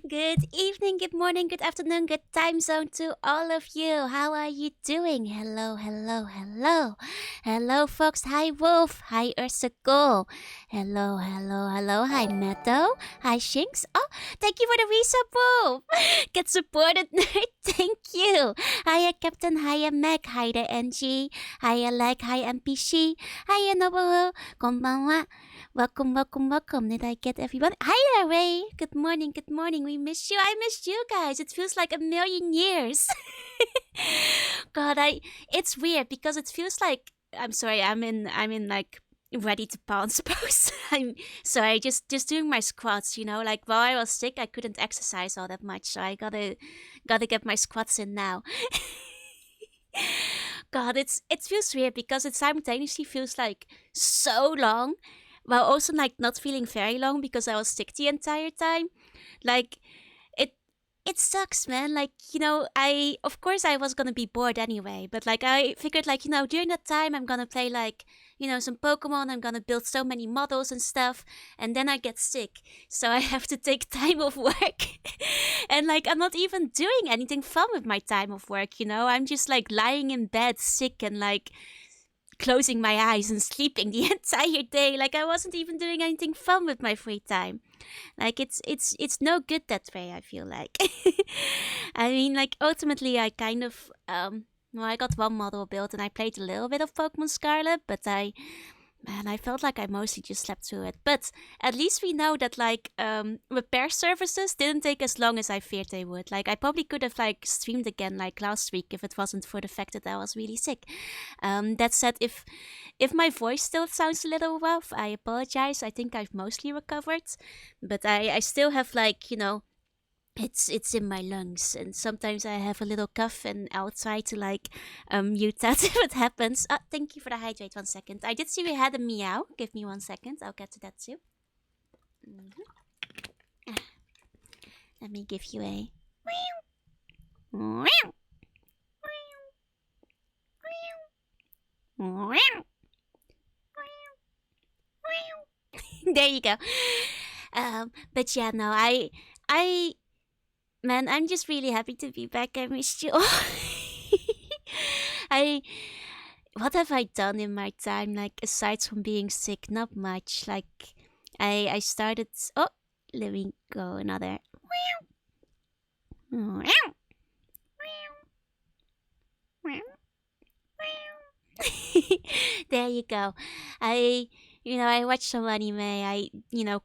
Good evening, good morning, good afternoon, good time zone to all of you. How are you doing? Hello, hello, hello. Hello, folks. Hi, Wolf. Hi, Ursicle. Hello, hello, hello. Hi, Meadow. Hi, Shinx. Oh, thank you for the resub, Wolf. Get supported, nerd. Thank you. Hiya, Captain. Hiya, Meg. Hiya, NG. Hiya, Like. Hi, NPC. Hiya, Nobuo. Konbanwa. Welcome, welcome, welcome. Did I get everyone? Hi there, Ray. Good morning, good morning. We missed you. I missed you guys. It feels like a million years. God, it's weird because it feels like I'm sorry, I'm in like ready to pounce pose. I'm sorry, just doing my squats, like while I was sick I couldn't exercise all that much, so I gotta get my squats in now. God, it feels weird because it simultaneously feels like so long, while also like not feeling very long because I was sick the entire time. Like it it sucks, man. Like, I of course I was gonna be bored anyway, but like I figured like, during that time I'm gonna play like, some Pokemon, I'm gonna build so many models and stuff, and then I get sick. So I have to take time off work. And like I'm not even doing anything fun with my time off work. I'm just like lying in bed sick and like closing my eyes and sleeping the entire day. Like I wasn't even doing anything fun with my free time. Like it's no good that way, I feel like. I mean, like ultimately I kind of well, I got one model built and I played a little bit of Pokemon Scarlet, but I felt like I mostly just slept through it. But at least we know that like repair services didn't take as long as I feared they would. Like I probably could have like streamed again like last week if it wasn't for the fact that I was really sick. That said, if my voice still sounds a little rough, I apologize. I think I've mostly recovered, but I still have like it's in my lungs, and sometimes I have a little cough, and I'll try to like mute that if it happens. Thank you for the hydrate. 1 second. I did see we had a meow. Give me 1 second. I'll get to that too. Mhm. Ah, Let me give you a. There you go. But yeah, no, I, man, I'm just really happy to be back. I missed you all. I what have I done in my time? Like aside from being sick, not much. Like I started. Oh, let me go another. There you go. I I watched some anime. I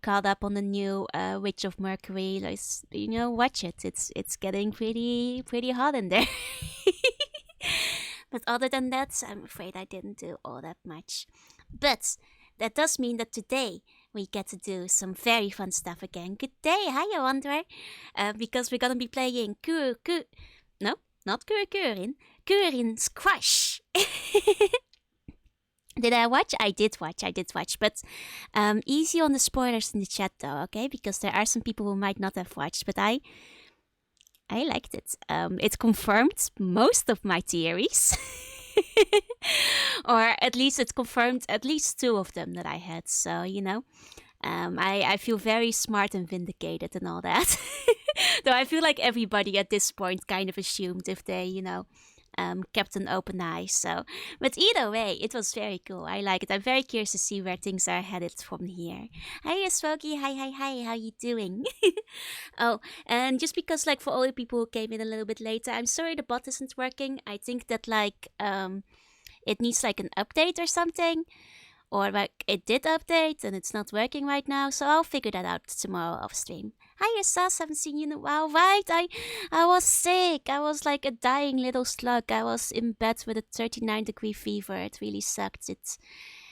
caught up on the new Witch of Mercury. Watch it. It's getting pretty hot in there. But other than that, I'm afraid I didn't do all that much. But that does mean that today we get to do some very fun stuff again. Good day, hiya Wanderer. Because we're gonna be playing no, not Kururin. Kururin's Crush. Did I watch? I did watch. I did watch. But easy on the spoilers in the chat, though, okay? Because there are some people who might not have watched. But I liked it. It confirmed most of my theories. Or at least it confirmed at least two of them that I had. So, I feel very smart and vindicated and all that. Though I feel like everybody at this point kind of assumed if they, kept an open eye. So, but either way, it was very cool. I like it. I'm very curious to see where things are headed from here. Hi, Swogi. Hi, hi, hi. How you doing? Oh, and just because, like, for all the people who came in a little bit later, I'm sorry the bot isn't working. I think that, like, it needs, like, an update or something. Or, like, it did update and it's not working right now. So I'll figure that out tomorrow off stream. Hi, Sas. Haven't seen you in a while. Right? I was sick. I was like a dying little slug. I was in bed with a 39-degree fever. It really sucked.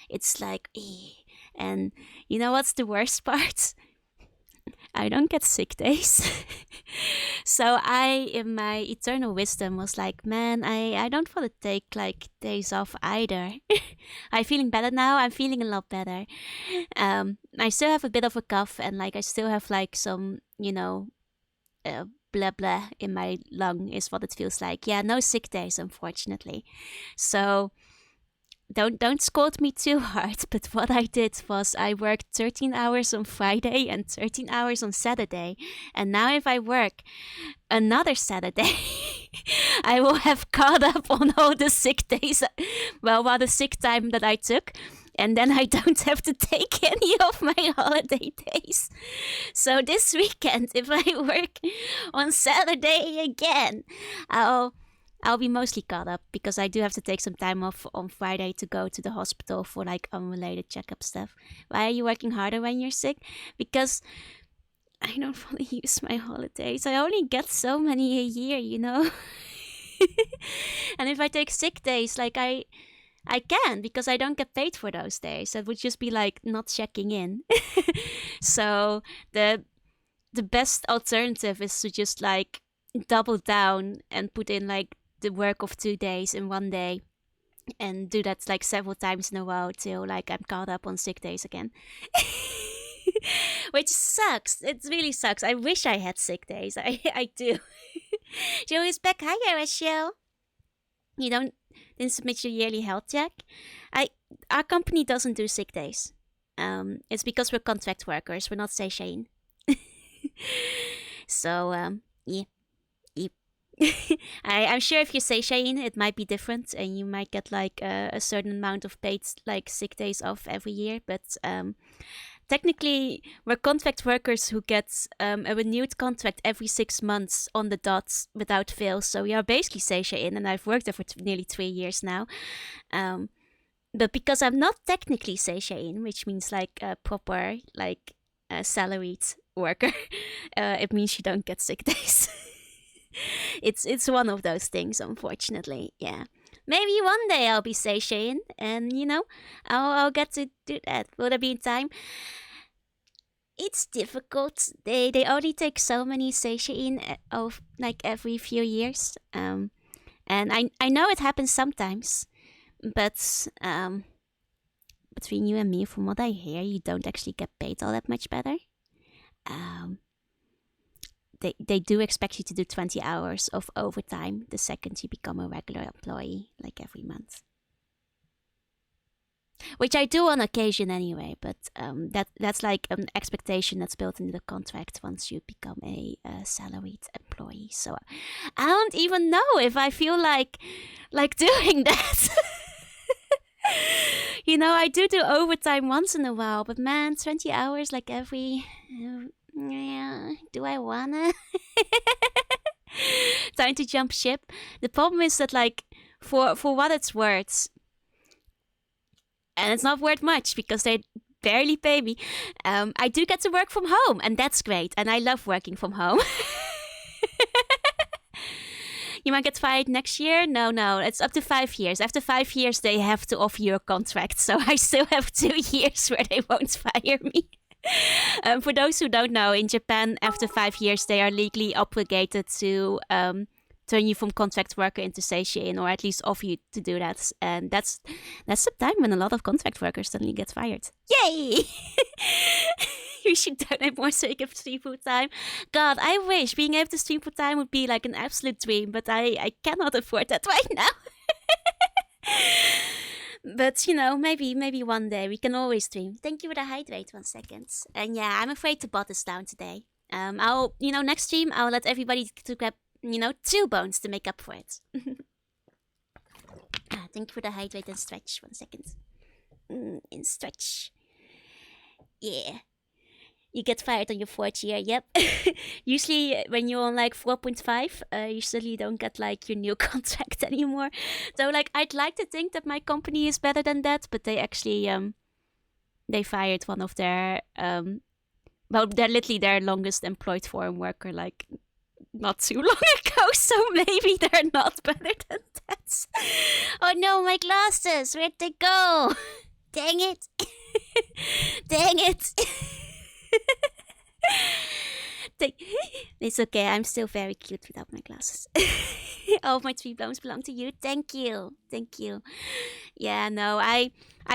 It's like, and you know what's the worst part? I don't get sick days. So I, in my eternal wisdom, was like, man, I don't want to take like days off either. I'm feeling better now. I'm feeling a lot better. I still have a bit of a cough, and like I still have like some, blah blah in my lung is what it feels like. Yeah, no sick days, unfortunately. So don't scold me too hard, but what I did was I worked 13 hours on Friday and 13 hours on Saturday. And now if I work another Saturday, I will have caught up on all the sick days, well, all the sick time that I took. And then I don't have to take any of my holiday days. So this weekend, if I work on Saturday again, I'll be mostly caught up because I do have to take some time off on Friday to go to the hospital for like unrelated checkup stuff. Why are you working harder when you're sick? Because I don't want to use my holidays. I only get so many a year, you know? And if I take sick days, like I can because I don't get paid for those days. That would just be like not checking in. So the best alternative is to just like double down and put in like the work of 2 days in 1 day and do that like several times in a row till like I'm caught up on sick days again. Which sucks. It really sucks. I wish I had sick days. I do. Joe is back. Hi, Rachel. You didn't submit your yearly health check. Our company doesn't do sick days. It's because we're contract workers. We're not Seychelles. So yeah. I'm sure if you say Shane, it might be different, and you might get like a certain amount of paid like sick days off every year. But technically, we're contract workers who get a renewed contract every 6 months on the dot without fail. So we are basically Seychelles, and I've worked there for nearly 3 years now. But because I'm not technically Seychelles, which means like a proper like salaried worker, it means you don't get sick days. It's one of those things, unfortunately. Yeah, maybe one day I'll be Seychelles, and you know, I'll get to do that. Will there be in time? It's difficult. They only take so many Seychelles of like every few years. And I know it happens sometimes, but between you and me, from what I hear, you don't actually get paid all that much better. They do expect you to do 20 hours of overtime the second you become a regular employee, like every month. Which I do on occasion anyway, but that's like an expectation that's built into the contract once you become a salaried employee. So I don't even know if I feel like doing that. You know, I do overtime once in a while, but man, 20 hours like every... yeah, do I wanna? Time to jump ship. The problem is that like for what it's worth, and it's not worth much because they barely pay me, I do get to work from home, and that's great, and I love working from home. You might get fired next year? No, it's up to 5 years. After 5 years, they have to offer you a contract, so I still have 2 years where they won't fire me. For those who don't know, in Japan, after 5 years, they are legally obligated to turn you from contract worker into Seychelles, or at least offer you to do that. And that's the time when a lot of contract workers suddenly get fired. Yay! You should donate more so you can stream full time. God, I wish being able to stream full time would be like an absolute dream, but I cannot afford that right now. But, you know, maybe one day we can always stream. Thank you for the hydrate, 1 second. And yeah, I'm afraid to bot this down today. Next stream, I'll let everybody to grab, 2 bones to make up for it. Thank you for the hydrate and stretch, 1 second. And stretch. Yeah. You get fired on your 4th year, yep. Usually when you're on like 4.5, you suddenly don't get like your new contract anymore. So like I'd like to think that my company is better than that, but they actually they fired one of their they're literally their longest employed foreign worker like not too long ago, so maybe they're not better than that. Oh no, my glasses, where'd they go? Dang it. Dang it. It's okay, I'm still very cute without my glasses. All of my 3 bones belong to you. Thank you. Yeah, no, I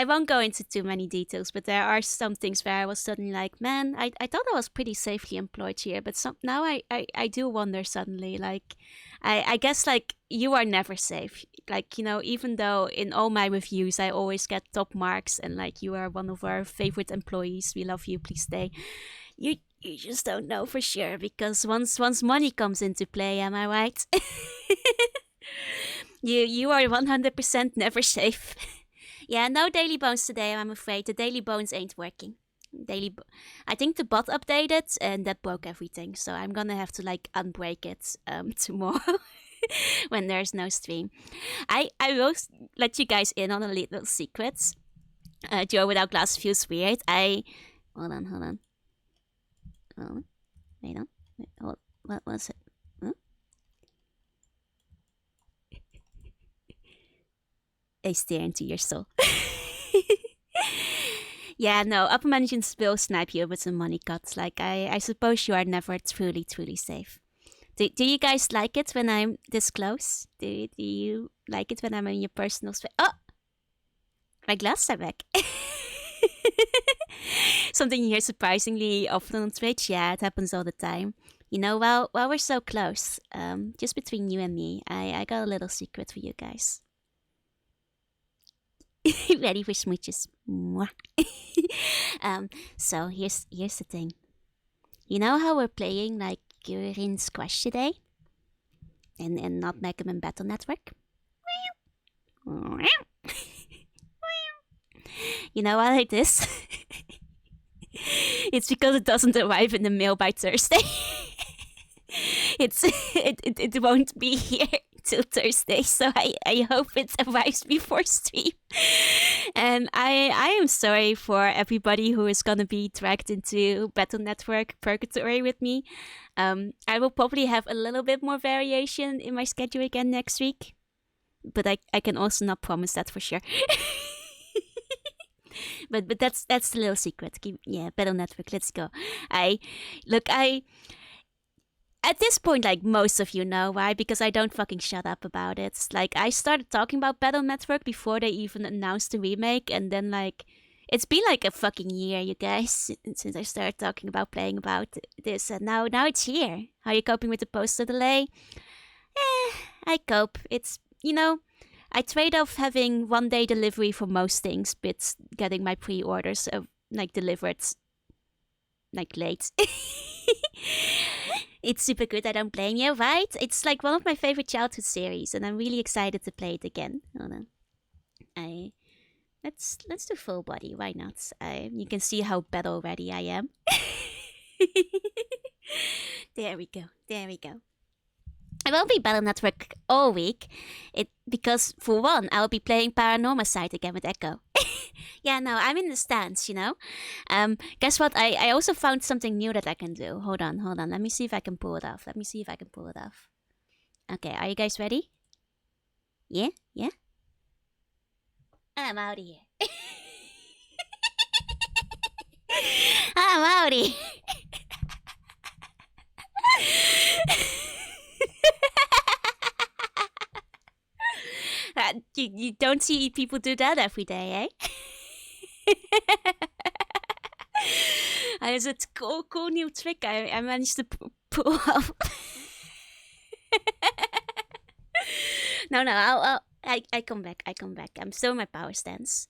won't go into too many details, but there are some things where I was suddenly like, man, I thought I was pretty safely employed here, but now I do wonder suddenly, like, I guess like you are never safe. Like, even though in all my reviews I always get top marks and like you are one of our favorite employees, we love you, please stay. You just don't know for sure because once money comes into play, am I right? You are 100% never safe. Yeah, no daily bones today, I'm afraid. The daily bones ain't working. I think the bot updated and that broke everything. So I'm gonna have to like unbreak it tomorrow when there's no stream. I will let you guys in on a little secret. Joe without glass feels weird. Hold on, hold on. Oh, wait on. Hold, what was it? Huh? I stare into your soul. Yeah, no, upper management will snipe you with some money cuts. Like, I suppose you are never truly, truly safe. Do you guys like it when I'm this close? Do you like it when I'm in your personal space? Oh, my glasses are back. Something you hear surprisingly often on Twitch. Yeah, it happens all the time. While we're so close, just between you and me, I got a little secret for you guys. Ready for smooches? So here's the thing. You know how we're playing like Kururin Squash today, and not Mega Man Battle Network? You know why like this? It's because it doesn't arrive in the mail by Thursday. It won't be here till Thursday, so I hope it arrives before stream. And I am sorry for everybody who is gonna be dragged into Battle Network Purgatory with me. I will probably have a little bit more variation in my schedule again next week, but I can also not promise that for sure. But that's the little secret. Yeah, Battle Network. Let's go. I at this point, like most of you know why, because I don't fucking shut up about it. Like I started talking about Battle Network before they even announced the remake, and then like it's been like a fucking year, you guys, since I started talking about playing about this, and now it's here. How are you coping with the poster delay? I cope. It's I trade off having 1 day delivery for most things, but getting my pre-orders like delivered like late. It's super good. I don't blame you, right? It's like one of my favorite childhood series, and I'm really excited to play it again. Hold on. Let's do full body. Why not? You can see how battle ready I am. There we go. There we go. I won't be Battle Network all week, because for one, I'll be playing Paranormal Side again with Echo. Yeah, no, I'm in the stands, Guess what? I also found something new that I can do. Hold on. Let me see if I can pull it off. Okay, are you guys ready? Yeah? I'm out of here. I'm out of here. You don't see people do that every day, eh? It's a cool new trick I managed to pull off. No, I come back. I'm still in my power stance.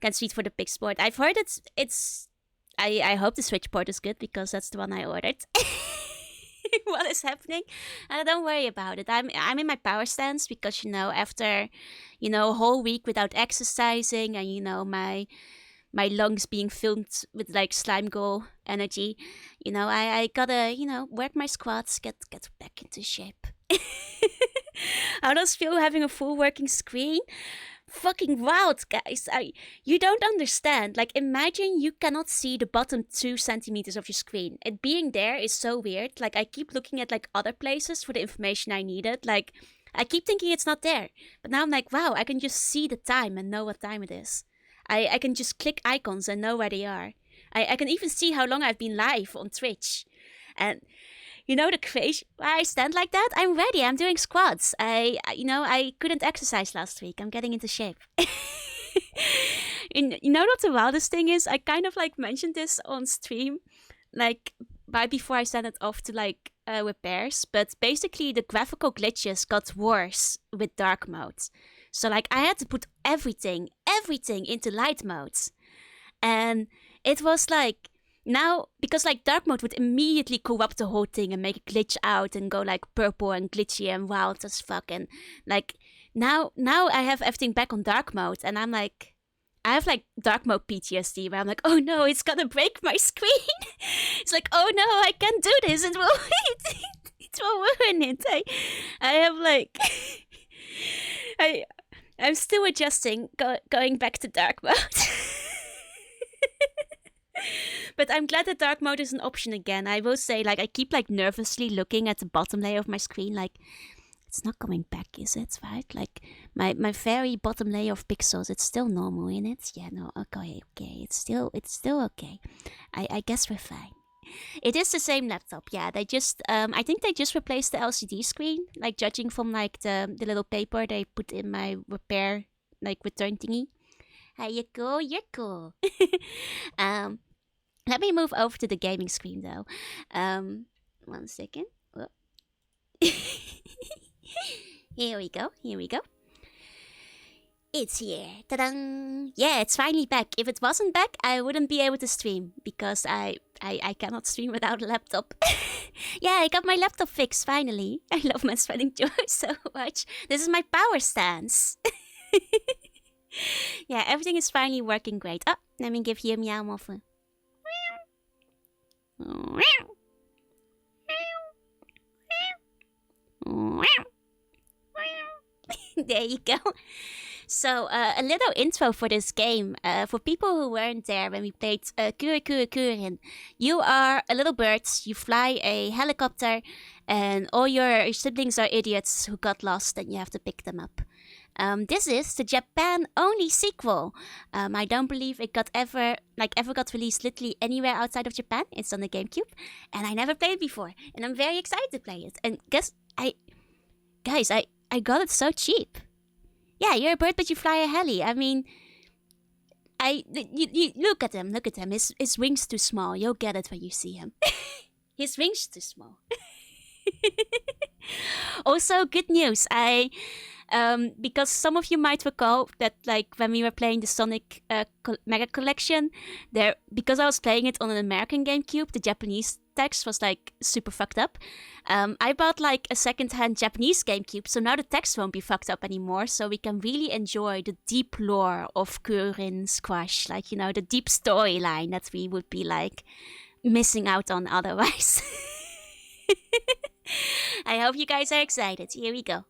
Can't switch for the big sport. I've heard it's. I hope the Switch port is good because that's the one I ordered. What is happening? Don't worry about it. I'm in my power stance because after a whole week without exercising and my lungs being filled with like slime goal energy, I gotta work my squats, get back into shape. How does it feel having a full working screen? Fucking wild, guys. You don't understand. Like, imagine you cannot see the bottom 2 centimeters of your screen. It being there is so weird. Like, I keep looking at like other places for the information I needed. Like, I keep thinking it's not there. But now I'm like, wow, I can just see the time and know what time it is. I can just click icons and know where they are. I can even see how long I've been live on Twitch. And you know the crazy why I stand like that? I'm ready. I'm doing squats. I couldn't exercise last week. I'm getting into shape. And you know what the wildest thing is? I kind of like mentioned this on stream, like right before I sent it off to like repairs. But basically, the graphical glitches got worse with dark mode. So like I had to put everything into light modes, and it was like now because like dark mode would immediately corrupt the whole thing and make it glitch out and go like purple and glitchy and wild as fuck. And like now I have everything back on dark mode, and I'm like, I have like dark mode PTSD where I'm like, oh no, it's gonna break my screen. It's like, oh no, I can't do this. It will it will ruin it. I have like I'm still adjusting, going back to dark mode. But I'm glad that dark mode is an option again. I will say, like, I keep like nervously looking at the bottom layer of my screen, like, it's not coming back, is it? Right? Like my very bottom layer of pixels, it's still normal in it. Yeah, no, okay, it's still okay. I guess we're fine. It is the same laptop. Yeah, they just I think they just replaced the LCD screen. Like judging from like the little paper they put in my repair like return thingy. Hey, you're cool. Let me move over to the gaming screen though. 1 second. Whoop. Here we go. It's here. Ta-da! Yeah, it's finally back. If it wasn't back, I wouldn't be able to stream because I cannot stream without a laptop. Yeah, I got my laptop fixed finally. I love my sweating jaw so much. This is my power stance. Yeah, everything is finally working great. Oh, let me give you a meow muffin. There you go. So, a little intro for this game. For people who weren't there when we played Kururin. You are a little bird, you fly a helicopter, and all your siblings are idiots who got lost and you have to pick them up. This is the Japan-only sequel. I don't believe it ever got released literally anywhere outside of Japan. It's on the GameCube, and I never played it before, and I'm very excited to play it. And I got it so cheap. Yeah, you're a bird, but you fly a heli. I mean, you look at him. His wings too small. You'll get it when you see him. His wings too small. Also, good news. Because some of you might recall that, like, when we were playing the Sonic Mega Collection, because I was playing it on an American GameCube, the Japanese text was like super fucked up. I bought like a second-hand Japanese GameCube, so now the text won't be fucked up anymore, so we can really enjoy the deep lore of Kururin Squash, like, you know, the deep storyline that we would be like missing out on otherwise. I hope you guys are excited. Here we go.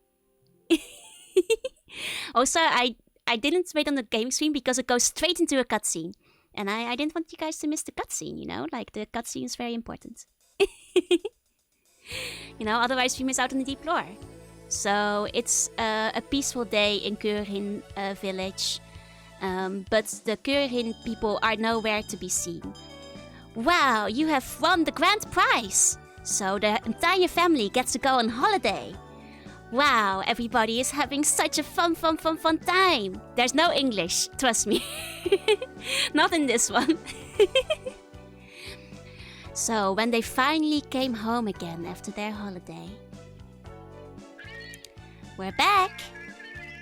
Also, I didn't wait on the game screen because it goes straight into a cutscene. And I didn't want you guys to miss the cutscene, you know? Like, the cutscene is very important. You know, otherwise we miss out on the deep lore. So, it's a peaceful day in Kururin village. But the Kururin people are nowhere to be seen. Wow, you have won the grand prize! So the entire family gets to go on holiday. Wow, everybody is having such a fun time. There's no English, trust me. Not in this one. So, when they finally came home again after their holiday. We're back!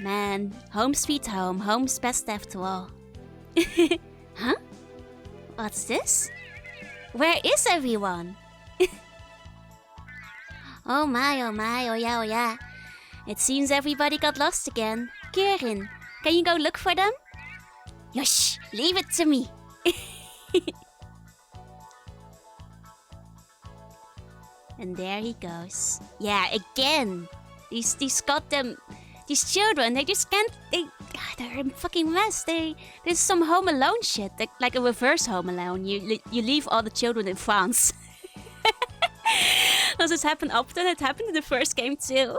Man, home sweet home, home's best after all. Huh? What's this? Where is everyone? Oh my, oh yeah. It seems everybody got lost again. Kururin, can you go look for them? Yosh, leave it to me. And there he goes. Yeah, again. These children, they just can't, they're a fucking mess. There's some Home Alone shit, like a reverse Home Alone. You leave all the children in France. Does this happen often? It happened in the first game too.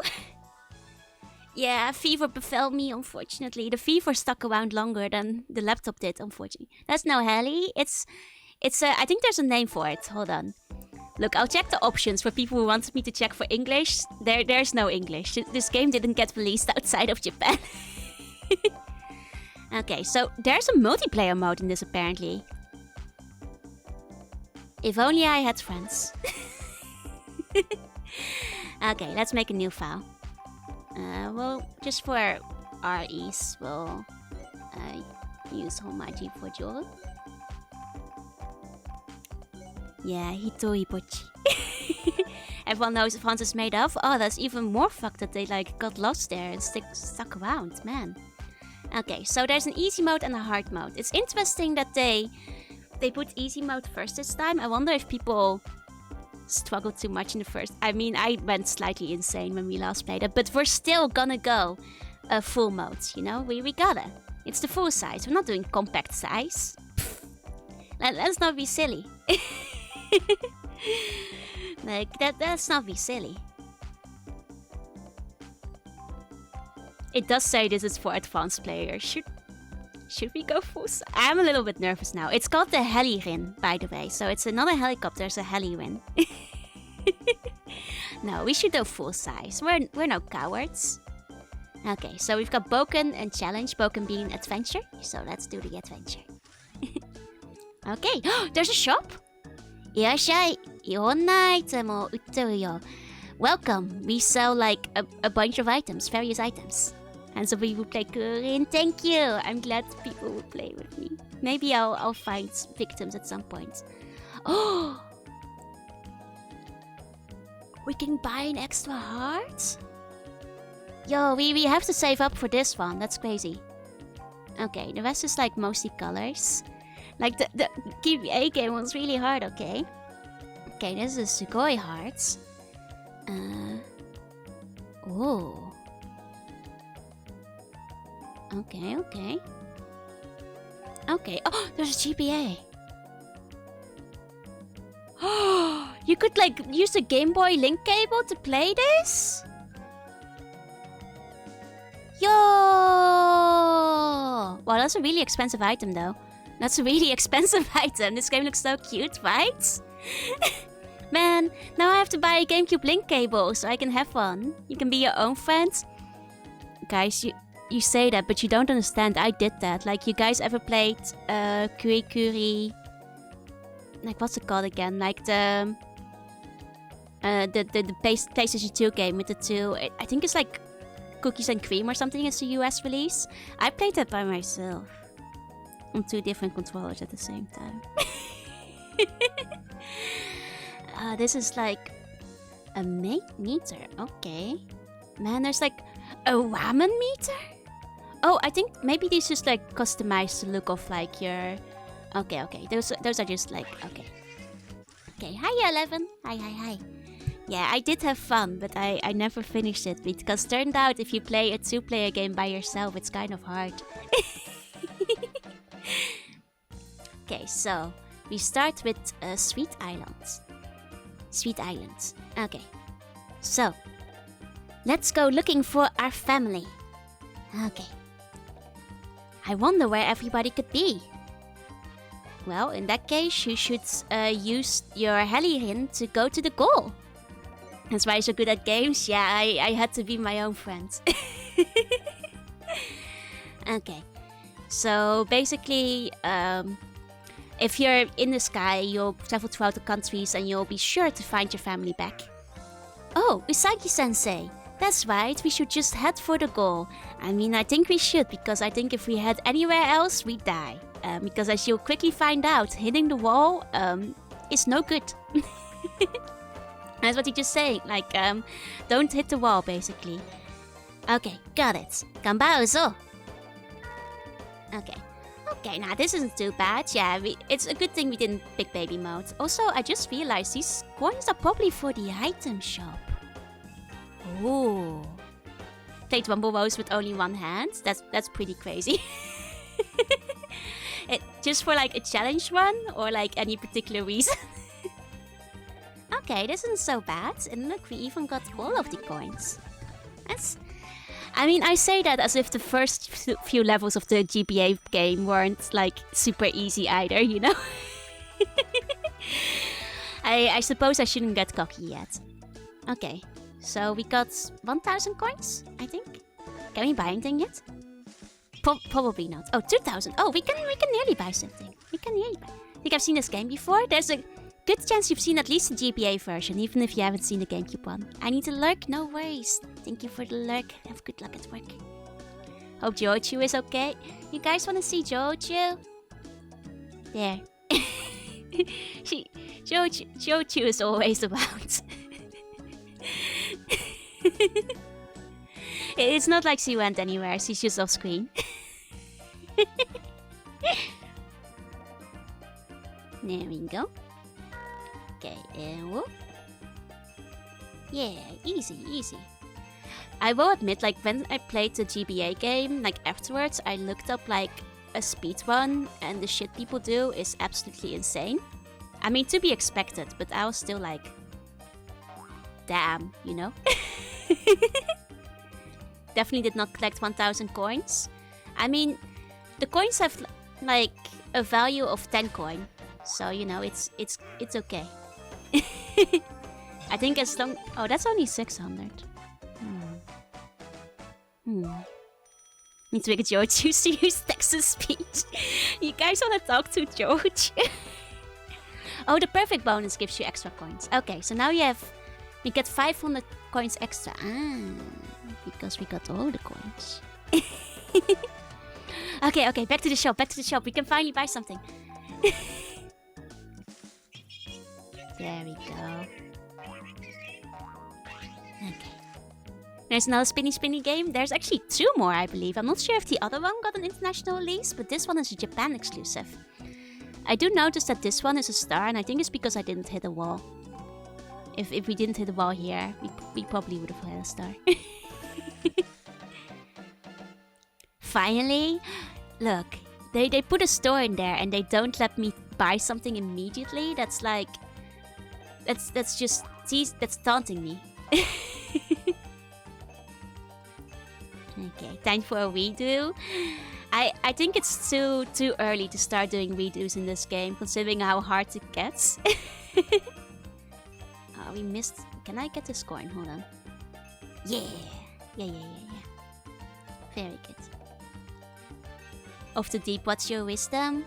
Yeah, fever befell me, unfortunately. The fever stuck around longer than the laptop did, unfortunately. That's no heli. It's I think there's a name for it. Hold on. Look, I'll check the options for people who wanted me to check for English. There's no English. This game didn't get released outside of Japan. Okay, so there's a multiplayer mode in this apparently. If only I had friends. Okay, let's make a new file. Well, just for our ease, we'll use Homaji for Joel. Yeah, Hitoribochi. Everyone knows Franz is made of. Oh, that's even more fucked that they like got lost there and stuck around, man. Okay, so there's an easy mode and a hard mode. It's interesting that they put easy mode first this time. I wonder if people struggled too much in the first. I mean, I went slightly insane when we last played it, but we're still gonna go full mode, you know? We gotta. It's the full size. We're not doing compact size. Let's not be silly. Like, let's not be silly. It does say this is for advanced players. Should we go full size? I'm a little bit nervous now. It's called the Helirin, by the way. So it's another helicopter, it's a Helirin. No, we should go full size. We're no cowards. Okay, so we've got Boken and Challenge. Boken being adventure. So let's do the adventure. Okay, there's a shop. Irashai, ironna itemを売ってるよ. Welcome. We sell like a bunch of items, various items. And so we will play Kururin. Thank you. I'm glad people will play with me. Maybe I'll find victims at some point. Oh, we can buy an extra heart? Yo, we have to save up for this one. That's crazy. Okay, the rest is like mostly colors. Like the GBA game was really hard, okay? Okay, this is Sugoi hearts. Oh. Okay. Okay, oh, there's a GBA. Oh, you could like use the Game Boy link cable to play this? Yo! Wow, that's a really expensive item though. That's a really expensive item. This game looks so cute, right? Man, now I have to buy a GameCube link cable so I can have one. You can be your own friend. Guys, you say that, but you don't understand. I did that. Like, you guys ever played Kururin? Like, what's it called again? Like the PlayStation 2 game with the two. I think it's like Cookies and Cream or something. It's a US release. I played that by myself on 2 different controllers at the same time. This is like a meter. Okay, man. There's like a ramen meter. Oh, I think maybe these just like customize the look of like your. Okay. Those are just like okay. Hi 11. Hi. Yeah, I did have fun, but I never finished it because turned out if you play a 2-player game by yourself, it's kind of hard. Okay, so we start with Sweet Islands. Okay, so let's go looking for our family. Okay. I wonder where everybody could be. Well, in that case, you should use your Helirin to go to the goal. That's why you're so good at games. Yeah, I had to be my own friend. Okay. So basically, if you're in the sky, you'll travel throughout the countries and you'll be sure to find your family back. Oh, Usagi-sensei. That's right, we should just head for the goal. I mean, I think we should, because I think if we head anywhere else, we die. Because as you'll quickly find out, hitting the wall is no good. That's what he just saying, like, don't hit the wall, basically. Okay, got it. Ganbaruzo. Okay, now this isn't too bad. Yeah, it's a good thing we didn't pick baby mode. Also, I just realized these coins are probably for the item shop. Oh. Played Rumble Rose with only one hand? That's pretty crazy. Just for like a challenge run or like any particular reason? Okay, this isn't so bad. And look, we even got all of the coins. I mean, I say that as if the first few levels of the GBA game weren't like super easy either, you know? I suppose I shouldn't get cocky yet. Okay, so we got 1,000 coins, I think. Can we buy anything yet? Probably not. Oh, 2,000. Oh, we can nearly buy something. We can nearly buy. I think I've seen this game before. There's a good chance you've seen at least the GBA version, even if you haven't seen the GameCube one. I need a lurk? No worries. Thank you for the lurk. Have good luck at work. Hope Joju is okay. You guys want to see Joju? There. Joju is always around. It's not like she went anywhere. She's just off screen. There we go. Okay, and whoop. Yeah, easy, easy. I will admit, like, when I played the GBA game, like, afterwards, I looked up, like, a speedrun, and the shit people do is absolutely insane. I mean, to be expected, but I was still like, damn, you know? Definitely did not collect 1,000 coins. I mean, the coins have, like, a value of 10 coin. So, you know, it's okay. I think as long... Oh, that's only 600. Need to make a Joju to use Texas speech. You guys want to talk to Joju? Oh, the perfect bonus gives you extra coins. Okay, so now you get 500 coins extra. Ah, because we got all the coins. Okay, back to the shop. We can finally buy something. There we go. Okay. There's another spinny game. There's actually 2 more, I believe. I'm not sure if the other one got an international release, but this one is a Japan exclusive. I do notice that this one is a star, and I think it's because I didn't hit a wall. If we didn't hit a wall here, we probably would have had a star. Finally, look, they put a store in there, and they don't let me buy something immediately. That's like, that's taunting me. Okay, time for a redo. I think it's too early to start doing redos in this game, considering how hard it gets. Oh, we missed. Can I get this coin? Hold on. Yeah. Very good. Of the deep, what's your wisdom?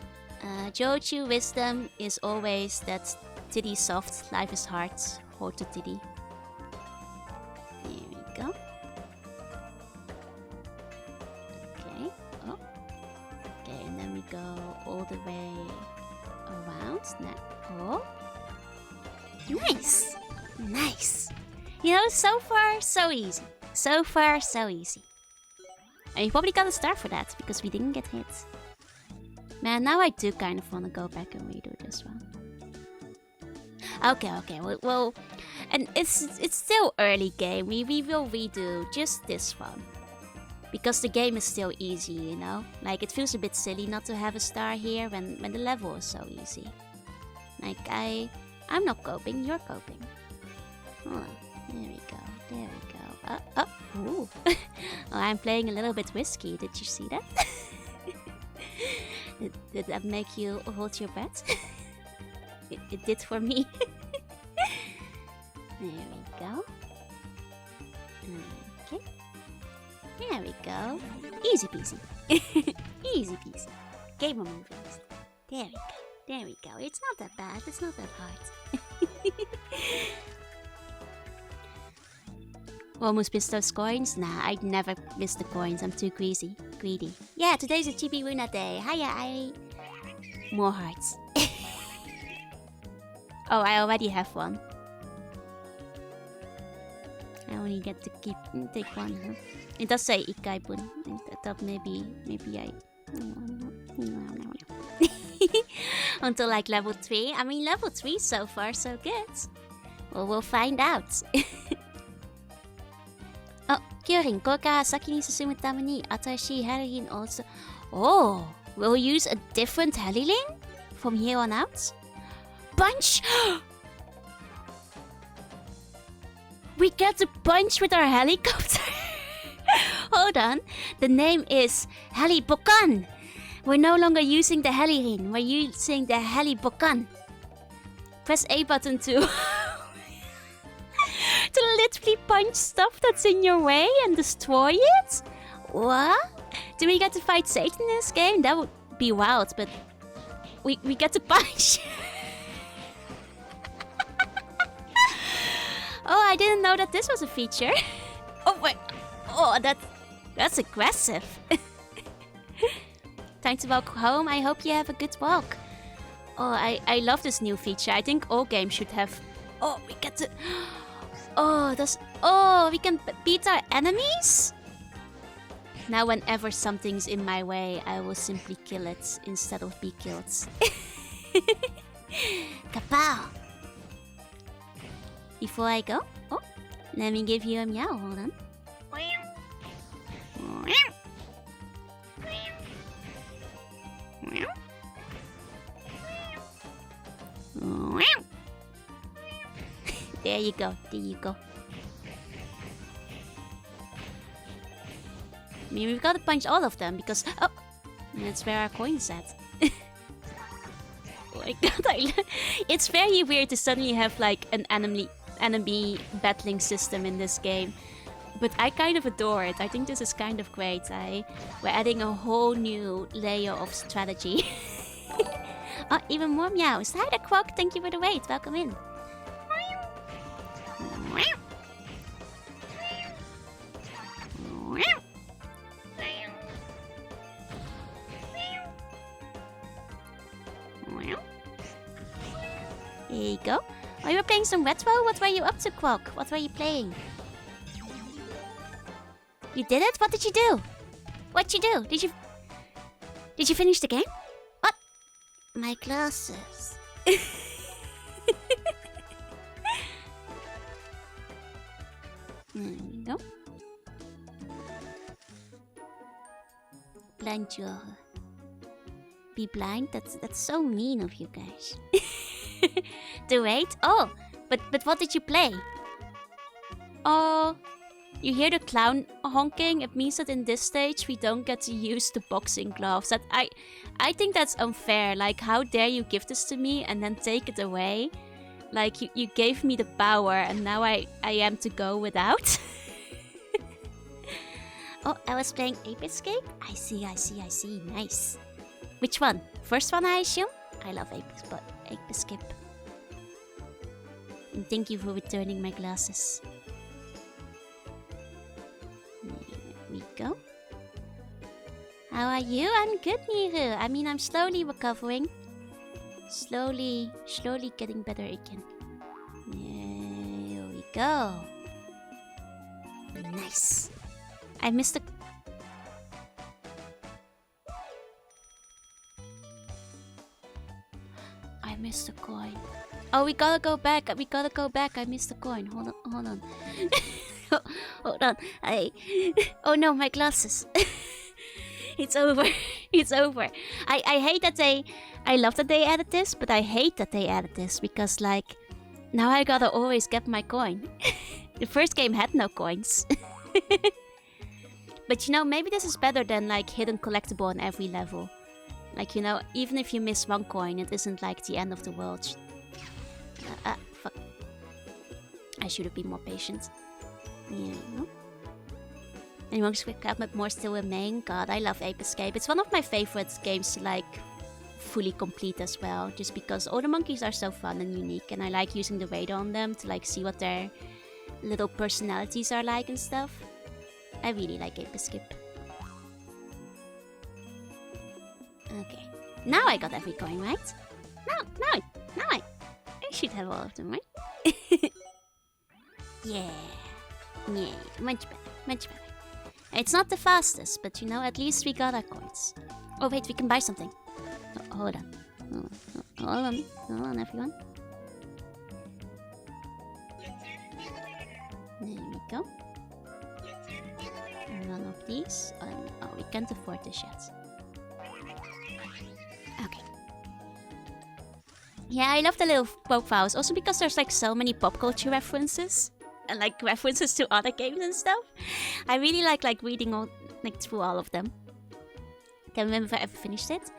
Joju wisdom is always that titty soft, life is hard, hold to titty. There we go. Okay. Oh. Okay, and then we go all the way around. Oh. Nice. You know, so far, so easy. And you probably got a star for that, because we didn't get hit. Man, now I do kind of want to go back and redo this one. Okay. Well, and it's still early game. We will redo just this one. Because the game is still easy, you know? Like, it feels a bit silly not to have a star here when the level is so easy. Like, I'm not coping, you're coping. Hold on. There we go. Ooh. Oh, I'm playing a little bit risky. Did you see that? Did that make you hold your breath? It did for me. There we go. Okay. There we go. Easy peasy. Easy peasy. Game of movies. There we go. It's not that bad. It's not that hard. Almost missed those coins? Nah, I'd never miss the coins. I'm too greedy. Yeah, today's a Chibi Luna day. Hiya, more hearts. Oh, I already have one. I only get to take one, huh? It does say Ikaibun. I thought maybe I... Until like level 3. I mean, level 3 so far, so good. Well, we'll find out. Oh, Kururin, これから先に進むために新しいヘリリン also... Oh, we'll use a different Helilin from here on out? Bunch! We get a bunch with our helicopter! Hold on, the name is Helibokan! We're no longer using the Helilin, we're using the Helibokan. Press A button to... to literally punch stuff that's in your way and destroy it? What? Do we get to fight Satan in this game? That would be wild, but... We get to punch. Oh, I didn't know that this was a feature. Oh, wait. Oh, that's aggressive. Time to walk home. I hope you have a good walk. Oh, I love this new feature. I think all games should have... Oh, we get to... Oh, that's... Oh, we can beat our enemies? Now whenever something's in my way, I will simply kill it instead of be killed. Kapow! Before I go... Oh, let me give you a meow. Hold on. There you go. There you go. I mean, we've got to punch all of them because... Oh! That's where our coin's at. Oh my god, it's very weird to suddenly have like an enemy battling system in this game. But I kind of adore it. I think this is kind of great. We're adding a whole new layer of strategy. Oh, even more meows. Hi there, Quack. Thank you for the wait. Welcome in. There you go. Oh, you were playing some retro? What were you up to, Quack? What were you playing? You did it? What did you do? What'd you do? Did you finish the game? What? My glasses. There you go. Blind your... Be blind? That's so mean of you guys. To wait? Oh, but what did you play? Oh, you hear the clown honking? It means that in this stage we don't get to use the boxing gloves. I think that's unfair. Like, how dare you give this to me and then take it away? Like, you gave me the power and now I am to go without? Oh, I was playing Ape Escape? I see. Nice. Which one? First one, I assume? I love Ape Escape. And thank you for returning my glasses. There we go. How are you? I'm good, Niru. I mean, I'm slowly recovering. Slowly getting better again. There we go. Nice. I missed the... I missed the coin. Oh, we gotta go back. I missed the coin. Hold on. Hold on. Oh no, my glasses. It's over. It's over. I hate that they... I love that they added this, but I hate that they added this because, like, now I gotta always get my coin. The first game had no coins. But you know, maybe this is better than like hidden collectible on every level. Like, you know, even if you miss one coin, it isn't like the end of the world. Fuck. I should have been more patient. There you go. Anyone quick up with more still remain? God, I love Ape Escape. It's one of my favorite games to like fully complete as well. Just because all the monkeys are so fun and unique, and I like using the radar on them to like see what their little personalities are like and stuff. I really like Ape Escape. Okay. Now I got every coin, right? Now I should have all of them, right? Yeah, much better. It's not the fastest, but you know, at least we got our coins. Oh wait, we can buy something. Oh, hold on, everyone. There we go. One of these. Oh, we can't afford this yet. Okay. Yeah, I love the little profiles. Also because there's like so many pop culture references. And like references to other games and stuff. I really like reading all through all of them. Can't remember if I ever finished it.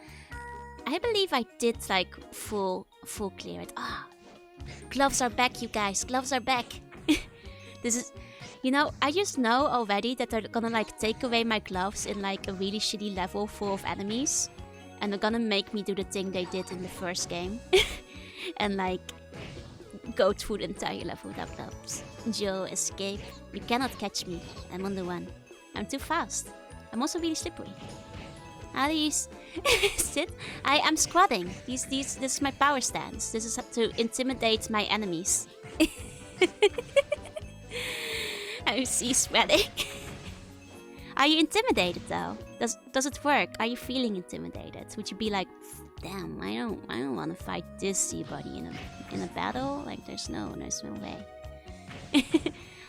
I believe I did like full clear it. Ah, Gloves are back, you guys. Gloves are back. This is... You know, I just know already that they're gonna like take away my gloves in like a really shitty level full of enemies. And they're gonna make me do the thing they did in the first game. And like go through the entire level without gloves. Joe, escape. You cannot catch me. I'm on the run. I'm too fast. I'm also really slippery. How do you sit? I'm squatting. This is my power stance. This is to intimidate my enemies. I see sweating. Are you intimidated though? Does it work? Are you feeling intimidated? Would you be like, damn, I don't want to fight this sea buddy in a battle? Like there's no way.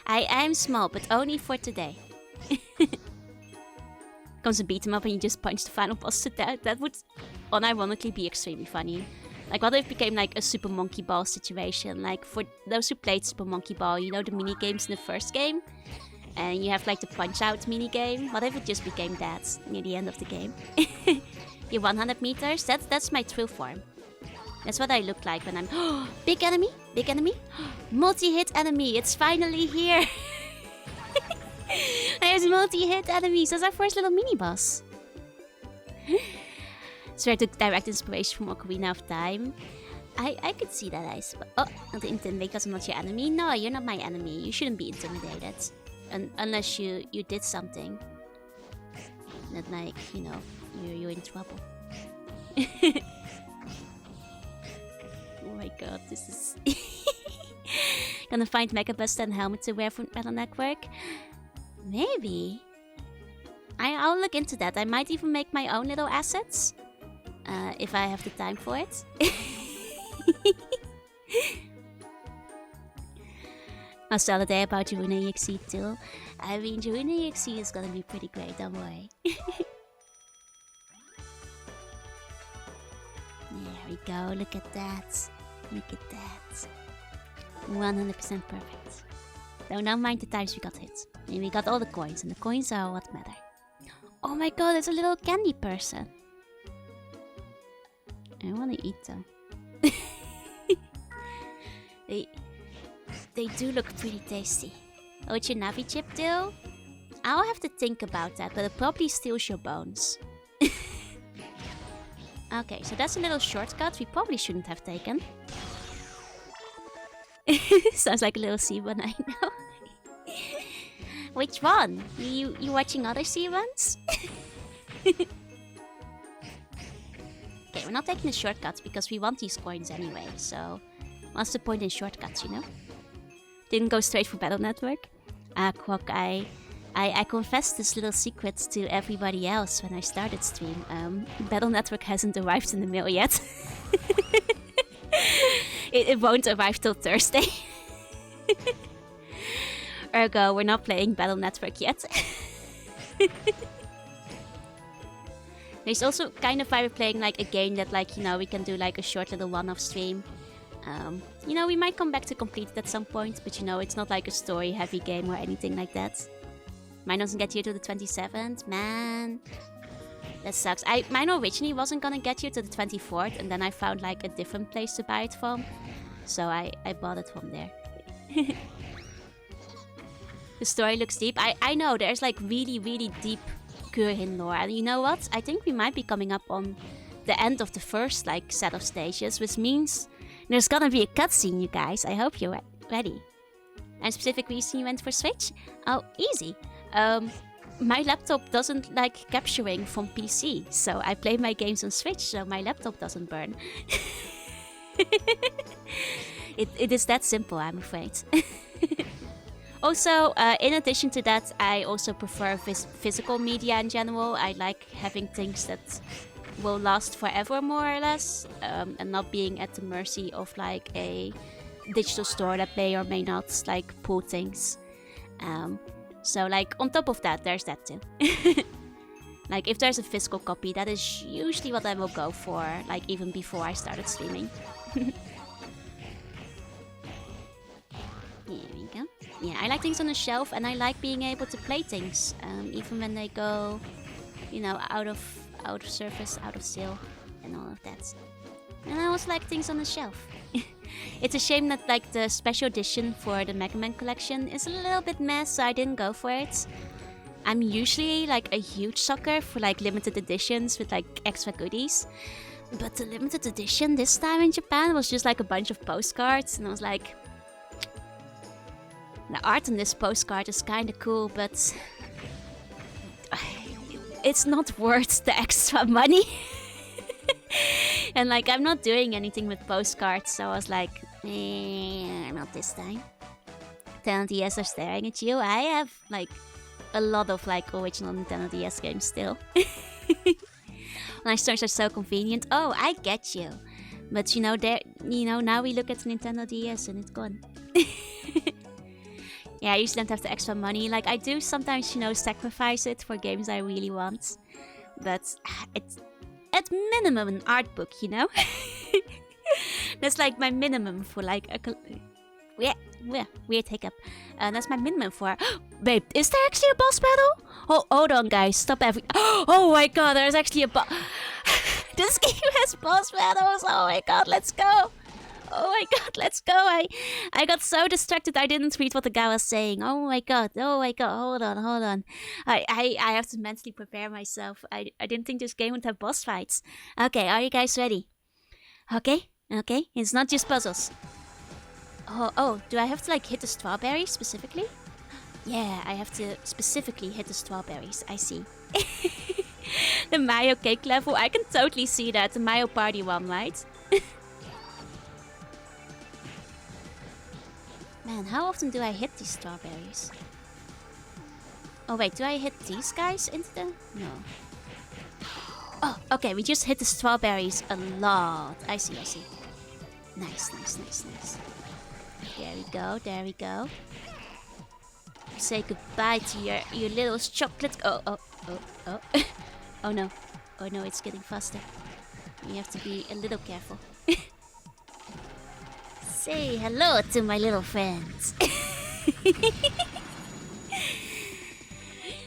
I'm small, but only for today. Comes a beat 'em up and you just punch the final boss to death. That would unironically be extremely funny. Like what if it became like a Super Monkey Ball situation? Like for those who played Super Monkey Ball, you know the mini games in the first game? And you have like the punch out mini game. What if it just became that near the end of the game? You're 100 meters? That's my true form. That's what I look like when I'm... Big enemy? Big enemy? Multi-hit enemy! It's finally here! There's multi-hit enemies! That's our first little mini-boss. Swear to direct inspiration from Ocarina of Time. I could see that, I suppose. Oh, not intimidated because I'm not your enemy? No, you're not my enemy. You shouldn't be intimidated. Unless you did something. That like, you know, you're in trouble. Oh my god, this is... Gonna find Megabuster and helmet to wear from Battle Network? Maybe. I'll look into that. I might even make my own little assets. If I have the time for it. I'll tell a day about Kururin EXE too. I mean, Kururin EXE is gonna be pretty great, don't worry. There we go, look at that. Look at that. 100% perfect. Don't mind the times we got hit. And we got all the coins, and the coins are what matter. Oh my god, there's a little candy person. I wanna eat them. They do look pretty tasty. Oh, it's your Navi chip too? I'll have to think about that, but it probably steals your bones. Okay, so that's a little shortcut we probably shouldn't have taken. Sounds like a little C1, I know. Which one? You watching other C1s? Okay, we're not taking the shortcuts because we want these coins anyway, so... What's the point in shortcuts, you know? Didn't go straight for Battle Network. Quack, I confessed this little secret to everybody else when I started stream. Battle Network hasn't arrived in the mail yet. It won't arrive till Thursday. Ergo, we're not playing Battle Network yet. There's also kind of why we're playing like a game that like, you know, we can do like a short little one-off stream. You know, we might come back to complete it at some point, but you know, it's not like a story-heavy game or anything like that. Mine doesn't get here to the 27th, man. That sucks. Mine originally wasn't gonna get here to the 24th, and then I found like a different place to buy it from. So I bought it from there. The story looks deep. I know, there's like really, really deep Kururin lore. And you know what? I think we might be coming up on the end of the first like set of stages, which means there's gonna be a cutscene, you guys. I hope you're ready. And specific reason you went for Switch? Oh, easy. My laptop doesn't like capturing from PC, so I play my games on Switch, so my laptop doesn't burn. It is that simple, I'm afraid. Also, in addition to that, I also prefer physical media in general. I like having things that will last forever, more or less, and not being at the mercy of like a digital store that may or may not like pull things. So like on top of that, there's that too. Like if there's a physical copy, that is usually what I will go for, like even before I started streaming. Here we go. Yeah, I like things on the shelf, and I like being able to play things, even when they go, you know, out of service, out of sale, and all of that. And I also like things on the shelf. It's a shame that like the special edition for the Mega Man collection is a little bit mess, so I didn't go for it. I'm usually like a huge sucker for like limited editions with like extra goodies. But the limited edition this time in Japan was just like a bunch of postcards, and I was like, the art on this postcard is kinda cool, but it's not worth the extra money. And like, I'm not doing anything with postcards, so I was like, not this time. 10 DS are staring at you. I have like a lot of like original Nintendo DS games still. Online stores are so convenient. Oh, I get you. But you know, now we look at the Nintendo DS and it's gone. Yeah, I usually don't have the extra money. Like, I do sometimes, sacrifice it for games I really want. But it's at minimum an art book, That's like my minimum for like a... weird hiccup. That's my minimum for... Babe, is there actually a boss battle? Oh, hold on, guys. Stop every... Oh my god, there's actually a boss... This game has boss battles. Oh my god, let's go. Oh my god, let's go. I got so distracted I didn't read what the guy was saying. Oh my god. Hold on. I have to mentally prepare myself. I didn't think this game would have boss fights. Okay, are you guys ready? Okay. It's not just puzzles. Oh, do I have to like hit the strawberries specifically? Yeah, I have to specifically hit the strawberries. I see. The Mayo cake level, I can totally see that. The Mayo party one, right? Man, how often do I hit these strawberries? Oh wait, do I hit these guys into the... No. Oh, okay, we just hit the strawberries a lot. I see. Nice. There we go. Say goodbye to your little chocolate... Oh. Oh no, it's getting faster. You have to be a little careful. Say hello to my little friends.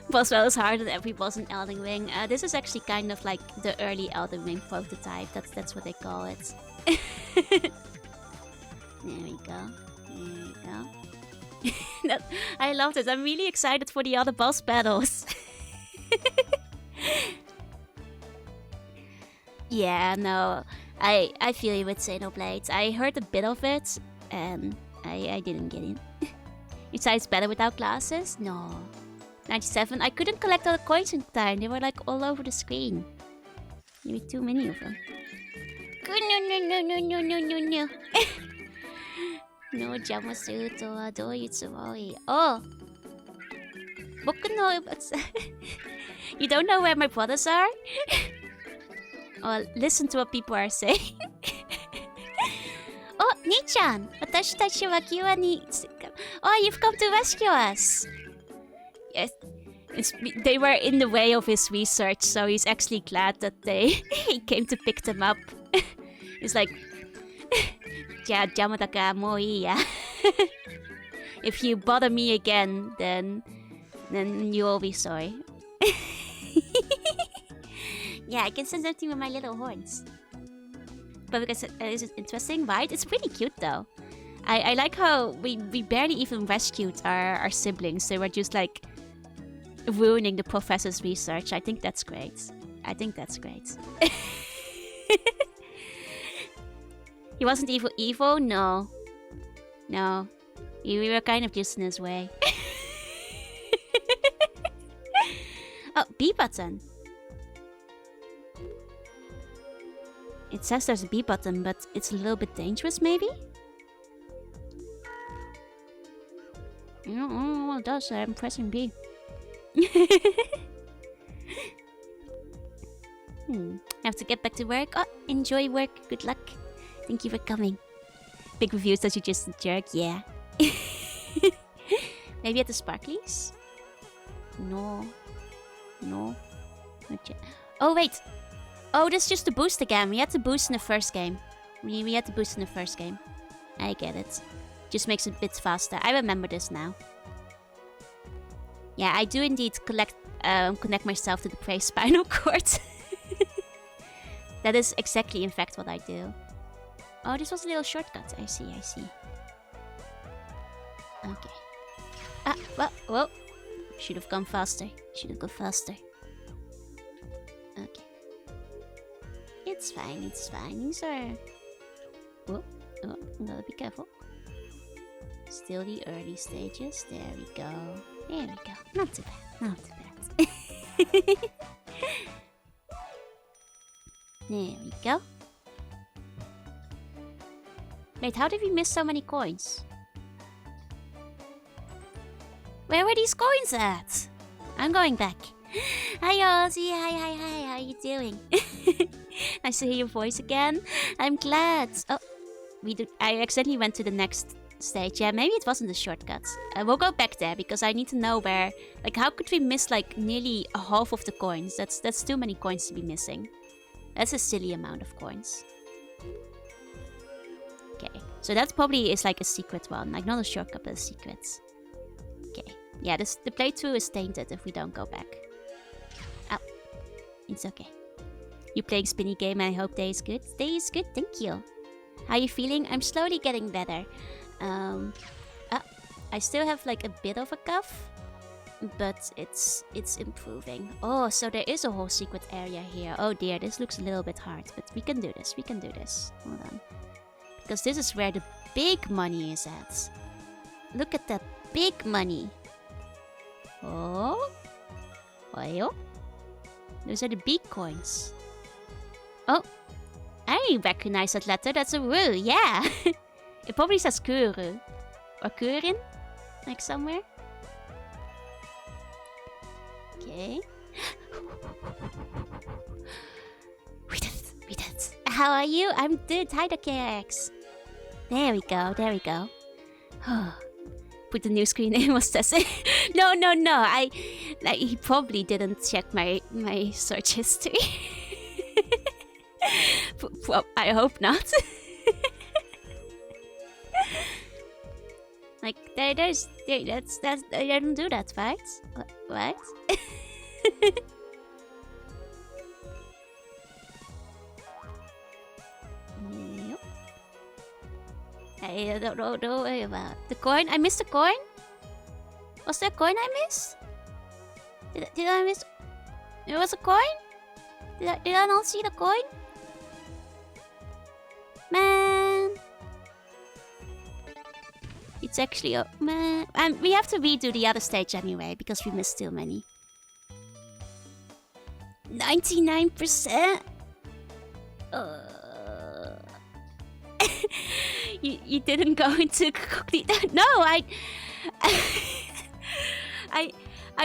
Boss battle is harder than every boss in Elden Ring. This is actually kind of like the early Elden Ring prototype. That's what they call it. There we go. I love this. I'm really excited for the other boss battles. Yeah, no. I feel you with Xenoblade. I heard a bit of it, and I didn't get in. You say it's better without glasses? No. 97. I couldn't collect all the coins in time. They were like all over the screen. Maybe too many of them. No. No jamasu to wa dou tsumori. Oh! Boku no... You don't know where my brothers are? Oh, listen to what people are saying. Oh, Nii-chan! Watashi tachi wa kiwa ni... Oh, you've come to rescue us! Yes, they were in the way of his research, so he's actually glad that he came to pick them up. He's like... Ja, jama da ka mo ii ya. If you bother me again, then you will be sorry. Yeah, I can sense everything with my little horns. But because it's interesting, right? It's pretty cute though. I like how we barely even rescued our siblings. They were just like ruining the professor's research. I think that's great. He wasn't evil? No. We were kind of just in his way. Oh, B button. It says there's a B button, but it's a little bit dangerous, maybe? I don't know what it does, I'm pressing B. I have to get back to work. Oh, enjoy work. Good luck. Thank you for coming. Big reviews that you're just a jerk, yeah. Maybe at the Sparklies? No. Oh, wait. Oh, this is just a boost again. We had to boost in the first game. We had to boost in the first game. I get it. Just makes it a bit faster. I remember this now. Yeah, I do indeed connect myself to the prey spinal cord. That is exactly, in fact, what I do. Oh, this was a little shortcut. I see, I see. Okay. Ah, well, whoa. Should have gone faster. Should have gone faster. Okay. It's fine, it's fine. These are... Whoa, oh, gotta be careful. Still the early stages. There we go. There we go. Not too bad, not too bad. There we go. Wait, how did we miss so many coins? Where were these coins at? I'm going back. Hi Ozzy, hi, how are you doing? Nice to hear your voice again. I'm glad. Oh, I accidentally went to the next stage. Yeah, maybe it wasn't a shortcut. We'll go back there because I need to know where... Like, how could we miss like nearly a half of the coins? That's too many coins to be missing. That's a silly amount of coins. Okay, so that probably is like a secret one. Like, not a shortcut, but a secret. Okay, yeah, the playthrough is tainted if we don't go back. Oh, it's okay. You playing Spinny Game, I hope day is good. Day is good, thank you. How you feeling? I'm slowly getting better. I still have like a bit of a cough, but it's improving. Oh, so there is a whole secret area here. Oh dear, this looks a little bit hard, but we can do this. We can do this. Hold on. Because this is where the big money is at. Look at that big money. Oh. Oh. Those are the big coins. Oh. I recognize that letter. That's a Ru. Yeah. It probably says Kururin. Or Kururin. Like somewhere. Okay. We did it. We did it. How are you? I'm good. Hi, the KX. There we go. There we go. Put the new screen name was Tessa. No. He probably didn't check my search history. Well, I hope not. Like they don't do that, right? Right? Yep. I don't worry about the coin. I missed the coin. Was there a coin I missed? Did I miss? There was a coin. Did I not see the coin? Man. It's actually... Oh, man. And we have to redo the other stage anyway, because we missed too many. 99%? You didn't go into complete... No, I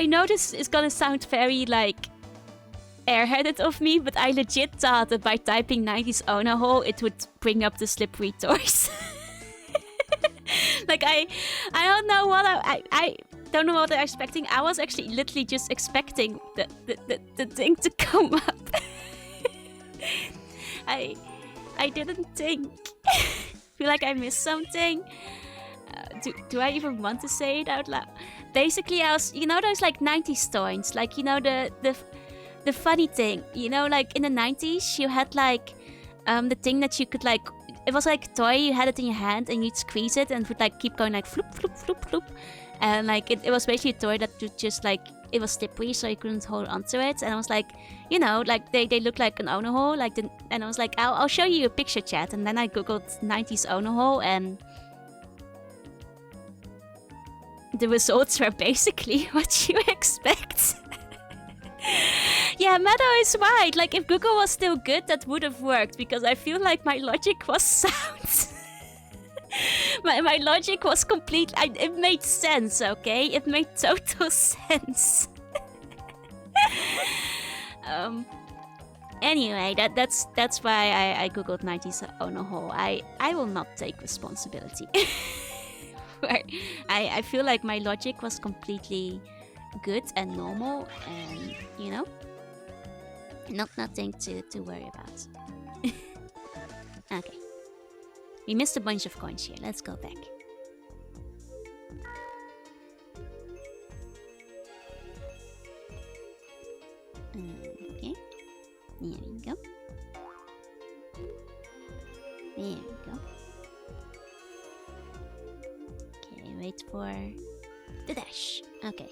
know this is gonna sound very, like... airheaded of me, but I legit thought that by typing 90s owner hole, it would bring up the slippery toys. Like I don't know what I don't know what I'm expecting. I was actually literally just expecting the thing to come up. I didn't think. Feel like I missed something. Do I even want to say it out loud? Basically, I was, you know, those like 90s toys, like, you know, the funny thing, you know, like in the 90s, you had like the thing that you could like, it was like a toy, you had it in your hand and you'd squeeze it and it would like keep going like floop, floop, floop, floop. And like it was basically a toy that would just like, it was slippery so you couldn't hold onto it. And I was like, you know, like they look like an owner hole. Like and I was like, I'll show you a picture, chat. And then I googled 90s owner hole and the results were basically what you expect. Yeah, Meadow is right. Like, if Google was still good, that would have worked, because I feel like my logic was sound. my logic was complete. It made sense, okay? It made total sense. Anyway, that's why I googled 90s owner hole. I will not take responsibility. I feel like my logic was completely good and normal, and you know, nothing to worry about. Okay, we missed a bunch of coins here. Let's go back. Okay, there we go. There we go. wait for the dash. Okay.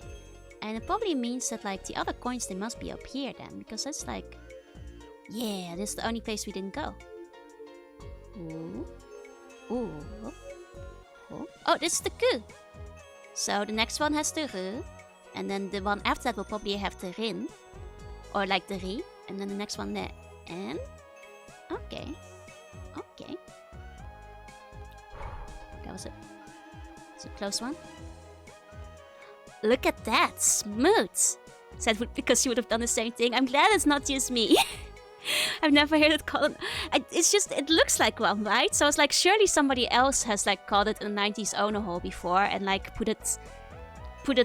And it probably means that like the other coins, they must be up here then. Because that's like... Yeah, this is the only place we didn't go. Ooh. Ooh. Oh, oh, this is the Ku. So the next one has the Ru. And then the one after that will probably have the Rin. Or like the Ri. And then the next one the N. Okay. Okay. That was a close one. Look at that. Smooth. Said because you would have done the same thing. I'm glad it's not just me. I've never heard it called. It's just, it looks like one, right? So I was like, surely somebody else has like called it a 90s owner hole before and like put it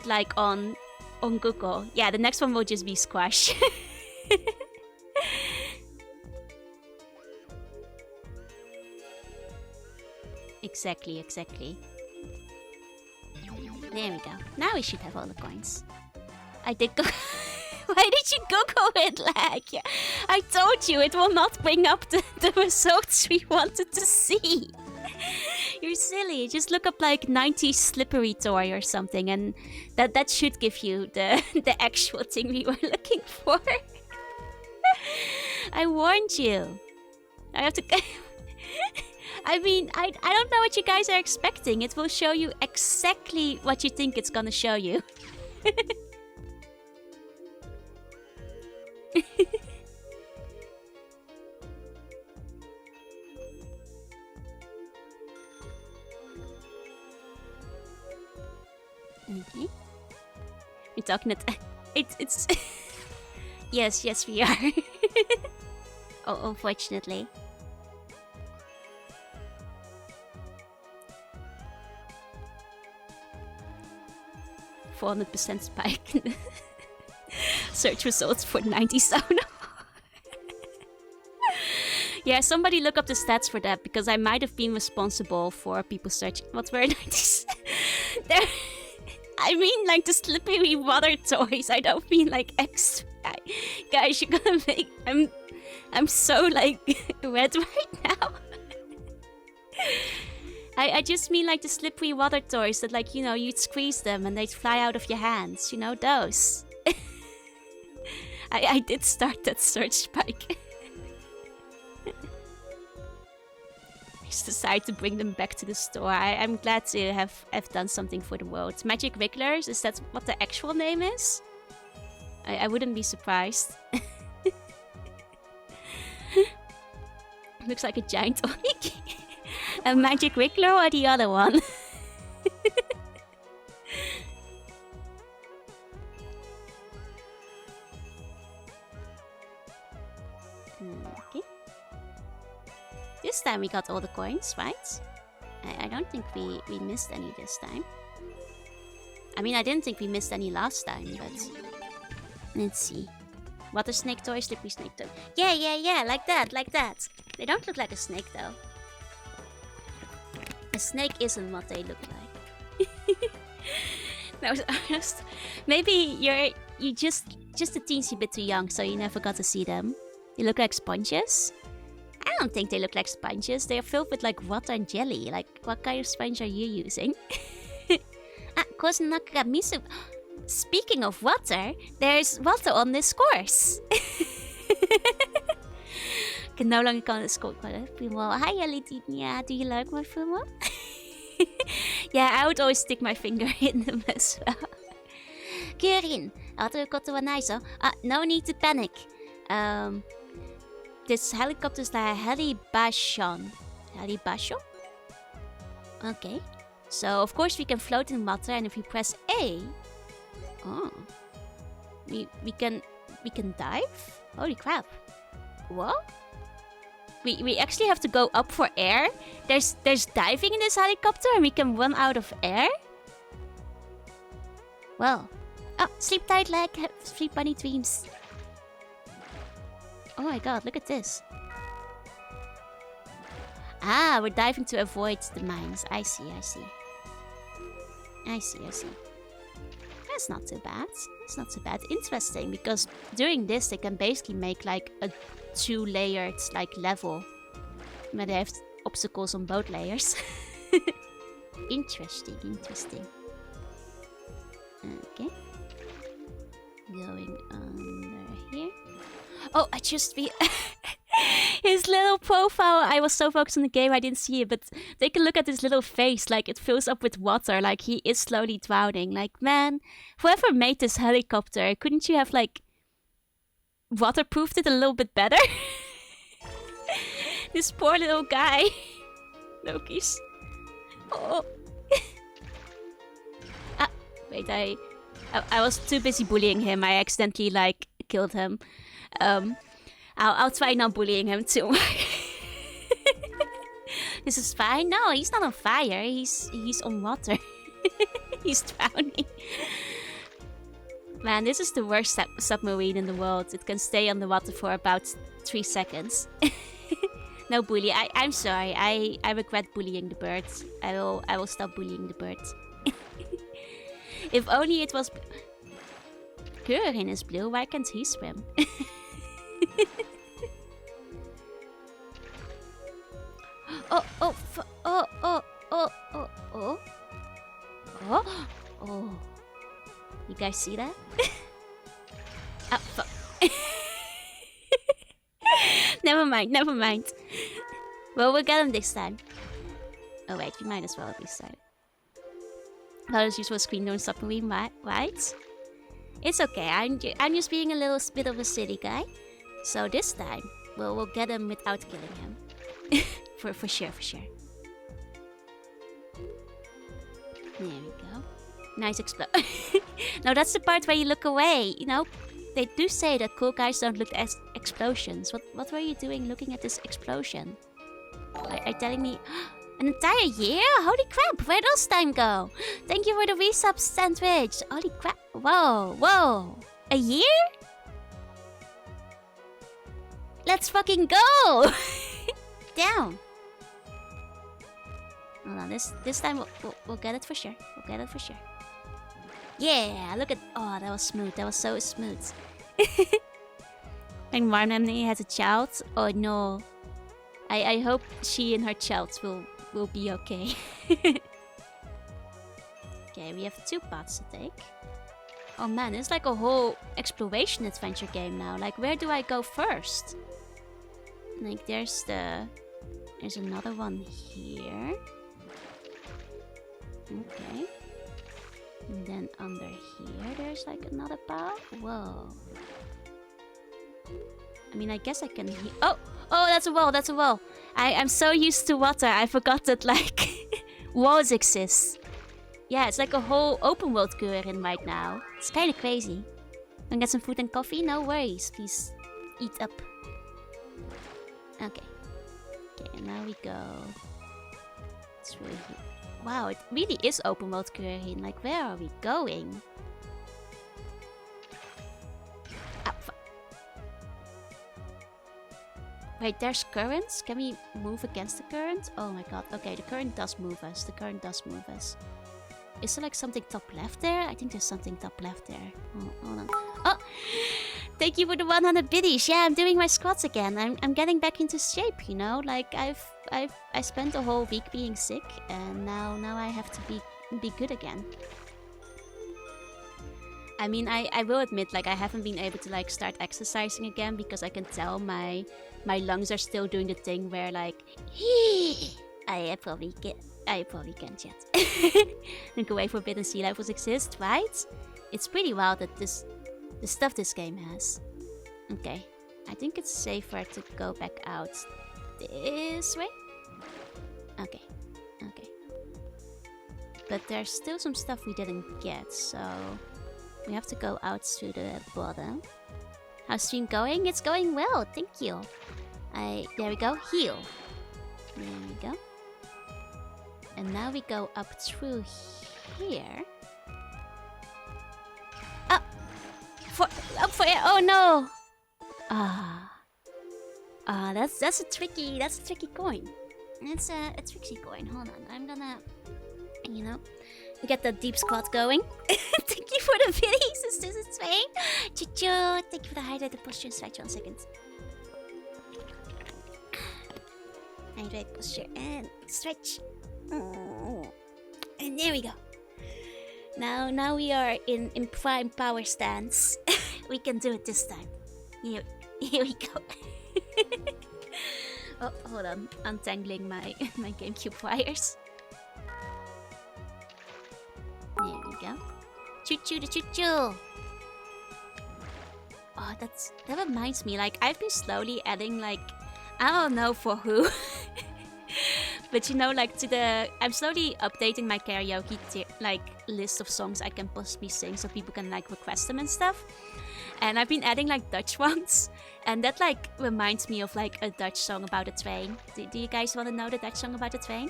like on Google. Yeah, the next one will just be squash. Exactly, exactly. There we go. Now we should have all the coins. I did go. Why did you Google it, like? I told you it will not bring up the results we wanted to see. You're silly. Just look up like 90s slippery toy or something, and that should give you the actual thing we were looking for. I warned you. I have to. I mean, I don't know what you guys are expecting. It will show you exactly what you think it's gonna show you. Okay. We're talking at it's yes, we are. Oh, unfortunately. 400% spike in the search results for 90 sauna. Yeah, somebody look up the stats for that, because I might have been responsible for people searching what were 90s. I mean like the slippery water toys. I don't mean like extra. Guys, you're gonna make... I'm so like red right now. I just mean like the slippery water toys that, like, you know, you'd squeeze them and they'd fly out of your hands. You know, those. I did start that search spike. I just decided to bring them back to the store. I'm glad to have done something for the world. Magic Wigglers, is that what the actual name is? I wouldn't be surprised. Looks like a giant oink. A Magic Wiggler or the other one? Okay. This time we got all the coins, right? I don't think we missed any this time. I mean, I didn't think we missed any last time, but... Let's see. Water snake toy, slippery snake toy. Yeah, like that. They don't look like a snake, though. A snake isn't what they look like. That was honest. Maybe you just a teensy bit too young, so you never got to see them. They look like sponges. I don't think they look like sponges. They are filled with like water and jelly. Like, what kind of sponge are you using? Koznakamisu. Speaking of water, there's water on this course. I can no longer call it school. Hi, Alitinia. Do you like my fumo? Yeah, I would always stick my finger in them as well. Kururin, no need to panic. This helicopter is like Helibashon. Helibashon? Okay. So, of course, we can float in water, and if we press A... Oh. We can dive? Holy crap. What? We actually have to go up for air? There's diving in this helicopter and we can run out of air? Well. Oh, sleep tight, like sleep bunny dreams. Oh my god, look at this. Ah, we're diving to avoid the mines. I see. That's not too bad. It's not too bad. Interesting, because during this they can basically make like a 2-layered like level where they have obstacles on both layers. Interesting, interesting. Okay. Going under here. Oh, I just be his little profile. I was so focused on the game I didn't see it, but take a look at his little face. Like, it fills up with water. Like, he is slowly drowning. Like, man, whoever made this helicopter, couldn't you have, like, waterproofed it a little bit better? This poor little guy. Loki's. Oh. Ah, wait, I was too busy bullying him. I accidentally, like, killed him. I'll try not bullying him too much. This is fine. No, he's not on fire. He's on water. He's drowning. Man, this is the worst submarine in the world. It can stay on the water for about 3 seconds. No bully. I'm sorry. I regret bullying the birds. I will stop bullying the birds. If only it was... Kururin is blue. Why can't he swim? Oh. You guys see that? Oh, fuck. Never mind. Well, we'll get him this time. Oh wait, we might as well at least start. Not as usual screen don't submarine, right? It's okay, I'm just being a little bit of a silly guy. So this time, we'll get him without killing him. for sure. There we go. Nice explode. No, that's the part where you look away, you know? They do say that cool guys don't look at explosions. What were you doing looking at this explosion? Are you telling me... An entire year? Holy crap, where does time go? Thank you for the resub sandwich. Holy crap. Whoa. A year? Let's fucking go! Down. Hold on, this time we'll get it for sure. Yeah, look at... Oh, that was smooth. That was so smooth. And Marnamni has a child? Oh no. I hope she and her child will be okay. Okay, we have 2 paths to take. Oh man, it's like a whole exploration adventure game now. Like, where do I go first? Like, there's another one here. Okay. And then under here, there's like another path. Whoa. I mean, I guess I can... Oh, that's a wall. I'm so used to water, I forgot that, like, walls exist. Yeah, it's like a whole open world Kururin right now. It's kind of crazy. Wanna get some food and coffee? No worries. Please eat up. Okay. Okay, and now we go through here. Wow, it really is open world Kururin. Like, where are we going? Wait, there's currents? Can we move against the current? Oh my god. Okay, the current does move us. Is there like something top left there? I think there's something top left there. Oh, hold on. Oh! Thank you for the 100 biddies. Yeah, I'm doing my squats again. I'm getting back into shape, you know? Like, I spent a whole week being sick, and now I have to be good again. I mean, I will admit, like, I haven't been able to, like, start exercising again because I can tell my lungs are still doing the thing where, like, I probably can't yet. Look away forbidden sea levels exist, right? It's pretty wild that the stuff this game has. Okay, I think it's safer to go back out this way. Okay. But there's still some stuff we didn't get, so we have to go out to the bottom. How's stream going? It's going well, thank you. There we go, heal. There we go. And now we go up through here. Up for oh no! That's a tricky coin. It's a tricky coin. Hold on, I'm gonna, you know, get the deep squat going. Thank you for the videos. Is this a train? Choo-choo. Thank you for the hydrated posture and stretch. 1 second. Hydrate posture and stretch. There we go. Now we are in prime power stance. We can do it this time. Here we go. Oh, hold on. Untangling my GameCube wires. There we go. Choo-choo the choo-choo. Oh, that reminds me. Like, I've been slowly adding, like, I don't know for who. But you know, like, I'm slowly updating my karaoke list of songs I can possibly sing, so people can like request them and stuff. And I've been adding like Dutch ones, and that like reminds me of like a Dutch song about a train. Do you guys want to know the Dutch song about a train?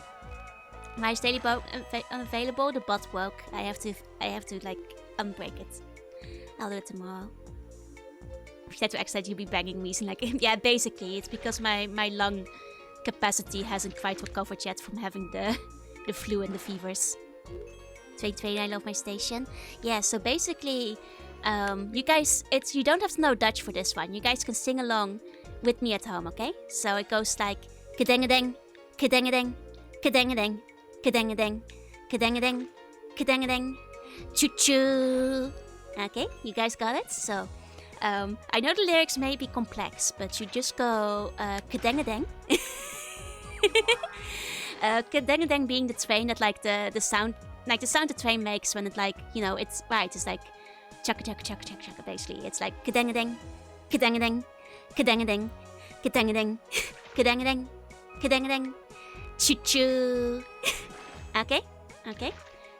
Why is daily boat unavailable? The bot broke. I have to like unbreak it. I'll do it tomorrow. If you had to accident, you'll be banging me. So like, yeah, basically, it's because my lung capacity hasn't quite recovered yet from having the flu and the fevers. Train, I love my station. Yeah, so basically, you guys, you don't have to know Dutch for this one. You guys can sing along with me at home, okay? So it goes like kedengadeng, kedengadeng, kedengadeng, kedengadeng, kedengadeng, kedengadeng, choo choo. Okay, you guys got it? So, I know the lyrics may be complex, but you just go kedengadeng. Kedengadeng being the train that like the sound the train makes when it like, you know, it's right. It's like chaka chaka chaka chaka chaka. Basically, it's like kedengadeng, kedengadeng, kedengadeng, kedengadeng, kedengadeng, kedengadeng, choo choo. Okay.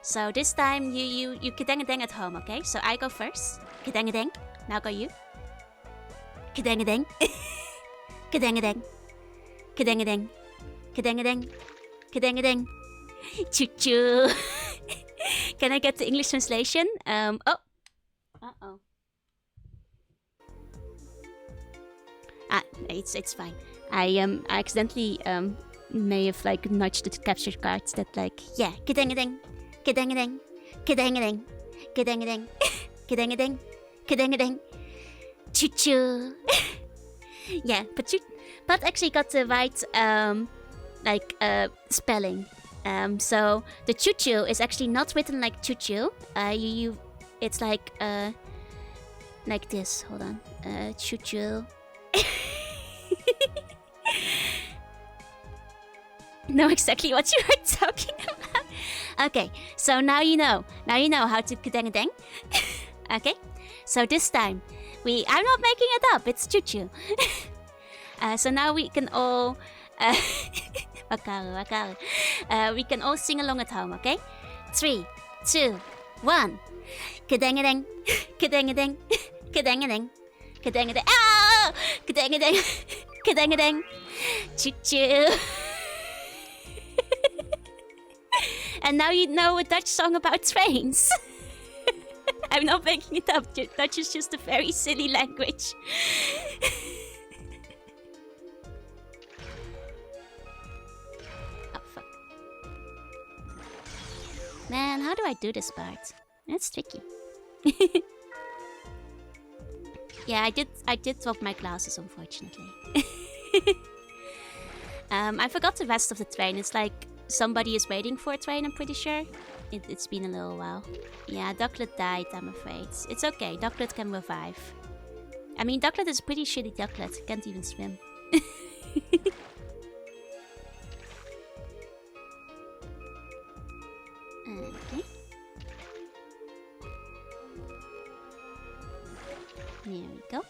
So this time you kedengadeng at home. Okay. So I go first. Kedengadeng. Now go you. Kedengadeng. Kedengadeng. Kedengadeng. Kedengadeng. Kedengadeng. Choo choo. Can I get the English translation? Oh. Uh-oh. It's fine. I accidentally may have like nudged the capture cards that like, yeah, kedengadeng. Kedengadeng. Kedengadeng. Kedengadeng. Kedengadeng. Kedengadeng. Choo choo. Yeah, but actually got the right spelling. So the choo choo is actually not written like choo choo. It's like this. Hold on. Choo choo. Know exactly what you are talking about. Okay, so now you know. Now you know how to kedengadeng. Okay, so this time I'm not making it up. It's choo choo. So now we can all we can all sing along at home, okay? 3, 2, 1. Kedengadeng, kedengadeng, kedengadeng, kedengadeng. Ah! Kedengadeng, kedengadeng. Choo choo. And now you know a Dutch song about trains. I'm not making it up. Dutch is just a very silly language. Oh, fuck. Man, how do I do this part? That's tricky. Yeah, I did drop my glasses, unfortunately. I forgot the rest of the train. It's like somebody is waiting for a train, I'm pretty sure. It's been a little while. Yeah, Ducklet died, I'm afraid. It's okay, Ducklet can revive. I mean, Ducklet is a pretty shitty Ducklet. Can't even swim. Okay. There we go.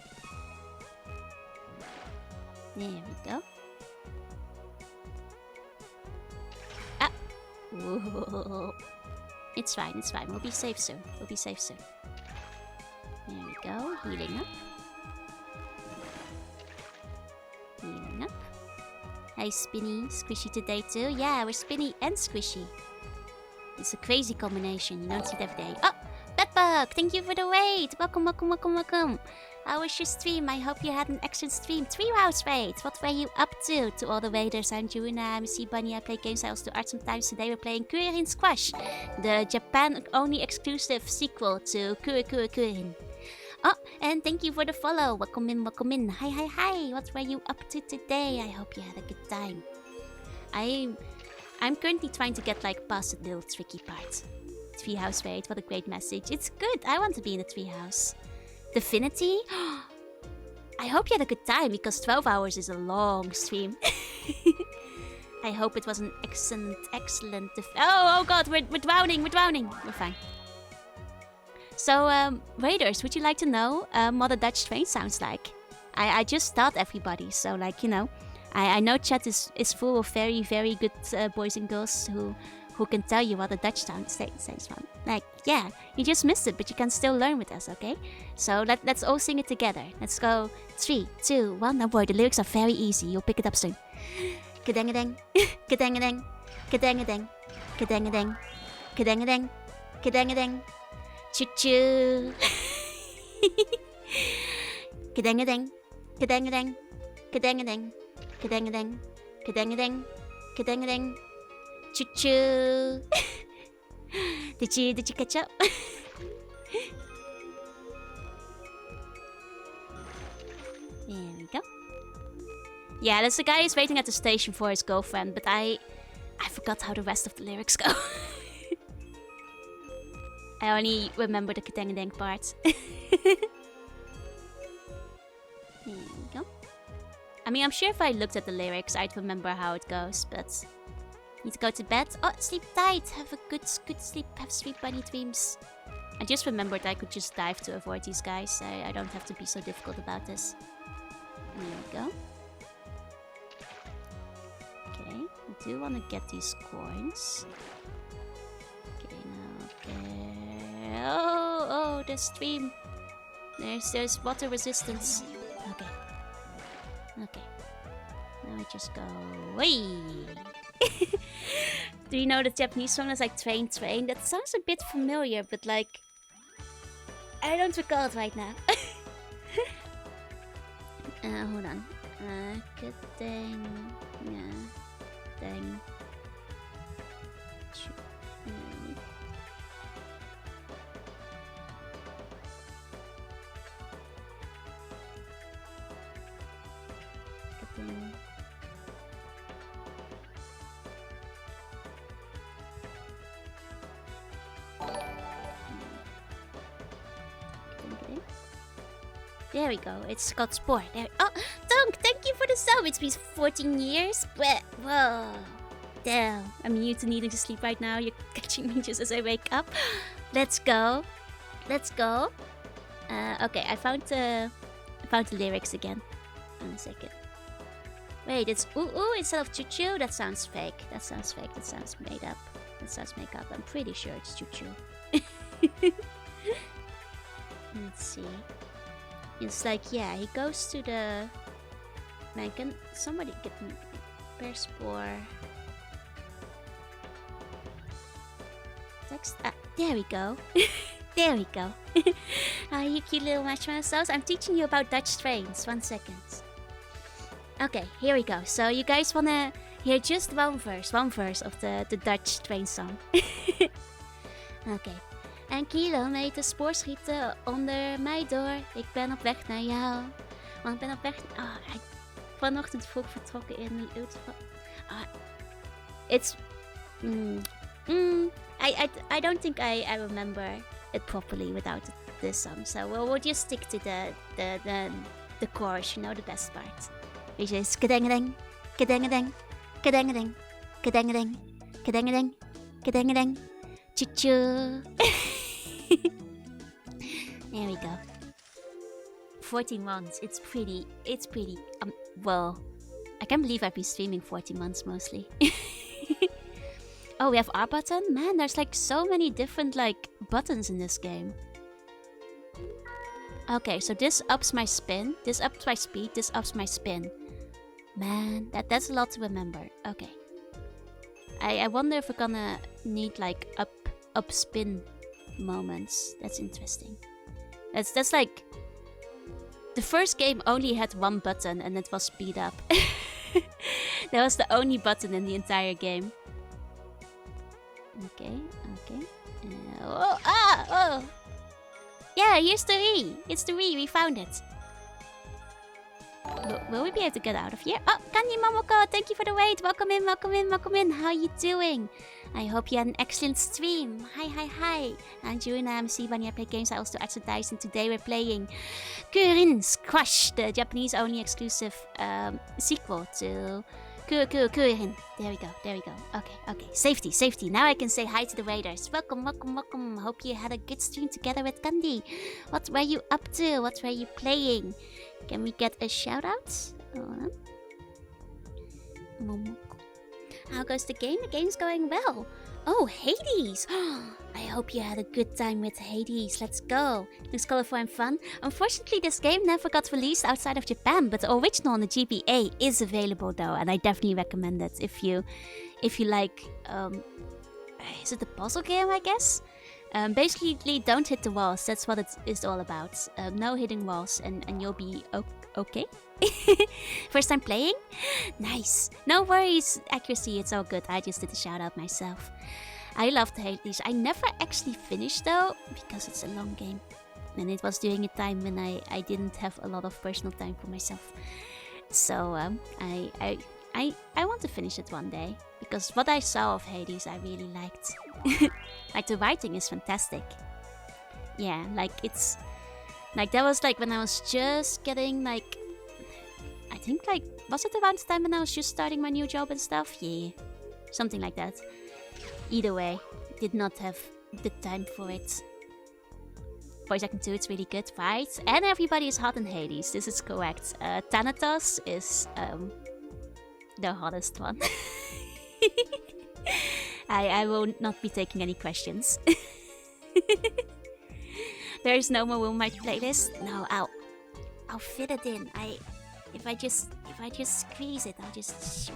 There we go. Ah! Whoa. It's fine, it's fine. We'll be safe soon. We'll be safe soon. There we go. Healing up. Healing up. Hey, Spinny. Squishy today too. Yeah, we're Spinny and Squishy. It's a crazy combination. You don't see it every day. Oh! Bedbug! Thank you for the raid! Welcome, welcome, welcome, welcome. How was your stream? I hope you had an excellent stream. 3 rounds raid! What were you up to? To all the raiders, I'm Juna, I'm C Bunny, I play games, I also do art sometimes. Today we're playing Kururin Squash, the Japan-only exclusive sequel to Kururin. Oh, and thank you for the follow. Welcome in, welcome in. Hi, hi, hi. What were you up to today? I hope you had a good time. I'm currently trying to get like past the little tricky part. Treehouse raid, what a great message. It's good, I want to be in the treehouse. Divinity? I hope you had a good time, because 12 hours is a long stream. I hope it was an excellent oh god, we're drowning, We're fine. So, Raiders, would you like to know what a Dutch train sounds like? I just taught everybody, so like, you know, I know chat is full of very, very good boys and girls who can tell you what a Dutch sounds from. Like, yeah, you just missed it, but you can still learn with us, okay? So let's all sing it together. Let's go. 3, 2, 1. Don't worry, the lyrics are very easy. You'll pick it up soon. Kadangadang, kadangadang, kadangadang, kadangadang, kadangadang, kadangadang, choo-choo. Kadangadang, kadangadang, kadangadang, kadangadang, kadangadang, kadangadang, choo-choo. Did you catch up? There we go. Yeah, that's the guy who's waiting at the station for his girlfriend, but I forgot how the rest of the lyrics go. I only remember the kadangadang part. There we go. I mean, I'm sure if I looked at the lyrics, I'd remember how it goes, but... Need to go to bed. Oh, sleep tight. Have a good sleep. Have sweet bunny dreams. I just remembered I could just dive to avoid these guys. I don't have to be so difficult about this. There we go. Okay, I do want to get these coins. Okay, now okay. Oh, the stream. There's water resistance. Okay. Okay. Now we just go. Whee! Do you know the Japanese song that's like Train Train? That sounds a bit familiar, but like... I don't recall it right now. Hold on. Good thing... Yeah. Dang. Good thing... There we go. It's got Spore. There. Oh, Dunk, thank you for the sub. It's been 14 years. But, whoa. Damn. I'm new to needing to sleep right now. You're catching me just as I wake up. Let's go. Let's go. Okay, I found the lyrics again. 1 second. Wait, it's ooh ooh instead of choo choo? That sounds fake. That sounds fake. That sounds made up. That sounds make up. I'm pretty sure it's choo choo. Let's see. It's like, yeah, he goes to the... Man, can somebody get me... Per Spore... Text... there we go. There we go. You cute little marshmallows. I'm teaching you about Dutch trains. 1 second. Okay, here we go. So you guys wanna hear just one verse of the Dutch train song. Okay. En kilometers spoorschieten onder mij door. Ik ben op weg naar jou. Want ik ben op weg... vanochtend vroeg vertrokken in een uur. It's... I don't think I remember it properly without this song. So we'll just stick to the chorus, you know, the best part. Which is... Kadangadang, kadangadang, kadangadang, kadangadang, kadangadang, kadangadang, choo-choo. There we go. 14 months. It's pretty. Well, I can't believe I've been streaming 14 months mostly. Oh, we have R button? Man, there's like so many different like buttons in this game. Okay, so this ups my spin. This ups my speed. This ups my spin. Man, that's a lot to remember. Okay. I wonder if we're gonna need like up spin moments. That's interesting. That's like... The first game only had one button and it was speed up. That was the only button in the entire game. Okay. Yeah, here's the Re. It's the Re. We found it. Will we be able to get out of here? Oh, Kanji Momoko, thank you for the wait. Welcome in, welcome in, welcome in. How are you doing? I hope you had an excellent stream. Hi. I'm June. I'm Sivan. I play games. I also advertise, and today we're playing Kururin's Crush, the Japanese only exclusive sequel to Kururin. There we go. Okay. Safety. Now I can say hi to the raiders. Welcome. Hope you had a good stream together with Kandi. What were you up to? What were you playing? Can we get a shout out? How goes the game? The game's going well. Oh, Hades! I hope you had a good time with Hades. Let's go. Looks colorful and fun. Unfortunately, this game never got released outside of Japan, but the original on the GBA is available though, and I definitely recommend it if you like. Is it a puzzle game? I guess. Basically, don't hit the walls. That's what it is all about. No hitting walls, and you'll be okay. First time playing? Nice. No worries. Accuracy, it's all good. I just did a shout out myself. I loved Hades. I never actually finished though, because it's a long game. And it was during a time when I didn't have a lot of personal time for myself. So I want to finish it one day. Because what I saw of Hades I really liked. Like the writing is fantastic. Yeah, like it's... Like that was like when I was just getting like... I think like... Was it around the time when I was just starting my new job and stuff? Yeah. Something like that. Either way, did not have the time for it. Voice acting too, it's really good, right? And everybody is hot in Hades, this is correct. Thanatos is the hottest one. I will not be taking any questions. There is no more room in my playlist. No, I'll fit it in. If I just squeeze it, I'll just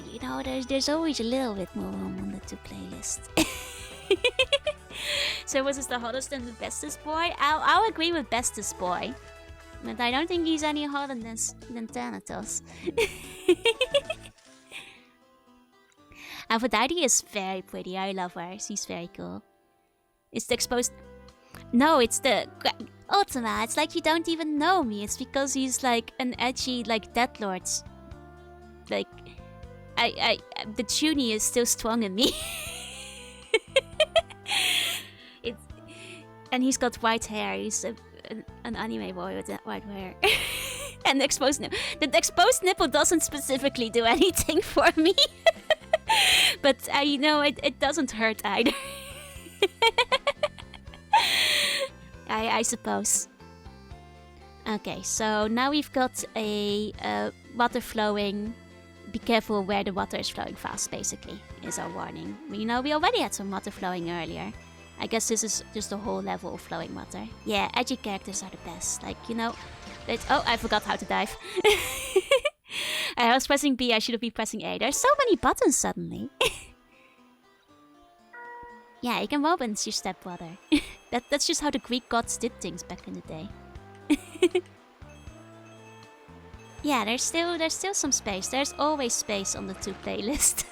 you know, there's always a little bit more room on the two playlists. So was this the hottest and the bestest boy? I'll agree with bestest boy. But I don't think he's any hotter than Thanatos. Aphrodite is very pretty. I love her. She's very cool. It's the exposed... No, it's the... Ultima, it's like you don't even know me. It's because he's like an edgy, like, deathlord. Like... the Chuny is still strong in me. And he's got white hair. He's an anime boy with that white hair. And the exposed nipple doesn't specifically do anything for me. But you know, it doesn't hurt either. I suppose. Okay, so now we've got a water flowing. Be careful where the water is flowing fast, basically, is our warning. You know, we already had some water flowing earlier. I guess this is just a whole level of flowing water. Yeah, edgy characters are the best. Like, you know... Oh, I forgot how to dive. I was pressing B, I should have been pressing A. There's so many buttons suddenly. Yeah, you can roll once you step water. That's just how the Greek gods did things back in the day. Yeah, there's still some space. There's always space on the two playlist.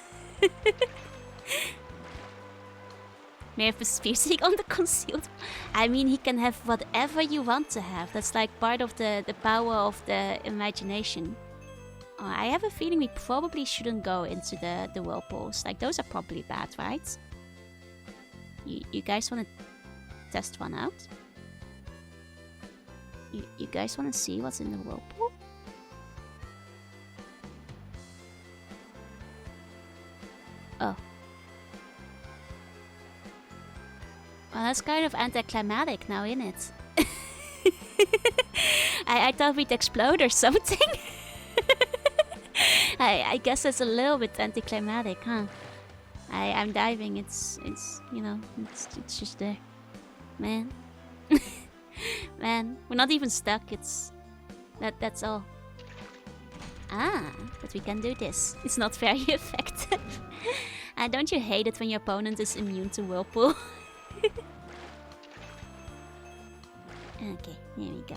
May have a piercing on the concealed. I mean, he can have whatever you want to have. That's like part of the power of the imagination. I have a feeling we probably shouldn't go into the whirlpools. Like, those are probably bad, right? You guys want to test one out? You guys want to see what's in the whirlpool? Oh. Well, that's kind of anticlimactic now, isn't it? I thought we'd explode or something. I guess it's a little bit anticlimactic, huh? I'm diving. It's you know, it's just there, man. Man, we're not even stuck. That's all. Ah, but we can do this. It's not very effective. Don't you hate it when your opponent is immune to whirlpool? Okay, here we go.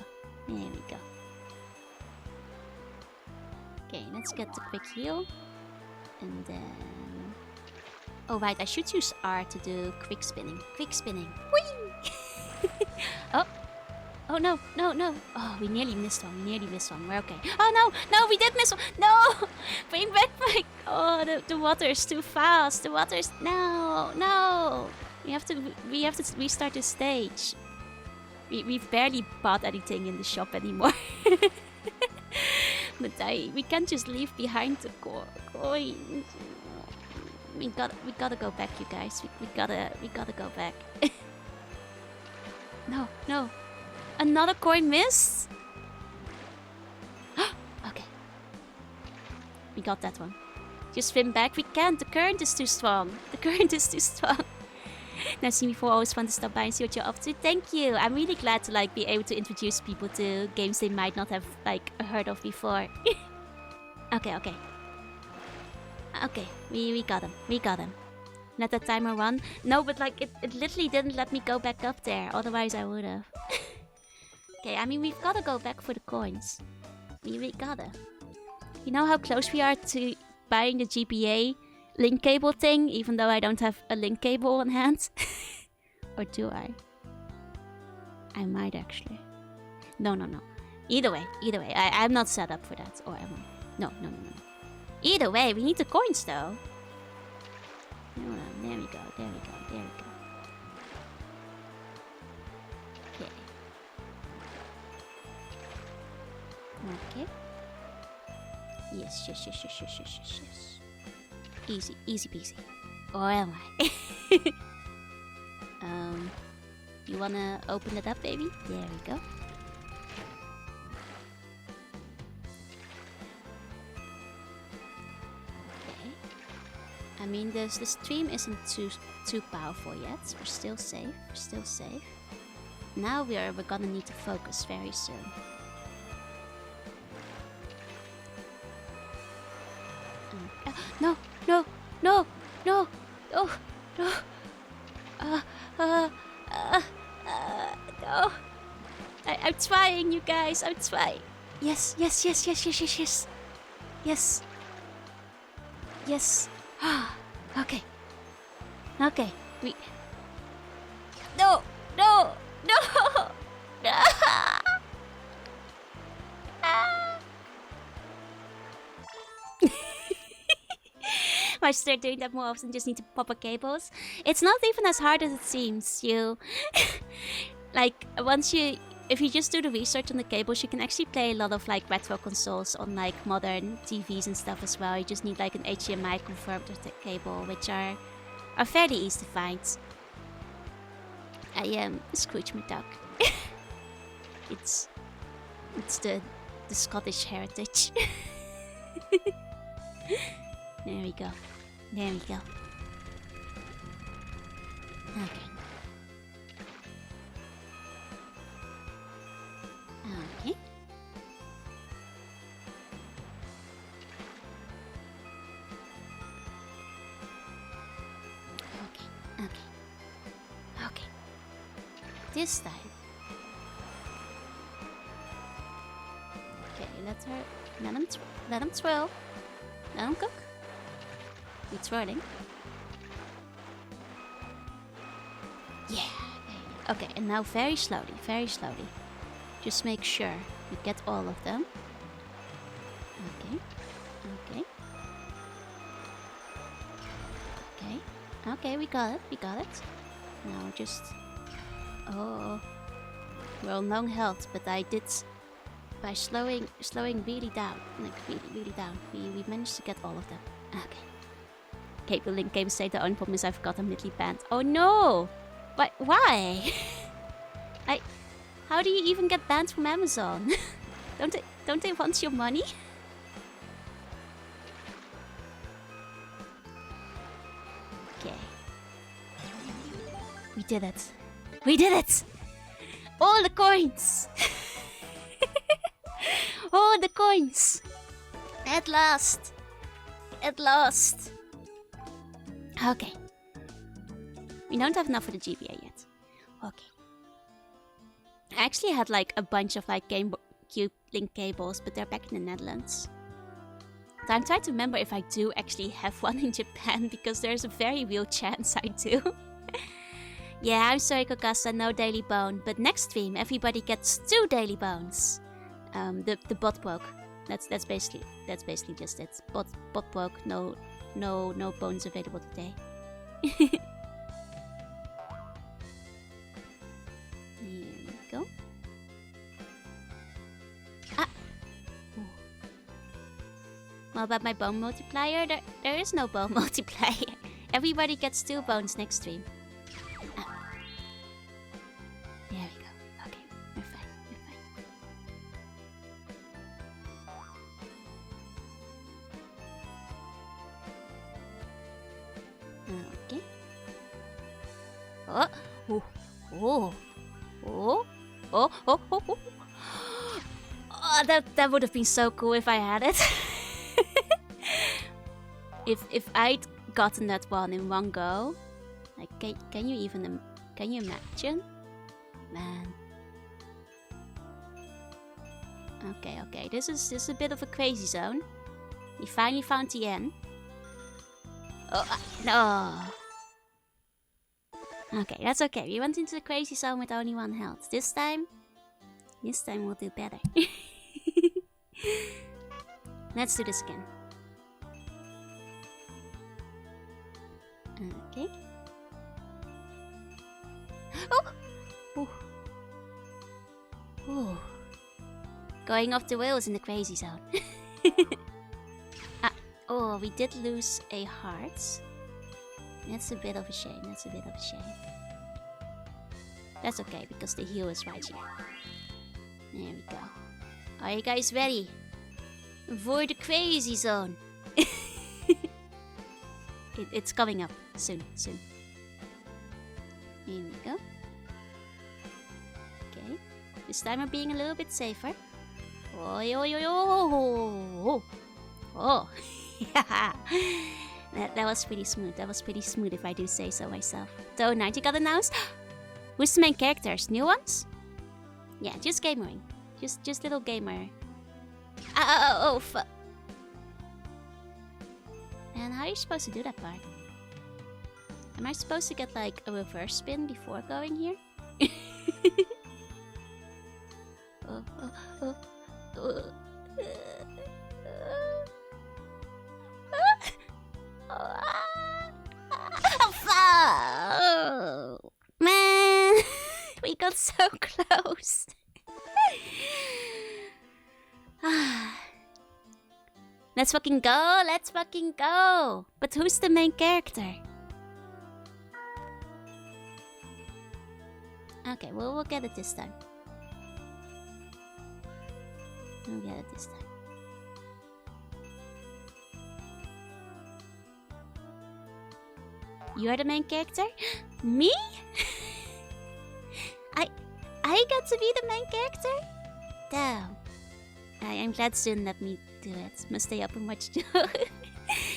Okay, let's get the quick heal. And then... Oh right, I should use R to do quick spinning. Whee! Oh! Oh no, no, no. Oh, we nearly missed one. We nearly missed one. We're okay. Oh no, no, we did miss one. No! Bring back my... Oh, the water is too fast. The water is... No, no. We have to restart the stage. We've barely bought anything in the shop anymore. But we can't just leave behind the coins. We gotta go back, you guys. We gotta go back. No, no. Another coin miss? Okay. We got that one. Just swim back. We can't. The current is too strong. The current is too strong. Now, see me for always fun to stop by and see what you're up to. Thank you. I'm really glad to like be able to introduce people to games they might not have like heard of before. Okay, okay. Okay, we got him. We got him. Let the timer run. No, but like it literally didn't let me go back up there. Otherwise I would have. Okay, I mean we've gotta go back for the coins. We gotta. You know how close we are to buying the GPA link cable thing, even though I don't have a link cable on hand? Or do I? I might actually. No, no, no. Either way, I'm not set up for that. Or am I? No, no, no, no. Either way, we need the coins though. Hold on, there we go, there we go, there we go. Okay. Okay. Yes, yes, yes, yes, yes, yes, yes, yes. Easy, easy peasy. Or am I? You wanna open it up, baby? There we go. Okay. I mean, the stream isn't too powerful yet. We're still safe. We're still safe. Now we're gonna need to focus very soon. No, no, no, no, no, no. No. I'm trying, you guys. I'm trying. Yes, yes, yes, yes, yes, yes, yes. Yes. Yes. Okay. Okay. We. No, no, no. I start doing that more often, just need to pop our cables. It's not even as hard as it seems. You like if you just do the research on the cables, you can actually play a lot of like retro consoles on like modern TVs and stuff as well. You just need like an HDMI converter cable, which are fairly easy to find. I am Scrooge McDuck. It's the Scottish heritage. There we go. There we go. Okay. Okay. Okay. Okay. Okay. This time. Okay, let him twirl. Let him cook. It's rolling. Yeah. Okay, and now very slowly. Just make sure you get all of them. Okay. Okay. Okay. Okay, we got it. Now just... Oh. We're on long health, but I did... By slowing really down. Like, really down. We managed to get all of them. Okay. Cable link game state. The only problem is I've got a midly band. Oh no! But why? How do you even get banned from Amazon? Don't they want your money? Okay. We did it. We did it! All the coins! All the coins! At last! At last! Okay. We don't have enough for the GBA yet. Okay. I actually had like a bunch of like GameCube link cables, but they're back in the Netherlands. So I'm trying to remember if I do actually have one in Japan, because there's a very real chance I do. Yeah, I'm sorry, Kokasa, no daily bone. But next stream, everybody gets 2 daily bones. The bot poke. That's basically just it. Bot poke. No bones available today. Here we go. Ah. Ooh. Well, about my bone multiplier, there is no bone multiplier. Everybody gets 2 bones next stream. There we go. Okay, we're fine. Okay. Oh, that would have been so cool if I had it. if I'd gotten that one in one go, like can you imagine? Man. Okay. This is a bit of a crazy zone. We finally found the end. Oh no. Okay, that's okay. We went into the crazy zone with only 1 health. This time we'll do better. Let's do this again. Okay. Oh! Ooh. Going off the rails in the crazy zone. Oh, we did lose a heart. That's a bit of a shame. That's okay, because the heal is right here. There we go. Are you guys ready for the crazy zone? It's coming up soon. Here we go. Okay. This time I'm being a little bit safer. Oh. Yeah. That was pretty smooth. If I do say so myself. So, 90 got announced. Who's the main characters? New ones? Yeah, just gamering. Just little gamer. Oh, fuck. And how are you supposed to do that part? Am I supposed to get like a reverse spin before going here? Oh, man, we got so close. Let's fucking go. But who's the main character? Okay, well, we'll get it this time. You're the main character? Me? I got to be the main character? Damn. I'm glad soon let me do it. Must stay up and watch too.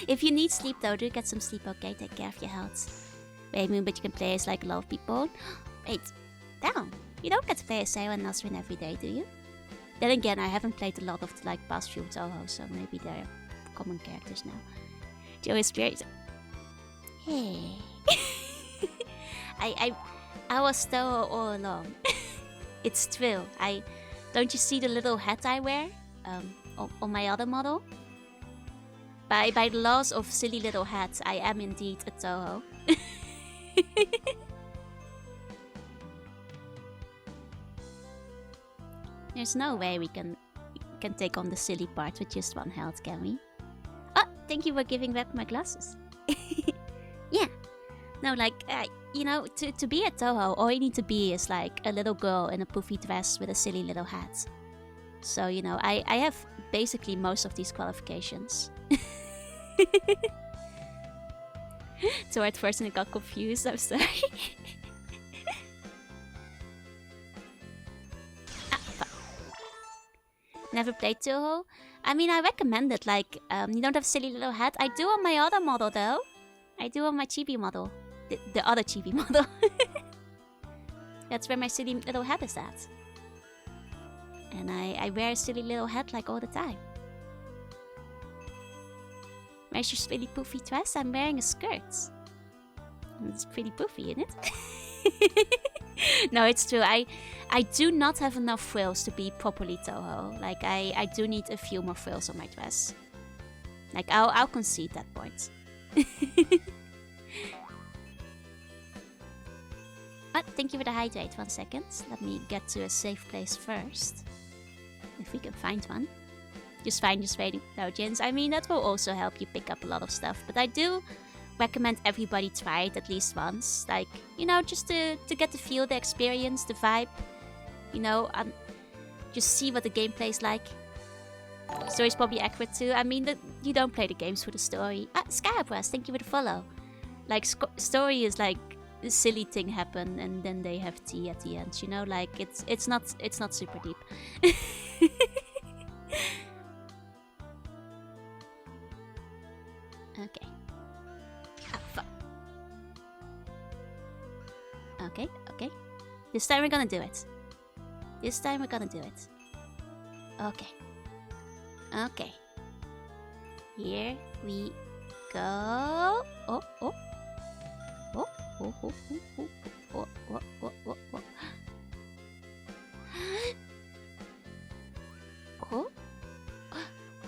If you need sleep though, do get some sleep, okay? Take care of your health. Wait, but you can play as like a lot of people. Wait, damn. You don't get to play as Sarah and Nasrin every day, do you? Then again, I haven't played a lot of the like past few Toho, so maybe they're common characters now. Joe is very... Hey. I was Toho all along. It's true. Don't you see the little hat I wear on my other model? By the laws of silly little hats, I am indeed a Toho. There's no way we can take on the silly part with just 1 health, can we? Oh, thank you for giving back my glasses. Yeah. No, like, you know, to be a Toho, all you need to be is like a little girl in a poofy dress with a silly little hat. So, you know, I have basically most of these qualifications. So at first I got confused, I'm sorry. Never played Toho? I mean, I recommend it, like, you don't have a silly little hat. I do on my other model though. I do on my chibi model. The other chibi model. That's where my silly little hat is at. And I wear a silly little hat like all the time. Where's your silly poofy dress? I'm wearing a skirt. It's pretty poofy, isn't it? No, it's true. I do not have enough frills to be properly Toho. Like I do need a few more frills on my dress. Like I'll concede that point. Thank you for the hydrate. 1 second. Let me get to a safe place first. If we can find one. Just fading Dojins. I mean, that will also help you pick up a lot of stuff. But I do recommend everybody try it at least once. Like, you know, just to get the feel, the experience, the vibe. You know, just see what the gameplay is like. Story's probably accurate too. I mean, you don't play the games for the story. Scarabras, thank you for the follow. Like, story is like a silly thing happen and then they have tea at the end. You know, like it's not super deep. Okay. Oh, fuck. Okay. This time we're gonna do it. Okay. Here we go. Oh. Oh.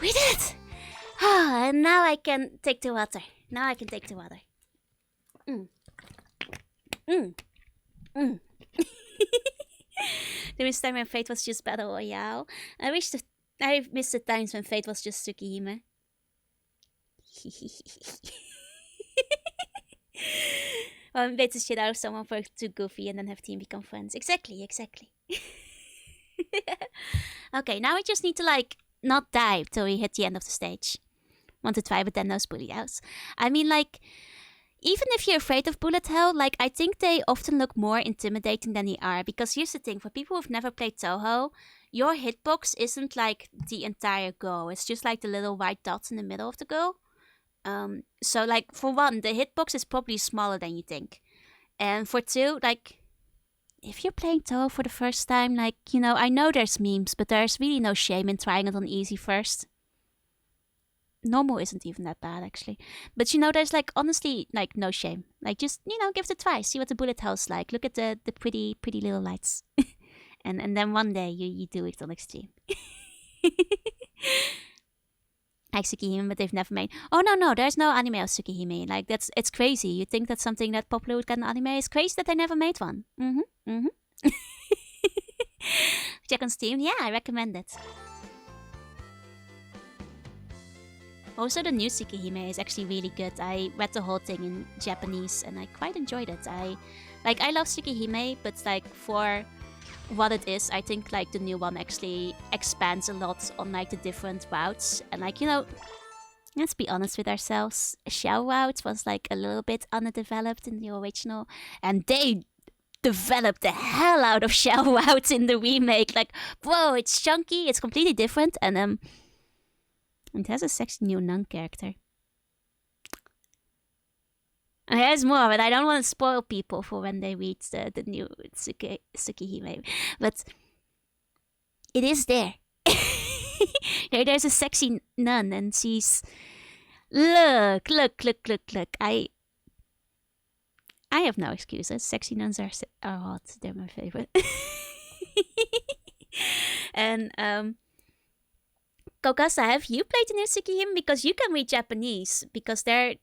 We did it! And now I can take the water. There was time when Fate was just Battle Royale. I missed the times when Fate was just Tsukihime. Well, beat the shit out of someone for too goofy and then have team become friends. Exactly. Okay, now we just need to like not die till we hit the end of the stage. 1 to 5, but then those bullet hells. I mean, like, even if you're afraid of bullet hell, like, I think they often look more intimidating than they are. Because here's the thing, for people who've never played Toho, your hitbox isn't like the entire goal. It's just like the little white dots in the middle of the goal. So, like, for one, the hitbox is probably smaller than you think. And for two, like, if you're playing Toho for the first time, like, you know, I know there's memes, but there's really no shame in trying it on easy first. Normal isn't even that bad, actually. But, you know, there's, like, honestly, like, no shame. Like, just, you know, give it a try. See what the bullet hell's like. Look at the pretty little lights. and then one day you do it on extreme. Like Tsukihime, but they've never made... Oh, no, there's no anime of Tsukihime. Like, it's crazy. You think that's something that popular would get an anime? It's crazy that they never made one. Check on Steam. Yeah, I recommend it. Also, the new Tsukihime is actually really good. I read the whole thing in Japanese and I quite enjoyed it. I love Tsukihime, but like for what it is, I think like the new one actually expands a lot on like the different routes. And like, you know, let's be honest with ourselves, Shell route was like a little bit underdeveloped in the original, and they developed the hell out of Shell routes in the remake. Like, whoa, it's chunky, it's completely different, and it has a sexy new nun character. And there's more, but I don't want to spoil people for when they read the new Tsukihime. But it is there. There's a sexy nun, and she's... Look. I have no excuses. Sexy nuns are hot. They're my favorite. And, Kokasa, have you played the new Tsukihime? Because you can read Japanese. Because they're,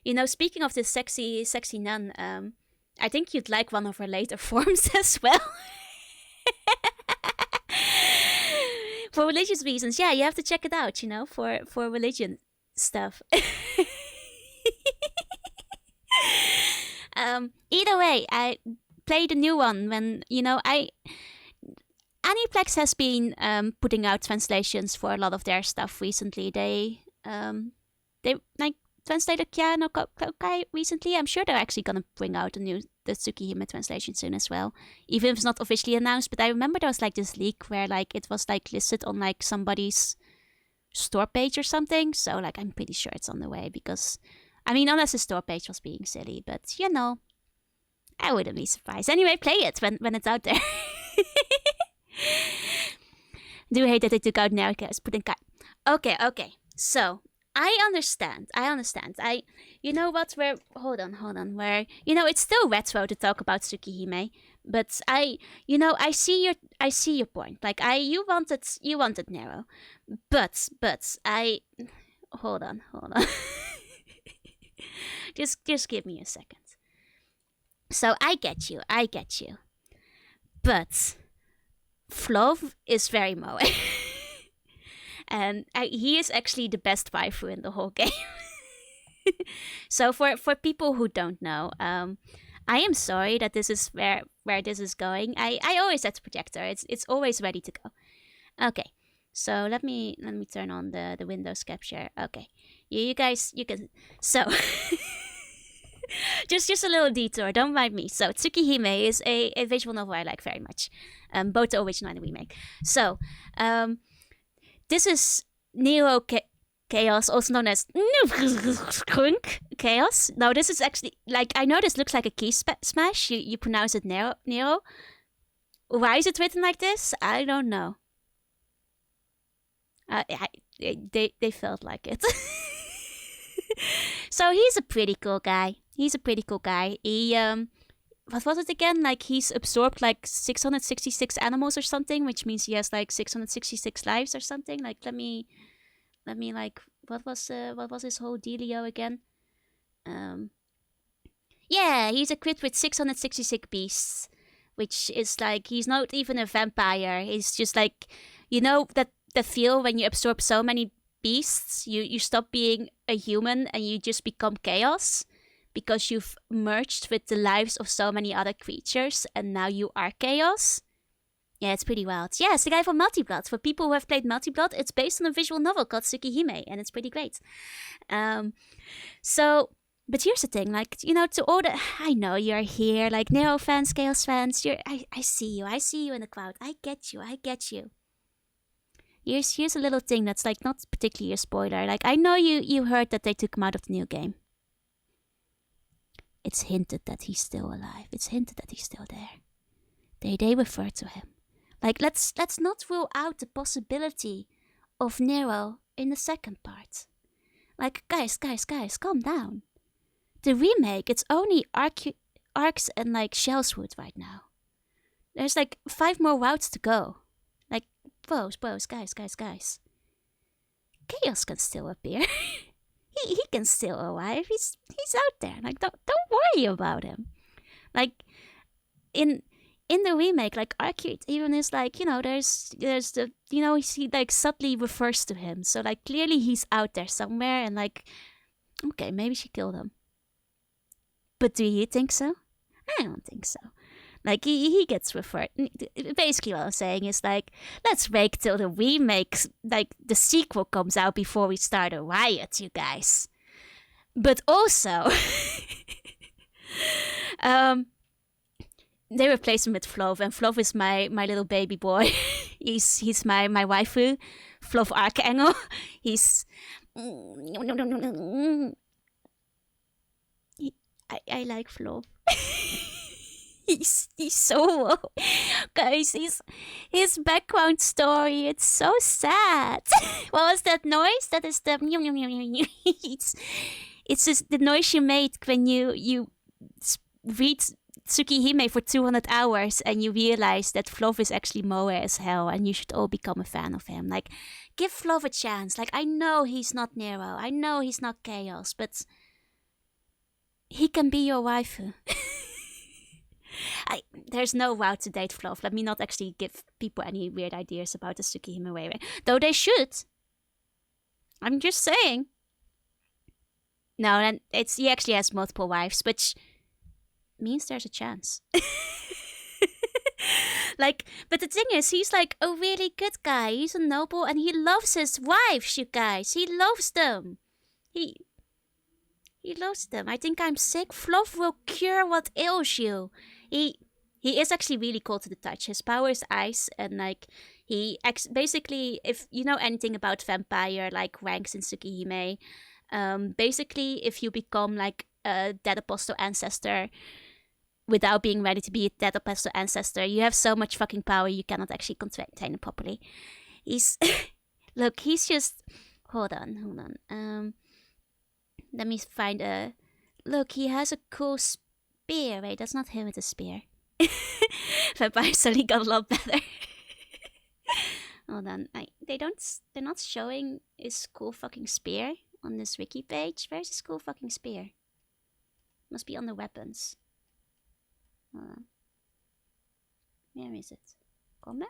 you know, speaking of this sexy nun, I think you'd like one of her later forms as well. For religious reasons, yeah, you have to check it out, you know, for religion stuff. Either way, I played the new one when, you know, Aniplex has been putting out translations for a lot of their stuff recently. They like translated Kya no Kokai recently. I'm sure they're actually gonna bring out the Tsukihime translation soon as well, even if it's not officially announced. But I remember there was like this leak where like it was like listed on like somebody's store page or something. So like I'm pretty sure it's on the way, because I mean, unless the store page was being silly, but you know, I wouldn't be surprised. Anyway, play it when it's out there. Do hate that they took out Naruka as Pudding Kai. Okay. So, I understand. I understand. You know what? Where? Hold on. Where? It's still retro to talk about Tsukihime, but I see your point. Like, you wanted Nero, but hold on. Just give me a second. So I get you, but Flov is very moe. And he is actually the best waifu in the whole game. So for people who don't know, I am sorry that this is where this is going. I always set the projector. It's always ready to go. Okay. So let me turn on the Windows capture. Okay. You guys you can so just a little detour, don't mind me. So Tsukihime is a visual novel I like very much. Both the original and the remake. So this is Neo Chaos, also known as Chaos. No, this is actually, like, I know this looks like a key smash. You pronounce it Nero. Why is it written like this? I don't know. They felt like it. So he's a pretty cool guy. He what was it again? Like, he's absorbed like 666 animals or something, which means he has like 666 lives or something. Like, let me like, what was his whole dealio again? Yeah, he's equipped with 666 beasts, which is like, he's not even a vampire. He's just like, that the feel when you absorb so many beasts, you stop being a human and you just become chaos. Because you've merged with the lives of so many other creatures, and now you are chaos. Yeah, it's pretty wild. Yeah, it's the guy from Multiblood. For people who have played Multiblood, it's based on a visual novel called Tsukihime, and it's pretty great. But here's the thing, like, to all the, I know you're here, like, Nero fans, Chaos fans, I see you in the crowd. I get you. Here's a little thing that's, like, not particularly a spoiler. Like, I know you heard that they took him out of the new game. It's hinted that he's still alive. It's hinted that he's still there. They refer to him. Like, let's not rule out the possibility of Nero in the second part. Like, guys, calm down. The remake, it's only Arcs and like Shellswood right now. There's like 5 more routes to go. Like, bros, guys. Chaos can still appear. He can still arrive. He's out there. Like, don't worry about him. Like, in the remake, like, Arcade even is like, there's the, he like subtly refers to him. So like, clearly he's out there somewhere, and like, okay, maybe she killed him. But do you think so? I don't think so. Like, he gets referred. Basically, what I'm saying is, like, let's wait till the remake, like, the sequel comes out before we start a riot, you guys. But also, they replace him with Flov, and Flov is my little baby boy. he's my waifu, Flov Archangel. I like Flov. He's so guys, his background story, it's so sad. What was that noise? That is the it's just the noise you made when you read Tsukihime for 200 hours and you realize that Flov is actually moe as hell, and you should all become a fan of him. Like, give Flov a chance. Like, I know he's not Nero, I know he's not Chaos, but he can be your waifu. There's no route to date Flov. Let me not actually give people any weird ideas about the Tsukihime way. Though they should. I'm just saying. No, then he actually has multiple wives, which means there's a chance. Like, but the thing is, he's like a really good guy. He's a noble, and he loves his wives, you guys. He loves them. He loves them. I think I'm sick. Flov will cure what ails you. He is actually really cool to the touch. His power is ice, and like basically, if you know anything about vampire like ranks in Tsukihime, basically if you become like a dead apostle ancestor without being ready to be a dead apostle ancestor, you have so much fucking power you cannot actually contain it properly. He's look, he's just Hold on, hold on. Let me find a. Look, he has a cool spear. Wait, that's not him with a spear. Vampire suddenly got a lot better. Hold on, they're not showing his cool fucking spear on this wiki page. Where's his cool fucking spear? Must be on the weapons. Hold on. Where is it? Combat?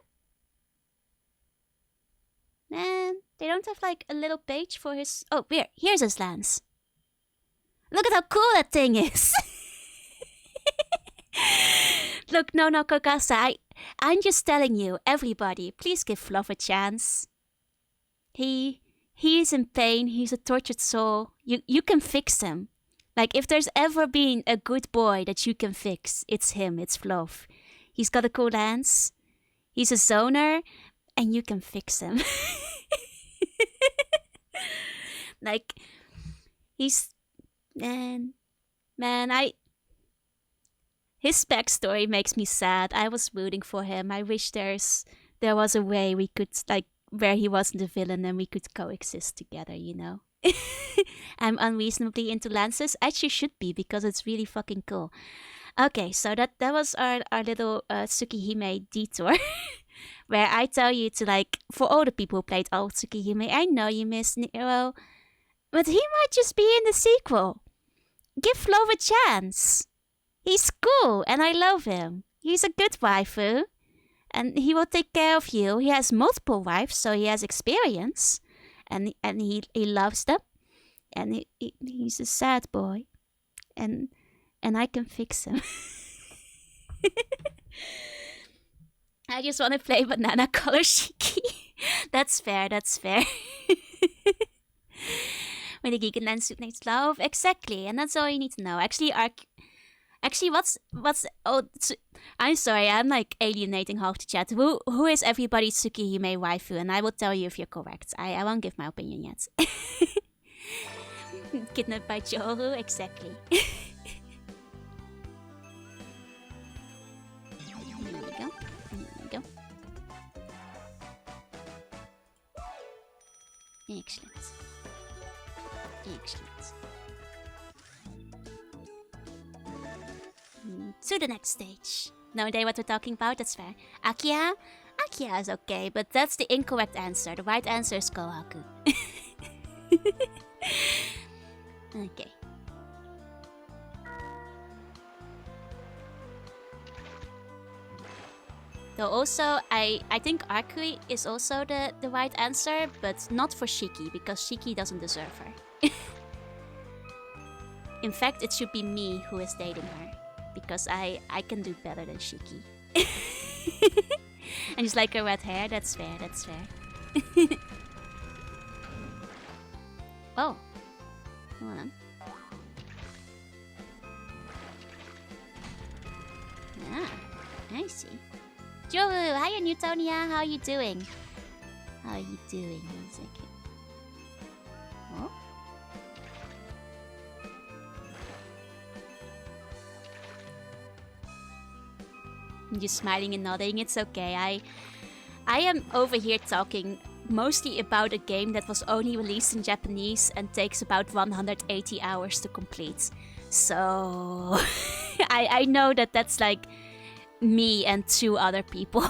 Man, they don't have like a little page for his. Oh, here's his lance. Look at how cool that thing is. Look, no, Kokasa. I'm just telling you, everybody, please give Fluff a chance. He is in pain. He's a tortured soul. You can fix him. Like, if there's ever been a good boy that you can fix, it's him. It's Fluff. He's got a cool lance. He's a zoner, and you can fix him. Like, he's his backstory makes me sad. I was rooting for him. I wish there was a way we could, like, where he wasn't a villain and we could coexist together, you know? I'm unreasonably into lances, as you should be, because it's really fucking cool. Okay, so that was our little Tsukihime detour, where I tell you to, like, for all the people who played old Tsukihime, I know you missed Nero, but he might just be in the sequel. Give Love a chance. He's cool, and I love him. He's a good waifu, and he will take care of you. He has multiple wives, so he has experience, and he loves them, and he's a sad boy, and I can fix him. I just want to play Banana Color Shiki. That's fair. When the geek and then suit needs love, exactly, and that's all you need to know. Actually, what's I'm sorry, I'm like alienating half the chat. Who is everybody's Tsukihime waifu? And I will tell you if you're correct. I won't give my opinion yet. Kidnapped by Joru, exactly. Here we go. Excellent. To the next stage. No idea what we're talking about, that's fair. Akia? Akia is okay, but that's the incorrect answer. The right answer is Kohaku. Okay. Though also, I think Arkui is also the right answer, but not for Shiki, because Shiki doesn't deserve her. In fact, it should be me who is dating her, because I can do better than Shiki. And just like her red hair, that's fair. Oh. Hold on. Ah, I see. Joru, hi Newtonia, how are you doing? One second. Oh? I'm just smiling and nodding, it's okay. I am over here talking mostly about a game that was only released in Japanese and takes about 180 hours to complete. So I know that's like me and 2 other people.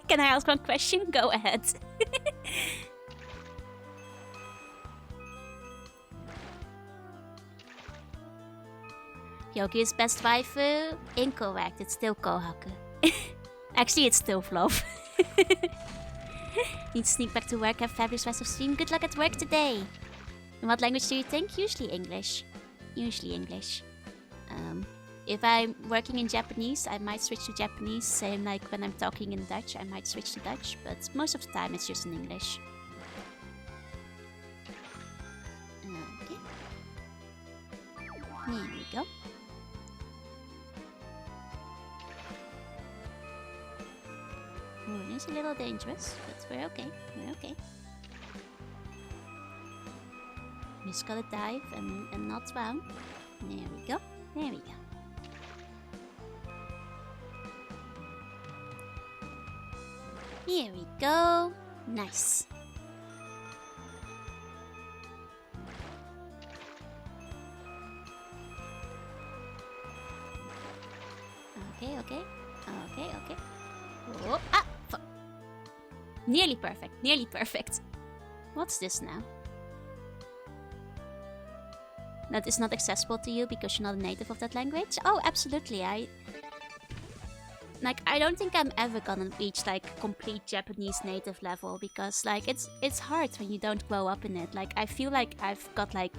Can I ask one question? Go ahead. Yogi's best waifu? Incorrect, it's still Kohaku. Actually, it's still Fluff. Need to sneak back to work, have fabulous rest of stream. Good luck at work today. In what language do you think? Usually English. If I'm working in Japanese, I might switch to Japanese. Same like when I'm talking in Dutch, I might switch to Dutch. But most of the time, it's just in English. Okay. Here we go. It's a little dangerous, but we're okay. We just gotta dive and not drown. There we go. Here we go. Nice. Okay, okay. Okay, okay. Oh, ah! Nearly perfect, nearly perfect. What's this now? That is not accessible to you because you're not a native of that language? Oh, absolutely. I don't think I'm ever gonna reach like complete Japanese native level because like it's hard when you don't grow up in it. Like I feel like I've got like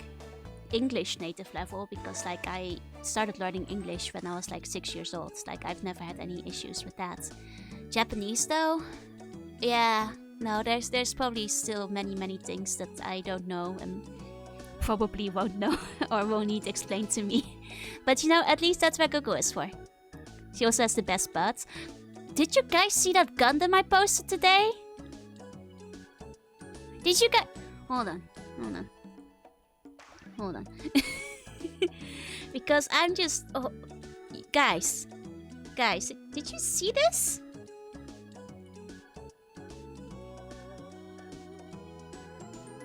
English native level because like I started learning English when I was like 6 years old. Like I've never had any issues with that. Japanese though, yeah, no, there's probably still many things that I don't know and probably won't know or will need explained to me. But you know, at least that's what Google is for. She also has the best butt. Did you guys see that Gundam I posted today? Did you guys... Hold on. Because I'm just... Oh, guys, did you see this?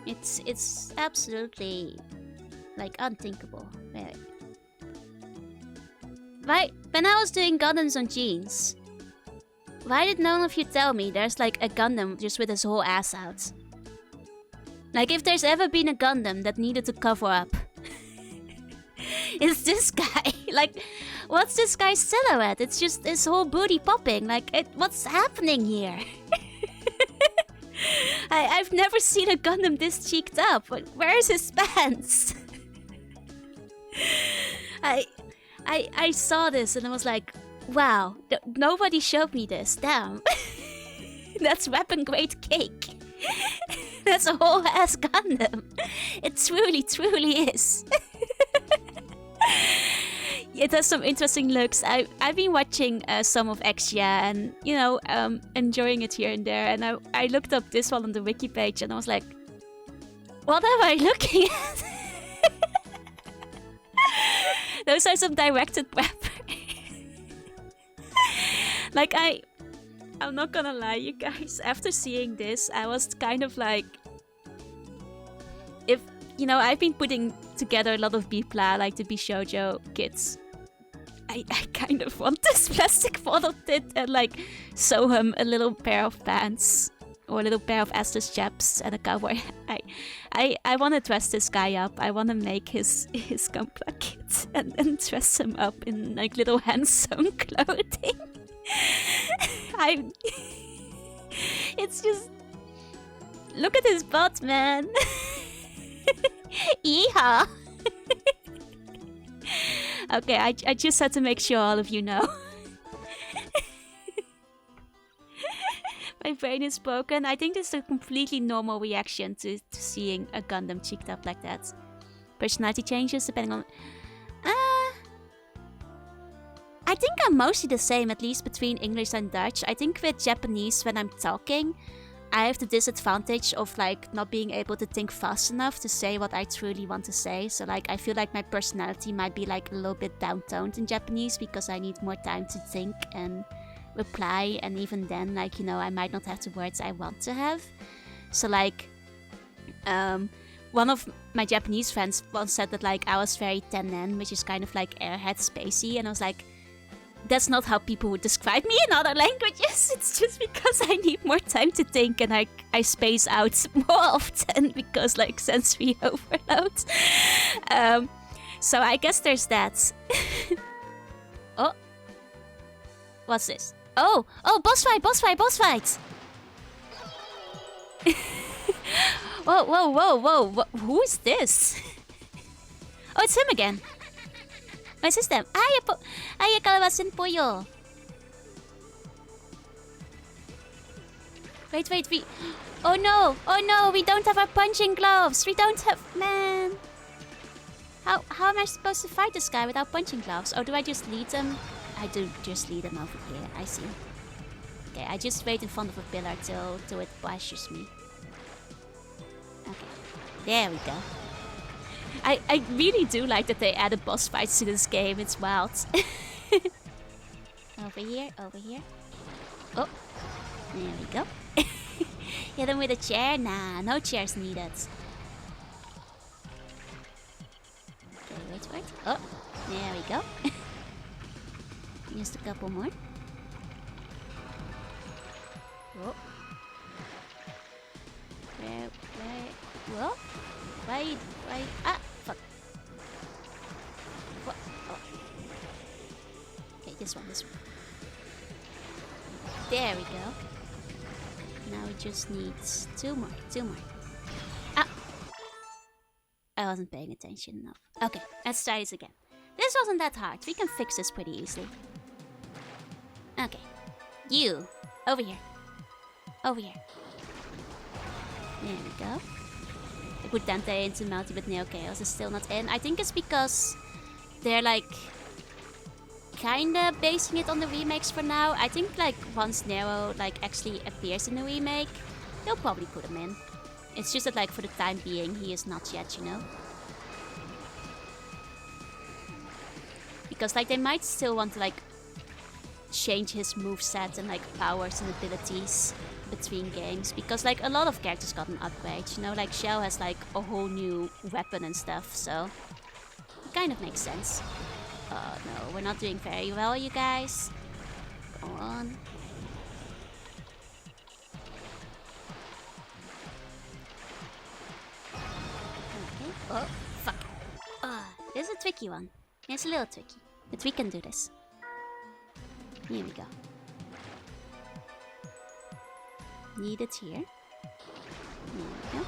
It's absolutely like unthinkable. Wait. Right, when I was doing Gundams on jeans, why did none of you tell me there's like a Gundam just with his whole ass out? Like if there's ever been a Gundam that needed to cover up, it's this guy. Like, what's this guy's silhouette? It's just his whole booty popping. Like, what's happening here? I've never seen a Gundam this cheeked up. Where's his pants? I saw this and I was like, wow, nobody showed me this. Damn. That's weapon grade cake. That's a whole ass Gundam. It truly is. It has some interesting looks. I've been watching some of Exia and, you know, enjoying it here and there. And I looked up this one on the wiki page and I was like, what am I looking at? Those are some directed prep. Like, I'm not gonna lie, you guys. After seeing this, I was kind of like... If, you know, I've been putting together a lot of Bipla, like the Bishoujo kits. I kind of want this plastic bottle tit and like sew him a little pair of pants. Or a little pair of assless chaps and a cowboy. I want to dress this guy up. I want to make his Gunpla kit and then dress him up in like little hand-sewn clothing. It's just... Look at his butt, man. Yeehaw. Okay, I just had to make sure all of you know. My brain is broken. I think this is a completely normal reaction to seeing a Gundam cheeked up like that. Personality changes depending on... I think I'm mostly the same, at least between English and Dutch. I think with Japanese, when I'm talking, I have the disadvantage of like not being able to think fast enough to say what I truly want to say. So like I feel like my personality might be like a little bit down-toned in Japanese because I need more time to think and reply, and even then, like, you know, I might not have the words I want to have. So like one of my Japanese friends once said that like I was very tennen, which is kind of like airhead spacey, and I was like, that's not how people would describe me in other languages. It's just because I need more time to think and I space out more often because like sensory overload. So I guess there's that. Oh, what's this? Oh, boss fight! Whoa. Who is this? Oh, it's him again. My system. Ay, kalabasin pollo. Wait. Oh no, we don't have our punching gloves. We don't have... Man. How am I supposed to fight this guy without punching gloves? Or do I just lead them? I do just lead them over here. I see. Okay, I just wait in front of a pillar till it bashes me. Okay. There we go. I really do like that they added boss fights to this game. It's wild. Over here. Oh, there we go. Hit him with a chair? Nah, no chairs needed. Okay, wait for it. Oh, there we go. Just a couple more. Whoa. Where? Whoa. Wait. Ah, fuck. What? Oh. Okay, this one. There we go. Now it just needs two more. Ah! I wasn't paying attention enough. Okay, let's try this again. This wasn't that hard. We can fix this pretty easily. Okay. You. Over here. There we go. I put Dante into Multi, but Neo Chaos is still not in. I think it's because they're like kinda basing it on the remakes for now. I think like once Nero like actually appears in the remake, they'll probably put him in. It's just that like for the time being he is not yet, you know. Because like they might still want to like change his moveset and like powers and abilities between games, because like a lot of characters got an upgrade, you know, like Shell has like a whole new weapon and stuff, so it kind of makes sense. Oh no, we're not doing very well, you guys. Go on. Okay. Oh, fuck. This is a tricky one. It's a little tricky, but we can do this. Here we go. Need it here. There we go.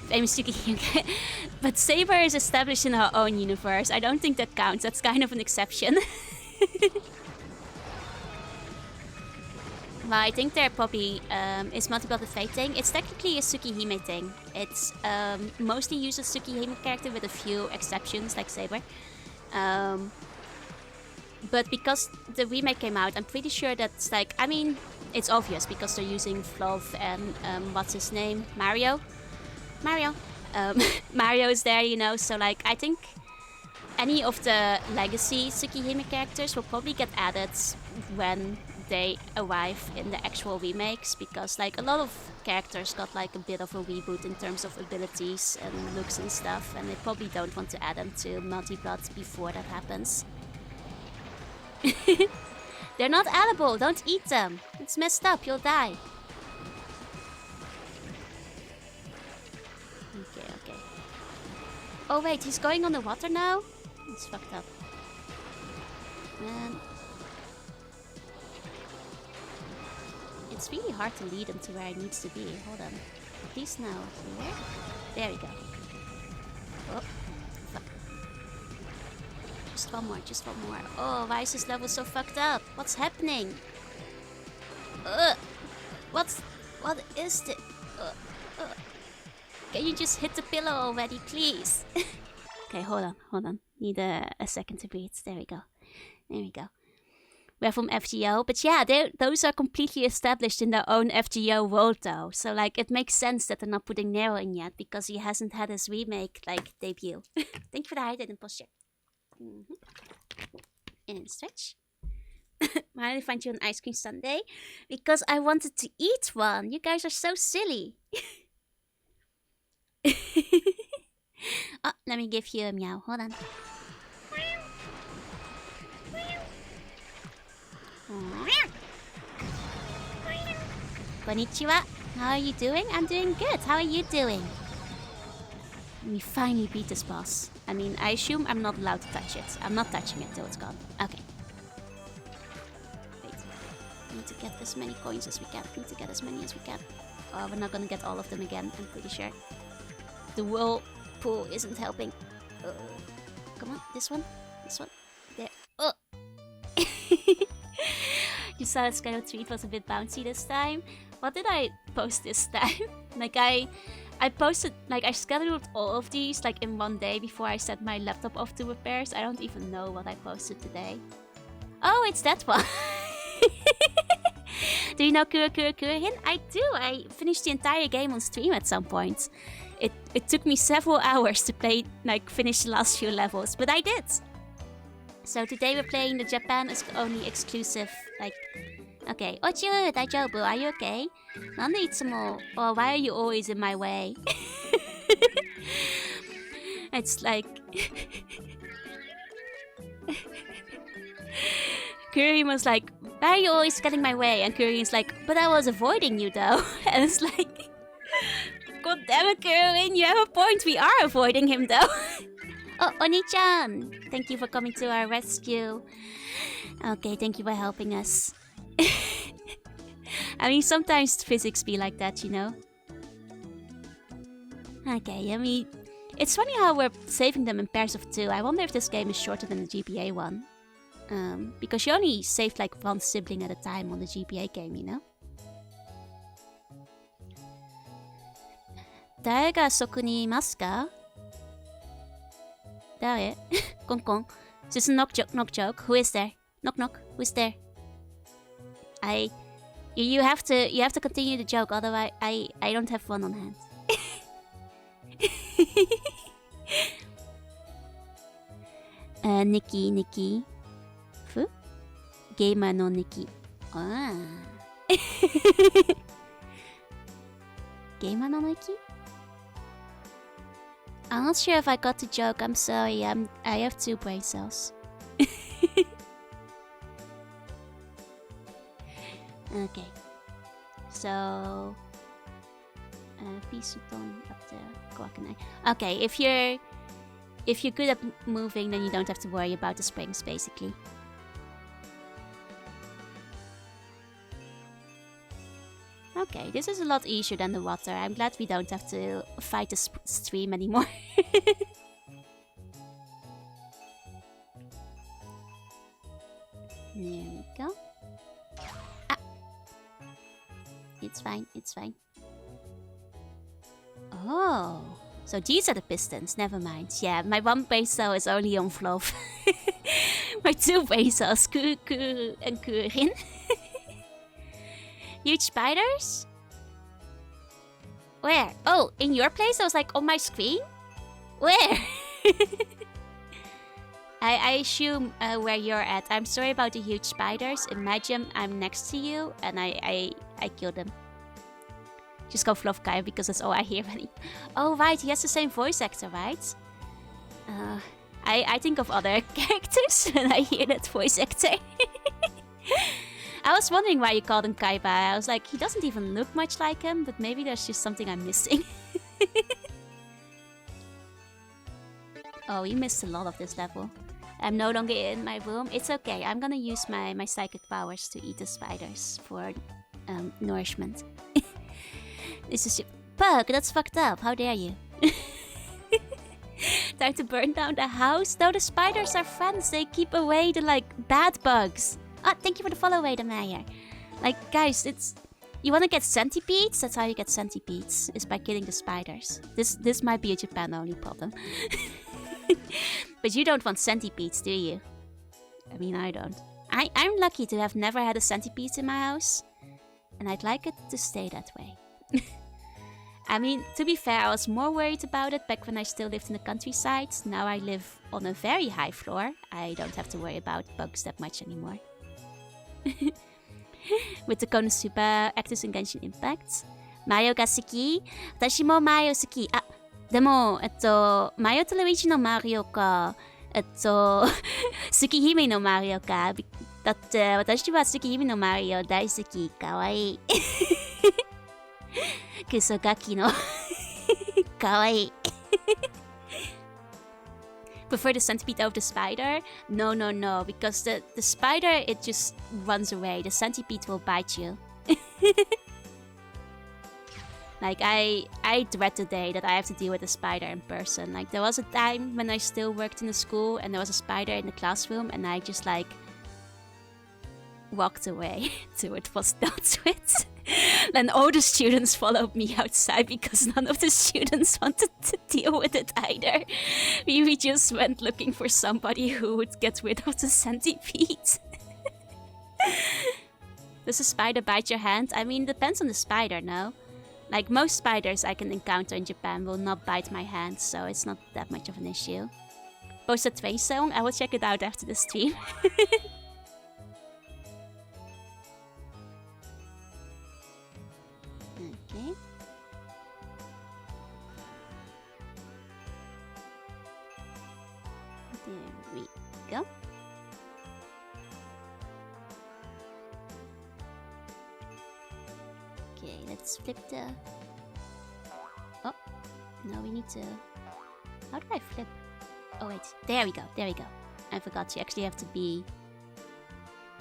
Famous Suki. But Saber is established in her own universe. I don't think that counts. That's kind of an exception. Well, I think they're probably is multi-blooded fate thing. It's technically a Tsukihime thing. It's mostly used as Tsukihime character with a few exceptions like Saber. But because the remake came out, I'm pretty sure that's like, I mean, it's obvious because they're using Fluff and what's his name? Mario. Mario is there, you know, so like I think any of the legacy Tsukihime characters will probably get added when they arrive in the actual remakes, because like a lot of characters got like a bit of a reboot in terms of abilities and looks and stuff, and they probably don't want to add them to multi-blood before that happens. They're not edible, don't eat them. It's messed up, you'll die. Okay. Oh wait, he's going on the water now? It's fucked up. Man. It's really hard to lead him to where he needs to be. Hold on. He's now here. There we go. Oh, fuck. Just one more. Oh, why is this level so fucked up? What's happening? What is this? Can you just hit the pillow already, please? Okay, hold on. Need a second to breathe. There we go. We're from FGO, but yeah, those are completely established in their own FGO world though. So like, it makes sense that they're not putting Nero in yet, because he hasn't had his remake like debut. Thank you for the hydrated posture. And stretch. Why did I find you an ice cream sundae? Because I wanted to eat one. You guys are so silly. Oh, let me give you a meow. Hold on. Konnichiwa. How are you doing? I'm doing good. How are you doing? We finally beat this boss. I mean, I assume I'm not allowed to touch it. I'm not touching it till it's gone. Okay. Wait. We need to get as many coins as we can. Oh, we're not gonna get all of them again, I'm pretty sure. The whirlpool isn't helping. Come on, this one. There. Oh! You saw that Skylo tweet was a bit bouncy this time. What did I post this time? Like I posted, like I scheduled all of these like in one day before I set my laptop off to repairs. I don't even know what I posted today. Oh, it's that one. Do you know Kururin? I do. I finished the entire game on stream at some point. It took me several hours to finish the last few levels, but I did. So today we're playing the Japan only exclusive, like... Okay. Ochiru, daijoubu, are you okay? Nande itsumo... Oh, why are you always in my way? It's like... Kururin was like, why are you always getting my way? And Kururin's like, but I was avoiding you though. And it's like, god damn it, Kururin, you have a point. We are avoiding him though. Oh, Oni-chan, thank you for coming to our rescue. Okay, thank you for helping us. I mean, sometimes physics be like that, you know? Okay, I mean, it's funny how we're saving them in pairs of 2. I wonder if this game is shorter than the GBA one. Because you only saved like one sibling at a time on the GBA game, you know? 誰がそこにいますか? 誰? コンコン. Just a knock joke, knock joke. Who is there? Knock knock. Who's there? You have to continue the joke, otherwise I don't have one on hand. Nikki. Fu? Gamer no Nikki. Ah. Gamer no Nikki? I'm not sure if I got the joke. I'm sorry. I have 2 brain cells. Okay. So, Pisuton up there. Kwakanai. Okay, if you're good at moving, then you don't have to worry about the springs, basically. Okay, this is a lot easier than the water. I'm glad we don't have to fight the stream anymore. There we go. Ah. It's fine, it's fine. Oh, so these are the pistons. Never mind. Yeah, my 1 brain cell is only on Fluff. My 2 brain cells, Kuru and Kururin. Huge spiders? Where? Oh, in your place? I was like, on my screen? Where? I assume where you're at. I'm sorry about the huge spiders. Imagine I'm next to you and I killed them. Just go Fluff Kai because that's all I hear. Oh, right. He has the same voice actor, right? I think of other characters when I hear that voice actor. I was wondering why you called him Kaiba. I was like, he doesn't even look much like him, but maybe there's just something I'm missing. Oh, you missed a lot of this level. I'm no longer in my room. It's okay. I'm gonna use my psychic powers to eat the spiders for nourishment. This is Bug, that's fucked up. How dare you? Time to burn down the house? No, the spiders are friends. They keep away the, like, bad bugs. Ah, thank you for the follow, Meyer. Like, guys, it's... You wanna get centipedes? That's how you get centipedes. Is by killing the spiders. This might be a Japan-only problem. But you don't want centipedes, do you? I mean, I don't. I'm lucky to have never had a centipede in my house. And I'd like it to stay that way. I mean, to be fair, I was more worried about it back when I still lived in the countryside. Now I live on a very high floor. I don't have to worry about bugs that much anymore. With the Konosuba actors in Genshin Impact. Mario ga suki? Watashi mo Mario suki. Ah, でも、マリオとルイージのマリオか、月姫のマリオか。だって私は月姫のマリオ大好き。かわいい。クソガキの。かわいい。Prefer the centipede over the spider? No, no, no. Because the spider, it just runs away. The centipede will bite you. Like, I dread the day that I have to deal with a spider in person. Like, there was a time when I still worked in the school and there was a spider in the classroom and I just, like, walked away till it was dealt with. Then all the students followed me outside because none of the students wanted to deal with it either. We just went looking for somebody who would get rid of the centipede. Does a spider bite your hand? I mean, depends on the spider, no? Like, most spiders I can encounter in Japan will not bite my hand, so it's not that much of an issue. Posted 2 song? I will check it out after the stream. Okay. There we go. Okay, let's flip the... Oh, no, we need to... How do I flip? Oh wait, there we go, there we go. I forgot you actually have to be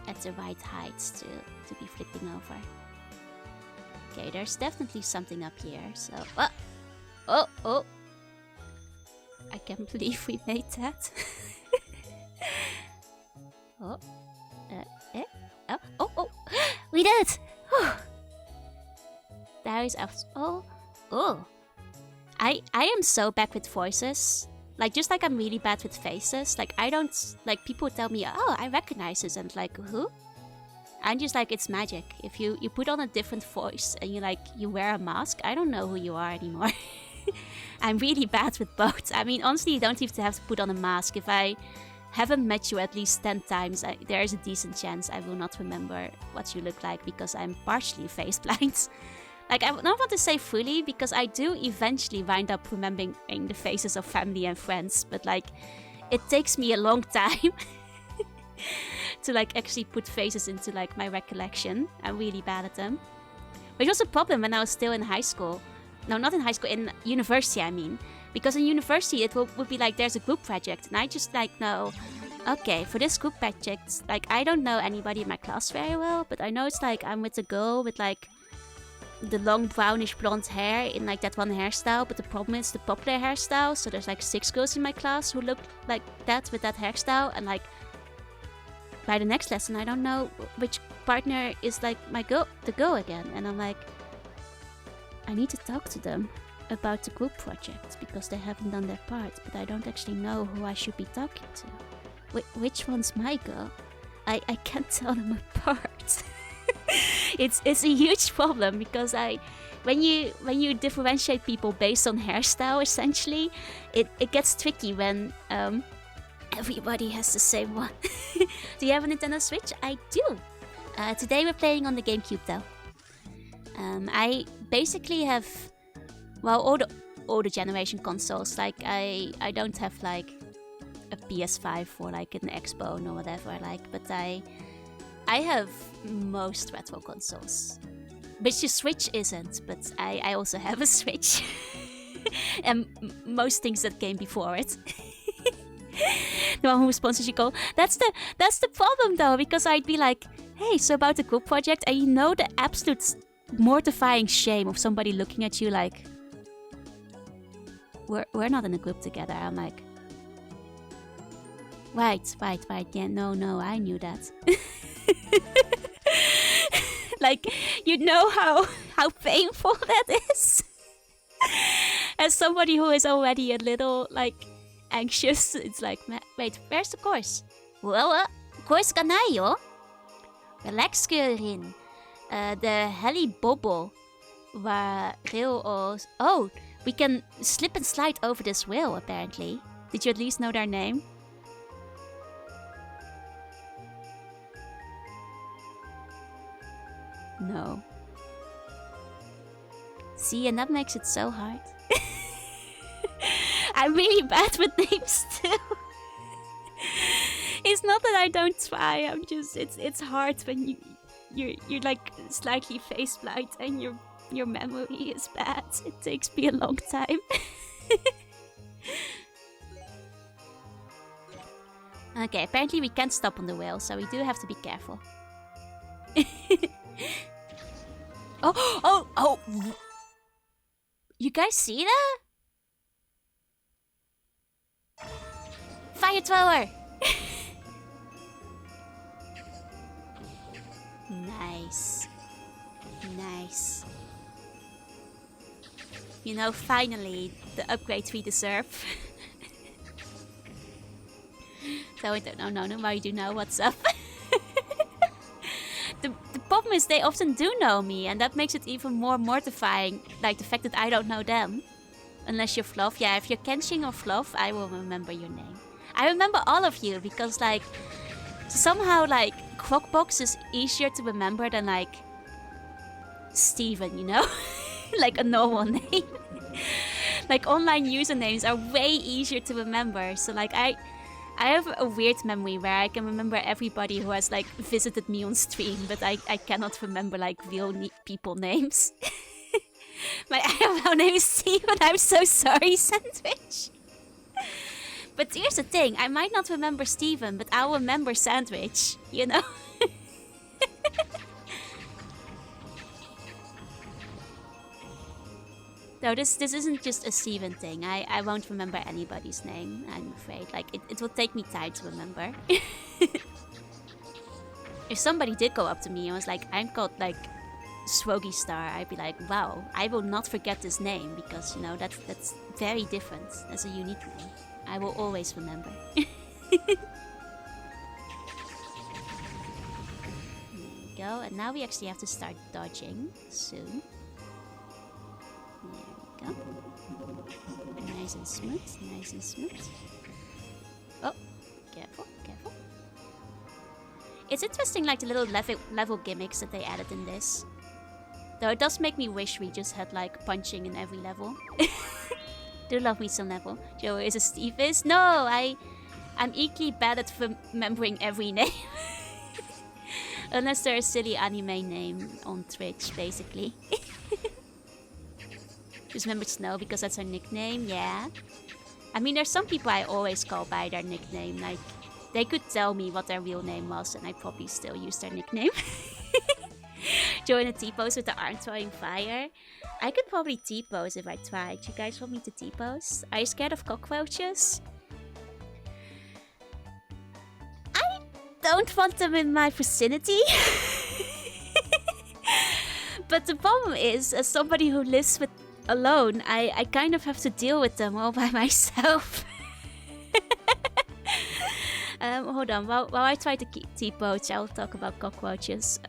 at the right height to be flipping over. Okay, there's definitely something up here, so... Oh! I can't believe we made that. Oh. Oh! We did it! There is after... Oh! I am so bad with voices. Like, just like I'm really bad with faces. Like, I don't... Like, people tell me, oh, I recognize this. And like, who? I'm just like, it's magic. If you put on a different voice and you wear a mask, I don't know who you are anymore. I'm really bad with both. I mean, honestly, you don't even have to put on a mask. If I haven't met you at least 10 times, there is a decent chance I will not remember what you look like because I'm partially face blind. Like, I don't want to say fully because I do eventually wind up remembering the faces of family and friends, but like, it takes me a long time to like actually put faces into like my recollection. I'm really bad at them. Which was a problem when I was still in high school. No, not in high school, in university I mean. Because in university it would be like there's a group project and I just like know, okay, for this group project, like I don't know anybody in my class very well, but I know it's like I'm with a girl with like the long brownish blonde hair in like that one hairstyle, but the problem is the popular hairstyle, so there's like 6 girls in my class who look like that with that hairstyle, and like by the next lesson I don't know which partner is like the girl again, and I'm like, I need to talk to them about the group project because they haven't done their part, but I don't actually know who I should be talking to. Which one's my girl? I can't tell them apart. It's a huge problem because when you differentiate people based on hairstyle, essentially, it gets tricky when everybody has the same one. Do you have a Nintendo Switch? I do. Today we're playing on the GameCube though. I basically have, well, all the older generation consoles. Like I don't have like a PS5 or like an Xbox or whatever. Like, but I have most retro consoles, which the Switch isn't. But I also have a Switch, and most things that came before it. The one who sponsors you call. That's the problem though, because I'd be like, hey, so about the group project, and you know the absolute mortifying shame of somebody looking at you like, we're not in a group together. I'm like, right, yeah, no, I knew that. Like, you know how painful that is? As somebody who is already a little, like, anxious, it's like, wait, where's the course? Well, course ga nai yo. Relax, Kururin. The heli bobble waar rail os. Oh, we can slip and slide over this wheel, apparently. Did you at least know their name? No. See, and that makes it so hard. I'm really bad with names too. It's not that I don't try. I'm just it's hard when you're like slightly face blind and your memory is bad. It takes me a long time. Okay, apparently we can't stop on the wheel, so we do have to be careful. Oh! You guys see that? Fire thrower! Nice. You know, finally, the upgrade we deserve. So I don't know, now you do know what's up. The problem is they often do know me, and that makes it even more mortifying, like the fact that I don't know them. Unless you're Fluff. Yeah, if you're Kenshin or Fluff, I will remember your name. I remember all of you, because like, somehow like, Crockbox is easier to remember than like, Steven, you know? Like a normal name. Like online usernames are way easier to remember, so like I I have a weird memory where I can remember everybody who has like visited me on stream, but I cannot remember like real people names. My IRL name is Steven. I'm so sorry, Sandwich. But here's the thing, I might not remember Steven, but I'll remember Sandwich, you know? No, this isn't just a Steven thing. I won't remember anybody's name, I'm afraid. Like, it will take me time to remember. If somebody did go up to me and was like, I'm called, like, Swogy Star, I'd be like, wow, I will not forget this name, because, you know, that's very different. That's a unique name. I will always remember. There we go, and now we actually have to start dodging soon. There we go. Nice and smooth, nice and smooth. Oh, careful, careful. It's interesting, like, the little level gimmicks that they added in this. Though it does make me wish we just had, like, punching in every level. Do love me some Neville. Joe is a Steve is? No, I'm equally bad at remembering every name. Unless they're a silly anime name on Twitch, basically. Just remember Snow because that's her nickname, yeah. I mean, there's some people I always call by their nickname. Like, they could tell me what their real name was and I'd probably still use their nickname. Join a T-pose with the arm throwing fire. I could probably T-pose if I tried. You guys want me to T-pose? Are you scared of cockroaches? I don't want them in my vicinity. But the problem is, as somebody who lives alone, I kind of have to deal with them all by myself. Hold on, while I try to T-pose, I'll talk about cockroaches.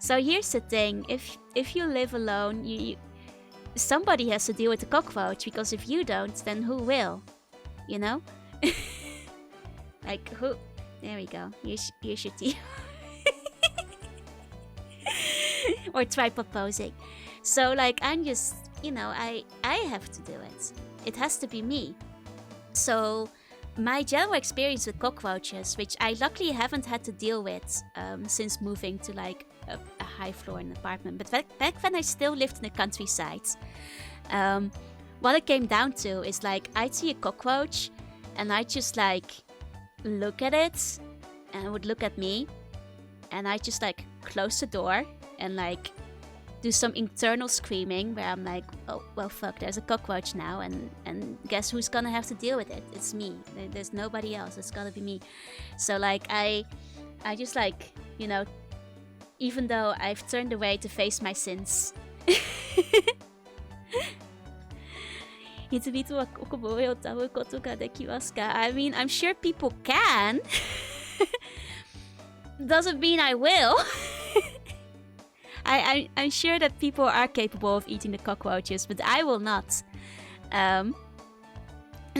So here's the thing, if you live alone, somebody has to deal with the cockroach, because if you don't, then who will? You know? Like, who? There we go. Here's your tea. Or tripod posing. So, like, I'm just, you know, I have to do it. It has to be me. So, my general experience with cockroaches, which I luckily haven't had to deal with since moving to, like, a high floor in an apartment, but back when I still lived in the countryside, what it came down to is, like, I'd see a cockroach and I'd just, like, look at it and it would look at me, and I'd just, like, close the door and, like, do some internal screaming where I'm like, oh, well, fuck, there's a cockroach now, and guess who's gonna have to deal with it? It's me. There's nobody else. It's gotta be me. So, like, I just, like, you know, even though I've turned away to face my sins. I mean, I'm sure people can. Doesn't mean I will. I'm sure that people are capable of eating the cockroaches, but I will not.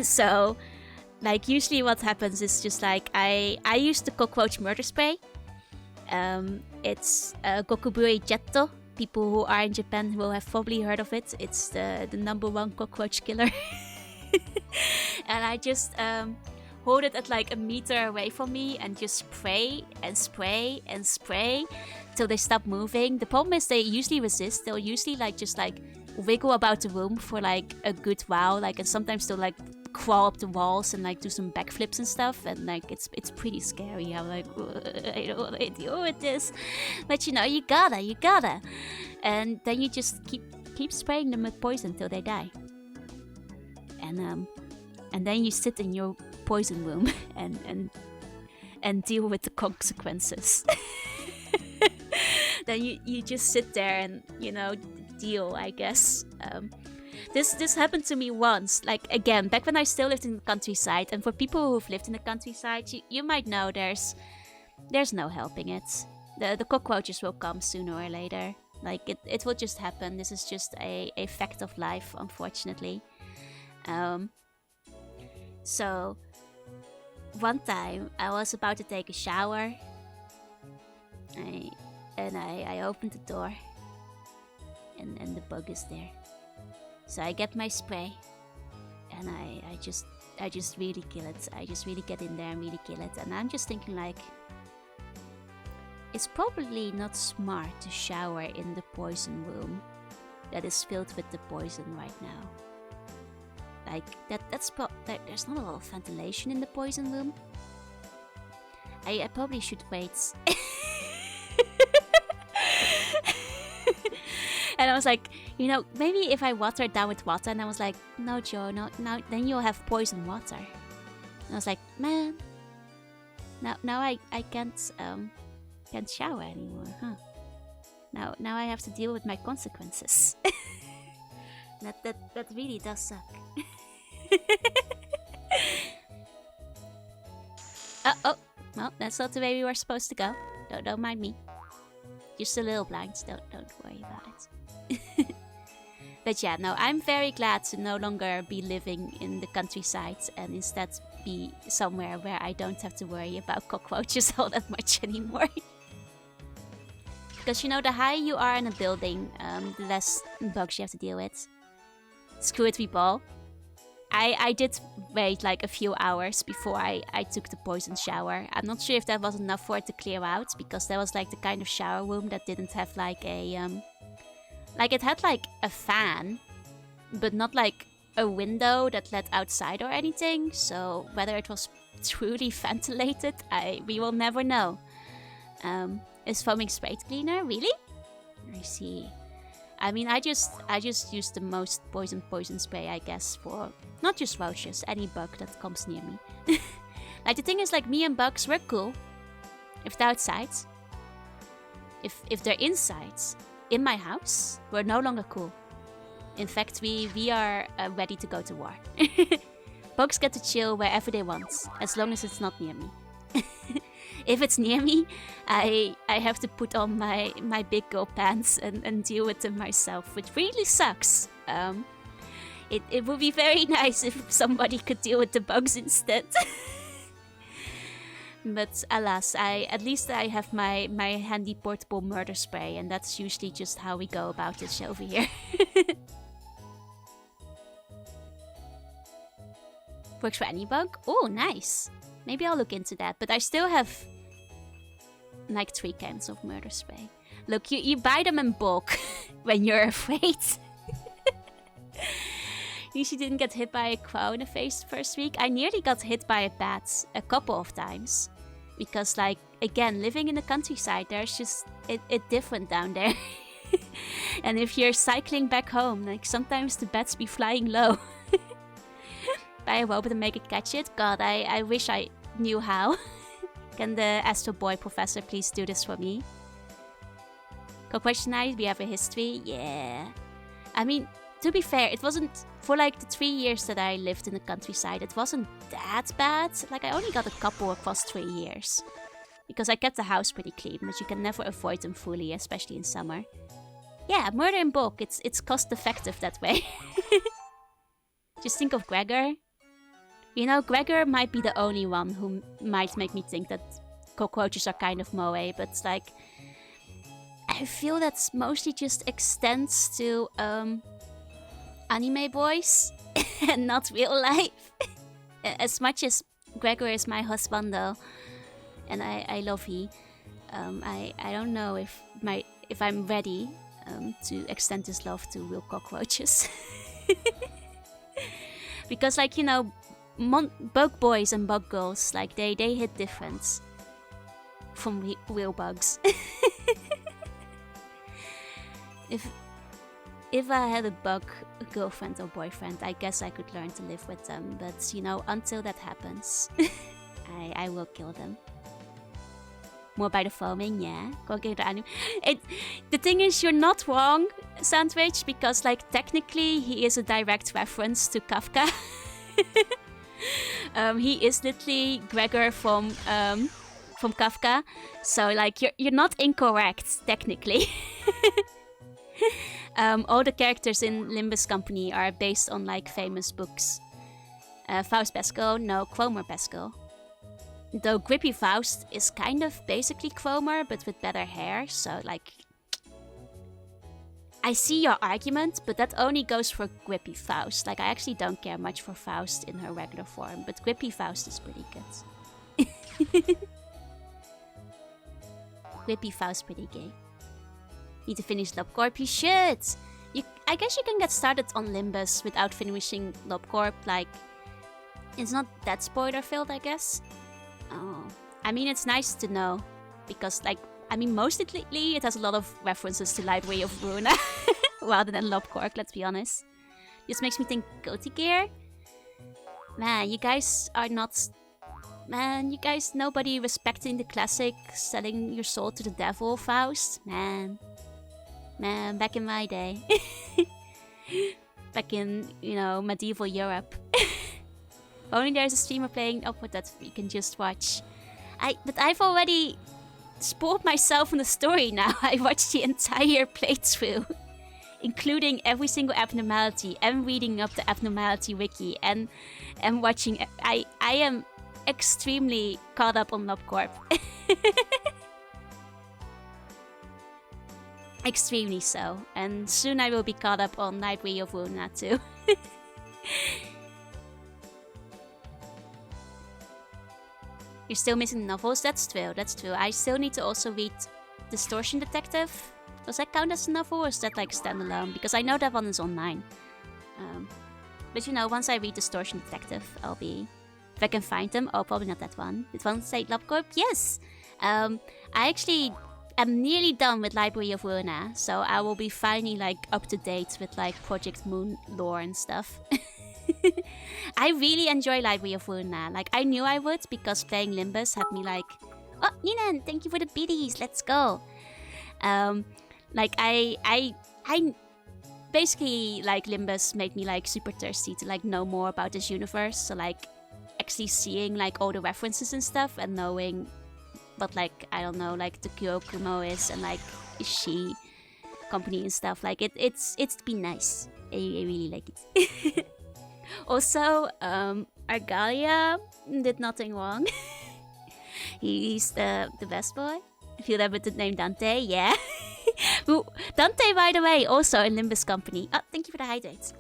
So, like, usually what happens is just, like, I use the cockroach murder spray. It's Gokuburi Jetto. People who are in Japan will have probably heard of it. It's the #1 cockroach killer. And I just hold it at like a meter away from me and just spray and spray and spray till they stop moving. The problem is they usually resist. They'll usually like just like wiggle about the room for like a good while, like, and sometimes they'll like crawl up the walls and like do some backflips and stuff, and like it's pretty scary. I'm like, I don't want to deal with this, but you know, you gotta, and then you just keep spraying them with poison till they die, and then you sit in your poison room and deal with the consequences. Then you just sit there and, you know, deal, I guess. This happened to me once, like, again, back when I still lived in the countryside. And for people who've lived in the countryside, you might know there's no helping it. The cockroaches will come sooner or later. Like, it will just happen. This is just a fact of life, unfortunately. So, one time, I was about to take a shower. I opened the door. And the bug is there. So I get my spray. And I just I just really kill it. I just really get in there and really kill it. And I'm just thinking like, it's probably not smart to shower in the poison room that is filled with the poison right now. Like there's not a lot of ventilation in the poison room. I probably should wait. And I was like, maybe if I water it down with water. And I was like, no, Joe, no, then you'll have poison water. And I was like, man, now I can't shower anymore, huh? Now I have to deal with my consequences. that really does suck. Oh, well, that's not the way we were supposed to go. Don't mind me. Just a little blind. Don't worry about it. But yeah, no, I'm very glad to no longer be living in the countryside and instead be somewhere where I don't have to worry about cockroaches all that much anymore. Because the higher you are in a building, the less bugs you have to deal with. Screw it, we ball. I did wait like a few hours before I took the poison shower. I'm not sure if that was enough for it to clear out, because that was like the kind of shower room that didn't have like a like it had like a fan, but not like a window that led outside or anything. So whether it was truly ventilated, we will never know. Is foaming spray cleaner really? I see. I mean, I just use the most poison spray, I guess, for not just roaches, any bug that comes near me. Like the thing is, like me and bugs, we're cool if they're outside. If they're inside, in my house, we're no longer cool. In fact, we are ready to go to war. Bugs get to chill wherever they want, as long as it's not near me. If it's near me, I have to put on my big girl pants and deal with them myself, which really sucks. It would be very nice if somebody could deal with the bugs instead. But alas, at least I have my handy portable murder spray, and that's usually just how we go about this over here. Works for any bug? Oh, nice. Maybe I'll look into that, but I still have like 3 cans of murder spray. Look, you buy them in bulk when you're afraid. Usually didn't get hit by a crow in the face the first week. I nearly got hit by a bat a couple of times. Because, like, again, living in the countryside, there's just it different down there. And if you're cycling back home, like, sometimes the bats be flying low. But I hope to make it catch it. God, I wish I knew how. Can the Astro Boy professor please do this for me? Cockroach Night, we have a history. Yeah. I mean, to be fair, it wasn't, for like the 3 years that I lived in the countryside, it wasn't that bad. Like, I only got a couple across 3 years. Because I kept the house pretty clean, but you can never avoid them fully, especially in summer. Yeah, murder in bulk, it's cost effective that way. Just think of Gregor. Gregor might be the only one who might make me think that cockroaches are kind of moe, but like, I feel that's mostly just extends to anime boys and not real life. As much as Gregor is my husband though, and I love he, I don't know if I'm ready to extend this love to real cockroaches. Because like, bug boys and bug girls, like they hit different from real bugs. If I had a bug girlfriend or boyfriend, I guess I could learn to live with them. But until that happens, I will kill them. More by the foaming, yeah. The thing is, you're not wrong, Sandwich, because like technically he is a direct reference to Kafka. He is literally Gregor from Kafka, so like you're not incorrect technically. All the characters in Limbus Company are based on like famous books. Faust Basco, no, Cromer Basco. Though Grippy Faust is kind of basically Cromer, but with better hair, so like, I see your argument, but that only goes for Grippy Faust. Like, I actually don't care much for Faust in her regular form, but Grippy Faust is pretty good. Grippy Faust pretty gay. Need to finish LobCorp? You should! I guess you can get started on Limbus without finishing LobCorp. Like, it's not that spoiler-filled, I guess. Oh. I mean, it's nice to know, because, like, I mean, mostly it has a lot of references to Library of Runa, rather than LobCorp, let's be honest. This makes me think Guilty Gear. Man, you guys are not... Man, you guys, nobody respecting the classic, selling your soul to the devil, Faust. Man, back in my day. Back in, you know, medieval Europe. Only there's a streamer playing Upward that we can just watch. But I've already spoiled myself on the story now. I watched the entire playthrough, including every single abnormality, and reading up the abnormality wiki, and watching. I am extremely caught up on LobCorp. Extremely so. And soon I will be caught up on Library of Runa too. You're still missing novels? That's true, that's true. I still need to also read Distortion Detective. Does that count as a novel, or is that like standalone? Because I know that one is online. But you know, once I read Distortion Detective, I'll be... If I can find them, oh, probably not that one. Did one say LobCorp? Yes! I actually am nearly done with Library of Runa, so I will be finally like up to date with like Project Moon lore and stuff. I really enjoy Library of Runa. Like, I knew I would, because playing Limbus had me like, oh, Ninan, thank you for the biddies, let's go. Like, I basically, like, Limbus made me like super thirsty to like know more about this universe. So like, actually seeing like all the references and stuff, and knowing what like, I don't know, like the Kyokumo is, and like Ishii company and stuff. Like, it's been nice. I really like it. Also, Argalia did nothing wrong. He's the best boy. If you ever did name Dante, yeah. Who, Dante, by the way, also in Limbus company. Oh, thank you for the hydrates.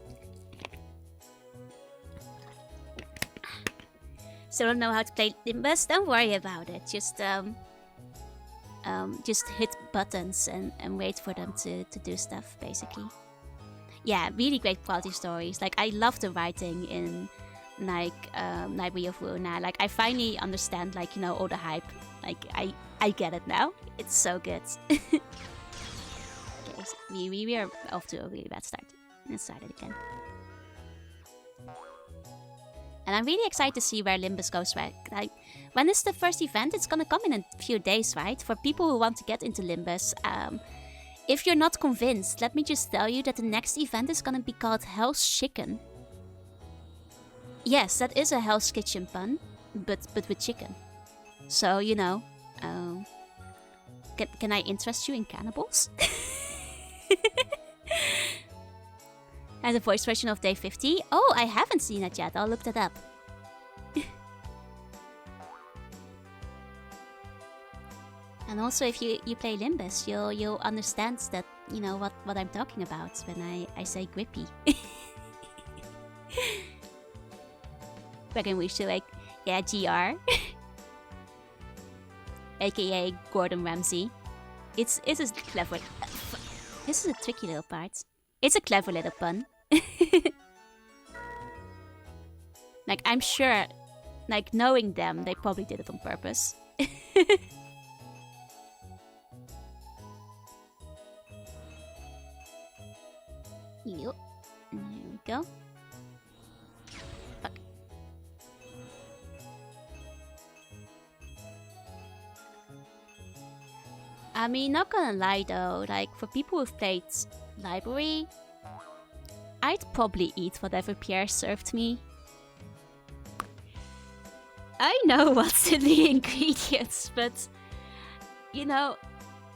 Still don't know how to play Limbus? Don't worry about it. Just hit buttons and wait for them to do stuff, basically. Yeah, really great quality stories. Like, I love the writing in, like, Library of Runa. Like, I finally understand, like, you know, all the hype. Like, I get it now. It's so good. Okay, so we are off to a really bad start. Let's start it again. And I'm really excited to see where Limbus goes. Right? Like, when is the first event? It's gonna come in a few days, right? For people who want to get into Limbus. If you're not convinced, let me just tell you that the next event is gonna be called Hell's Chicken. Yes, that is a Hell's Kitchen pun, but with chicken. So, you know, can I interest you in cannibals? And the voice version of Day 50? Oh, I haven't seen it yet. I'll look that up. And also, if you play Limbus, you'll understand that, you know, what I'm talking about when I say grippy. Reckon we should, like, yeah, GR. AKA Gordon Ramsay. It's a clever... This is a tricky little part. It's a clever little pun. Like, I'm sure, like, knowing them, they probably did it on purpose. Yep. There we go. Fuck. I mean, not gonna lie though, like, for people who've played Library, I'd probably eat whatever Pierre served me. I know what's in the ingredients, but, you know,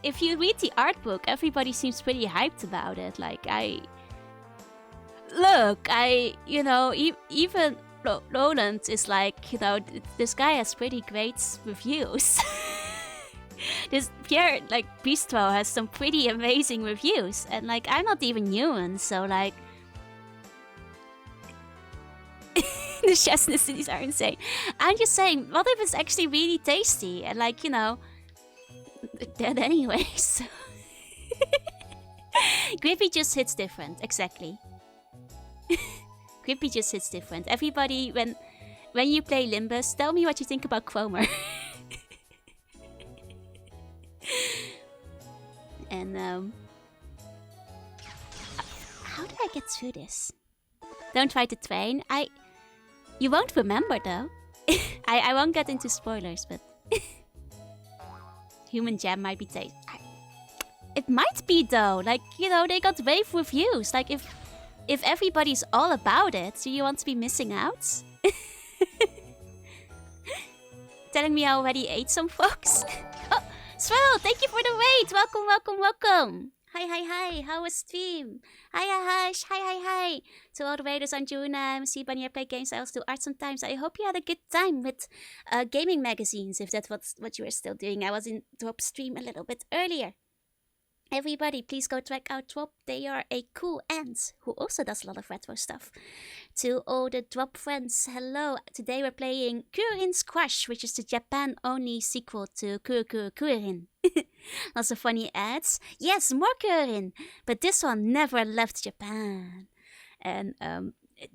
if you read the art book, everybody seems pretty hyped about it. Like, you know, even Roland is like, you know, this guy has pretty great reviews. This pure like bistro has some pretty amazing reviews, and like I'm not even human, so like the chef's necessities are insane. I'm just saying, what if it's actually really tasty and like dead anyways? Grippy just hits different, exactly. Grippy just hits different. Everybody, when you play Limbus, tell me what you think about Cromer. And how did I get through this? Don't try to train. You won't remember though. I won't get into spoilers, but Human Jam might be tasty. It might be though. Like they got rave reviews. Like if everybody's all about it, do you want to be missing out? Telling me I already ate some, folks. Oh, Swell, thank you for the raid. Welcome, welcome, welcome. Hi. How was stream? Hi. Hi. To all the raiders on June, see when you play games, I also do art sometimes. I hope you had a good time with gaming magazines, if that's what you were still doing. I was in Drop stream a little bit earlier. Everybody, please go check out Drop. They are a cool ant who also does a lot of retro stuff. To all the Drop friends, hello. Today we're playing Kururin's Crush, which is the Japan-only sequel to Kururin. Lots of funny ads. Yes, more Kururin, but this one never left Japan. And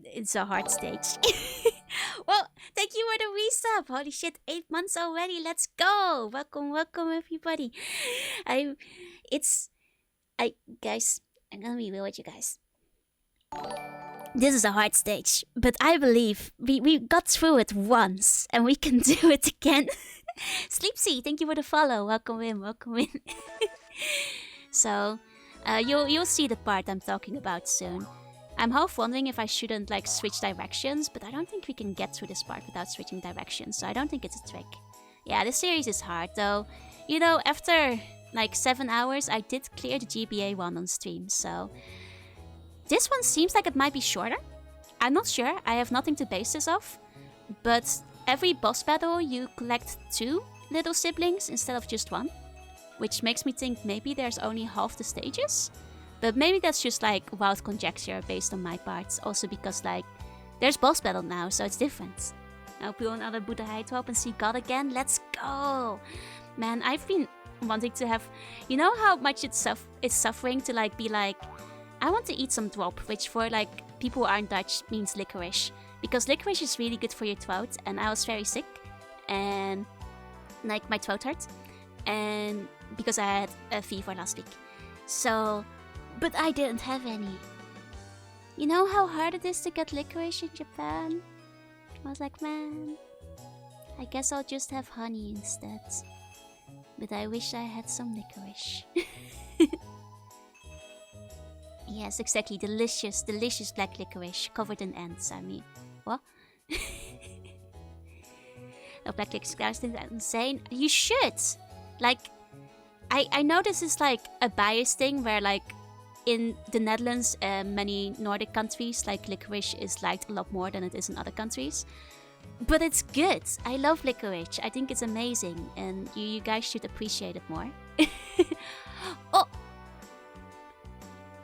it's a hard stage. Well, thank you for the resub. Holy shit, 8 months already. Let's go. Welcome, everybody. Guys, I'm gonna be real with you guys. This is a hard stage, but I believe we got through it once, and we can do it again. Sleepsy, thank you for the follow. Welcome in. So, you'll see the part I'm talking about soon. I'm half wondering if I shouldn't like switch directions, but I don't think we can get through this part without switching directions, so I don't think it's a trick. Yeah, this series is hard though. After like 7 hours, I did clear the GBA one on stream, so this one seems like it might be shorter. I'm not sure, I have nothing to base this off, but every boss battle you collect 2 little siblings instead of just 1, which makes me think maybe there's only half the stages, but maybe that's just like wild conjecture based on my parts, also because like there's boss battle now, so it's different. I'll put another Buddha Hydrap and see God again. Let's go! Man, I've been wanting to have, how much it's suffering to like be like, I want to eat some drop, which for like people who aren't Dutch means licorice, because licorice is really good for your throat, and I was very sick and like my throat hurt, and because I had a fever last week, so but I didn't have any. You know how hard it is to get licorice in Japan? I was like, man, I guess I'll just have honey instead. But I wish I had some licorice. Yes, exactly. Delicious black licorice covered in ants. I mean, what? No, black licorice is insane. You should. Like, I know this is like a biased thing where like in the Netherlands and many Nordic countries, like licorice is liked a lot more than it is in other countries. But it's good. I love licorice. I think it's amazing, and you guys should appreciate it more. Oh!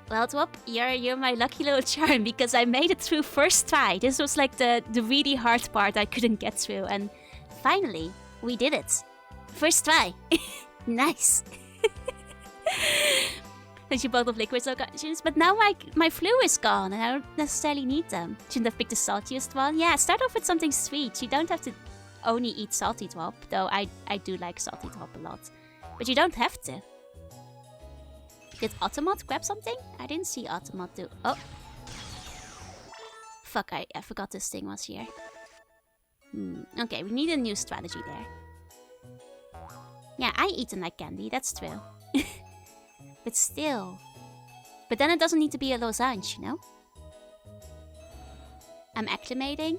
Well, Twop, you're my lucky little charm, because I made it through first try. This was like the really hard part I couldn't get through, and finally, we did it. First try. Nice. Thank you both of liquids occasions, but now my flu is gone and I don't necessarily need them. Shouldn't have picked the saltiest one. Yeah, start off with something sweet. You don't have to only eat salty drop, though I do like salty drop a lot. But you don't have to. Did Automot grab something? I didn't see Automot do. Oh. Fuck, I forgot this thing was here. Okay, we need a new strategy there. Yeah, I eat like candy, that's true. But still. But then it doesn't need to be a lozenge, you know? I'm acclimating.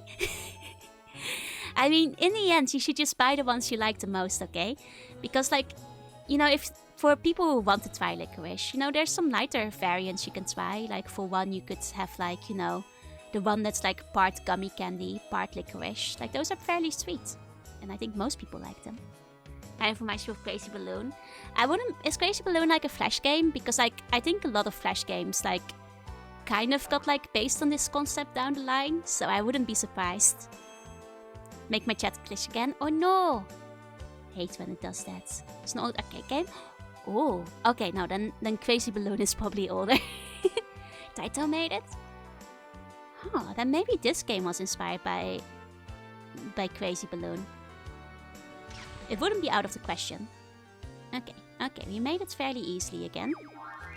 I mean, in the end, you should just buy the ones you like the most, okay? Because, like, if for people who want to try licorice, there's some lighter variants you can try. Like, for one, you could have, like, the one that's, like, part gummy candy, part licorice. Like, those are fairly sweet. And I think most people like them. Kind of reminds me of Crazy Balloon. Is Crazy Balloon like a Flash game? Because like I think a lot of Flash games like kind of got like based on this concept down the line, so I wouldn't be surprised. Make my chat glitch again. Oh no! Hate when it does that. It's an old arcade game. Oh, okay. No, then Crazy Balloon is probably older. Taito made it. Huh? Then maybe this game was inspired by Crazy Balloon. It wouldn't be out of the question. Okay, we made it fairly easily again.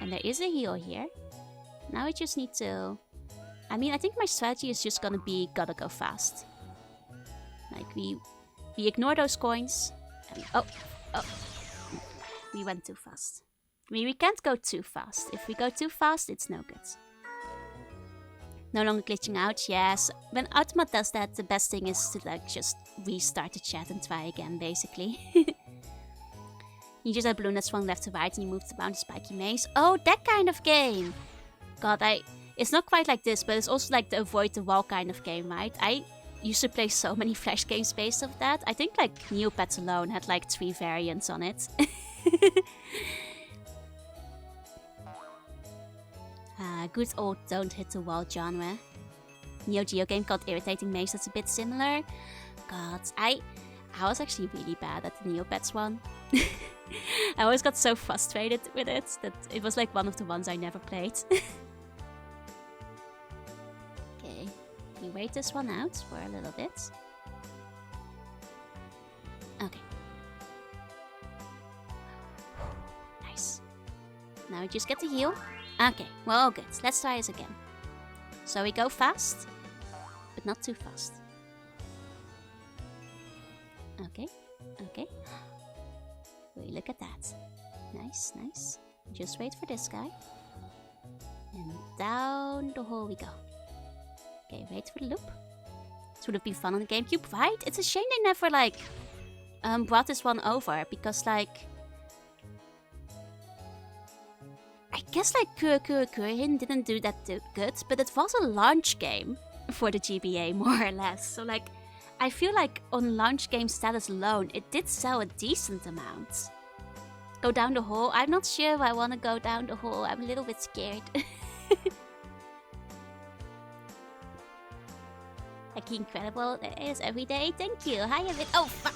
And there is a heal here. Now we just need to... I mean, I think my strategy is just gonna be gotta go fast. Like, we ignore those coins. And, oh. We went too fast. I mean, we can't go too fast. If we go too fast, it's no good. No longer glitching out, yes. When Automat does that, the best thing is to like just restart the chat and try again, basically. You just have balloon that's swung left to right and you move around the spiky maze. Oh, that kind of game! God, it's not quite like this, but it's also like the avoid the wall kind of game, right? I used to play so many Flash games based off that. I think like Neopets alone had like 3 variants on it. Good old don't hit the wall genre. Neo Geo game called Irritating Maze that's a bit similar. God, I was actually really bad at the Neopets one. I always got so frustrated with it that it was like one of the ones I never played. Okay, we wait this one out for a little bit. Okay. Nice. Now we just get the heal. Okay, well, all good. Let's try this again. So we go fast, but not too fast. Okay. Wait, look at that. Nice. Just wait for this guy. And down the hole we go. Okay, wait for the loop. This would have been fun on the GameCube, right? It's a shame they never, like, brought this one over, because, like... I guess like Kururin didn't do that too good, but it was a launch game for the GBA more or less. So like, I feel like on launch game status alone, it did sell a decent amount. Go down the hole? I'm not sure if I want to go down the hole. I'm a little bit scared. Like incredible, it is every day. Thank you. Hi, Evan. Oh fuck!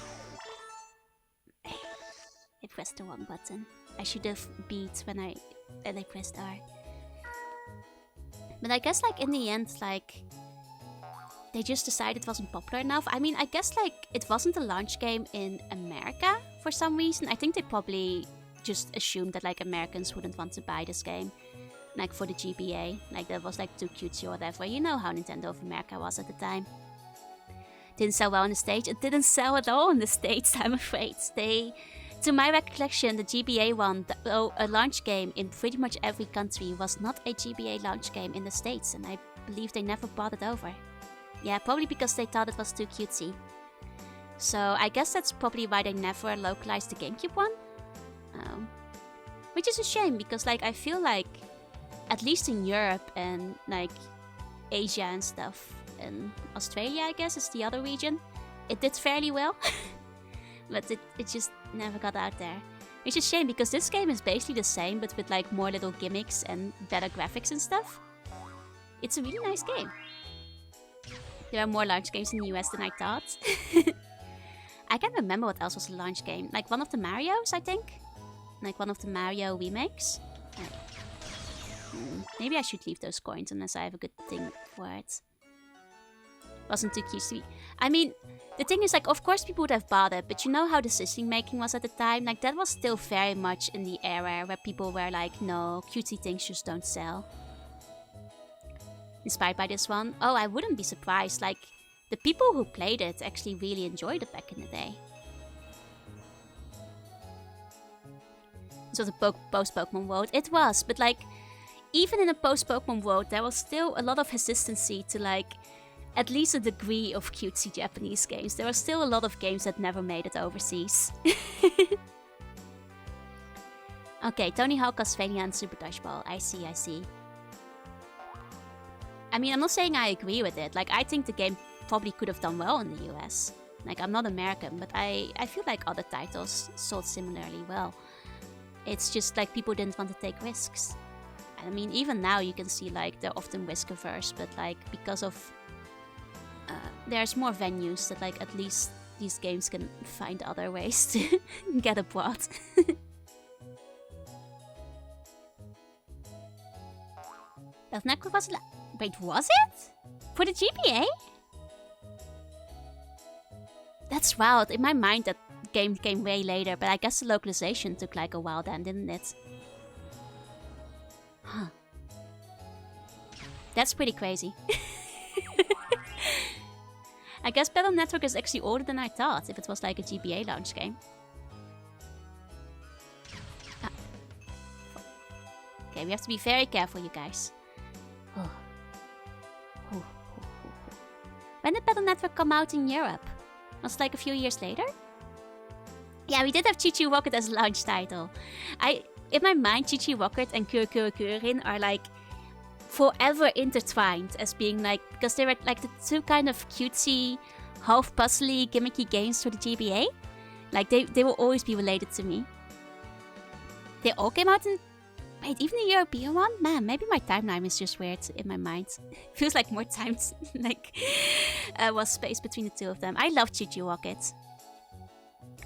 I pressed the wrong button. I should have beat when I pressed R. But I guess like in the end, like they just decided it wasn't popular enough. I mean, I guess like it wasn't a launch game in America for some reason. I think they probably just assumed that like Americans wouldn't want to buy this game. Like for the GBA, like that was like too cutesy or whatever. You know how Nintendo of America was at the time. Didn't sell well in the States. It didn't sell at all in the States, I'm afraid. To my recollection, the GBA one, though a launch game in pretty much every country, was not a GBA launch game in the States, and I believe they never brought it over. Yeah, probably because they thought it was too cutesy. So I guess that's probably why they never localized the GameCube one. Which is a shame, because like I feel like, at least in Europe and like Asia and stuff, and Australia I guess is the other region, it did fairly well. But it just never got out there. Which is a shame, because this game is basically the same, but with like more little gimmicks and better graphics and stuff. It's a really nice game. There are more launch games in the US than I thought. I can't remember what else was a launch game. Like one of the Marios, I think? Like one of the Mario remakes? Maybe I should leave those coins unless I have a good thing for it. Wasn't too cutesy. I mean, the thing is, like, of course people would have bought it, but you know how decision making was at the time? Like, that was still very much in the era where people were like, no, cutesy things just don't sell. Inspired by this one? Oh, I wouldn't be surprised. Like, the people who played it actually really enjoyed it back in the day. This was a post-Pokemon world. It was, but like, even in a post-Pokemon world, there was still a lot of hesitancy to like, at least a degree of cutesy Japanese games. There are still a lot of games that never made it overseas. Okay, Tony Hawk, Castlevania, and Super Dodgeball. I see. I mean, I'm not saying I agree with it. Like, I think the game probably could have done well in the US. Like, I'm not American, but I feel like other titles sold similarly well. It's just like people didn't want to take risks. I mean, even now you can see like they're often risk averse, but like because of there's more venues that like at least these games can find other ways to get abroad. That network was wait, was it? For the GBA? That's wild. In my mind that game came way later, but I guess the localization took like a while then, didn't it? Huh. That's pretty crazy. I guess Battle Network is actually older than I thought, if it was like a GBA launch game. Ah. Okay, we have to be very careful, you guys. Oh. When did Battle Network come out in Europe? Was it like a few years later? Yeah, we did have Chi Chi Rocket as a launch title. In my mind, Chi Chi Rocket and Kururin are like forever intertwined as being like, because they were like the two kind of cutesy, half puzzly, gimmicky games for the GBA. Like they will always be related to me. They all came out in, wait, even the European one? Man, maybe my timeline is just weird in my mind. Feels like more time like was space between the two of them. I love Chi Chi Rocket.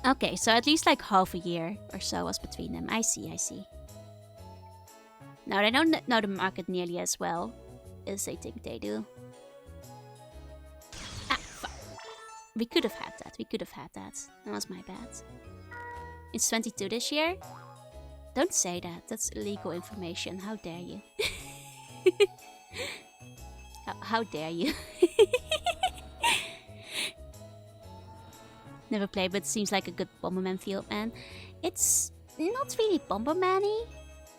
Okay, so at least like half a year or so was between them. I see. No, they don't know the market nearly as well as they think they do. Ah, fuck. We could have had that. That was my bad. It's 22 this year? Don't say that. That's illegal information. How dare you? how dare you? Never played, but it seems like a good Bomberman field, man. It's not really Bomberman-y,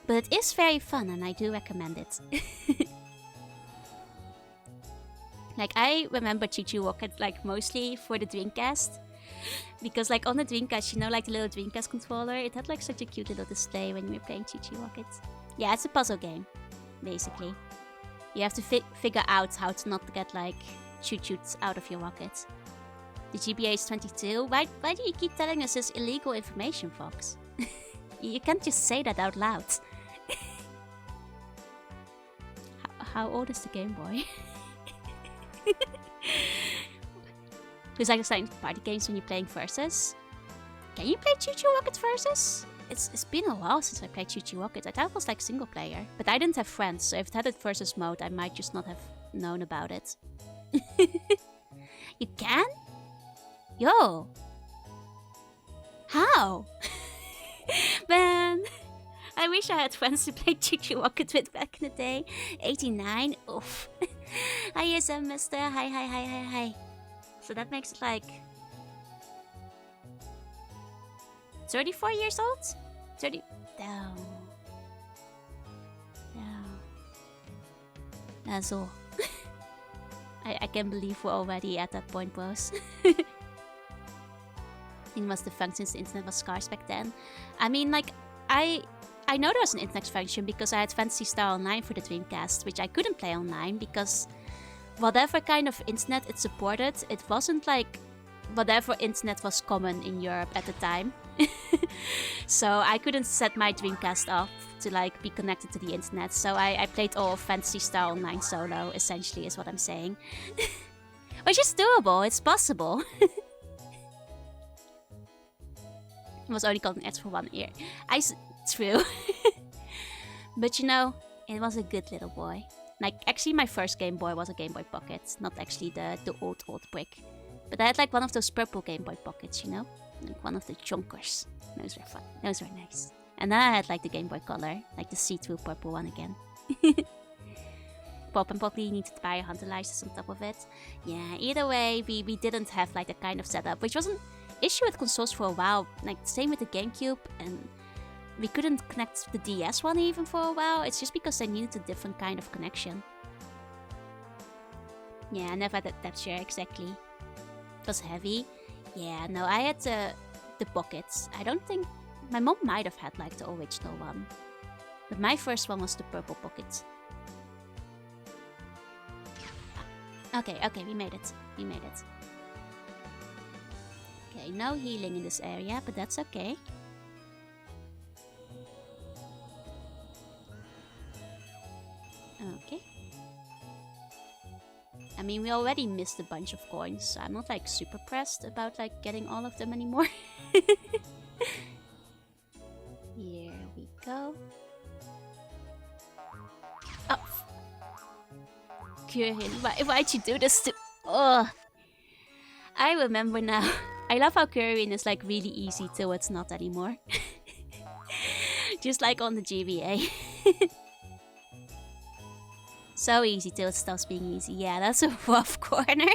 but it is very fun and I do recommend it. Like, I remember Chi Chi Rocket like mostly for the Dreamcast. Because like on the Dreamcast, you know, like the little Dreamcast controller, it had like such a cute little display when you were playing Chi Chi Rocket. Yeah, it's a puzzle game, basically. You have to figure out how to not get like choo-choots out of your rocket. The GBA is 22. Why do you keep telling us this illegal information, Fox? You can't just say that out loud. How old is the Game Boy? Because I decided party games when you're playing versus. Can you play Choo Choo Rocket versus? It's been a while since I played Choo Choo Rocket. I thought it was like single player. But I didn't have friends, so if it had a versus mode, I might just not have known about it. You can? Yo! How? Man, I wish I had friends to play Choo Choo Rocket with back in the day. 89? Oof. Hi, SM Mister. Hi. So that makes it like 34 years old? 30. Down. That's all. I can't believe we're already at that point, bros. It must have functioned since the internet was scarce back then. I mean, like, I know there was an internet function because I had Fantasy Star Online for the Dreamcast, which I couldn't play online because whatever kind of internet it supported, it wasn't like whatever internet was common in Europe at the time. So I couldn't set my Dreamcast up to like be connected to the internet. So I played all of Fantasy Star Online solo, essentially, is what I'm saying. Which is doable, it's possible. It was only called an X for 1 year. True. But you know, it was a good little boy. Like, actually my first Game Boy was a Game Boy Pocket, not actually the old brick. But I had like one of those purple Game Boy Pockets, you know? Like one of the chunkers. Those were fun. Those were nice. And then I had like the Game Boy Color, like the see-through purple one again. Pop and probably needed to buy a Hunter license on top of it. Yeah, either way, we didn't have like that kind of setup, which was an issue with consoles for a while. Like, same with the GameCube, and we couldn't connect the DS one even for a while. It's just because they needed a different kind of connection. Yeah, I never had that share exactly. It was heavy. Yeah, no, I had the pockets. I don't think... My mom might have had like the original one. But my first one was the purple pocket. Okay, we made it. Okay, no healing in this area, but that's okay. Okay. I mean, we already missed a bunch of coins, so I'm not like super pressed about like getting all of them anymore. Here we go. Oh. Kururin, why'd you do this to... Oh. I remember now. I love how Kururin is like really easy till it's not anymore. Just like on the GBA. So easy till it stops being easy. Yeah, that's a rough corner.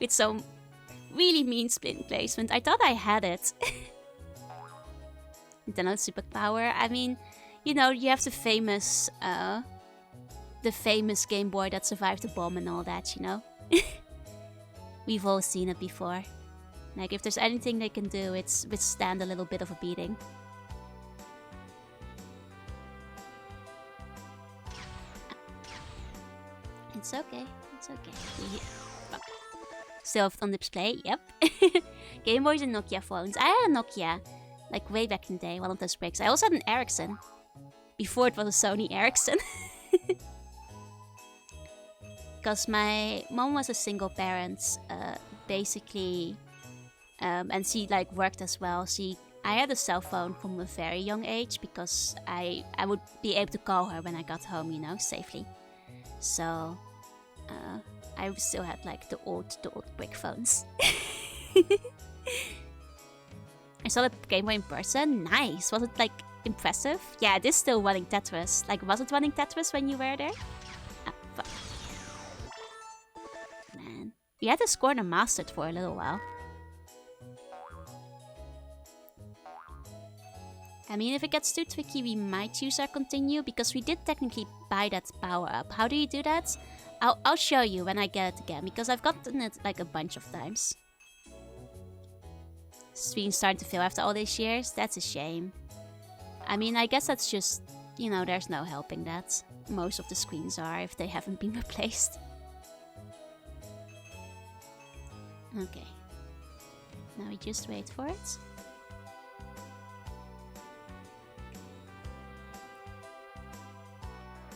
With some really mean spin placement. I thought I had it. Nintendo superpower. I mean, you know, you have the famous Game Boy that survived the bomb and all that, you know? We've all seen it before. Like, if there's anything they can do, it's withstand a little bit of a beating. It's okay. It's okay. Still on display, yep. Game Boys and Nokia phones. I had a Nokia, like way back in the day, one of those breaks. I also had an Ericsson. Before it was a Sony Ericsson. Because my mom was a single parent, basically, and she like worked as well. I had a cell phone from a very young age because I would be able to call her when I got home, you know, safely. So, I still had like the old brick phones. I saw the Game Boy in person. Nice. Was it like impressive? Yeah, it is still running Tetris. Like, was it running Tetris when you were there? Ah, fuck. Man, we had this corner mastered for a little while. I mean, if it gets too tricky, we might use our continue, because we did technically buy that power up. How do you do that? I'll show you when I get it again, because I've gotten it like a bunch of times. Screen's starting to fill after all these years. That's a shame. I mean, I guess that's just, you know, there's no helping that. Most of the screens are, if they haven't been replaced. Okay. Now we just wait for it.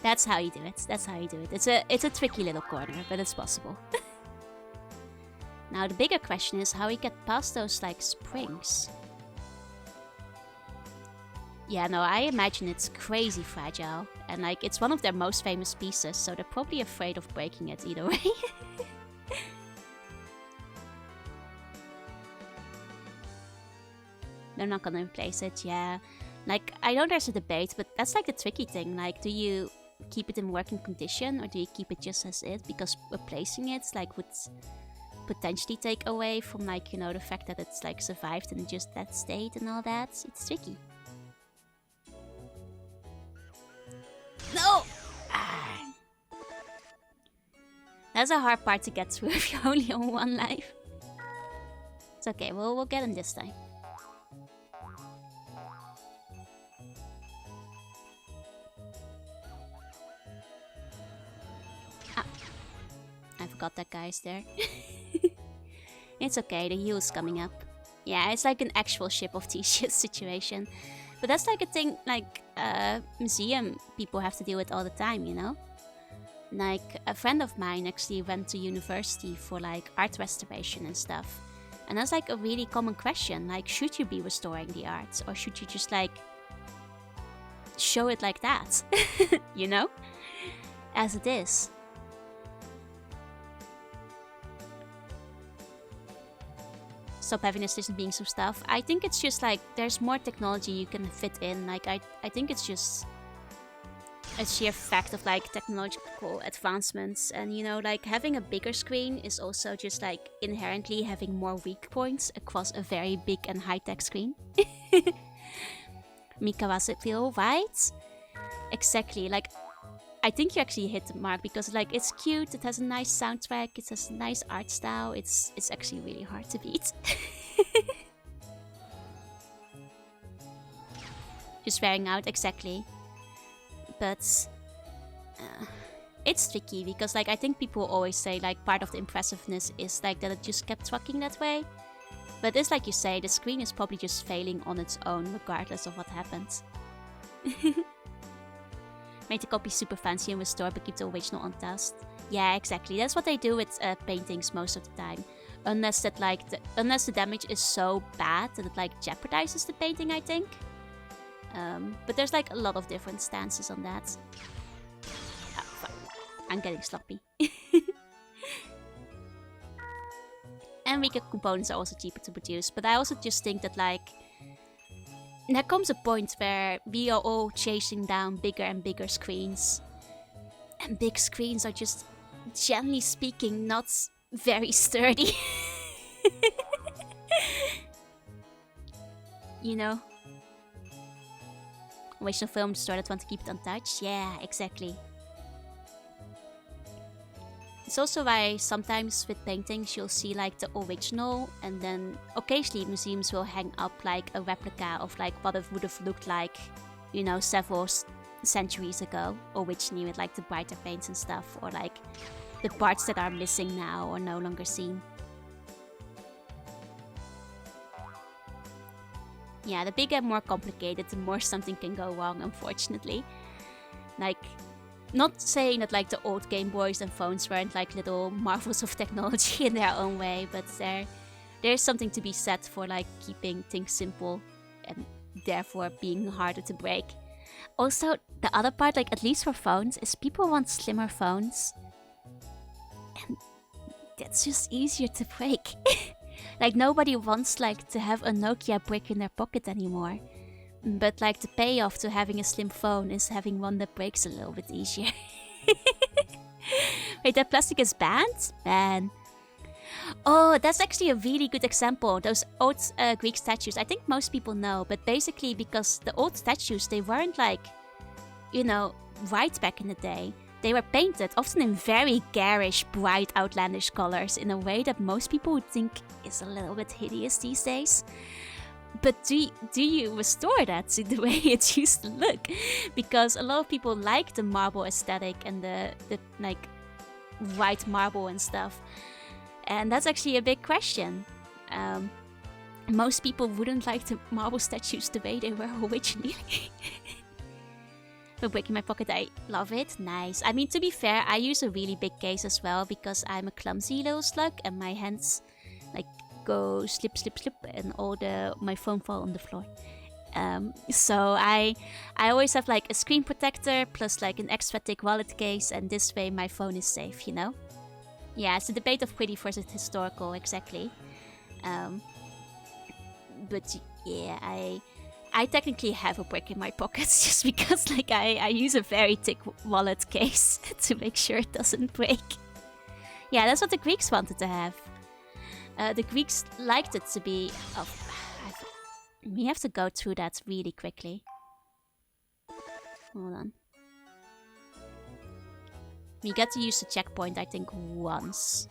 That's how you do it. That's how you do it. It's a tricky little corner, but it's possible. Now the bigger question is how we get past those like springs. Yeah, no, I imagine it's crazy fragile, and like it's one of their most famous pieces, so they're probably afraid of breaking it either way. They're not gonna replace it, yeah. Like, I know there's a debate, but that's like the tricky thing. Like, do you keep it in working condition, or do you keep it just as it? Because replacing it like would potentially take away from like, you know, the fact that it's like survived in just that state and all that. It's tricky. No! Ah. That's a hard part to get through if you're only on one life. It's okay, we'll get him this time. I forgot that guy's there. It's okay, the heal's coming up. Yeah, it's like an actual ship of T-shit situation. But that's like a thing, like, museum people have to deal with all the time, you know? Like, a friend of mine actually went to university for, like, art restoration and stuff. And that's, like, a really common question. Like, should you be restoring the art? Or should you just, like, show it like that? You know? As it is. Stop having this system being some stuff. I think it's just like there's more technology you can fit in. Like I think it's just a sheer fact of like technological advancements, and you know, like having a bigger screen is also just like inherently having more weak points across a very big and high-tech screen. Mika, was it feel right? Exactly. Like, I think you actually hit the mark, because like it's cute, it has a nice soundtrack, it has a nice art style, it's actually really hard to beat. Just wearing out, exactly. But it's tricky, because like I think people always say like part of the impressiveness is like that it just kept trucking that way. But it's like you say, the screen is probably just failing on its own regardless of what happens. Made the copy super fancy and restore but keep the original untouched. Yeah, exactly. That's what they do with paintings most of the time. Unless that unless the damage is so bad that it like jeopardizes the painting, I think. But there's like a lot of different stances on that. Oh, fuck. I'm getting sloppy. And weaker components are also cheaper to produce. But I also just think that like there comes a point where we are all chasing down bigger and bigger screens. And big screens are just, generally speaking, not very sturdy. You know? Original film store that want to keep it untouched? Yeah, exactly. It's also why sometimes with paintings you'll see like the original, and then occasionally museums will hang up like a replica of like what it would have looked like, you know, several centuries ago, originally with like the brighter paints and stuff, or like the parts that are missing now or no longer seen. Yeah, the bigger and more complicated, the more something can go wrong, unfortunately. Like, not saying that like the old Game Boys and phones weren't like little marvels of technology in their own way, but there's something to be said for like keeping things simple and therefore being harder to break. Also, the other part, like at least for phones, is people want slimmer phones. And that's just easier to break. Like nobody wants like to have a Nokia brick in their pocket anymore. But like the payoff to having a slim phone is having one that breaks a little bit easier. Wait, that plastic is banned? Man. Oh, that's actually a really good example. Those old Greek statues, I think most people know. But basically because the old statues, they weren't like, you know, white back in the day. They were painted, often in very garish, bright, outlandish colors, in a way that most people would think is a little bit hideous these days. But do you restore that to the way it used to look? Because a lot of people like the marble aesthetic and the like white marble and stuff. And that's actually a big question. Most people wouldn't like the marble statues the way they were originally. For breaking my pocket, I love it. Nice. I mean, to be fair, I use a really big case as well because I'm a clumsy little slug and my hands like go slip, slip, slip, and my phone fall on the floor. So I always have like a screen protector plus like an extra thick wallet case, and this way my phone is safe, you know? Yeah, it's a debate of pretty versus historical, exactly. But yeah, I technically have a brick in my pockets just because like I use a very thick wallet case to make sure it doesn't break. Yeah, that's what the Greeks wanted to have. The Greeks liked it to be... Oh, we have to go through that really quickly. Hold on. We get to use the checkpoint, I think, once.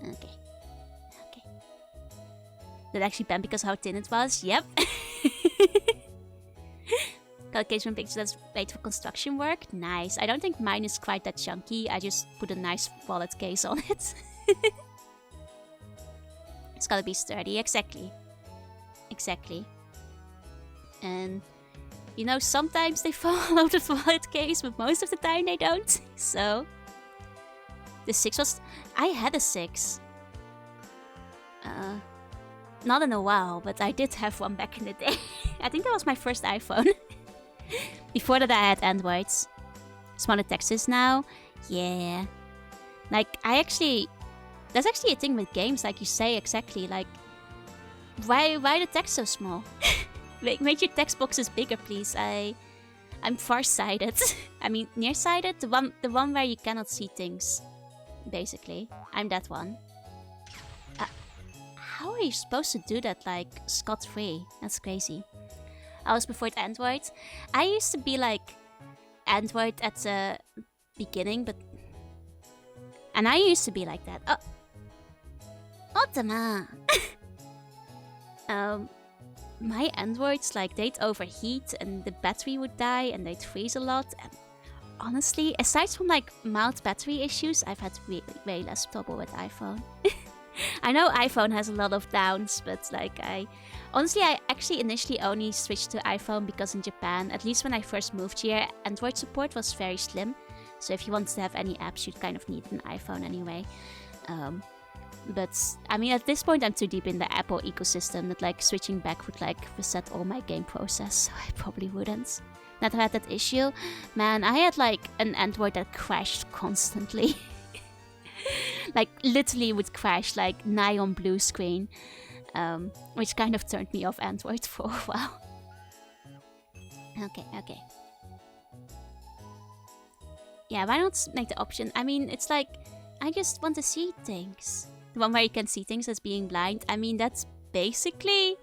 Okay. That actually banned because how thin it was? Yep. Calculation pictures that's made for construction work. Nice. I don't think mine is quite that chunky. I just put a nice wallet case on it. It's gotta be sturdy. Exactly. And, you know, sometimes they fall out of the wallet case, but most of the time they don't. So, the 6 was... I had a 6. Not in a while, but I did have one back in the day. I think that was my first iPhone. Before that I had Androids. Smaller textures now. Yeah. Like, that's actually a thing with games, like you say, exactly. Like, why the text so small? Make your text boxes bigger, please. I'm far-sighted. I mean, nearsighted? The one where you cannot see things. Basically. I'm that one. How are you supposed to do that, like, scot-free? That's crazy. I was before it Android. I used to be like Android at the beginning, but... And I used to be like that. Oh! Otama! My Androids, like, they'd overheat and the battery would die and they'd freeze a lot. And honestly, aside from like mild battery issues, I've had way less trouble with iPhone. I know iPhone has a lot of downs, but like I actually initially only switched to iPhone because in Japan, at least when I first moved here, Android support was very slim. So if you wanted to have any apps, you'd kind of need an iPhone anyway. But I mean, at this point, I'm too deep in the Apple ecosystem that like switching back would like reset all my game process. So I probably wouldn't. Never had that issue. Man, I had like an Android that crashed constantly. Like literally would crash, like neon blue screen. Which kind of turned me off Android for a while. Okay. Yeah, why not make the option? I mean, it's like, I just want to see things. The one where you can see things as being blind. I mean, that's basically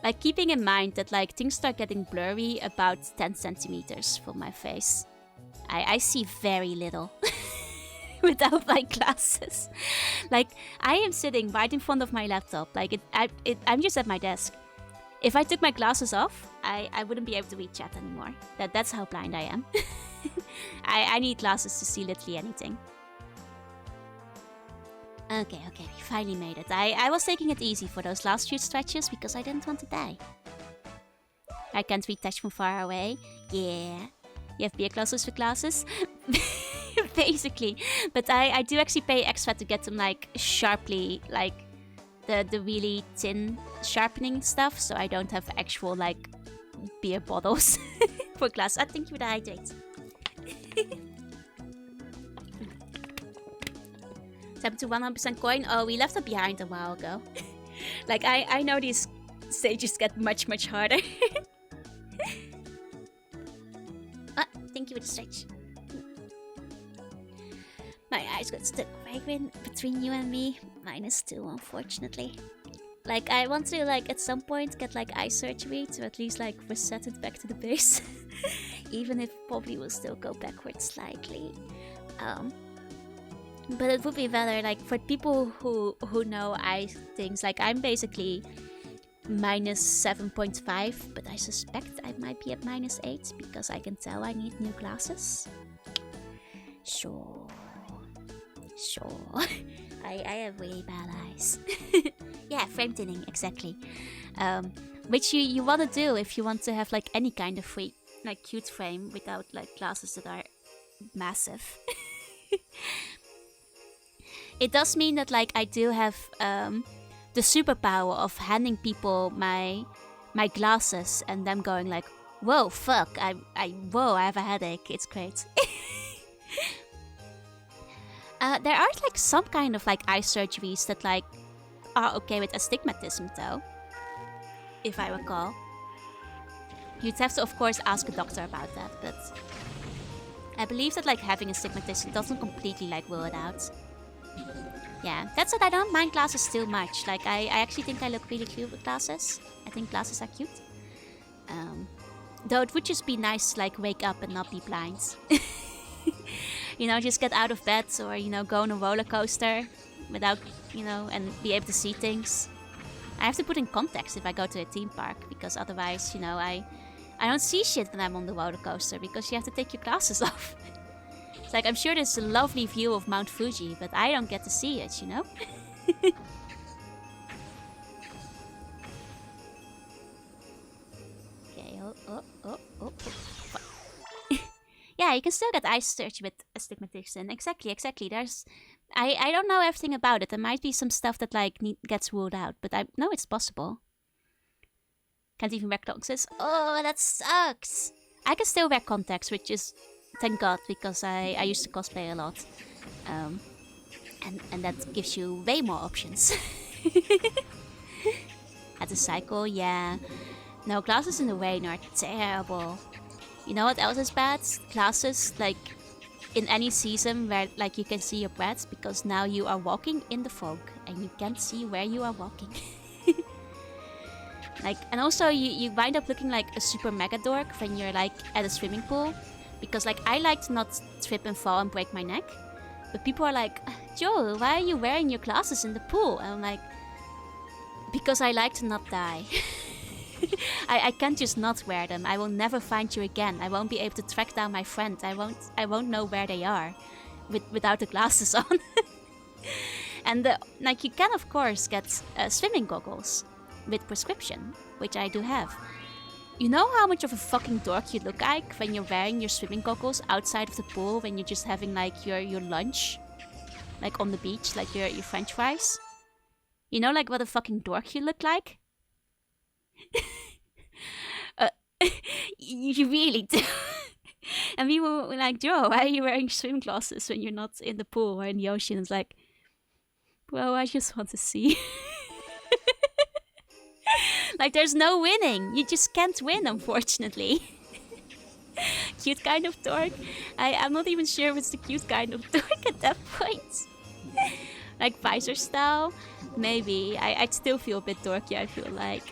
like keeping in mind that like things start getting blurry about 10 centimeters from my face. I see very little without my glasses. Like, I am sitting right in front of my laptop. Like, I'm just at my desk. If I took my glasses off, I wouldn't be able to read chat anymore. That's how blind I am. I need glasses to see literally anything. Okay, we finally made it. I was taking it easy for those last few stretches because I didn't want to die. I can't read touch from far away. Yeah. You have beer glasses for glasses? Basically. But I do actually pay extra to get them like sharply, like the really thin sharpening stuff, so I don't have actual like beer bottles for glass. I think you would hydrate. 7 to 100% coin. Oh, we left it behind a while ago. Like, I know these stages get much harder. Thank you for the stretch. My eyes got stuck right between you and me. -2, unfortunately. Like, I want to, like, at some point get, like, eye surgery to at least, like, reset it back to the base. Even if probably will still go backwards slightly. But it would be better, like, for people who know eye things, like, I'm basically -7.5, but I suspect I might be at -8 because I can tell I need new glasses. Sure. I have really bad eyes. Yeah, frame thinning, exactly. Which you want to do if you want to have, like, any kind of cute frame without, like, glasses that are massive. It does mean that, like, I do have the superpower of handing people my glasses and them going like, whoa, fuck, I have a headache. It's great. There are, like, some kind of, like, eye surgeries that, like, are okay with astigmatism, though. If I recall. You'd have to, of course, ask a doctor about that, but I believe that, like, having astigmatism doesn't completely, like, rule it out. Yeah, that's it. I don't mind glasses too much. Like, I actually think I look really cute with glasses. I think glasses are cute. Though it would just be nice to, like, wake up and not be blind. You know, just get out of bed or, you know, go on a roller coaster without, you know, and be able to see things. I have to put in contacts if I go to a theme park because otherwise, you know, I don't see shit when I'm on the roller coaster because you have to take your glasses off. It's like, I'm sure there's a lovely view of Mount Fuji, but I don't get to see it, you know? Okay, oh. Yeah, you can still get eye surgery with astigmatism. Exactly. There's, I don't know everything about it. There might be some stuff that, like, gets ruled out, but I know it's possible. Can't even wear contacts. Oh, that sucks. I can still wear contacts, which is, thank God, because I used to cosplay a lot. And that gives you way more options. Had to cycle, yeah. No, glasses in the rain are terrible. You know what else is bad? Glasses, like, in any season where, like, you can see your breath, because now you are walking in the fog and you can't see where you are walking. Like, and also you wind up looking like a super mega dork when you're, like, at a swimming pool, because, like, I like to not trip and fall and break my neck, but people are like, Joel, why are you wearing your glasses in the pool? And I'm like, because I like to not die. I can't just not wear them. I will never find you again. I won't be able to track down my friend. I won't know where they are without the glasses on. And like you can of course get swimming goggles with prescription, which I do have. You know how much of a fucking dork you look like when you're wearing your swimming goggles outside of the pool when you're just having like your lunch? Like on the beach, like your french fries? You know like what a fucking dork you look like? uh, you really do. And people were like, Joe, why are you wearing swim glasses when you're not in the pool or in the ocean? It's like, well, I just want to see. Like, there's no winning. You just can't win, unfortunately. Cute kind of dork? I'm not even sure if it's the cute kind of dork at that point. Like, visor style? Maybe. I'd still feel a bit dorky, I feel like.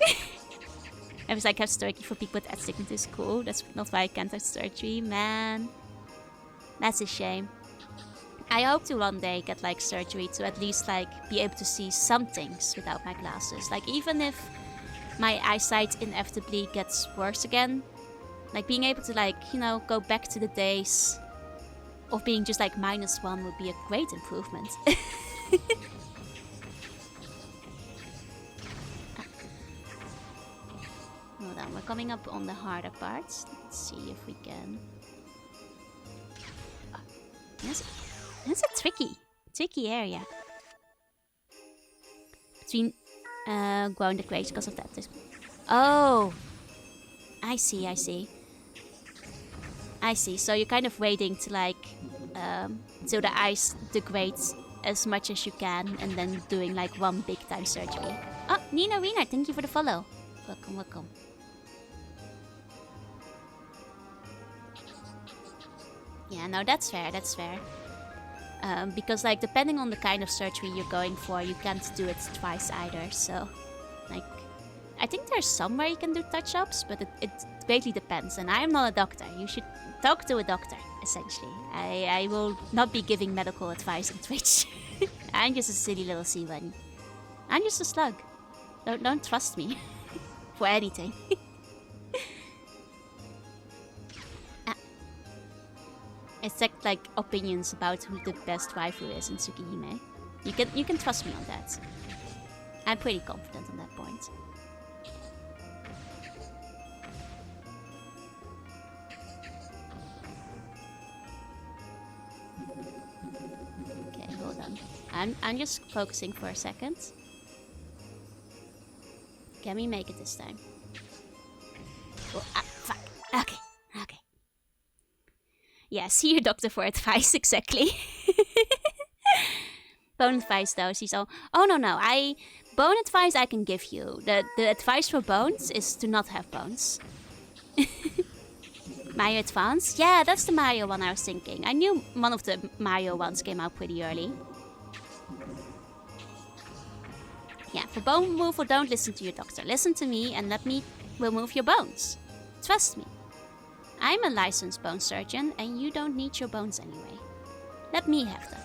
I was like, have surgery for people with astigmatism. Cool. That's not why I can't have surgery. Man. That's a shame. I hope to one day get like surgery to at least like be able to see some things without my glasses. Like even if my eyesight inevitably gets worse again, like being able to like, you know, go back to the days of being just like -1 would be a great improvement. Hold on, we're coming up on the harder parts. Let's see if we can. That's a tricky area. Between growing the grapes because of that. Oh, I see. So you're kind of waiting to like till the ice degrades as much as you can, and then doing like one big time surgery. Oh, Nina Wiener, thank you for the follow. Welcome. Yeah, no, that's fair. Because like depending on the kind of surgery you're going for, you can't do it twice either. So, like, I think there's somewhere you can do touch-ups, but it greatly depends. And I am not a doctor. You should talk to a doctor, essentially. I will not be giving medical advice on Twitch. I'm just a silly little sea bunny. I'm just a slug. Don't trust me for anything. It's like opinions about who the best waifu is in Tsukihime. You can trust me on that. I'm pretty confident on that point. Okay, hold on. I'm just focusing for a second. Can we make it this time? Oh, fuck. Okay. Yeah, see your doctor for advice, exactly. Bone advice though, she's all... Oh, no. Bone advice I can give you. The advice for bones is to not have bones. Mario Advance? Yeah, that's the Mario one I was thinking. I knew one of the Mario ones came out pretty early. Yeah, for bone removal, don't listen to your doctor. Listen to me and let me remove your bones. Trust me. I'm a licensed bone surgeon, and you don't need your bones anyway. Let me have them.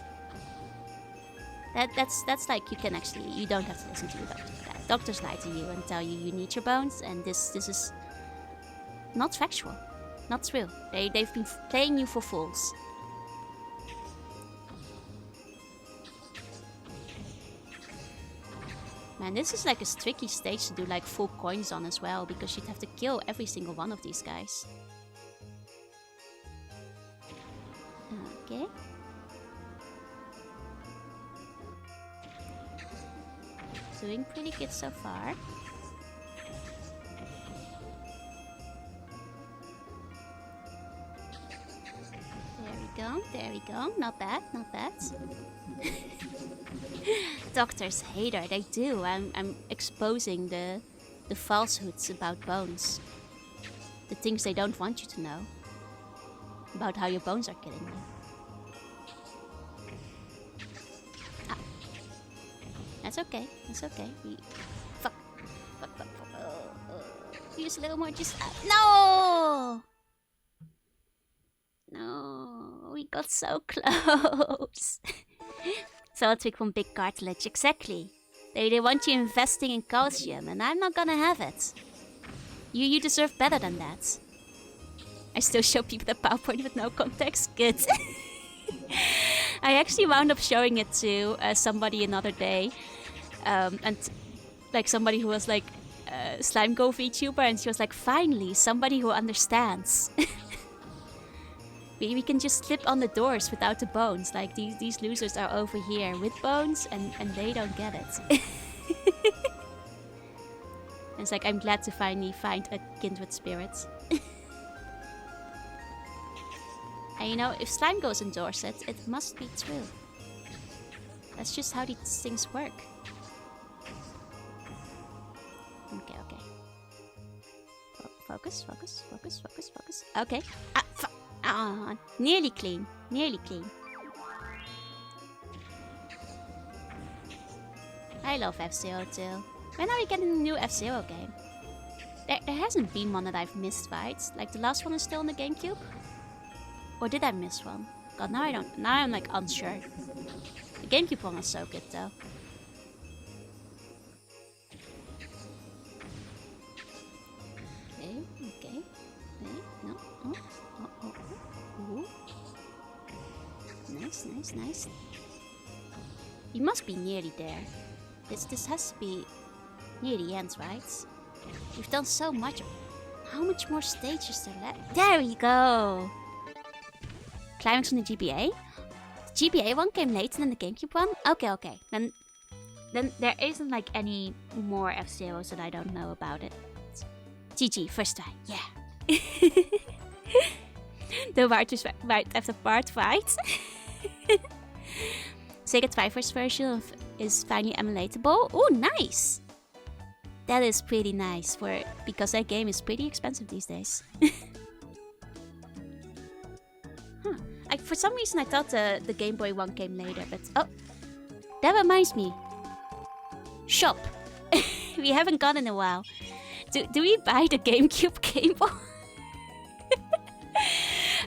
That's like you don't have to listen to your doctor for that. Doctors lie to you and tell you need your bones, and this is not factual, not true. They've been playing you for fools. Man, this is like a tricky stage to do like full coins on as well, because you'd have to kill every single one of these guys. Okay. Doing pretty good so far. There we go. Not bad. Doctors hate her, they do. I'm exposing the falsehoods about bones. The things they don't want you to know. About how your bones are killing you. Ah. That's okay. Fuck. Use a little more just... No! No, we got so close. So I'll take one big cartilage, exactly. They want you investing in calcium, and I'm not gonna have it. You deserve better than that. I still show people the PowerPoint with no context. Good. I actually wound up showing it to somebody another day. And like somebody who was like a Slime Go VTuber, and she was like, finally, somebody who understands. we can just slip on the doors without the bones. Like these losers are over here with bones and they don't get it. And it's like, I'm glad to finally find a kindred spirit. And you know, if Slime Goes endorse it, it must be true. That's just how these things work. Okay. Focus. Okay. Nearly clean. I love F-Zero too. When are we getting a new F-Zero game? There hasn't been one that I've missed, right? Like the last one is still on the GameCube? Or did I miss one? God, now I'm like unsure. The GameCube one was so good though. Okay. No. Oh. Ooh. Nice. You must be nearly there. This has to be near the end, right? We've done so much. How much more stages are there left? There we go! Climax from the GBA? The GBA one came later than the GameCube one? Okay. Then there isn't like any more F-Zeros that I don't know about it. GG, first try, yeah. The right after part, right? Sega Triforce version is finally emulatable. Oh, nice! That is pretty nice because that game is pretty expensive these days. For some reason I thought the Game Boy one came later, but oh, that reminds me. Shop. We haven't gone in a while. Do we buy the GameCube cable?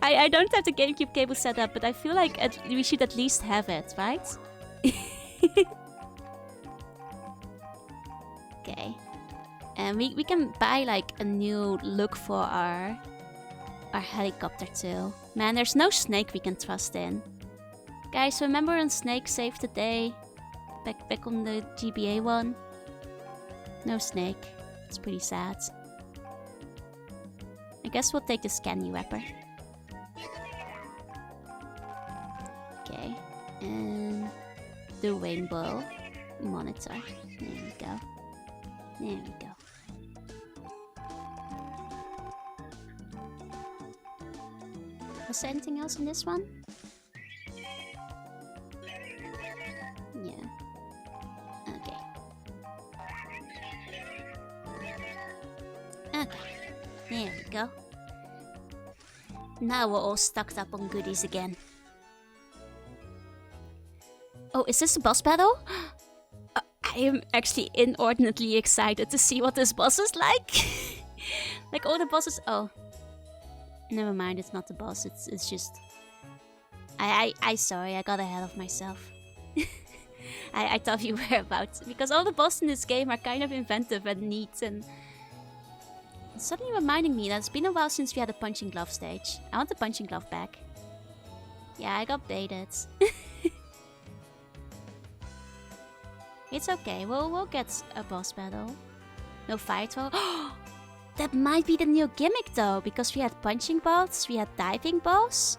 I don't have the GameCube cable set up, but I feel like we should at least have it, right? Okay. And we can buy like a new look for our helicopter too. Man, there's no Snake we can trust in. Guys, remember when Snake saved the day? Back on the GBA one? No Snake. It's pretty sad. I guess we'll take the Scanny Wrapper. Okay. And the Rainbow Monitor. There we go. Was there anything else in this one? Yeah. Okay. There we go. Now we're all stocked up on goodies again. Oh, is this a boss battle? I am actually inordinately excited to see what this boss is like. Like all the bosses... Oh. Never mind, it's not the boss, it's just... Sorry, I got ahead of myself. I thought you were about to, because all the bosses in this game are kind of inventive and neat, and... It's suddenly reminding me that it's been a while since we had a punching glove stage. I want the punching glove back. Yeah, I got baited. It's okay, we'll get a boss battle. No fight though. That might be the new gimmick though, because we had punching balls, we had diving balls.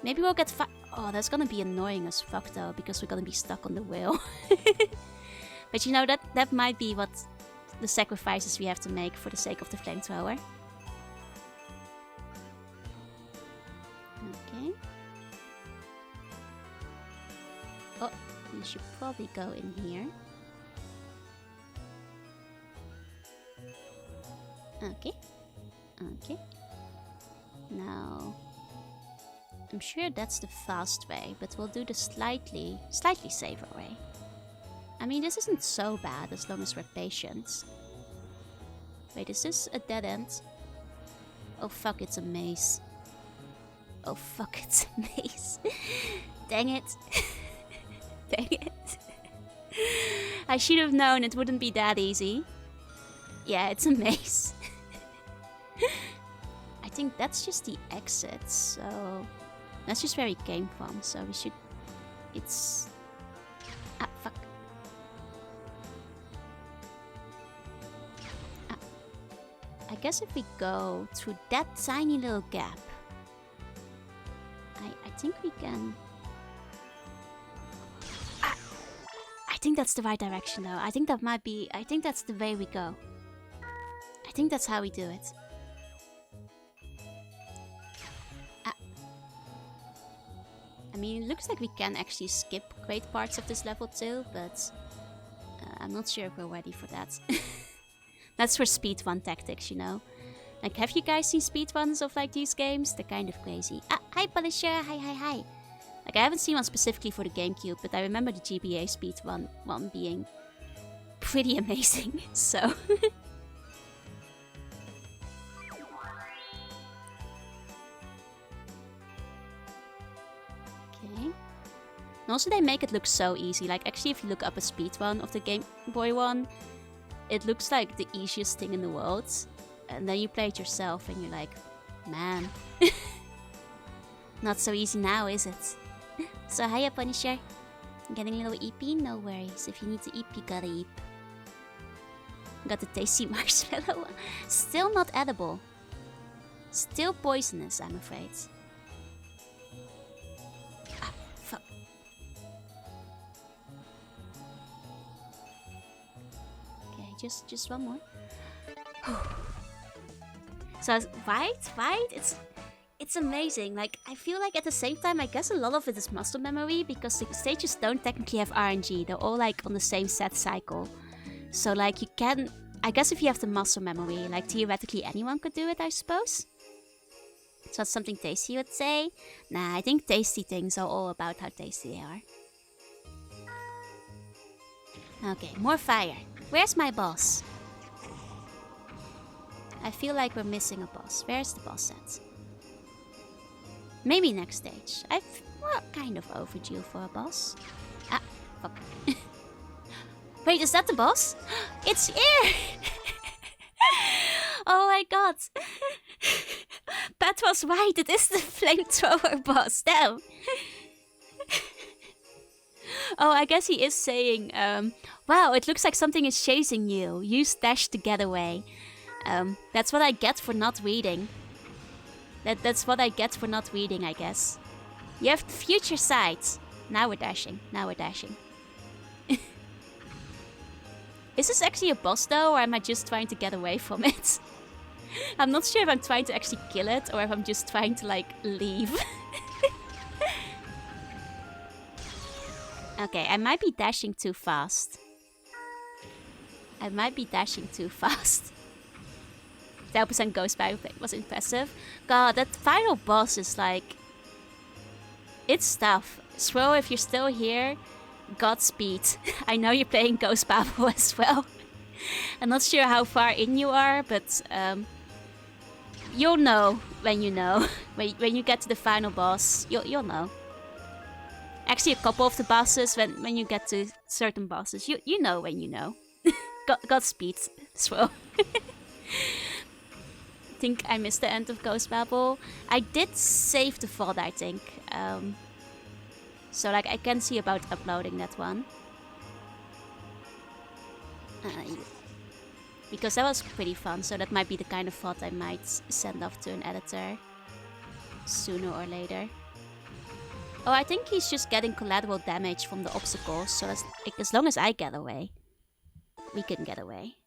Maybe we'll get oh, that's gonna be annoying as fuck though, because we're gonna be stuck on the wheel. But you know, that might be what the sacrifices we have to make for the sake of the flamethrower. Okay. Oh, we should probably go in here. Okay. Now, I'm sure that's the fast way, but we'll do the slightly safer way. I mean, this isn't so bad as long as we're patient. Wait, is this a dead end? Oh fuck, it's a maze. Oh fuck, it's a maze. Dang it. Dang it. I should have known it wouldn't be that easy. Yeah, it's a maze. that's just the exit, so that's just where we came from. So we should. It's. Ah, fuck. Ah. I guess if we go through that tiny little gap, I think we can. Ah. I think that's the right direction, though. I think that might be. I think that's the way we go. I think that's how we do it. I mean, it looks like we can actually skip great parts of this level too, but I'm not sure if we're ready for that. That's for speedrun tactics, you know. Like, have you guys seen speedruns of like these games? They're kind of crazy. Ah, hi Punisher, hi. Like, I haven't seen one specifically for the GameCube, but I remember the GBA speedrun one being pretty amazing, so... And also they make it look so easy. Like, actually, if you look up a speedrun of the Game Boy one, it looks like the easiest thing in the world. And then you play it yourself and you're like, man, not so easy now, is it? So hiya, Punisher. Getting a little EP? No worries. If you need to eep, you gotta eep. Got the tasty marshmallow. Still not edible. Still poisonous, I'm afraid. Just one more. So right, it's amazing. Like, I feel like at the same time, I guess a lot of it is muscle memory because the stages don't technically have RNG. They're all like on the same set cycle. So like you can, I guess if you have the muscle memory, like theoretically anyone could do it, I suppose. So that's something Tasty would say. Nah, I think Tasty things are all about how tasty they are. Okay, more fire. Where's my boss? I feel like we're missing a boss. Where's the boss at? Maybe next stage. Well, kind of overdue for a boss. Ah, fuck. Wait, is that the boss? It's here! Oh my god. Pat was right. It is the flamethrower boss. Damn. Oh, I guess he is saying, wow, it looks like something is chasing you. Use dash to get away. That's what I get for not reading. That's what I get for not reading, I guess. You have future sight. Now we're dashing. Is this actually a boss though, or am I just trying to get away from it? I'm not sure if I'm trying to actually kill it, or if I'm just trying to, like, leave. Okay, I might be dashing too fast. 10% Ghost Power was impressive. God, that final boss is like... It's tough. Swirl, if you're still here, Godspeed. I know you're playing Ghost Power as well. I'm not sure how far in you are, but you'll know when you know. When you get to the final boss, you'll know. Actually, a couple of the bosses, when you get to certain bosses, you know when you know. Godspeed, Swirl. I think I missed the end of Ghost Babel. I did save the VOD, I think. So like I can see about uploading that one. Because that was pretty fun, so that might be the kind of VOD I might send off to an editor sooner or later. Oh, I think he's just getting collateral damage from the obstacles, so as long as I get away, we can get away.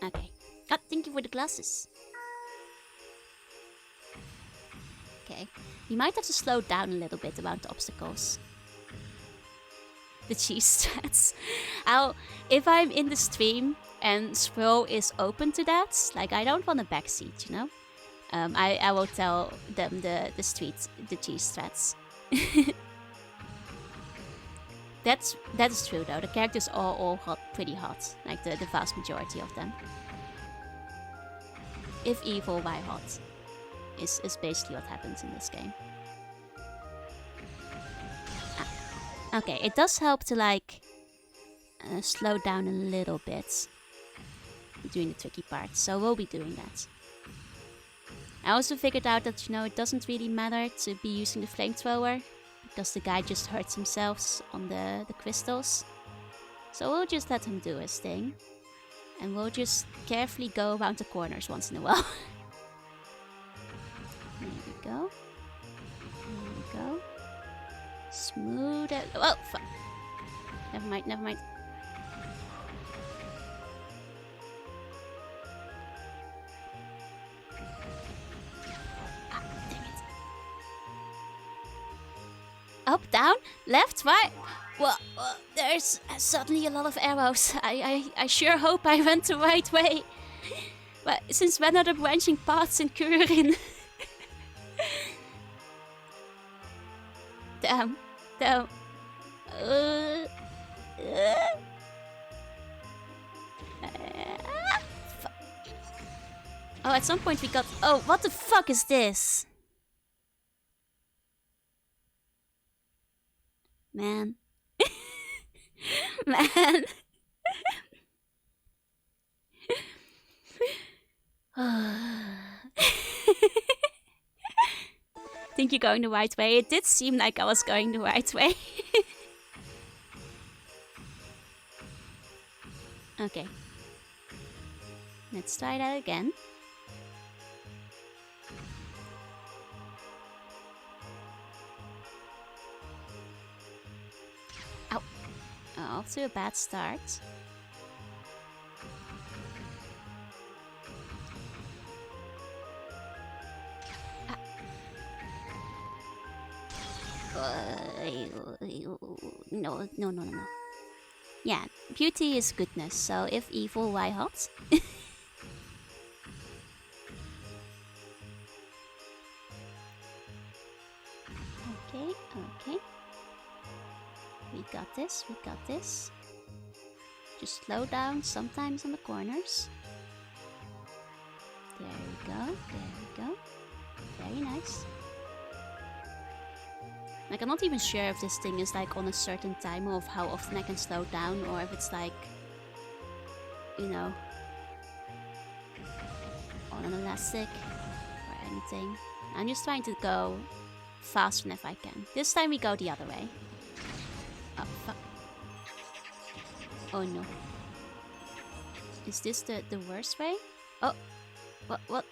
Okay. Oh, thank you for the glasses. Okay. You might have to slow down a little bit around the obstacles. The cheese strats. If I'm in the stream and Swirl is open to that, like I don't want a backseat, you know? I will tell them the cheese strats. That is true though. The characters are all hot, pretty hot, like the vast majority of them. If evil, why hot? Is basically what happens in this game. Okay, it does help to like slow down a little bit during the tricky part, so we'll be doing that. I also figured out that, you know, it doesn't really matter to be using the flamethrower, because the guy just hurts himself on the crystals. So we'll just let him do his thing. And we'll just carefully go around the corners once in a while. There we go. There we go. Smooth it. Oh, fuck. Never mind, never mind. Ah, dang it. Up, down, left, right. Well, there's suddenly a lot of arrows. I sure hope I went the right way. But since when are there branching paths in Kururin? Damn. Damn. Oh, at some point we got... Oh, what the fuck is this? Man. Man. Think you're going the right way? It did seem like I was going the right way. Okay. Let's try that again. Ow. Off to a bad start. No. Yeah, beauty is goodness, so if evil, why hot? Okay. We got this. Just slow down sometimes on the corners. There we go. Very nice. Like, I'm not even sure if this thing is like on a certain timer of how often I can slow down, or if it's like, you know, on an elastic or anything. I'm just trying to go fast enough I can. This time we go the other way. Oh, fuck. Oh no. Is this the worst way? Oh. What?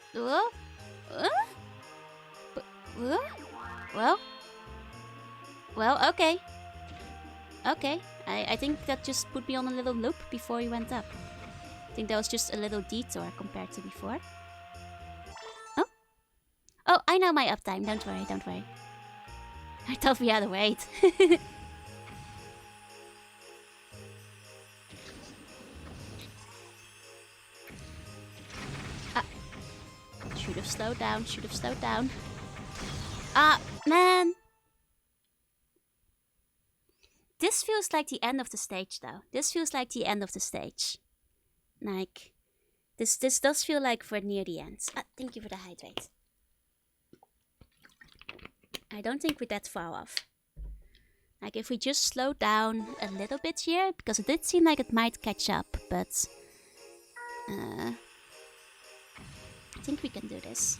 Well, okay. I think that just put me on a little loop before he went up. I think that was just a little detour compared to before. Oh, I know my uptime. Don't worry. I thought we had to wait. Should have slowed down. Ah, man! This feels like the end of the stage, though. Like, this does feel like we're near the end. Thank you for the hydrate. I don't think we're that far off. Like, if we just slow down a little bit here, because it did seem like it might catch up, but... I think we can do this.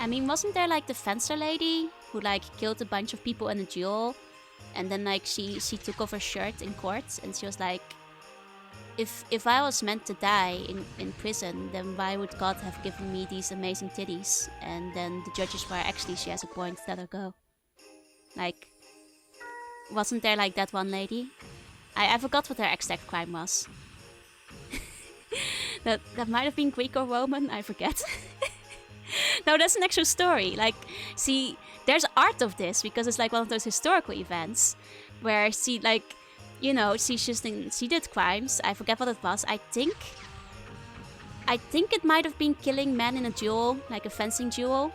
I mean, wasn't there like the fencer lady who like killed a bunch of people in a duel, and then like she took off her shirt in court and she was like, if I was meant to die in prison, then why would God have given me these amazing titties? And then the judges were actually, she has a point, let her go. Like, wasn't there like that one lady? I forgot what her exact crime was. that might have been Greek or Roman, I forget. No, that's an actual story. Like, see, there's art of this because it's like one of those historical events where she, like, you know, she did crimes. I forget what it was. I think it might have been killing men in a duel, like a fencing duel.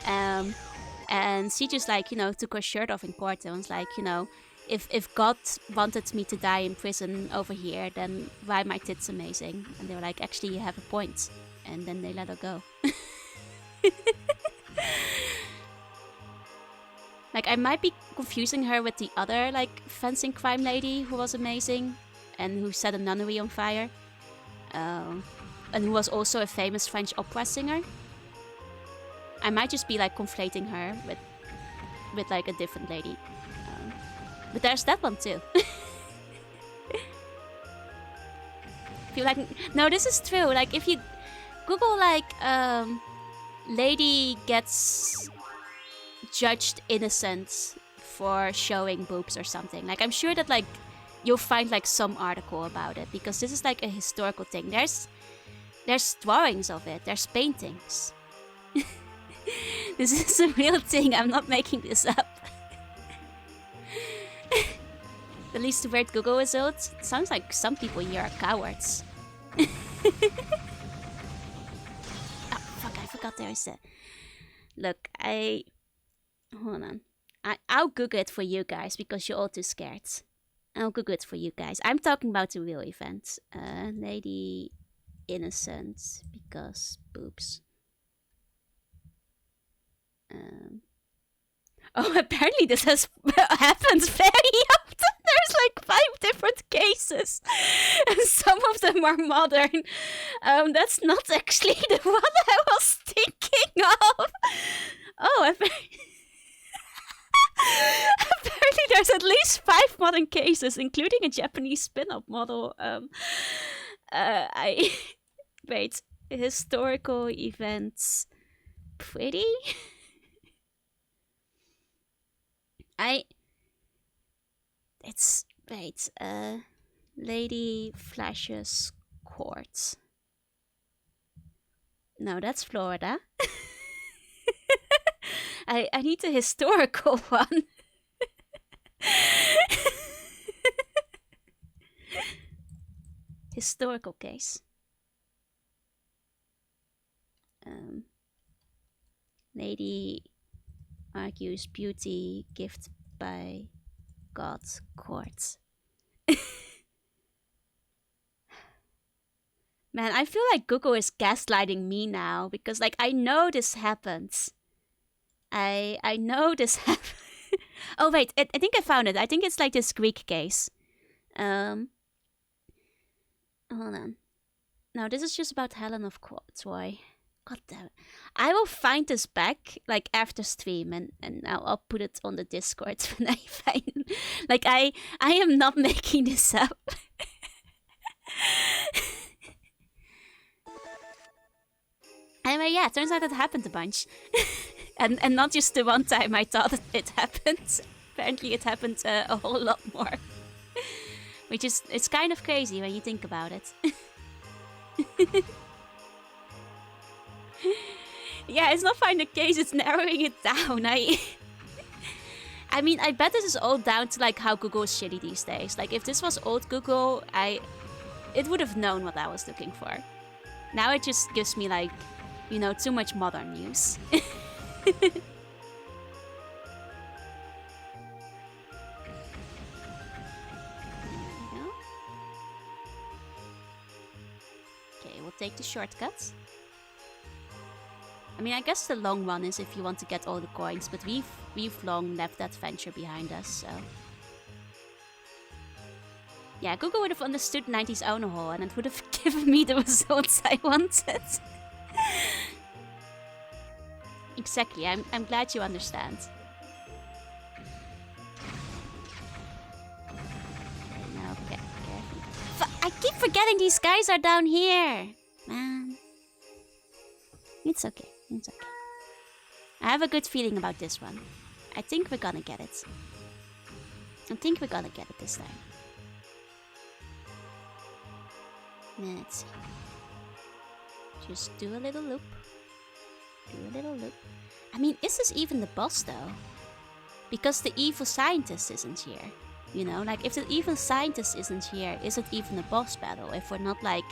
And she just, like, you know, took her shirt off in court and was like, you know, if God wanted me to die in prison over here, then why my tits amazing? And they were like, actually, you have a point. And then they let her go. Like, I might be confusing her with the other, like, fencing crime lady who was amazing. and who set a nunnery on fire. And who was also a famous French opera singer. I might just be like conflating her with like a different lady. But there's that one too. Feel like no, this is true. Like if you Google like lady gets judged innocent for showing boobs or something. Like I'm sure that like you'll find like some article about it because this is like a historical thing. There's drawings of it. There's paintings. This is a real thing. I'm not making this up. At least the weird Google results. It sounds like some people here are cowards. Oh fuck! I forgot there is a. Look, hold on. I'll Google it for you guys because you're all too scared. I'll Google it for you guys. I'm talking about the real event. Lady innocent because boobs. Oh, apparently this happens very often. There's like 5 different cases, and some of them are modern. That's not actually the one I was thinking of. Oh, apparently there's at least 5 modern cases, including a Japanese spin-off model. Wait, historical events, pretty. Lady flashes court. No, that's Florida. I need a historical one. Historical case. Lady argues beauty gift by God's court. Man, I feel like Google is gaslighting me now because like I know this happens. I know this happens. Oh wait, I think I found it. I think it's like this Greek case. Hold on. No, this is just about Helen of Troy. God damn it. I will find this back like after stream and I'll put it on the Discord when I find it. Like I am not making this up. Anyway, yeah, turns out it happened a bunch. and not just the one time I thought it happened. Apparently it happened a whole lot more. Which is, it's kind of crazy when you think about it. Yeah, it's not finding the case, it's narrowing it down. I mean, I bet this is all down to like how Google is shitty these days. Like if this was old Google, it would have known what I was looking for. Now it just gives me like, you know, too much modern news. Okay, we'll take the shortcut. I mean, I guess the long run is if you want to get all the coins, but we've long left that venture behind us, so... Yeah, Google would have understood 90s Ownahole and it would have given me the results I wanted. Exactly, I'm glad you understand. Okay, careful. I keep forgetting these guys are down here! Man. It's okay, it's okay. I have a good feeling about this one. I think we're gonna get it. I think we're gonna get it this time. Let's see. Just do a little loop. Do a little loop. I mean, is this even the boss though? Because the evil scientist isn't here. You know, like if the evil scientist isn't here, is it even a boss battle if we're not like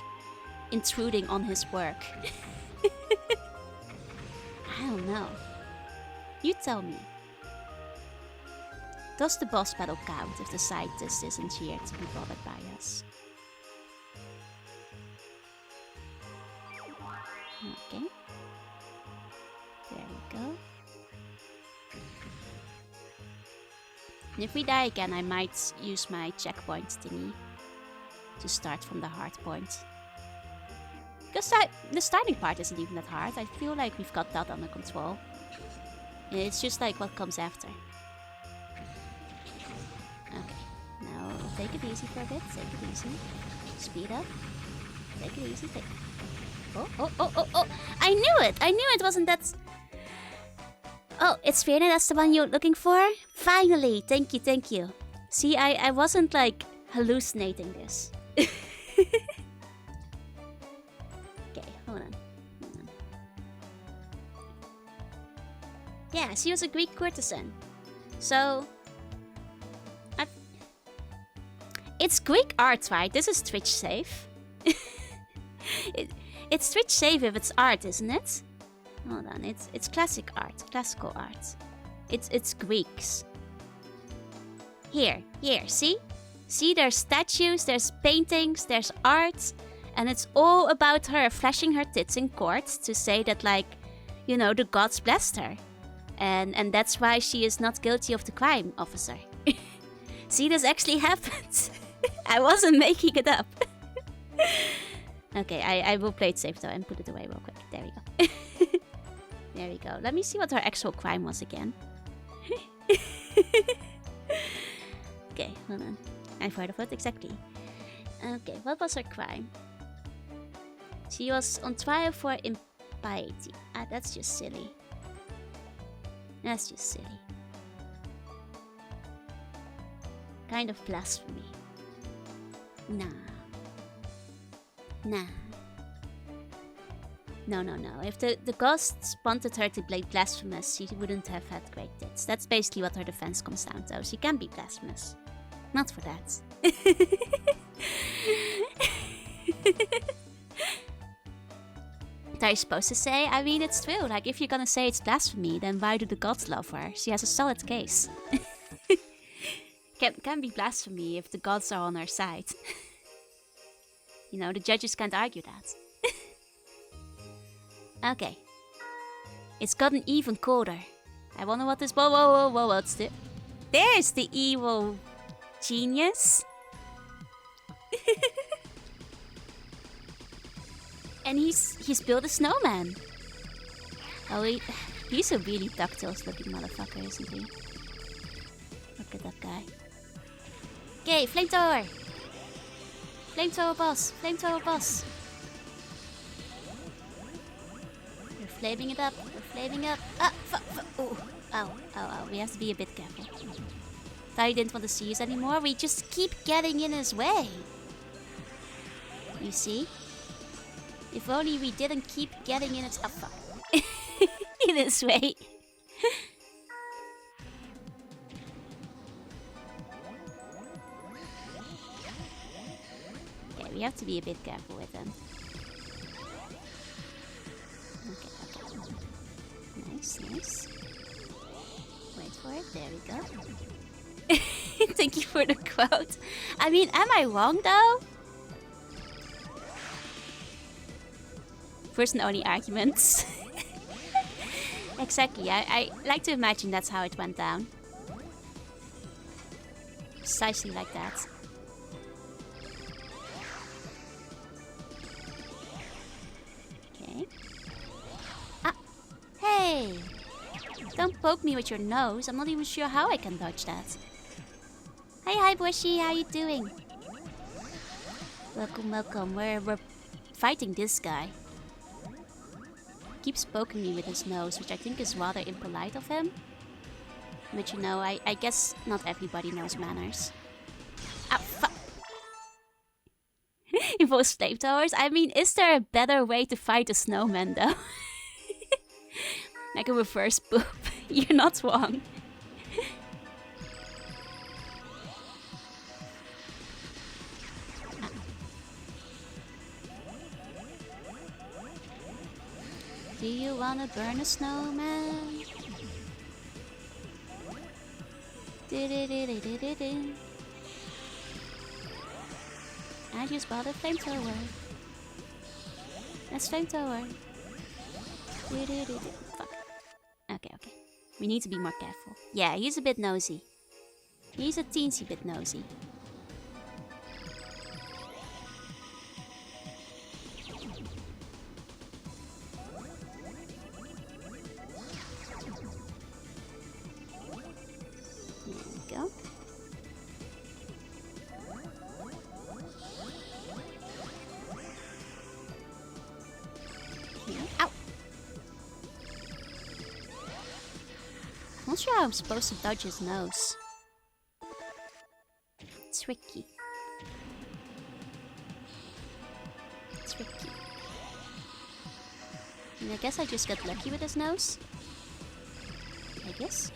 intruding on his work? I don't know. You tell me. Does the boss battle count if the scientist isn't here to be bothered by us? Okay. There we go. And if we die again, I might use my checkpoint thingy. to start from the hard point. Because the starting part isn't even that hard. I feel like we've got that under control. It's just like what comes after. Okay, now take it easy for a bit. Take it easy. Speed up. Take it easy. Oh. I knew it! I knew it wasn't that... Oh, it's Fiona, that's the one you're looking for? Finally! Thank you, thank you. See, I wasn't like hallucinating this. Okay, hold on. Yeah, she was a Greek courtesan. So... It's Greek art, right? This is Twitch safe. It's Twitch safe if it's art, isn't it? Hold on, it's classic art, classical art. It's Greeks. Here, see? See, there's statues, there's paintings, there's art, and it's all about her flashing her tits in court to say that, like, you know, the gods blessed her. And that's why she is not guilty of the crime, officer. See, this actually happened. I wasn't making it up. Okay, I will play it safe though and put it away real quick. There we go. There we go. Let me see what her actual crime was again. Okay, hold on. I've heard of it, exactly. Okay, what was her crime? She was on trial for impiety. Ah, that's just silly. That's just silly. Kind of blasphemy. Nah. No. If the ghosts wanted her to be blasphemous, she wouldn't have had great tits. That's basically what her defense comes down to. She can be blasphemous. Not for that. What are you supposed to say? I mean, it's true. Like, if you're gonna say it's blasphemy, then why do the gods love her? She has a solid case. Can be blasphemy if the gods are on her side. You know, the judges can't argue that. Okay. It's gotten even colder. I wonder what this... Whoa, what's the... There's the evil genius. And he's built a snowman. Oh, he's a really DuckTales looking motherfucker, isn't he? Look at that guy. Okay, flamethrower! Flamethrower boss! Flamethrower boss! We're flaming it up! We're flaming up! Ah! Ooh! Ow! We have to be a bit careful. Thought he didn't want to see us anymore. We just keep getting in his way. You see? If only we didn't keep getting in its... Oh, fuck. In his way. We have to be a bit careful with them. Okay. Nice. Wait for it. There we go. Thank you for the quote. I mean, am I wrong though? First and only arguments. Exactly. I like to imagine that's how it went down. Precisely like that. Hey! Don't poke me with your nose. I'm not even sure how I can dodge that. Hi, Bushy. How you doing? Welcome. We're fighting this guy. Keeps poking me with his nose, which I think is rather impolite of him. But you know, I guess not everybody knows manners. Ow, fuck! Involves flamethrowers? I mean, is there a better way to fight a snowman, though? Like a reverse poop. You're not wrong. Do you wanna burn a snowman? I just bought a flamethrower. That's flamethrower. Fuck. Okay. We need to be more careful. Yeah, he's a bit nosy. He's a teensy bit nosy. Not sure how I'm supposed to dodge his nose. Tricky. Tricky. And I guess I just got lucky with his nose. I guess.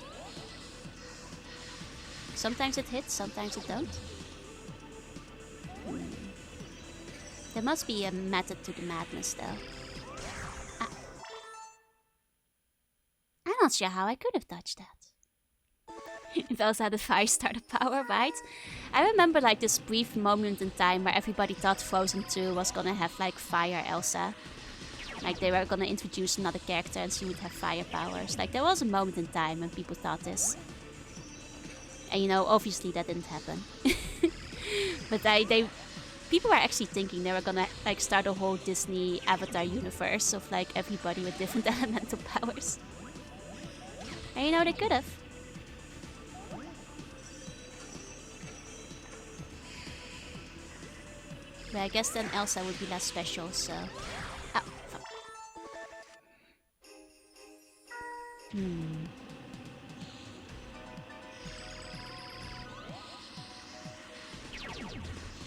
Sometimes it hits, sometimes it don't. There must be a method to the madness, though. I'm not sure how I could have dodged that. It also had a fire starter power, right? I remember like this brief moment in time where everybody thought Frozen 2 was gonna have like Fire Elsa. Like they were gonna introduce another character and she would have fire powers. Like there was a moment in time when people thought this. And you know, obviously that didn't happen. But people were actually thinking they were gonna like start a whole Disney Avatar universe of like everybody with different elemental powers. And you know, they could have. But I guess then Elsa would be less special, so... Oh, fuck.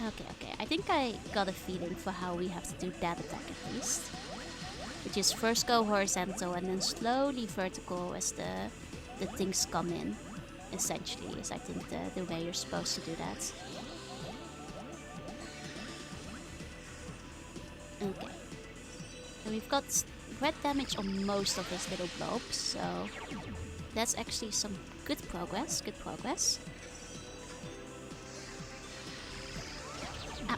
Okay. I think I got a feeling for how we have to do that attack at least. Which is first go horizontal and then slowly vertical as the things come in. Essentially, is I think the way you're supposed to do that. Okay. And we've got red damage on most of his little blobs, so that's actually some good progress. Good progress. Ah,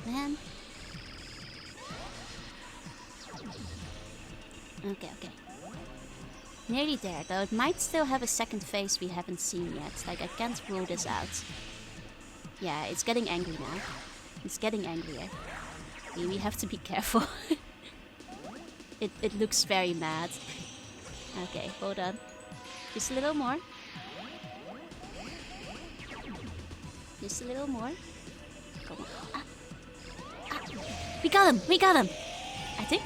man. Okay. Nearly there, though it might still have a second phase we haven't seen yet. Like, I can't rule this out. Yeah, it's getting angry now. It's getting angrier. We have to be careful. It looks very mad. Okay, hold on. Just a little more. Just a little more. Come on. We got him! I think.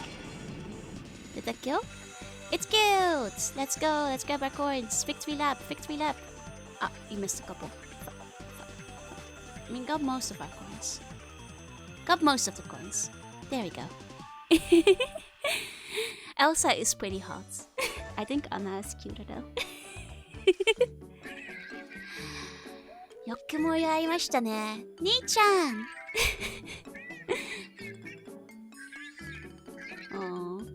Did that kill? It's killed! Let's go, let's grab our coins. Victory lap. Ah, we missed a couple. I mean, got most of our coins. Got most of the coins. There we go. Elsa is pretty hot. I think Anna is cuter though. よくもやりましたね。兄ちゃん Aww.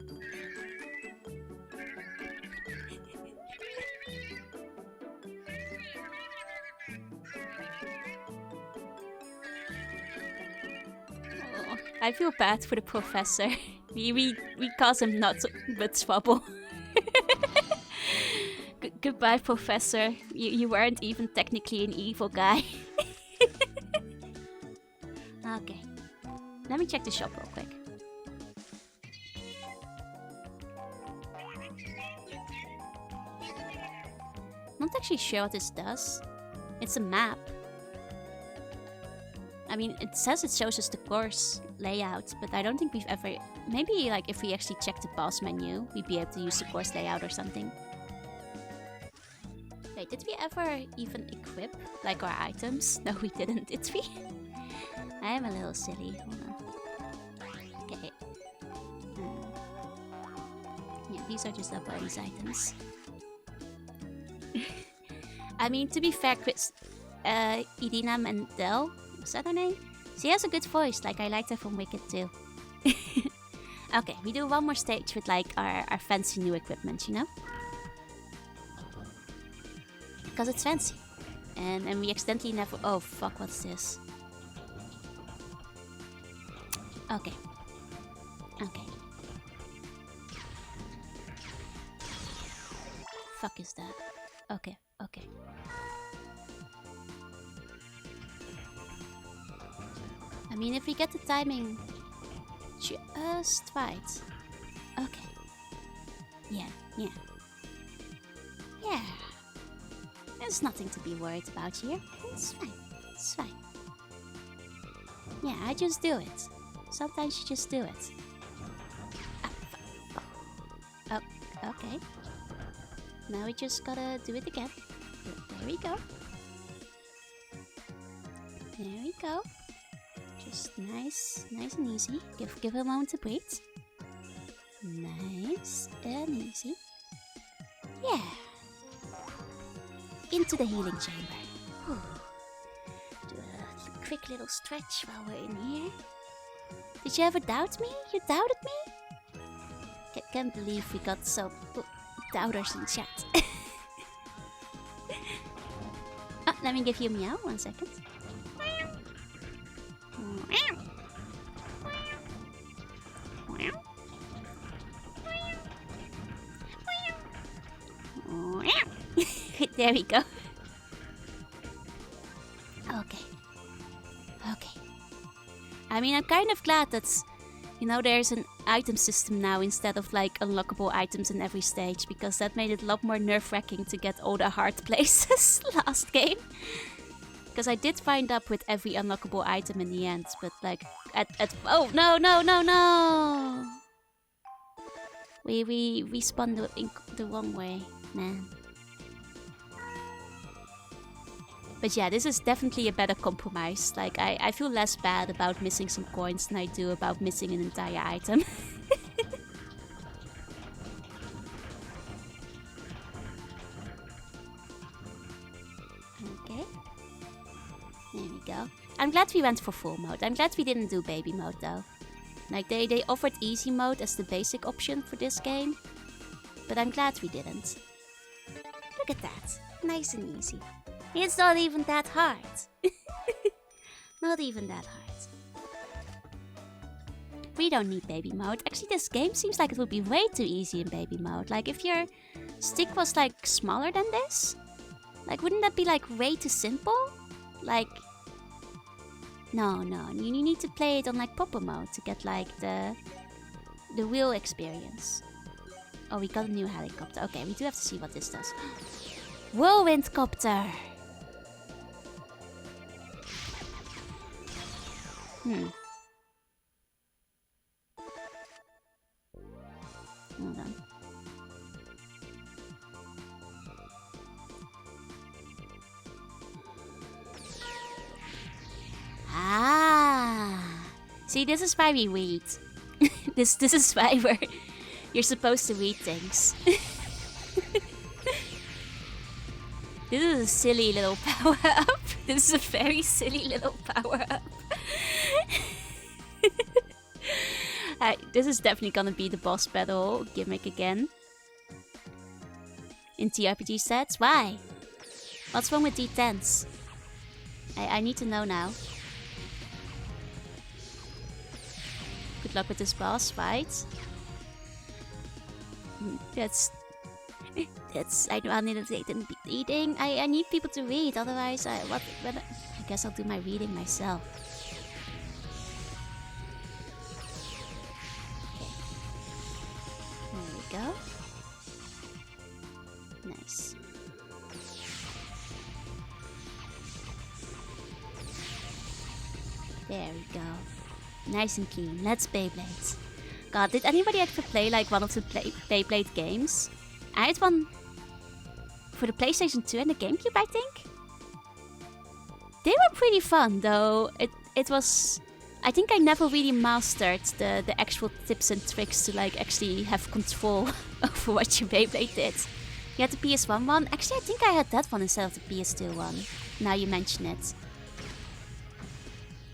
I feel bad for the professor. we cause him nuts but trouble. Goodbye, professor. You weren't even technically an evil guy. Okay. Let me check the shop real quick. I'm not actually sure what this does. It's a map. I mean, it says it shows us the course layout, but I don't think we've ever... Maybe, like, if we actually check the boss menu, we'd be able to use the course layout or something. Wait, did we ever even equip, like, our items? No, we didn't, did we? I am a little silly. Hold on. Okay. Yeah, these are just our bonus items. I mean, to be fair, Idina Mendel... Is that her name? She has a good voice, like I liked her from Wicked too. Okay, we do one more stage with like our fancy new equipment, you know? Because it's fancy. And we accidentally never... Oh fuck, what's this? Okay. Fuck is that? Okay. I mean, if we get the timing just right. Okay. Yeah. There's nothing to be worried about here. It's fine. Yeah, I just do it. Sometimes you just do it. Oh, okay. Now we just gotta do it again. There we go. There we go. Just nice and easy. Give it a moment to breathe. Nice and easy. Yeah. Into the healing chamber. Whew. Do a quick little stretch while we're in here. Did you ever doubt me? You doubted me? Can't believe we got some doubters in chat. Oh, let me give you a meow. 1 second. There we go. Okay. I mean, I'm kind of glad that, you know, there's an item system now instead of like unlockable items in every stage, because that made it a lot more nerve-wracking to get all the hard places last game. Because I did find up with every unlockable item in the end, but like oh no! We spun the wrong way, man. But yeah, this is definitely a better compromise. Like, I feel less bad about missing some coins than I do about missing an entire item. Okay. There we go. I'm glad we went for full mode. I'm glad we didn't do baby mode though. Like, they offered easy mode as the basic option for this game. But I'm glad we didn't. Look at that. Nice and easy. It's not even that hard. Not even that hard. We don't need baby mode. Actually, this game seems like it would be way too easy in baby mode. Like, if your stick was like smaller than this, like, wouldn't that be like way too simple? Like, no, you need to play it on like proper mode to get like the real experience. Oh, we got a new helicopter. Okay, we do have to see what this does. Whirlwind copter. Hold on. See, this is why we read. This is why you're supposed to read things. This is a silly little power up. This is a very silly little power up. This is definitely gonna be the boss battle gimmick again. In TRPG sets? Why? What's wrong with D10s? I need to know now. Good luck with this boss fight. That's I need to take the reading. I need people to read, otherwise I guess I'll do my reading myself. Okay. There we go. Nice. There we go. Nice and clean. Let's Beyblade. God, did anybody ever play like one of the Beyblade games? I had one for the PlayStation 2 and the GameCube, I think. They were pretty fun, though. It was... I think I never really mastered the actual tips and tricks to like actually have control over what your Beyblade did. You had the PS1 one. Actually, I think I had that one instead of the PS2 one. Now you mention it.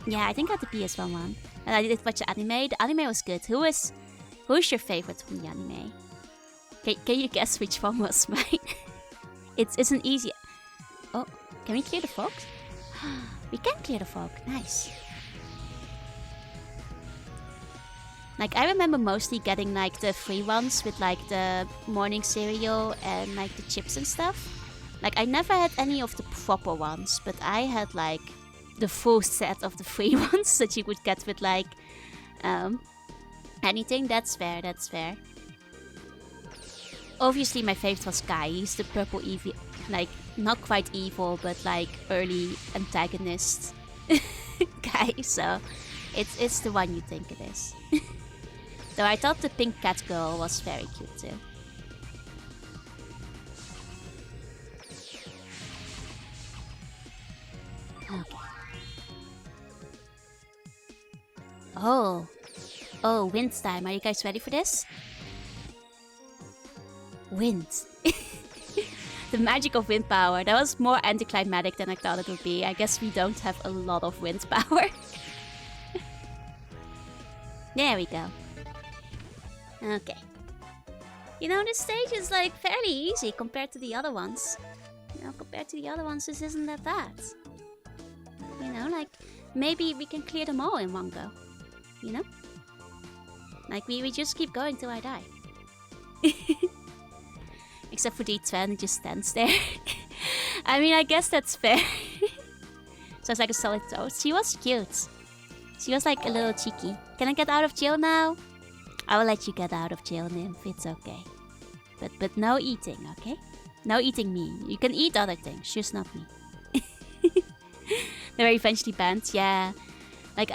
Yeah, I think I had the PS1 one. And I did watch the anime. The anime was good. Who's your favorite from the anime? Can you guess which one was mine? It's an easy... Oh, can we clear the fog? We can clear the fog. Nice. Like, I remember mostly getting like the free ones with like the morning cereal and like the chips and stuff. Like, I never had any of the proper ones, but I had like the full set of the free ones that you would get with like anything. That's fair, that's fair. Obviously my favorite was Guy. He's the purple evil, like not quite evil, but like early antagonist guy. So it's the one you think it is. Though I thought the pink cat girl was very cute too. Okay. Oh. Oh, wind time. Are you guys ready for this? Wind. The magic of wind power. That was more anticlimactic than I thought it would be. I guess we don't have a lot of wind power. There we go. Okay. You know, this stage is like fairly easy compared to the other ones. You know, compared to the other ones, this isn't that bad. You know, like, maybe we can clear them all in one go. You know? Like, we just keep going till I die. Except for D10, it just stands there. I mean, I guess that's fair. So it's like a solid toad. She was cute. She was like a little cheeky. Can I get out of jail now? I will let you get out of jail, Nymph. It's okay. But no eating, okay? No eating me. You can eat other things, just not me. They were eventually banned, yeah. Like,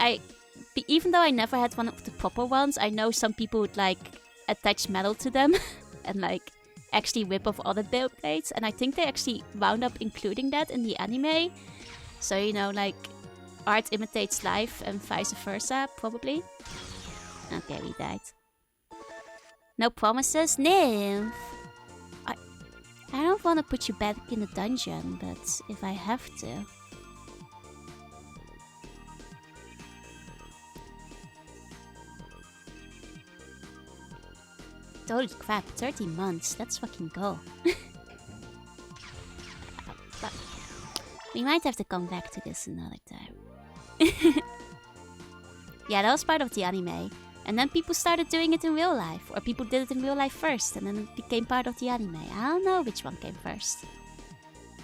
even though I never had one of the proper ones, I know some people would, like, attach metal to them. And, like, actually whip off other blades. And I think they actually wound up including that in the anime. So, you know, like, art imitates life and vice versa, probably. Okay, we died. No promises? Nymph! I don't want to put you back in the dungeon, but if I have to... Holy crap, 30 months, that's fucking go. But we might have to come back to this another time. Yeah, that was part of the anime. And then people started doing it in real life. Or people did it in real life first, and then it became part of the anime. I don't know which one came first.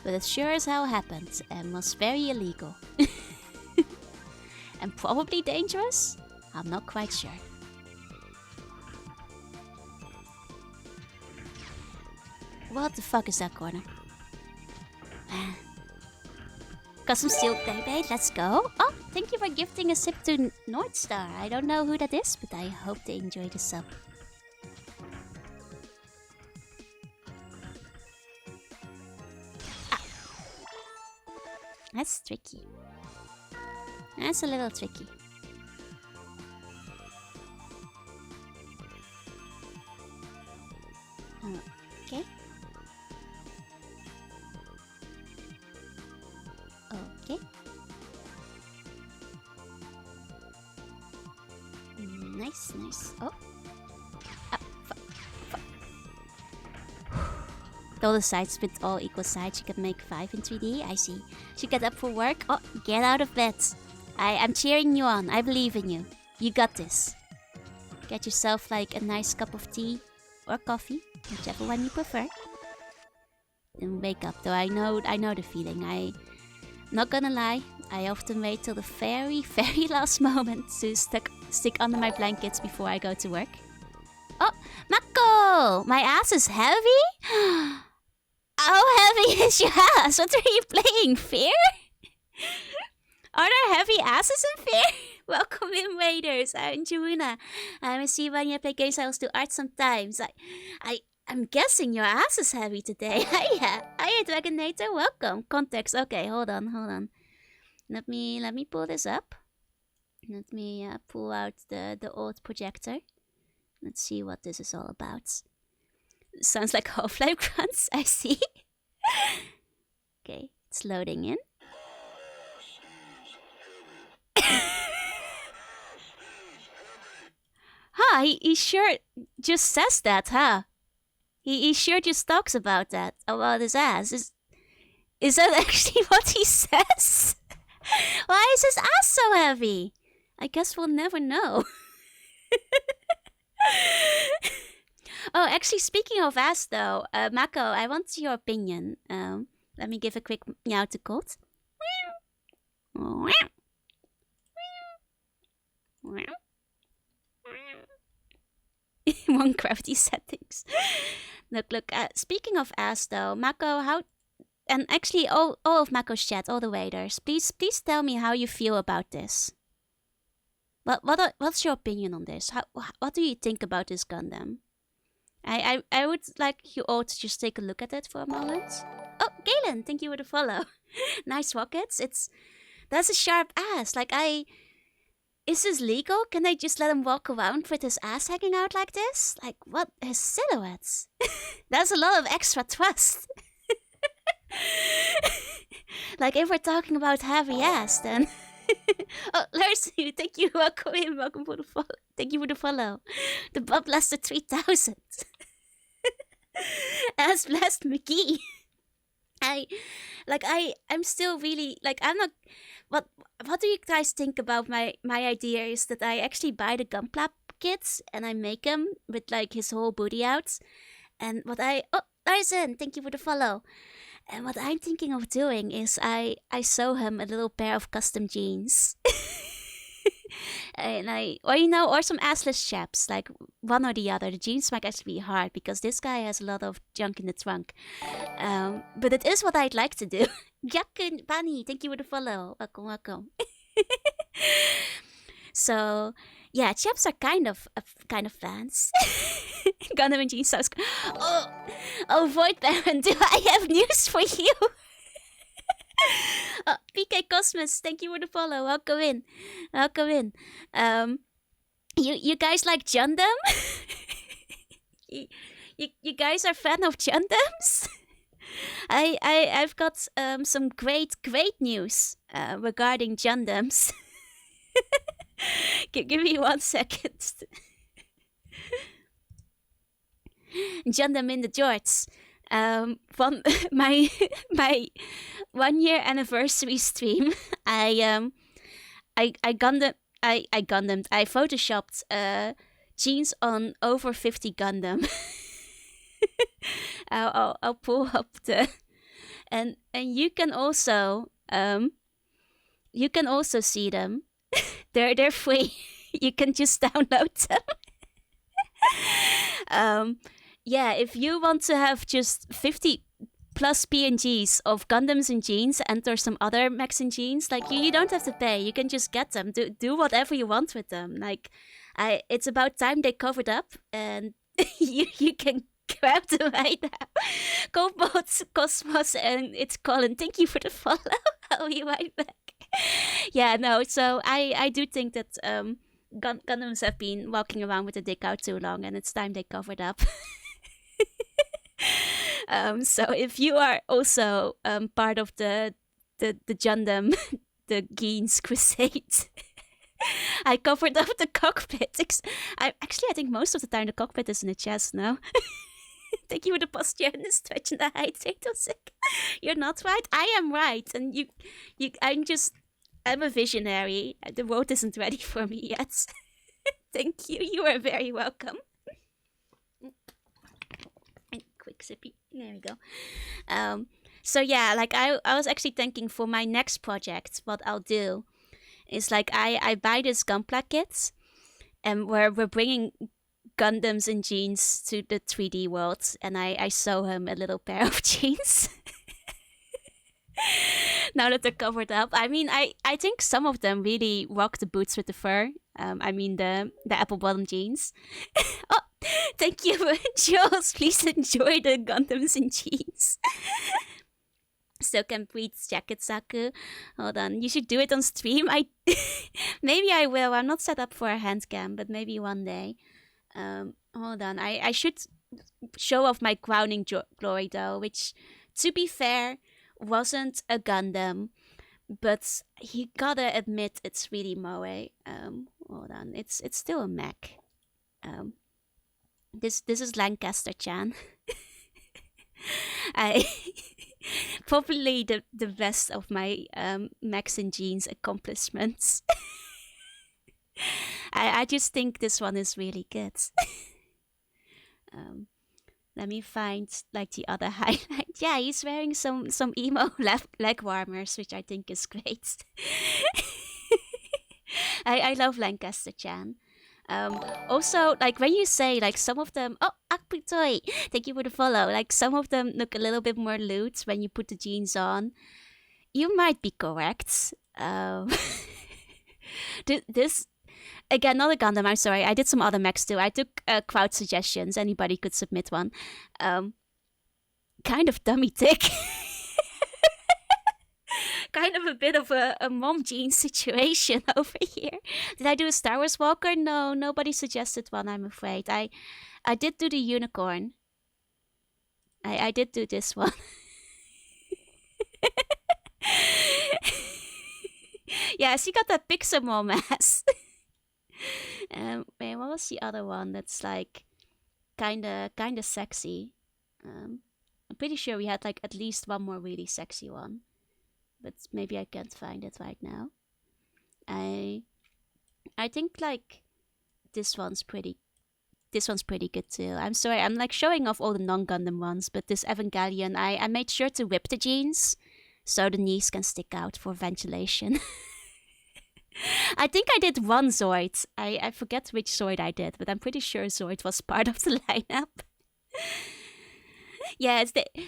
But it sure as hell happened, and was very illegal. And probably dangerous? I'm not quite sure. What the fuck is that corner? Custom steel baby, let's go. Oh, thank you for gifting a sip to Northstar. I don't know who that is, but I hope they enjoy the sub. Ah. That's tricky. That's a little tricky. Okay. Okay. Nice, nice. Oh. All the sides with all equal sides, you can make 5 in 3D. I see. Should get up for work. Oh, get out of bed. I'm cheering you on. I believe in you. You got this. Get yourself like a nice cup of tea or coffee, whichever one you prefer. And wake up. Though I know the feeling. Not gonna lie, I often wait till the very, very last moment to stick under my blankets before I go to work. Oh, Mako! My ass is heavy? How heavy is your ass? What are you playing, Fear? Are there heavy asses in Fear? Welcome in, Raiders. I'm Juruna. I see when you play games, I also do art sometimes. I'm guessing your ass is heavy today. Hiya, Dragonator. Welcome. Context. Okay, hold on. Let me pull this up. Let me pull out the old projector. Let's see what this is all about. Sounds like Half-Life grunts. I see. Okay, it's loading in. Huh? He sure just says that, huh? He sure just talks about that, about his ass. Is that actually what he says? Why is his ass so heavy? I guess we'll never know. Oh, actually, speaking of ass though, Mako, I want your opinion. Let me give a quick meow to Colt. One crafty settings. Look. Speaking of ass, though, Mako, how? And actually, all of Mako's chat, all the waiters, please tell me how you feel about this. What's your opinion on this? What do you think about this Gundam? I would like you all to just take a look at it for a moment. Oh, Galen, thank you for the follow. Nice rockets. That's a sharp ass. Like, is this legal? Can I just let him walk around with his ass hanging out like this? Like, what? His silhouettes. That's a lot of extra thrust. Like, if we're talking about heavy ass, then. Oh, Larcy, thank you. Welcome in. Welcome for the follow. Thank you for the follow. The Bob lasted 3,000. As blessed McGee. I'm still really like I'm not. What do you guys think about my idea? Is that I actually buy the gunpla kits and I make him with like his whole booty out, and Larson, thank you for the follow. And what I'm thinking of doing is I sew him a little pair of custom jeans. And or some assless chaps, like one or the other. The jeans might actually be hard because this guy has a lot of junk in the trunk. But it is what I'd like to do. Yakun Bunny, thank you for the follow. Welcome. So yeah, chaps are kind of fans. Gundam and jeans sounds. Oh, Void Baron, do I have news for you? PK Cosmos, thank you for the follow. Welcome in. You guys like Gundam? you guys are fan of Gundams? I've got some great news regarding Gundams. Give me 1 second. Gundam in the jorts. My 1 year anniversary stream, I photoshopped jeans on over 50 Gundam. I'll pull up the and you can also see them. They're free. You can just download them. Yeah, if you want to have just 50 plus PNGs of Gundams in jeans and or some other mechs in jeans, like you don't have to pay. You can just get them. Do whatever you want with them. Like, it's about time they covered up, and you can grab them right now. Cobalt, Cosmos, and it's Colin. Thank you for the follow. I'll be right back. Yeah, no. So I do think that Gundams have been walking around with the dick out too long, and it's time they covered up. So if you are also part of the Gundam, the Geens crusade, I covered up the cockpit. I think most of the time the cockpit is in the chest now. Thank you for the posture and the stretch and the height, sick. You're not right. I am right, and I'm a visionary. The world isn't ready for me yet. Thank you. You are very welcome. Quick sippy. There we go. So yeah, like I was actually thinking for my next project, what I'll do is like I buy this Gunpla kit, and we're bringing Gundams and jeans to the 3D world, and I sew him a little pair of jeans. Now that they're covered up, I mean, I think some of them really rock the boots with the fur. I mean the apple bottom jeans. Oh, thank you, Jules. Please enjoy the Gundams and jeans. So can breathe jacket Saku. Hold on, you should do it on stream. Maybe I will. I'm not set up for a hand cam, but maybe one day. Hold on, I should show off my crowning glory though, which, to be fair, wasn't a Gundam, but you gotta admit it's really moe. Hold on, it's still a mech. This is Lancaster-chan. I probably the best of my mechs and jeans accomplishments. I just think this one is really good. Let me find like the other highlight. Yeah, he's wearing some emo leg warmers, which I think is great. I love Lancaster-chan. Also, like when you say like some of them, Akpitoy, thank you for the follow. Like some of them look a little bit more lewd when you put the jeans on. You might be correct. This again, not a Gundam. I'm sorry. I did some other mechs too. I took crowd suggestions. Anybody could submit one. Kind of dummy tick. Kind kind of a bit of a mom jeans situation over here. Did I do a Star Wars Walker? No, nobody suggested one, I'm afraid. I did do the unicorn. I did do this one. Yeah, she got that Pixelmon ass. Wait, what was the other one that's like kinda sexy? I'm pretty sure we had like at least one more really sexy one, but maybe I can't find it right now. I I think like this one's pretty this one's pretty good too. I'm sorry, I'm like showing off all the non-Gundam ones, but this Evangelion, I made sure to whip the jeans so the knees can stick out for ventilation. I think I did one Zoid. I forget which Zoid I did, but I'm pretty sure Zoid was part of the lineup. Yeah,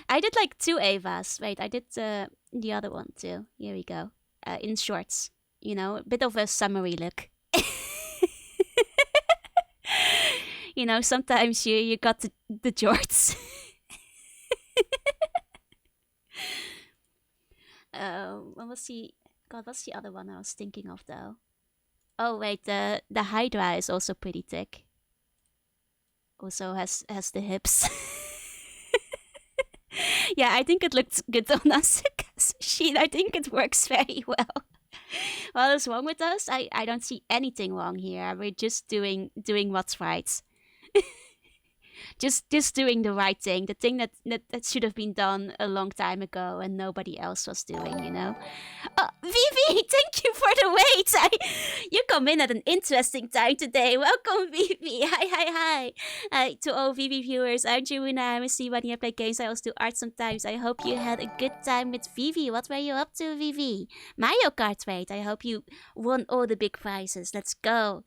I did like two Evas. Wait, I did the other one too. Here we go. In shorts, a bit of a summery look. Sometimes you got the jorts. What was the God? What's the other one I was thinking of though? Oh wait, the Hydra is also pretty thick. Also has the hips. Yeah, I think it looks good on Asuka's sheet. I think it works very well. What is wrong with us? I don't see anything wrong here. We're just doing what's right. just doing the right thing, the thing that should have been done a long time ago and nobody else was doing. Oh, Vivi, thank you for the wait. You come in at an interesting time today. Welcome, Vivi. Hi to all Vivi viewers. I'm Juruna. I'm a C when I play games. I also do art sometimes. I hope you had a good time with Vivi. What were you up to, Vivi? Mario Kart, wait. I hope you won all the big prizes. Let's go.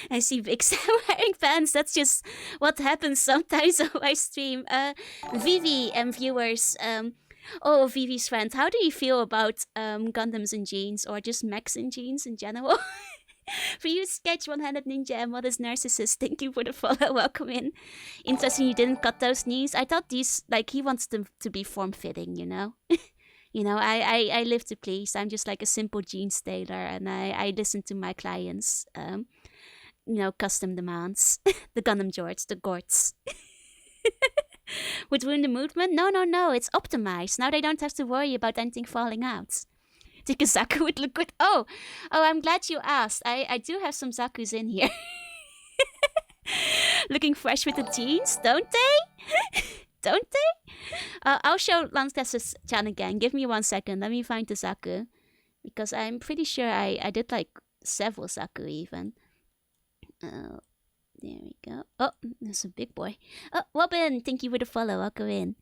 I see big Sam wearing pants. That's just what happens sometimes on my stream. Vivi and viewers, Vivi's friend, how do you feel about Gundams in jeans or just mechs in jeans in general? For you, Sketch 100 Ninja and Modest Narcissist, thank you for the follow. Welcome in. Interesting you didn't cut those knees. I thought these, like, he wants them to be form-fitting, I live to please. I'm just like a simple jeans tailor and I listen to my clients. Custom demands. The Gundam George, the Gorts. Would ruin the movement? No, it's optimized. Now they don't have to worry about anything falling out. The Zaku would look good. Oh, I'm glad you asked. I do have some Zakus in here. Looking fresh with the jeans, don't they? Don't they? I'll show Lancaster's chan again. Give me 1 second. Let me find the Zaku. Because I'm pretty sure I did like several Zaku even. There we go. Oh, that's a big boy. Oh, Robin, thank you for the follow. Welcome in.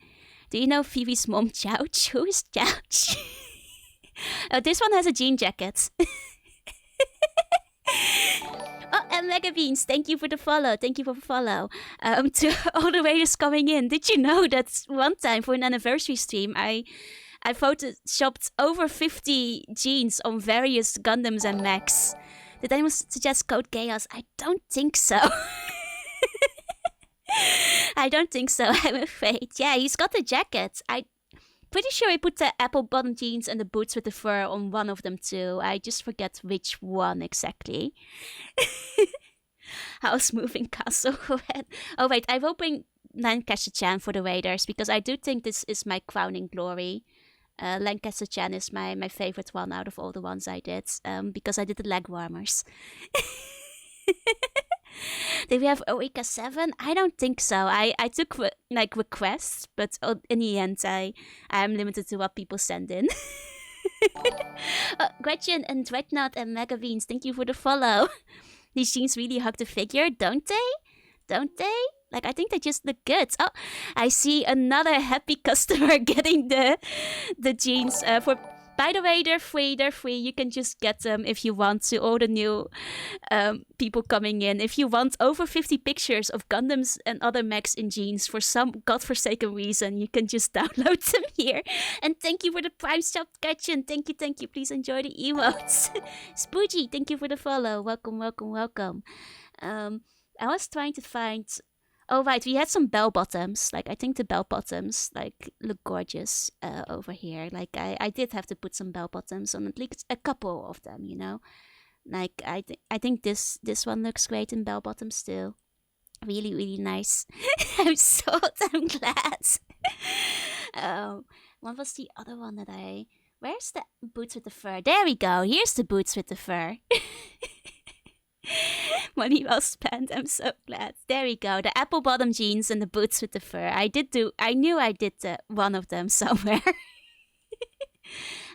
Do you know Phoebe's mom, Chouch? Who is Chouch? Oh, this one has a jean jacket. Oh, and Mega Beans, thank you for the follow. Thank you for the follow. To all the raiders coming in. Did you know that one time for an anniversary stream, I photoshopped over 50 jeans on various Gundams and mechs? Did anyone suggest Code Chaos? I don't think so. I don't think so, I'm afraid. Yeah, he's got the jacket. I'm pretty sure he put the apple bottom jeans and the boots with the fur on one of them too. I just forget which one exactly. House moving castle. Oh wait, I'm hoping Lancaster-chan for the Raiders because I do think this is my crowning glory. Lancaster-chan is my favorite one out of all the ones I did, because I did the leg warmers. Did we have Oika 7? I don't think so. I took requests, but in the end I'm limited to what people send in. Gretchen and Dreadnought and Megaveens, thank you for the follow. These jeans really hug the figure, don't they? Don't they? Like, I think they just look good. Oh, I see another happy customer getting the jeans. By the way, they're free. They're free. You can just get them if you want to. All the new people coming in. If you want over 50 pictures of Gundams and other mechs in jeans for some godforsaken reason, you can just download them here. And thank you for the Prime Shop, Gretchen. Thank you. Please enjoy the emotes. Spooky, thank you for the follow. Welcome. I was trying to find... Oh right, we had some bell bottoms. Like I think the bell bottoms like look gorgeous over here. Like I did have to put some bell bottoms on at least a couple of them. Like I think this one looks great in bell bottoms too. Really really nice. I'm so damn glad. um, what was the other one that I? Where's the boots with the fur? There we go. Here's the boots with the fur. Money well spent. I'm so glad. There we go. The apple bottom jeans and the boots with the fur. I knew I did one of them somewhere.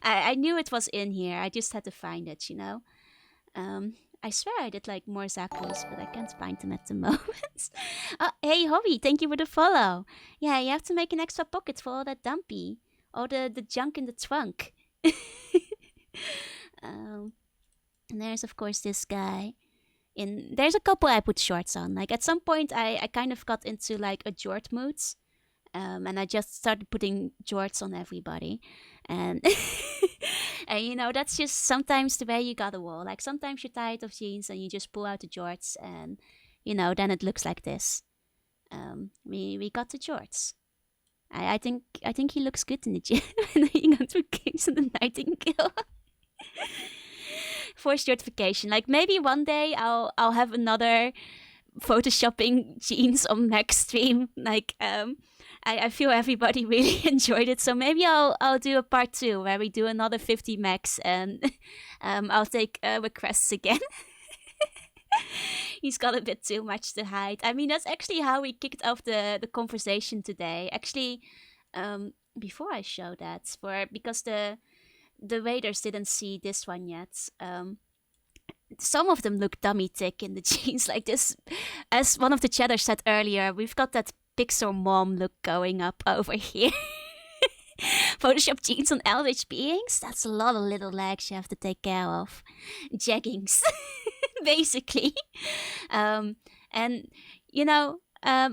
I knew it was in here. I just had to find it. I swear I did like more Zappos, but I can't find them at the moment. Oh, hey, Hobby, thank you for the follow. Yeah, you have to make an extra pocket for all that dumpy. All the junk in the trunk. And there's, of course, this guy. There's a couple I put shorts on. Like, at some point, I kind of got into, like, a jort mood. And I just started putting jorts on everybody. And, and that's just sometimes the way you gotta roll. Like, sometimes you're tired of jeans and you just pull out the jorts and, then it looks like this. We got the jorts. I think he looks good in the gym. Hanging on to Kings and the Nightingale. Forced certification. Like, maybe one day I'll have another photoshopping jeans on Max stream. Like, I feel everybody really enjoyed it, so maybe I'll do a part 2 where we do another 50 Max, and I'll take requests again. He's got a bit too much to hide. I mean, that's actually how we kicked off the conversation today. Actually, before I show that, because the raiders didn't see this one yet. Some of them look dummy thick in the jeans like this. As one of the chatters said earlier, we've got that Pixar mom look going up over here. Photoshop jeans on LH beings? That's a lot of little legs you have to take care of. Jeggings, basically. And,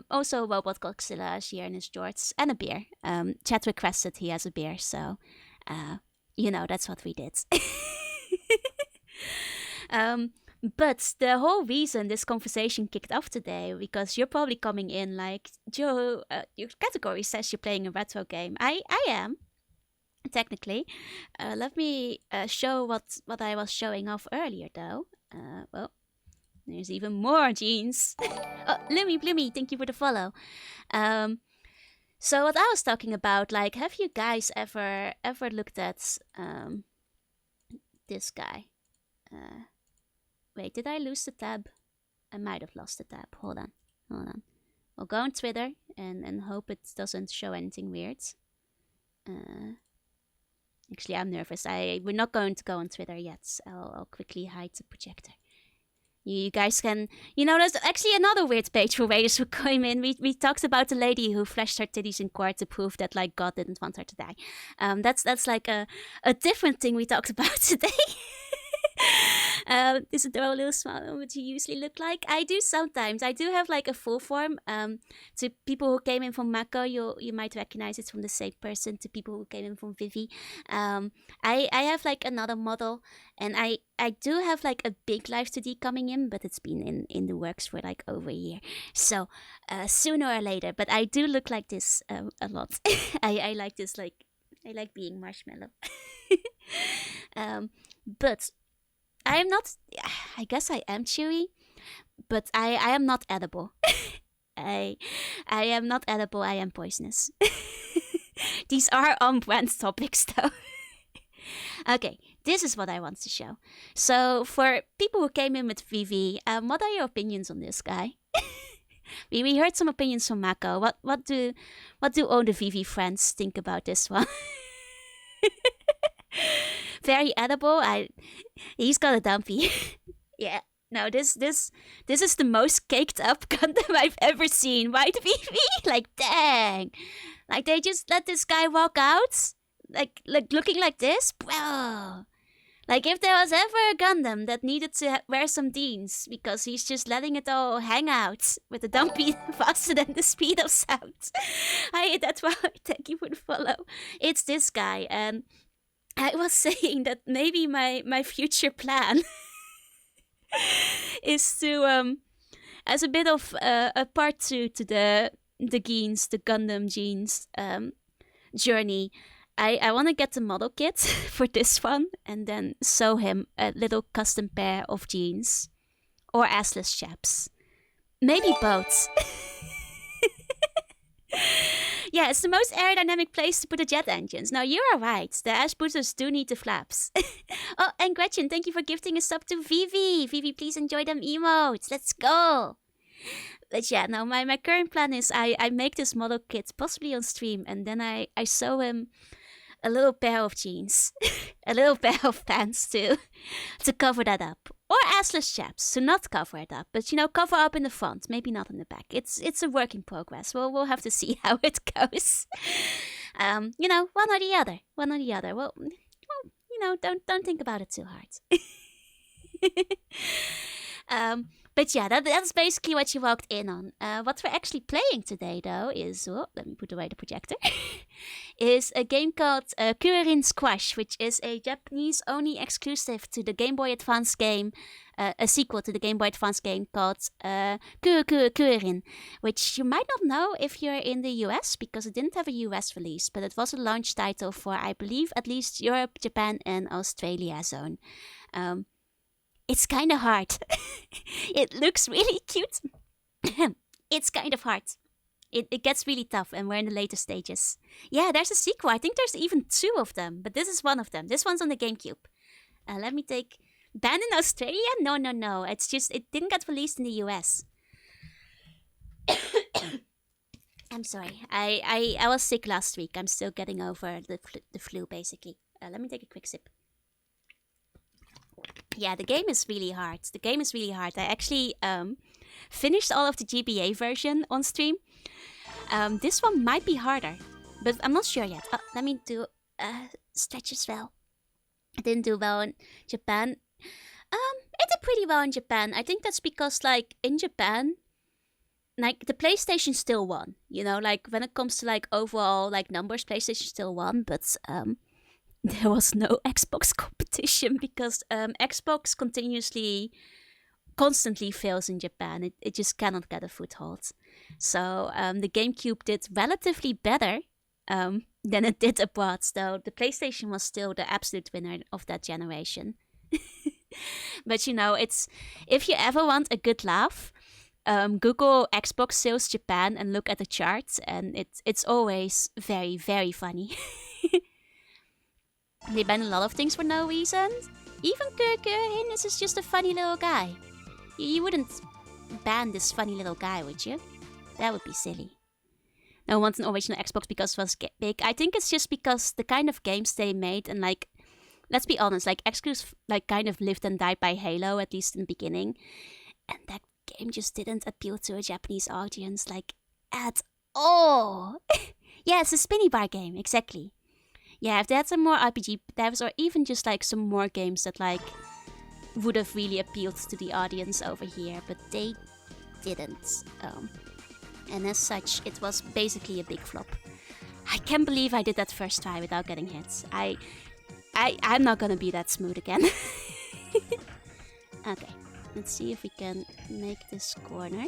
also Robot Godzilla is here in his jorts and a beer. Chat requested he has a beer, so, that's what we did. But the whole reason this conversation kicked off today, because you're probably coming in like, Joe, your category says you're playing a retro game. I am, technically. Let me show what I was showing off earlier, though. Well, there's even more jeans. Oh, Bloomy, thank you for the follow. So what I was talking about, like, have you guys ever looked at this guy? Wait, did I lose the tab? I might have lost the tab. Hold on. We'll go on Twitter and hope it doesn't show anything weird. Actually, I'm nervous. We're not going to go on Twitter yet. I'll quickly hide the projector. You guys can... there's actually another weird page for Raiders who came in. We talked about the lady who flashed her titties in court to prove that, like, God didn't want her to die. That's like a different thing we talked about today. This adorable little smile, what you usually look like. I do sometimes. I do have like a full form. To people who came in from Mako, you might recognize it from the same person. To people who came in from Vivi, I have like another model, and I do have like a big Live 2D coming in, but it's been in the works for like over a year. So sooner or later, but I do look like this a lot. I like this, like, I like being marshmallow. But I am not, I guess I am chewy, but I am not edible. I am not edible, I am poisonous. These are on-brand topics, though. Okay, this is what I want to show. So, for people who came in with VV, what are your opinions on this guy? we heard some opinions from Mako. What do all the VV friends think about this one? Very edible. He's got a dumpy. Yeah. No, this is the most caked up Gundam I've ever seen. Right, VV? Like, dang. Like, they just let this guy walk out? Like looking like this? Bro. Like, if there was ever a Gundam that needed to wear some jeans because he's just letting it all hang out with the dumpy faster than the speed of sound. That's why thank you for the follow. It's this guy. And I was saying that maybe my future plan is to as a bit of a part two to the Geens, the Gundam Geens journey, I want to get the model kit for this one and then sew him a little custom pair of jeans or assless chaps. Maybe both. Yeah, it's the most aerodynamic place to put the jet engines. Now, you are right. The ash boosters do need the flaps. Oh, and Gretchen, thank you for gifting a sub to Vivi. Vivi, please enjoy them emotes. Let's go. But yeah, now my current plan is I make this model kit possibly on stream and then I sew him a little pair of jeans, a little pair of pants to cover that up. Or assless chaps to not cover it up, but cover up in the front, maybe not in the back. It's a work in progress. We'll have to see how it goes. One or the other, one or the other. Well, don't think about it too hard. But yeah, that's basically what you walked in on. What we're actually playing today, though, is... Oh, let me put away the projector. is a game called Kururin Squash, which is a Japanese-only exclusive to the Game Boy Advance game, a sequel to the Game Boy Advance game called Kururin, which you might not know if you're in the US, because it didn't have a US release, but it was a launch title for, I believe, at least Europe, Japan, and Australia zone. It's kind of hard. It looks really cute. It's kind of hard. It gets really tough and we're in the later stages. Yeah, there's a sequel. I think there's even 2 of them, but this is one of them. This one's on the GameCube. Let me take... Banned in Australia? No. It's just, it didn't get released in the US. I'm sorry. I was sick last week. I'm still getting over the flu, basically. Let me take a quick sip. Yeah, the game is really hard. I actually finished all of the GBA version on stream. This one might be harder, but I'm not sure yet. Let me do stretch as well. I didn't do well in Japan. I did pretty well in Japan. I think that's because, in Japan, the PlayStation still won. When it comes to, overall, numbers, PlayStation still won, but, there was no Xbox competition because Xbox constantly fails in Japan. It just cannot get a foothold. So the GameCube did relatively better than it did abroad. So the PlayStation was still the absolute winner of that generation. But it's if you ever want a good laugh, Google Xbox sales Japan and look at the charts, and it's always very, very funny. They ban a lot of things for no reason. Even Kururin is just a funny little guy. You wouldn't ban this funny little guy, would you? That would be silly. No one wants an original Xbox because it was big. I think it's just because the kind of games they made and let's be honest, Xbox kind of lived and died by Halo, at least in the beginning. And that game just didn't appeal to a Japanese audience, at all. Yeah, it's a spinny bar game, exactly. Yeah, if they had some more RPG devs or even just some more games that would have really appealed to the audience over here, but they didn't. And as such, it was basically a big flop. I can't believe I did that first try without getting hit. I'm not gonna be that smooth again. Okay, let's see if we can make this corner.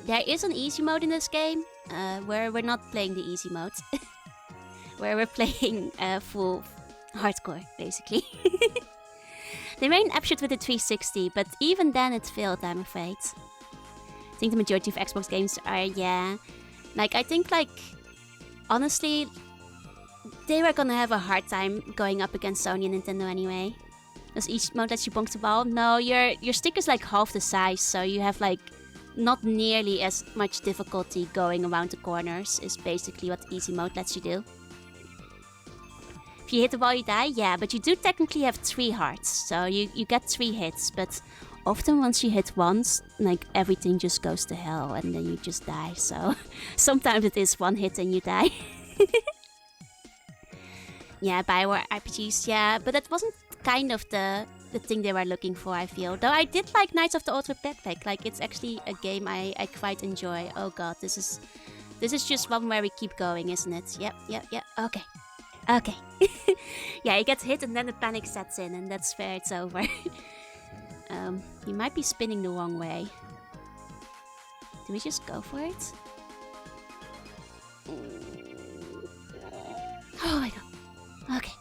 There is an easy mode in this game, where we're not playing the easy mode. Where we're playing full hardcore, basically. They made an episode with the 360, but even then it failed, I'm afraid. I think the majority of Xbox games are, yeah. I think, honestly, they were gonna have a hard time going up against Sony and Nintendo anyway. Does each mode lets you bonk the ball? No, your stick is half the size, so you have not nearly as much difficulty going around the corners, is basically what easy mode lets you do. If you hit the ball, you die? Yeah, but you do technically have 3 hearts, so you get 3 hits, but often once you hit once, everything just goes to hell and then you just die, so sometimes it is 1 hit and you die. Yeah, Bioware RPGs, yeah, but that wasn't kind of the thing they were looking for, I feel. Though I did like Knights of the Old Republic. It's actually a game I quite enjoy. Oh god, this is just one where we keep going, isn't it? Yep. Okay. Yeah, he gets hit and then the panic sets in and that's where it's over. He might be spinning the wrong way. Do we just go for it? Oh my god. Okay.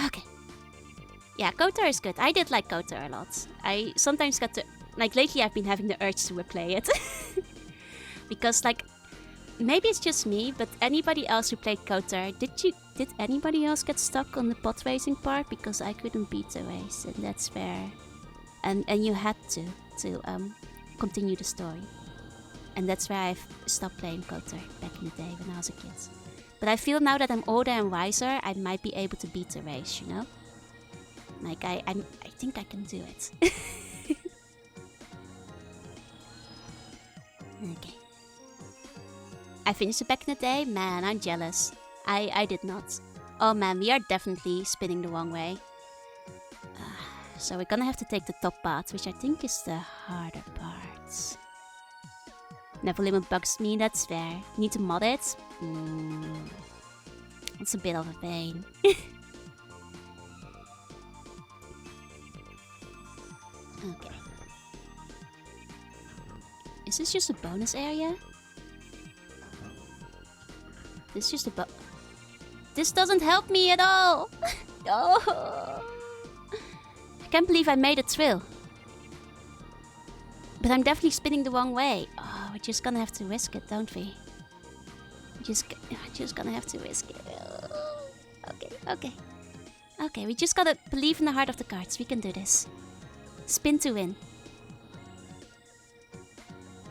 Okay. Yeah, Kotor is good. I did like Kotor a lot. I sometimes got to... Like, lately I've been having the urge to replay it. Because, like, maybe it's just me, but anybody else who played Kotor, did anybody else get stuck on the pot racing part? Because I couldn't beat the race, and that's fair. And you had to continue the story. And that's where I stopped playing Kotor back in the day when I was a kid. But I feel now that I'm older and wiser, I might be able to beat the race, you know? Like, I think I can do it. Okay. I finished it back in the day? Man, I'm jealous. I did not. Oh man, we are definitely spinning the wrong way. So we're gonna have to take the top path, which I think is the harder part. Never limit bugs me, that's fair. Need to mod it? It's a bit of a pain. Okay. Is this just a bonus area? This is just a This doesn't help me at all! Oh. I can't believe I made it through. But I'm definitely spinning the wrong way. Oh, we're just gonna have to risk it, don't we? Just gonna have to risk it. Okay. Okay, we just gotta believe in the heart of the cards. We can do this. Spin to win.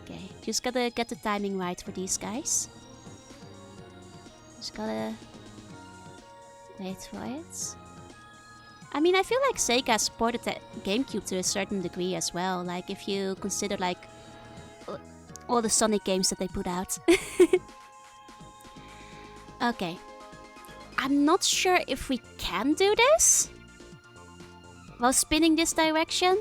Okay, just gotta get the timing right for these guys. Just gotta wait for it. I mean, I feel like Sega supported the GameCube to a certain degree as well. Like, if you consider, like, all the Sonic games that they put out. Okay. I'm not sure if we can do this while spinning this direction.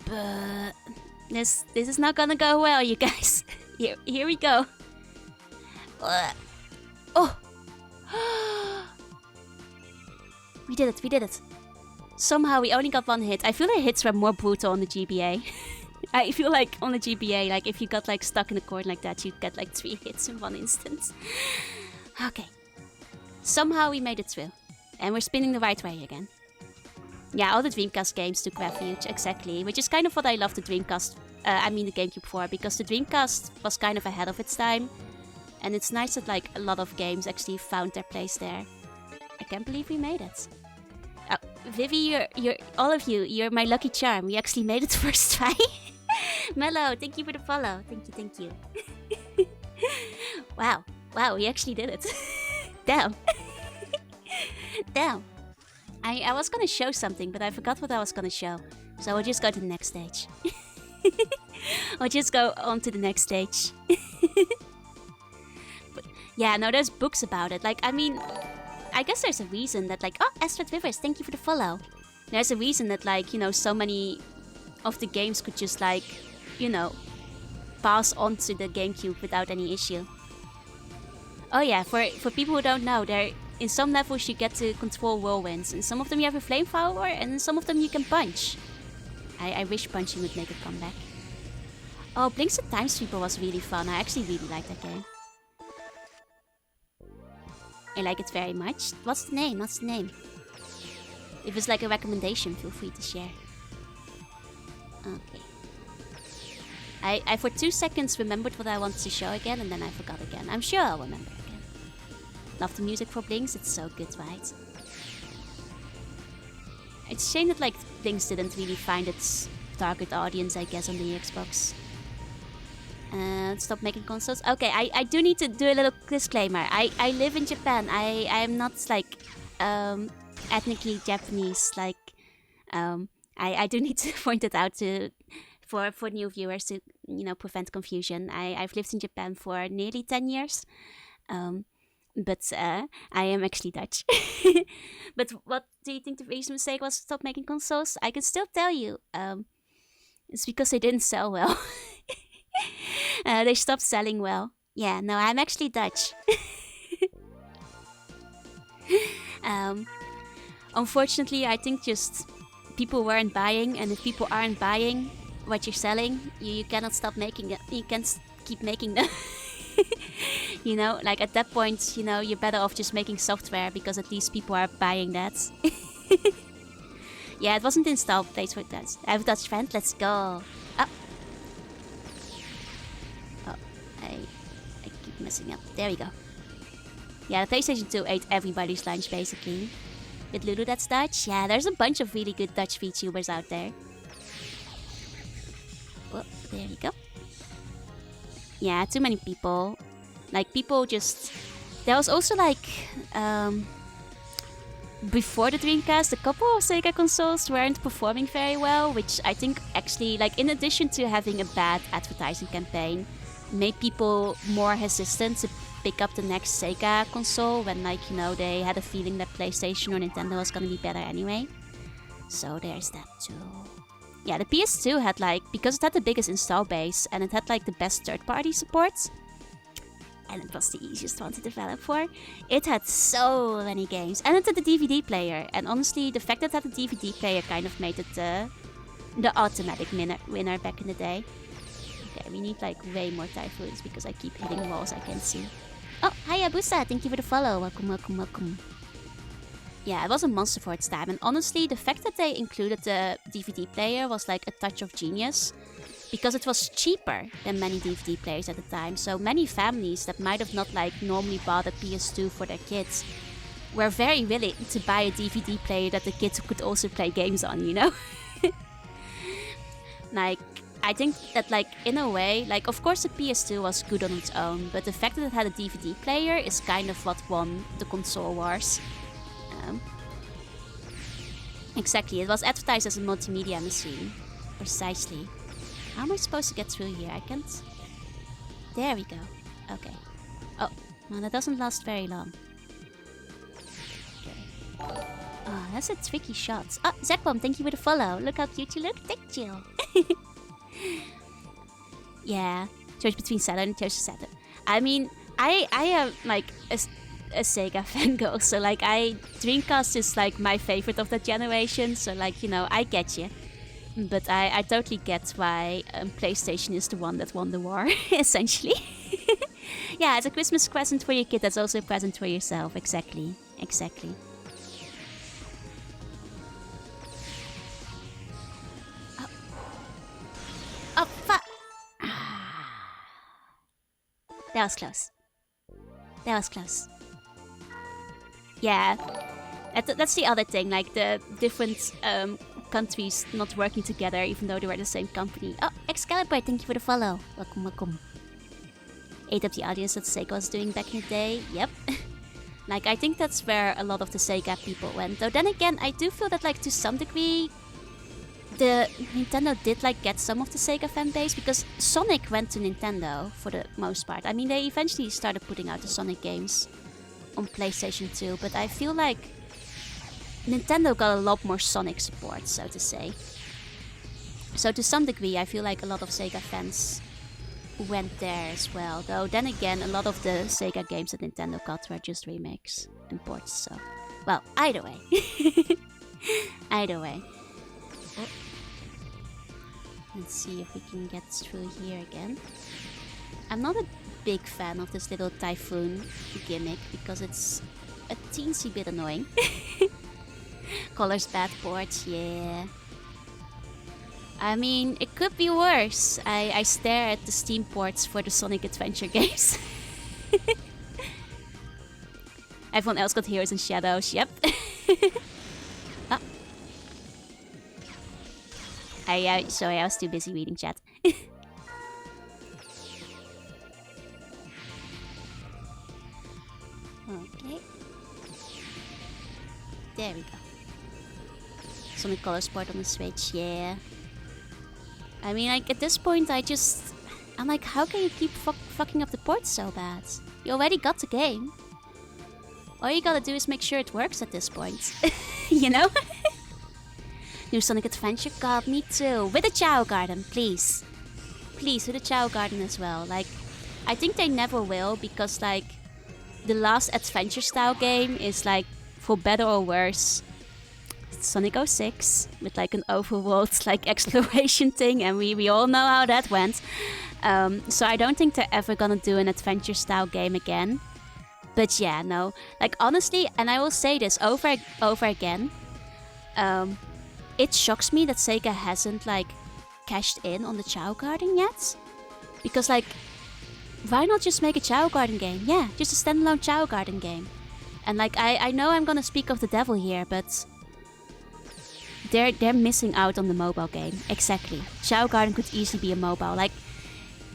But this is not gonna go well, you guys. Here we go. Oh! We did it. Somehow we only got one hit. I feel like hits were more brutal on the GBA. I feel like on the GBA, like if you got like stuck in a corner like that, you'd get like 3 hits in one instance. Okay. Somehow we made it through. And we're spinning the right way again. Yeah, all the Dreamcast games took refuge, exactly. Which is kind of what I love the Dreamcast, the GameCube for. Because the Dreamcast was kind of ahead of its time. And it's nice that like a lot of games actually found their place there. I can't believe we made it. Oh, Vivi, all of you, you're my lucky charm. We actually made it first try. Mello, thank you for the follow. Thank you. Wow, we actually did it. Damn. Damn. I was gonna show something, but I forgot what I was gonna show. So we'll just go to the next stage. We'll just go on to the next stage. But yeah, no, there's books about it. Like, I mean, I guess there's a reason that, like, oh, Astrid Rivers, thank you for the follow. There's a reason that, like, you know, so many of the games could just, like, you know, pass on to the GameCube without any issue. Oh yeah, for people who don't know, there in some levels you get to control whirlwinds. In some of them you have a flamethrower, and in some of them you can punch. I wish punching would make a comeback. Oh, Blinks the Time Sweeper was really fun. I actually really like that game. I like it very much. What's the name? If it's like a recommendation, feel free to share. Okay. I for 2 seconds remembered what I wanted to show again, and then I forgot again. I'm sure I'll remember again. Love the music for Blinks, it's so good, right? It's a shame that, like, Blinks didn't really find its target audience, I guess, on the Xbox. Stop making consoles. Okay, I do need to do a little disclaimer. I live in Japan. I am not, like, ethnically Japanese. Like, I do need to point it out for new viewers to, you know, prevent confusion. I've lived in Japan for nearly 10 years. But I am actually Dutch. But what do you think the biggest mistake was to stop making consoles? I can still tell you. It's because they didn't sell well. They stopped selling well. Yeah, no, I'm actually Dutch. Unfortunately, I think just people weren't buying, and if people aren't buying what you're selling, you cannot stop making it. You can't keep making them. Like at that point, you're better off just making software because at least people are buying that. Yeah, it wasn't installed. Place for that. I have a Dutch friend. Let's go. Oh, I keep messing up. There we go. Yeah, the PlayStation 2 ate everybody's lunch basically. With Lulu that's Dutch? Yeah, there's a bunch of really good Dutch VTubers out there. Oh, there you go. Yeah, too many people. Like, people just... There was also, like... Before the Dreamcast, a couple of Sega consoles weren't performing very well, which I think actually, like, in addition to having a bad advertising campaign, made people more hesitant to pick up the next Sega console when, like, they had a feeling that PlayStation or Nintendo was gonna be better anyway. So there's that too. Yeah, the PS2 had, like, because it had the biggest install base and it had, like, the best third-party support, and it was the easiest one to develop for, it had so many games. And it had a DVD player. And honestly, the fact that it had a DVD player kind of made it the automatic winner back in the day. Okay, we need, like, way more typhoons because I keep hitting walls I can see. Oh, hi Abusa, thank you for the follow. Welcome, welcome, welcome. Yeah, it was a monster for its time. And honestly, the fact that they included the DVD player was like a touch of genius, because it was cheaper than many DVD players at the time. So many families that might have not, like, normally bought a PS2 for their kids were very willing to buy a DVD player that the kids could also play games on, Like, I think that, like, in a way, like, of course the PS2 was good on its own, but the fact that it had a DVD player is kind of what won the console wars. Exactly, it was advertised as a multimedia machine. Precisely. How am I supposed to get through here? I can't... There we go. Okay. Oh, well, that doesn't last very long. Okay. Oh, that's a tricky shot. Oh, Zekbom, thank you for the follow. Look how cute you look. Thank you. Yeah, choice between Saturn and choice Saturn. I mean, I am, like, a Sega fangirl, so, like, Dreamcast is, like, my favorite of that generation, so, like, I get you. But I totally get why PlayStation is the one that won the war, essentially. Yeah, it's a Christmas present for your kid that's also a present for yourself. Exactly. Exactly. Oh, oh fuck! That was close. That was close. Yeah. That's the other thing, like the different countries not working together even though they were the same company. Oh, Excalibur, thank you for the follow. Welcome, welcome. Ate up the audience that Sega was doing back in the day. Yep. Like, I think that's where a lot of the Sega people went. Though then again, I do feel that, like, to some degree, the Nintendo did, like, get some of the Sega fan base, because Sonic went to Nintendo for the most part. I mean, they eventually started putting out the Sonic games on PlayStation 2, but I feel like Nintendo got a lot more Sonic support, so to say. So to some degree, I feel like a lot of Sega fans went there as well. Though then again, a lot of the Sega games that Nintendo got were just remakes and ports, so... Well, either way. Either way. Oh. Let's see if we can get through here again. I'm not a big fan of this little typhoon gimmick, because it's a teensy bit annoying. Colors bad ports, yeah. I mean, it could be worse. I stare at the Steam ports for the Sonic Adventure games. Everyone else got Heroes and Shadows, yep. Oh. Sorry, I was too busy reading chat. Okay. There we go. Sonic Color Sport on the Switch, yeah. I mean, like, at this point, I'm like, how can you keep fucking up the ports so bad? You already got the game. All you gotta do is make sure it works at this point. You know? New Sonic Adventure? God, me too. With a Chao Garden, please. Please, with a Chao Garden as well. Like, I think they never will, because, like, the last adventure-style game is, like, for better or worse, Sonic 06 with like an overworld like exploration thing, and we all know how that went. So I don't think they're ever gonna do an adventure style game again. But yeah, no, like honestly, and I will say this over again, it shocks me that Sega hasn't like cashed in on the Chao Garden yet, because like, why not just make a Chao Garden game? Yeah, just a standalone Chao Garden game. And like, I know I'm gonna speak of the devil here, but they're missing out on the mobile game. Exactly. Chao Garden could easily be a mobile. Like,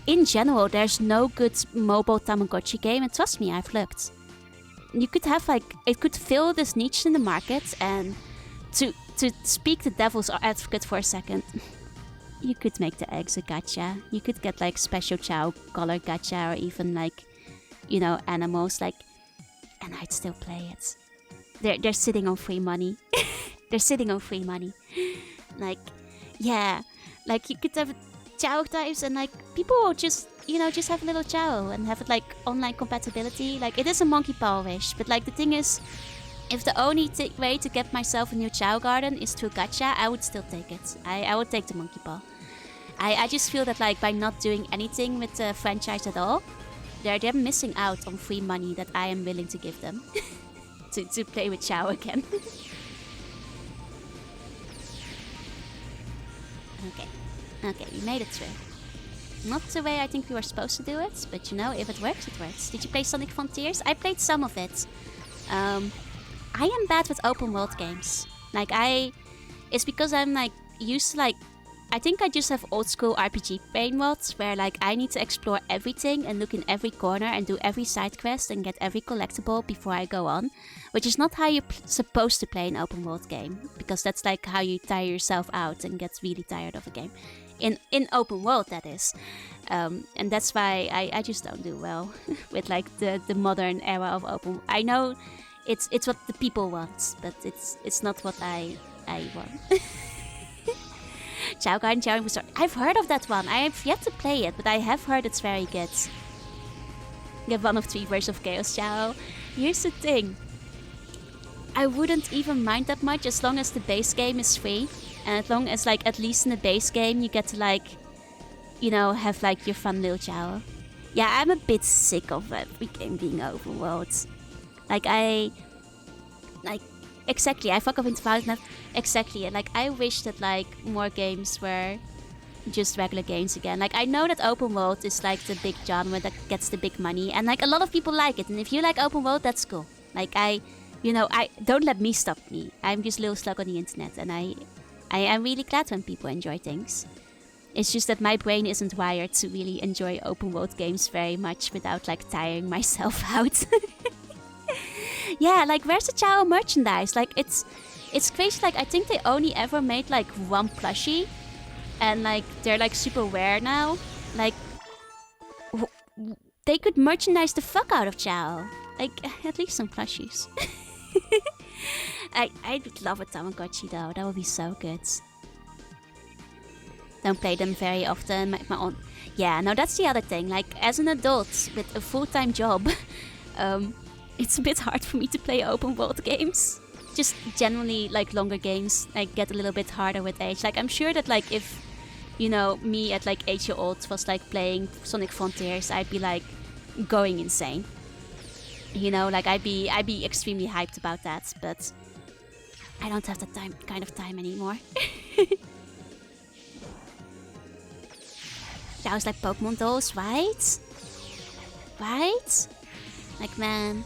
in general, there's no good mobile Tamagotchi game, and trust me, I've looked. You could have like, it could fill this niche in the market, and to speak the devil's advocate for a second, you could make the eggs a gacha. You could get like special Chao color gacha, or even like, you know, animals, like, and I'd still play it. They're sitting on free money. They're sitting on free money. Like, yeah, like you could have Chao types, and like people will just, you know, just have a little Chao and have it like online compatibility. Like, it is a monkey paw wish, but like the thing is, if the only way to get myself a new Chao Garden is through gacha, I would still take it. I would take the monkey paw. I just feel that like by not doing anything with the franchise at all, they're missing out on free money that I am willing to give them to play with Chao again. Okay, we made it through. Not the way I think we were supposed to do it, but you know, if it works, it works. Did you play Sonic Frontiers? I played some of it. I am bad with open world games. Like, it's because I'm like used to like, I think I just have old school RPG brain mods where like I need to explore everything and look in every corner and do every side quest and get every collectible before I go on, which is not how you're supposed to play an open world game, because that's like how you tire yourself out and get really tired of a game. In open world, that is. And that's why I just don't do well with like the modern era of open. I know it's what the people want, but it's not what I want. Chao Garden, Chao Booster. I've heard of that one. I have yet to play it, but I have heard it's very good. Get one of 3 versions of Chaos Chao. Here's the thing. I wouldn't even mind that much as long as the base game is free. And as long as like at least in the base game you get to like, you know, have like your fun little Chao. Yeah, I'm a bit sick of every game being overworld. Like exactly, I fuck up into violence. Exactly, like I wish that like more games were just regular games again. Like, I know that open world is like the big genre that gets the big money, and like a lot of people like it. And if you like open world, that's cool. Like I don't let me stop me. I'm just a little slug on the internet, and I am really glad when people enjoy things. It's just that my brain isn't wired to really enjoy open world games very much without like tiring myself out. Yeah, like where's the Chao merchandise? Like it's crazy. Like I think they only ever made like 1 plushie, and like they're like super rare now. Like they could merchandise the fuck out of Chao. Like at least some plushies. I'd love a Tamagotchi though. That would be so good. Don't play them very often. My own. Yeah, no, that's the other thing. Like as an adult with a full-time job, it's a bit hard for me to play open world games. Just generally like longer games like get a little bit harder with age. Like I'm sure that like if, you know, me at like 8-year-old was like playing Sonic Frontiers, I'd be like going insane. You know, like I'd be extremely hyped about that, but I don't have that kind of time anymore. That was like Pokemon dolls, right? Right? Like, man,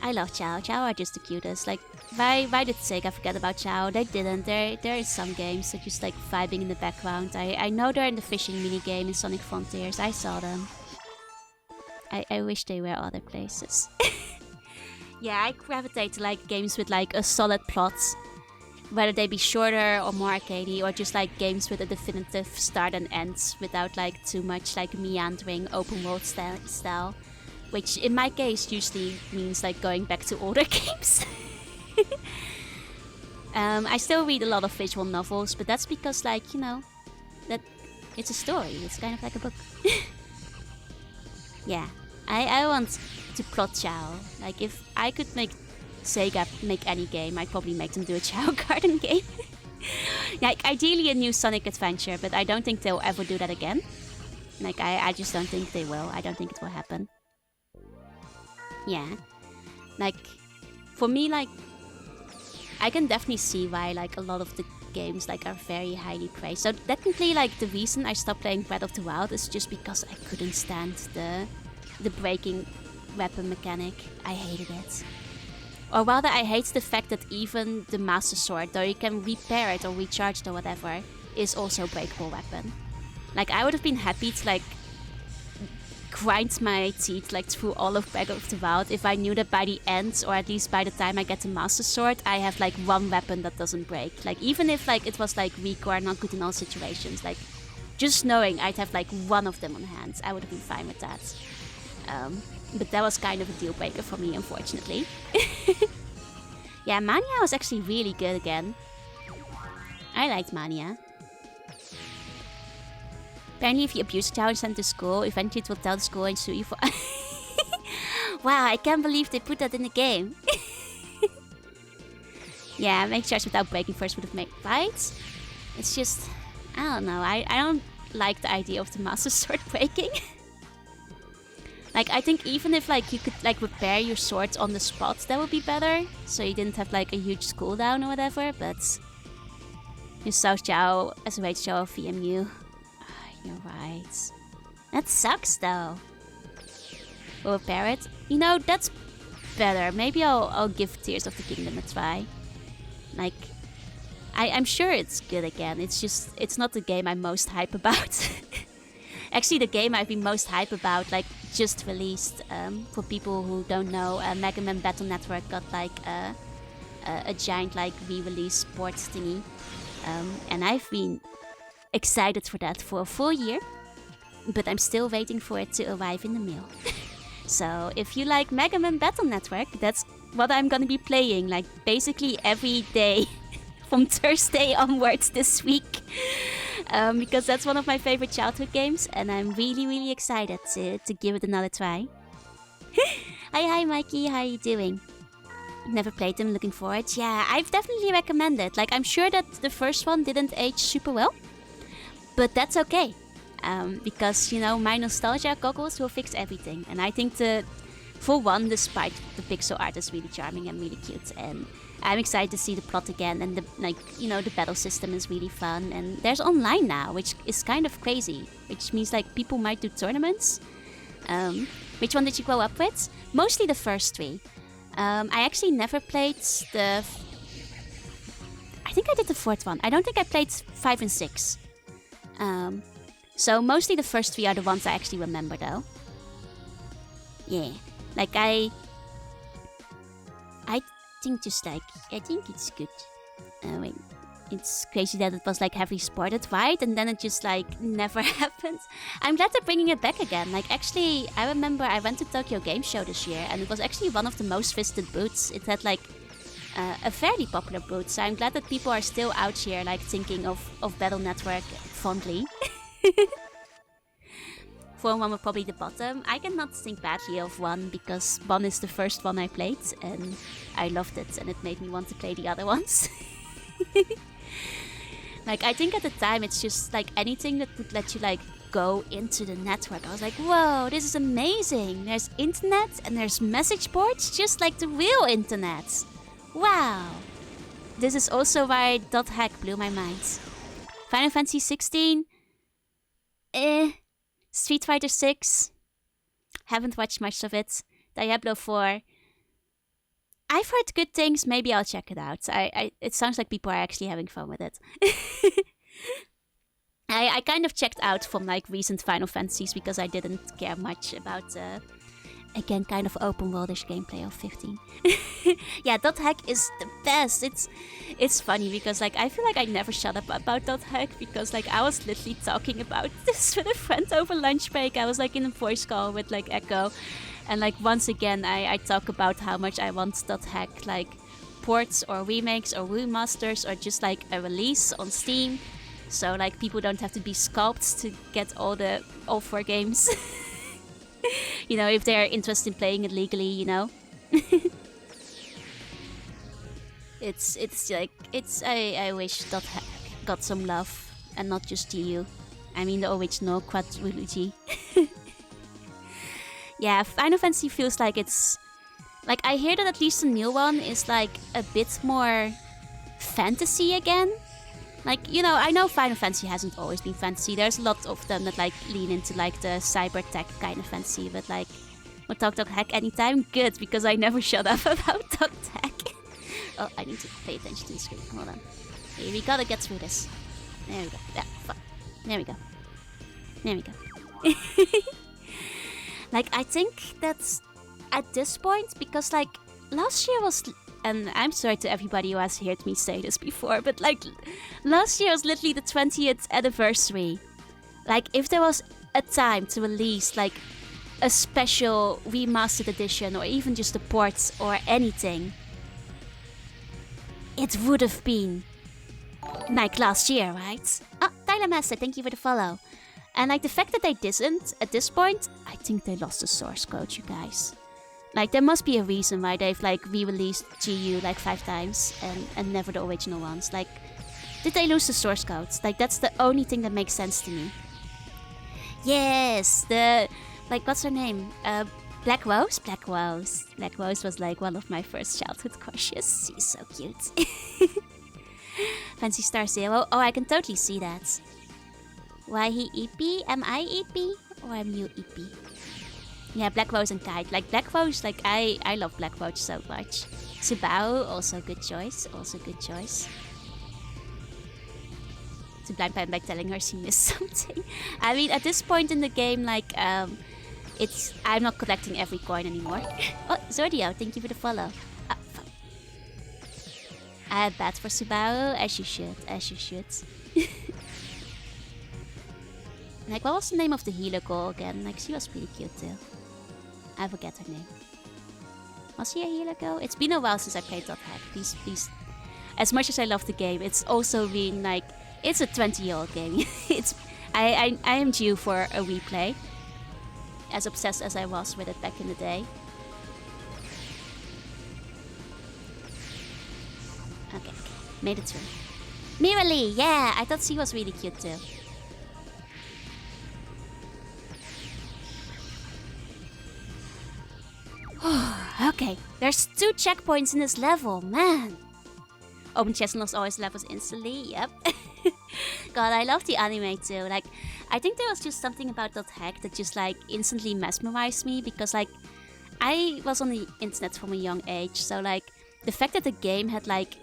I love Chao. Chao are just the cutest. Like, why did Sega forget about Chao? They didn't. There is some games that just like vibing in the background. I know they're in the fishing minigame in Sonic Frontiers. I saw them. I wish they were other places. Yeah, I gravitate to like games with like a solid plot, whether they be shorter or more arcadey, or just like games with a definitive start and end without like too much like meandering open world style, which in my case usually means like going back to older games. I still read a lot of visual novels, but that's because like, you know, that it's a story. It's kind of like a book. Yeah, I want to plot Chao. Like if I could make Sega make any game, I'd probably make them do a Chao Garden game. Like, ideally a new Sonic Adventure, but I don't think they'll ever do that again. Like, I just don't think they will. I don't think it will happen. Yeah. Like, for me, like, I can definitely see why, like, a lot of the games, like, are very highly praised. So, technically, like, the reason I stopped playing Breath of the Wild is just because I couldn't stand the breaking weapon mechanic. I hated it. Or rather, I hate the fact that even the Master Sword, though you can repair it or recharge it or whatever, is also a breakable weapon. Like, I would have been happy to, like, grind my teeth, like, through all of Breath of the Wild if I knew that by the end, or at least by the time I get the Master Sword, I have, like, one weapon that doesn't break. Like, even if, like, it was, like, weak or not good in all situations, like, just knowing I'd have, like, one of them on hand, I would have been fine with that. But that was kind of a deal breaker for me, unfortunately. Yeah, Mania was actually really good again. I liked Mania. Apparently, if you abuse a child and send to school, eventually it will tell the school and sue you for... Wow, I can't believe they put that in the game. Yeah, make charge without breaking first would have made fights. It's just... I don't know. I don't like the idea of the Master Sword breaking. Like, I think even if, like, you could, like, repair your swords on the spot, that would be better. So you didn't have, like, a huge cooldown or whatever, but... You saw Xiao as a rage show of VMU. You're right. That sucks, though. We'll repair it. You know, that's better. Maybe I'll give Tears of the Kingdom a try. Like, I'm sure it's good again. It's just, it's not the game I'm most hype about. Actually, the game I've been most hype about, like, just released. For people who don't know, Mega Man Battle Network got, like, a giant, like, re-release port thingy. And I've been excited for that for a full year. But I'm still waiting for it to arrive in the mail. So, if you like Mega Man Battle Network, that's what I'm gonna be playing, like, basically every day. From Thursday onwards this week. Because that's one of my favorite childhood games, and I'm really, really excited to give it another try. Hi, Mikey, how are you doing? Never played them, looking forward. Yeah, I've definitely recommended. Like, I'm sure that the first one didn't age super well, but that's okay. Because, you know, my nostalgia goggles will fix everything. And I think for one, despite the pixel art is really charming and really cute, and I'm excited to see the plot again, and the battle system is really fun, and there's online now, which is kind of crazy, which means like people might do tournaments. Which one did you grow up with? Mostly the first three. I actually never played I think I did the fourth one. I don't think I played 5 and 6. So mostly the first three are the ones I actually remember though. Yeah. Like I think it's good. Wait, it's crazy that it was like heavily supported, right? And then it just like never happened. I'm glad they're bringing it back again. Like actually, I remember I went to Tokyo Game Show this year, and it was actually one of the most visited booths. It had like a fairly popular booth, so I'm glad that people are still out here like thinking of Battle Network fondly. 4 and 1 were probably the bottom. I cannot think badly of 1 because 1 is the first one I played and I loved it, and it made me want to play the other ones. Like I think at the time it's just like anything that would let you like go into the network. I was like, whoa, this is amazing. There's internet and there's message boards just like the real internet. Wow. This is also why .hack blew my mind. Final Fantasy 16. Street Fighter 6. Haven't watched much of it. Diablo 4. I've heard good things. Maybe I'll check it out. It sounds like people are actually having fun with it. I kind of checked out from like recent Final Fantasies because I didn't care much about again kind of open worldish gameplay of 15. Yeah, .hack is the best. It's funny because like I feel like I never shut up about .hack because like I was literally talking about this with a friend over lunch break. I was like in a voice call with like Echo, and like once again I talk about how much I want .hack like ports or remakes or remasters or just like a release on Steam, so like people don't have to be scalped to get all 4 games. You know, if they're interested in playing it legally, you know. It's like I wish that got some love and not just GU. I mean the original quadrilogy. Yeah, Final Fantasy feels like it's like I hear that at least the new one is like a bit more fantasy again. Like, you know, I know Final Fantasy hasn't always been fantasy. There's a lot of them that like lean into like the cyber tech kind of fantasy, but like will Talk Talk Hack anytime? Good, because I never shut up about Talk Tech. Oh, I need to pay attention to the screen. Hold on. Okay, we gotta get through this. There we go. Yeah, fuck. There we go. There we go. Like, I think that's at this point, because like last year was, and I'm sorry to everybody who has heard me say this before, but like last year was literally the 20th anniversary. Like, if there was a time to release like a special remastered edition or even just a port or anything, it would have been like last year, right? Oh, Tyler Master, thank you for the follow. And like the fact that they didn't at this point, I think they lost the source code, you guys. Like, there must be a reason why they've like re-released GU like 5 times and never the original ones. Like, did they lose the source codes? Like, that's the only thing that makes sense to me. Yes, the like, what's her name? Black Rose? Black Rose. Black Rose was like one of my first childhood crushes. She's so cute. Fancy Star Zero. Oh, I can totally see that. Why he EP? Am I EP? Or am you EP? Yeah, Black Rose and Kite. Like, Black Rose, like, I love Black Rose so much. Subaru, also good choice. Also good choice. To blind pan by telling her she missed something. I mean, at this point in the game, like, I'm not collecting every coin anymore. Oh, Zordio, thank you for the follow. Ah, fuck. I had bad for Subaru, as you should, as you should. Like, what was the name of the healer girl again? Like, she was pretty cute too. I forget her name. Was she a healer girl? It's been a while since I played that hack. Please, please. As much as I love the game, it's also been like, it's a 20-year-old game. I am due for a replay. As obsessed as I was with it back in the day. Okay, made it through. Mirali, yeah, I thought she was really cute too. Okay, there's 2 checkpoints in this level, man. Open chest unlocks always levels instantly, yep. God, I love the anime too. Like, I think there was just something about that hack that just like instantly mesmerized me, because like I was on the internet from a young age, so like the fact that the game had like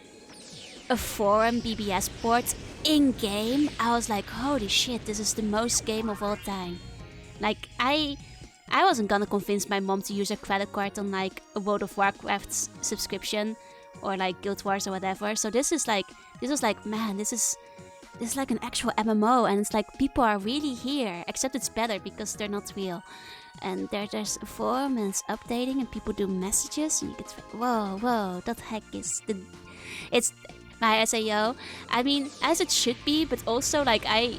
a forum BBS port in game, I was like, holy shit, this is the most game of all time. Like, I wasn't gonna convince my mom to use her credit card on like a World of Warcraft subscription or like Guild Wars or whatever. So this was like, man, this is like an actual MMO, and it's like people are really here, except it's better because they're not real. And there's a forum and it's updating and people do messages and you get, whoa, that hack is it's my SAO. I mean, as it should be, but also like I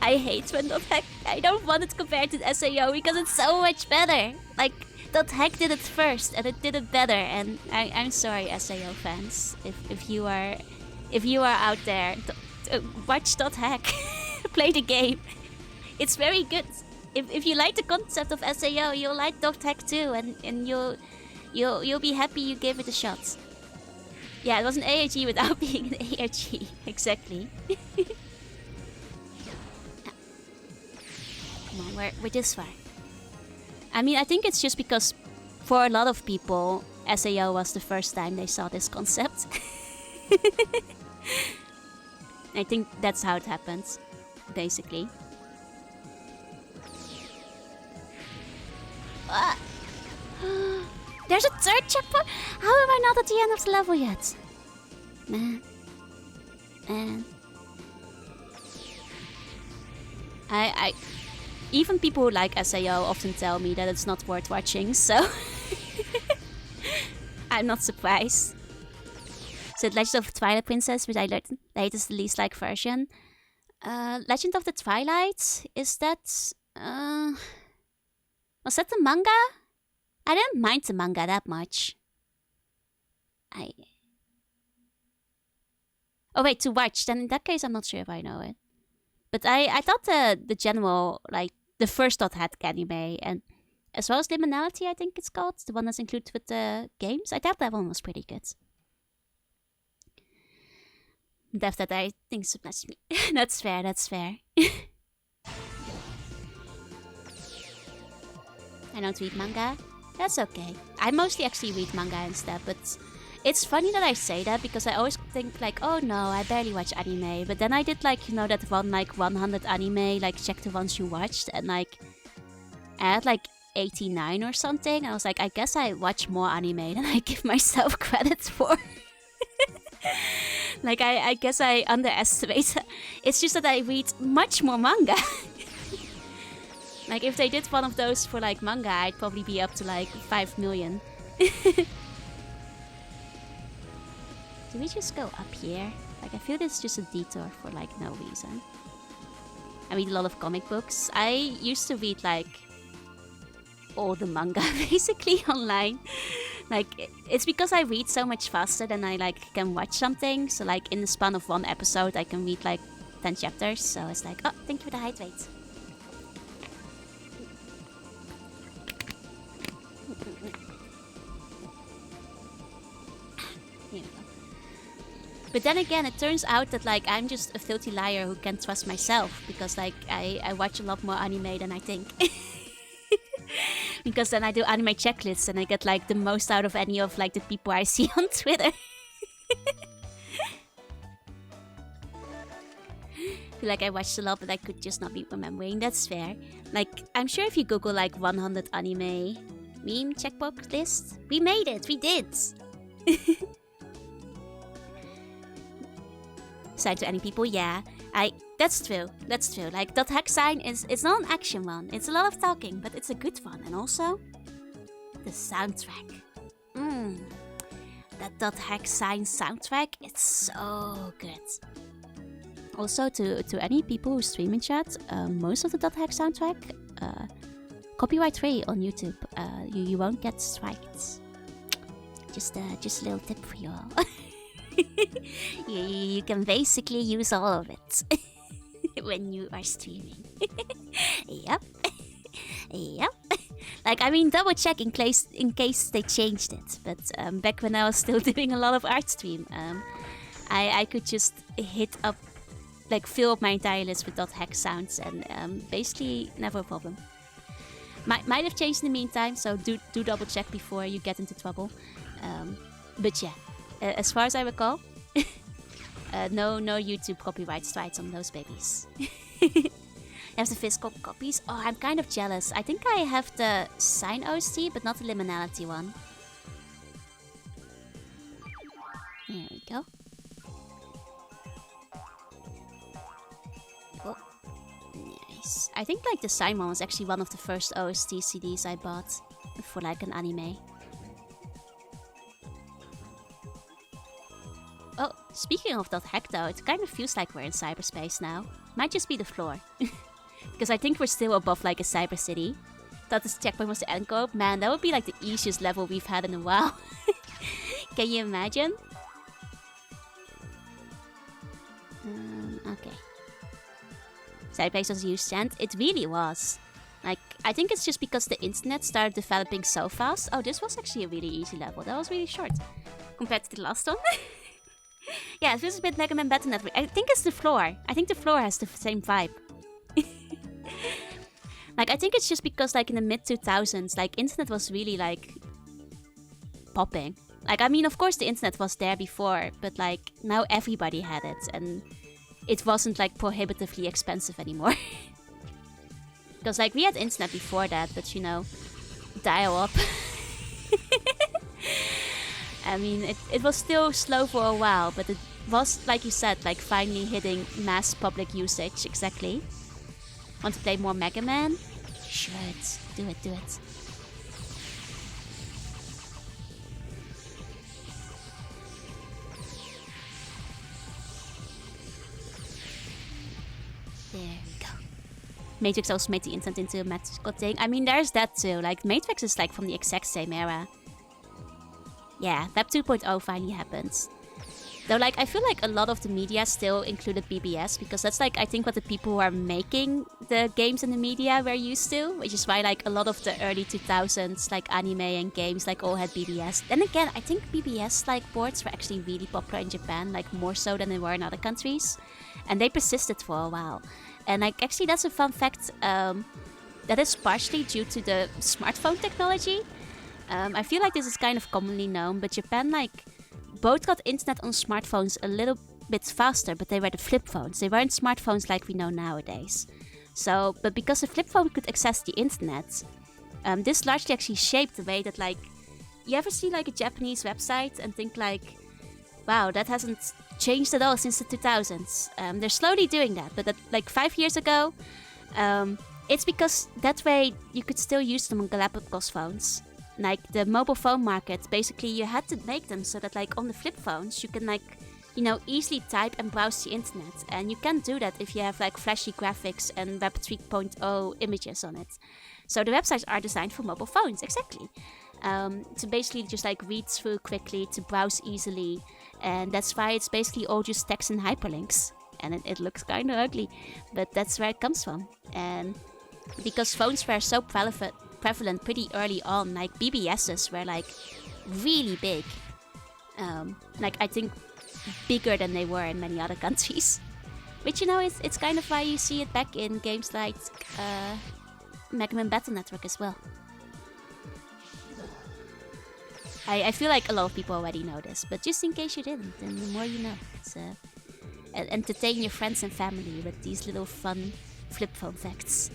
hate when that hack, I don't want it compared to SAO because it's so much better. Like, that hack did it first and it did it better, and I'm sorry SAO fans, if you are out there, watch that hack. Play the game. It's very good. If you like the concept of SAO, you'll like Dot Hack too, and you'll be happy you gave it a shot. Yeah, it was an ARG without being an ARG. Exactly. Come on, we're this far. I mean, I think it's just because for a lot of people, SAO was the first time they saw this concept. I think that's how it happens, basically. There's a 3rd checkpoint? How am I not at the end of the level yet? Man. I even people who like SAO often tell me that it's not worth watching, so I'm not surprised. So Legend of the Twilight Princess, which I learned later is the least like version. Legend of the Twilight, is that was that the manga? I didn't mind the manga that much. Oh wait, to watch. Then in that case, I'm not sure if I know it. But I thought the general, like the first dot hack anime, and as well as Liminality, I think it's called, the one that's included with the games. I thought that one was pretty good. Dev that I think so, that's me. That's fair. That's fair. I don't read manga. That's okay. I mostly actually read manga instead, but it's funny that I say that because I always think like, oh no, I barely watch anime. But then I did like, that one like 100 anime, like check the ones you watched, and like I had like 89 or something. I was like, I guess I watch more anime than I give myself credit for. Like I guess I underestimate. It's just that I read much more manga. Like if they did one of those for like manga, I'd probably be up to like 5 million. Do we just go up here? Like I feel this is just a detour for like no reason. I read a lot of comic books. I used to read like all the manga basically online. Like it's because I read so much faster than I like can watch something. So like in the span of one episode I can read like 10 chapters. So it's like, oh, thank you for the hydrate. Here we go. But then again, it turns out that like I'm just a filthy liar who can't trust myself because like I watch a lot more anime than I think. Because then I do anime checklists and I get like the most out of any of like the people I see on Twitter. Feel like I watched a lot, but I could just not be remembering. That's fair. Like I'm sure if you Google like 100 anime meme checkbox list, we made it. We did. Side to any people, yeah. That's true. That's true. Like that hack sign it's not an action one. It's a lot of talking, but it's a good one. And also the soundtrack. That hack sign soundtrack, it's so good. Also to any people who stream in chat, most of the dot hack soundtrack, copyright free on YouTube. You won't get striked. Just a little tip for you all. You can basically use all of it when you are streaming. Yep. Yep. Like, I mean, double check in case they changed it. But back when I was still doing a lot of art stream, I could just hit up, like, fill up my entire list with .hack sounds, and basically never a problem. Might have changed in the meantime, so do double check before you get into trouble. But yeah. As far as I recall, no YouTube copyright strikes on those babies. Have the physical copies? Oh, I'm kind of jealous. I think I have the Sign OST, but not the Liminality one. There we go. Oh, nice. I think like the Sign one was actually one of the first OST CDs I bought for like an anime. Oh, speaking of that hack though, it kind of feels like we're in cyberspace now. Might just be the floor. Because I think we're still above like a cyber city. Thought this checkpoint was the end goal. Man, that would be like the easiest level we've had in a while. Can you imagine? Okay. Cyberspace was a huge chant. It really was. Like, I think it's just because the internet started developing so fast. Oh, this was actually a really easy level. That was really short. Compared to the last one. Yeah, it feels a bit Mega Man Battle Network. I think it's the floor. I think the floor has the same vibe. Like, I think it's just because, like, in the mid-2000s, like, internet was really, like, popping. Like, I mean, of course the internet was there before, but, like, now everybody had it, and it wasn't, like, prohibitively expensive anymore. Because, like, we had internet before that, but, you know, dial-up. I mean, it was still slow for a while, but it was, like you said, like finally hitting mass public usage, exactly. Want to play more Mega Man? Should. Do it. There we go. Matrix also made the internet into a magical thing. I mean, there's that too. Like, Matrix is like from the exact same era. Yeah, Web 2.0 finally happened. Though, like, I feel like a lot of the media still included BBS because that's, like, I think what the people who are making the games and the media were used to, which is why, like, a lot of the early 2000s, like, anime and games, like, all had BBS. Then again, I think BBS, like, boards were actually really popular in Japan, like, more so than they were in other countries. And they persisted for a while. And, like, actually, that's a fun fact. That is partially due to the smartphone technology. I feel like this is kind of commonly known, but Japan, like, both got internet on smartphones a little bit faster, but they were the flip phones. They weren't smartphones like we know nowadays. So, but because the flip phone could access the internet, this largely actually shaped the way that, like, you ever see, like, a Japanese website and think, like, wow, that hasn't changed at all since the 2000s. They're slowly doing that, but that, like, 5 years ago, it's because that way you could still use them on Galapagos phones. Like, the mobile phone market, basically you had to make them so that, like, on the flip phones you can, like, you know, easily type and browse the internet. And you can't do that if you have, like, flashy graphics and Web 3.0 images on it. So the websites are designed for mobile phones, exactly. To basically just, like, read through quickly, to browse easily. And that's why it's basically all just text and hyperlinks. And it looks kind of ugly, but that's where it comes from. And because phones were so prevalent pretty early on, like, BBSs were, like, really big. Like, I think bigger than they were in many other countries. Which, you know, it's kind of why you see it back in games like Mega Man Battle Network as well. I feel like a lot of people already know this, but just in case you didn't, then the more you know. It's, entertain your friends and family with these little fun flip phone facts.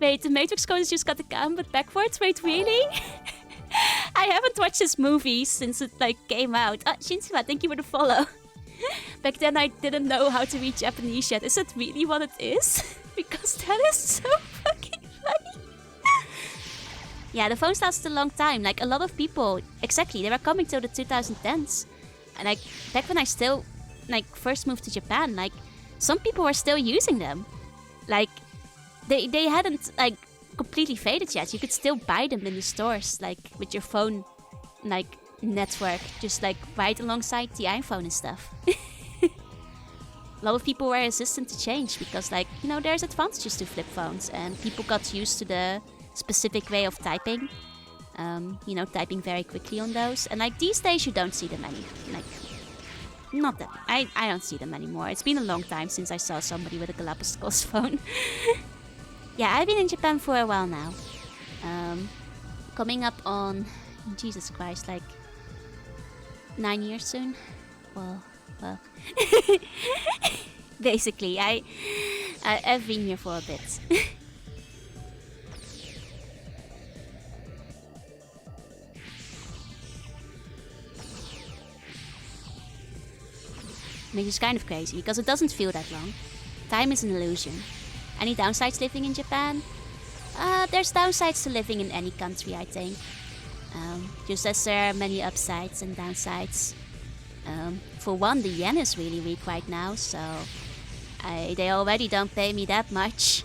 Wait, the Matrix codes just got the gambit backwards? Wait, really? I haven't watched this movie since it, like, came out. Ah, Shinsuba, thank you for the follow. Back then I didn't know how to read Japanese yet. Is that really what it is? Because that is so fucking funny. Yeah, the phones lasted a long time. Like, a lot of people, exactly, they were coming till the 2010s. And, like, back when I still, like, first moved to Japan, like, some people were still using them. Like, they hadn't, like, completely faded yet. You could still buy them in the stores, like, with your phone, like, network, just, like, right alongside the iPhone and stuff. A lot of people were resistant to change because, like, you know, there's advantages to flip phones, and people got used to the specific way of typing. You know, typing very quickly on those. And, like, these days you don't see them any, like, not that, I don't see them anymore. It's been a long time since I saw somebody with a Galapagos phone. Yeah, I've been in Japan for a while now. Coming up on, Jesus Christ, like 9 years soon. Well. Basically, I've been here for a bit. Which is kind of crazy because it doesn't feel that long. Time is an illusion. Any downsides living in Japan? There's downsides to living in any country, I think. Just as there are many upsides and downsides. For one, the yen is really weak right now, so they already don't pay me that much.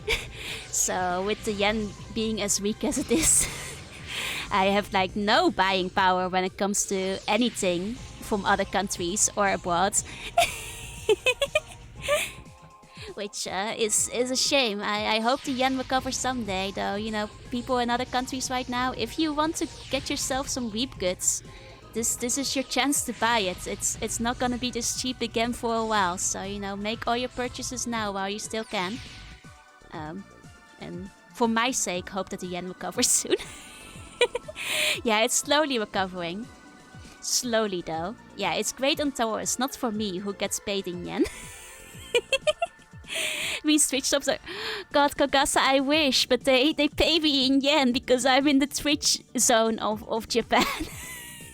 So with the yen being as weak as it is, I have, like, no buying power when it comes to anything from other countries or abroad. Which is a shame. I hope the yen recovers someday, though. You know, people in other countries right now, if you want to get yourself some weeb goods, this is your chance to buy it. It's not gonna be this cheap again for a while. So, you know, make all your purchases now while you still can. And for my sake, hope that the yen recovers soon. Yeah, it's slowly recovering. Slowly, though. Yeah, it's great on Taurus, not for me, who gets paid in yen. Means Twitch shops are, God, Kagasa, I wish, but they pay me in yen because I'm in the Twitch zone of Japan.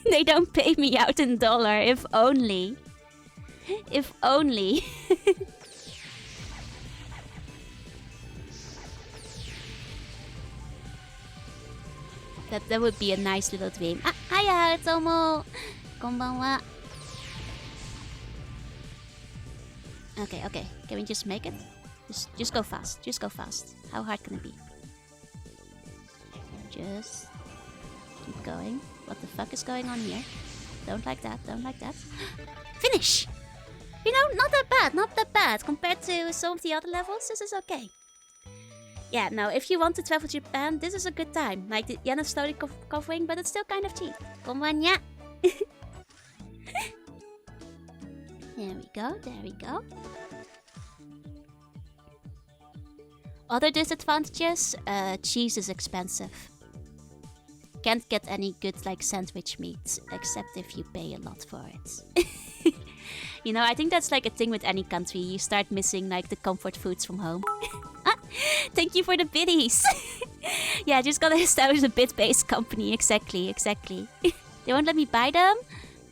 They don't pay me out in dollar, if only. If only. That would be a nice little dream. Ah, hiya, Tomo! Konbanwa. Okay. Can we just make it? Just go fast. Just go fast. How hard can it be? Just keep going. What the fuck is going on here? Don't like that. Don't like that. Finish! You know, not that bad. Not that bad. Compared to some of the other levels, this is okay. Yeah, no, if you want to travel to Japan, this is a good time. Like, the yen is slowly covering, but it's still kind of cheap. Come on, yeah. There we go, there we go. Other disadvantages, cheese is expensive. Can't get any good like sandwich meat, except if you pay a lot for it. You know, I think that's like a thing with any country. You start missing like the comfort foods from home. Thank you for the biddies. Yeah, just gotta establish a bit-based company. Exactly. They won't let me buy them?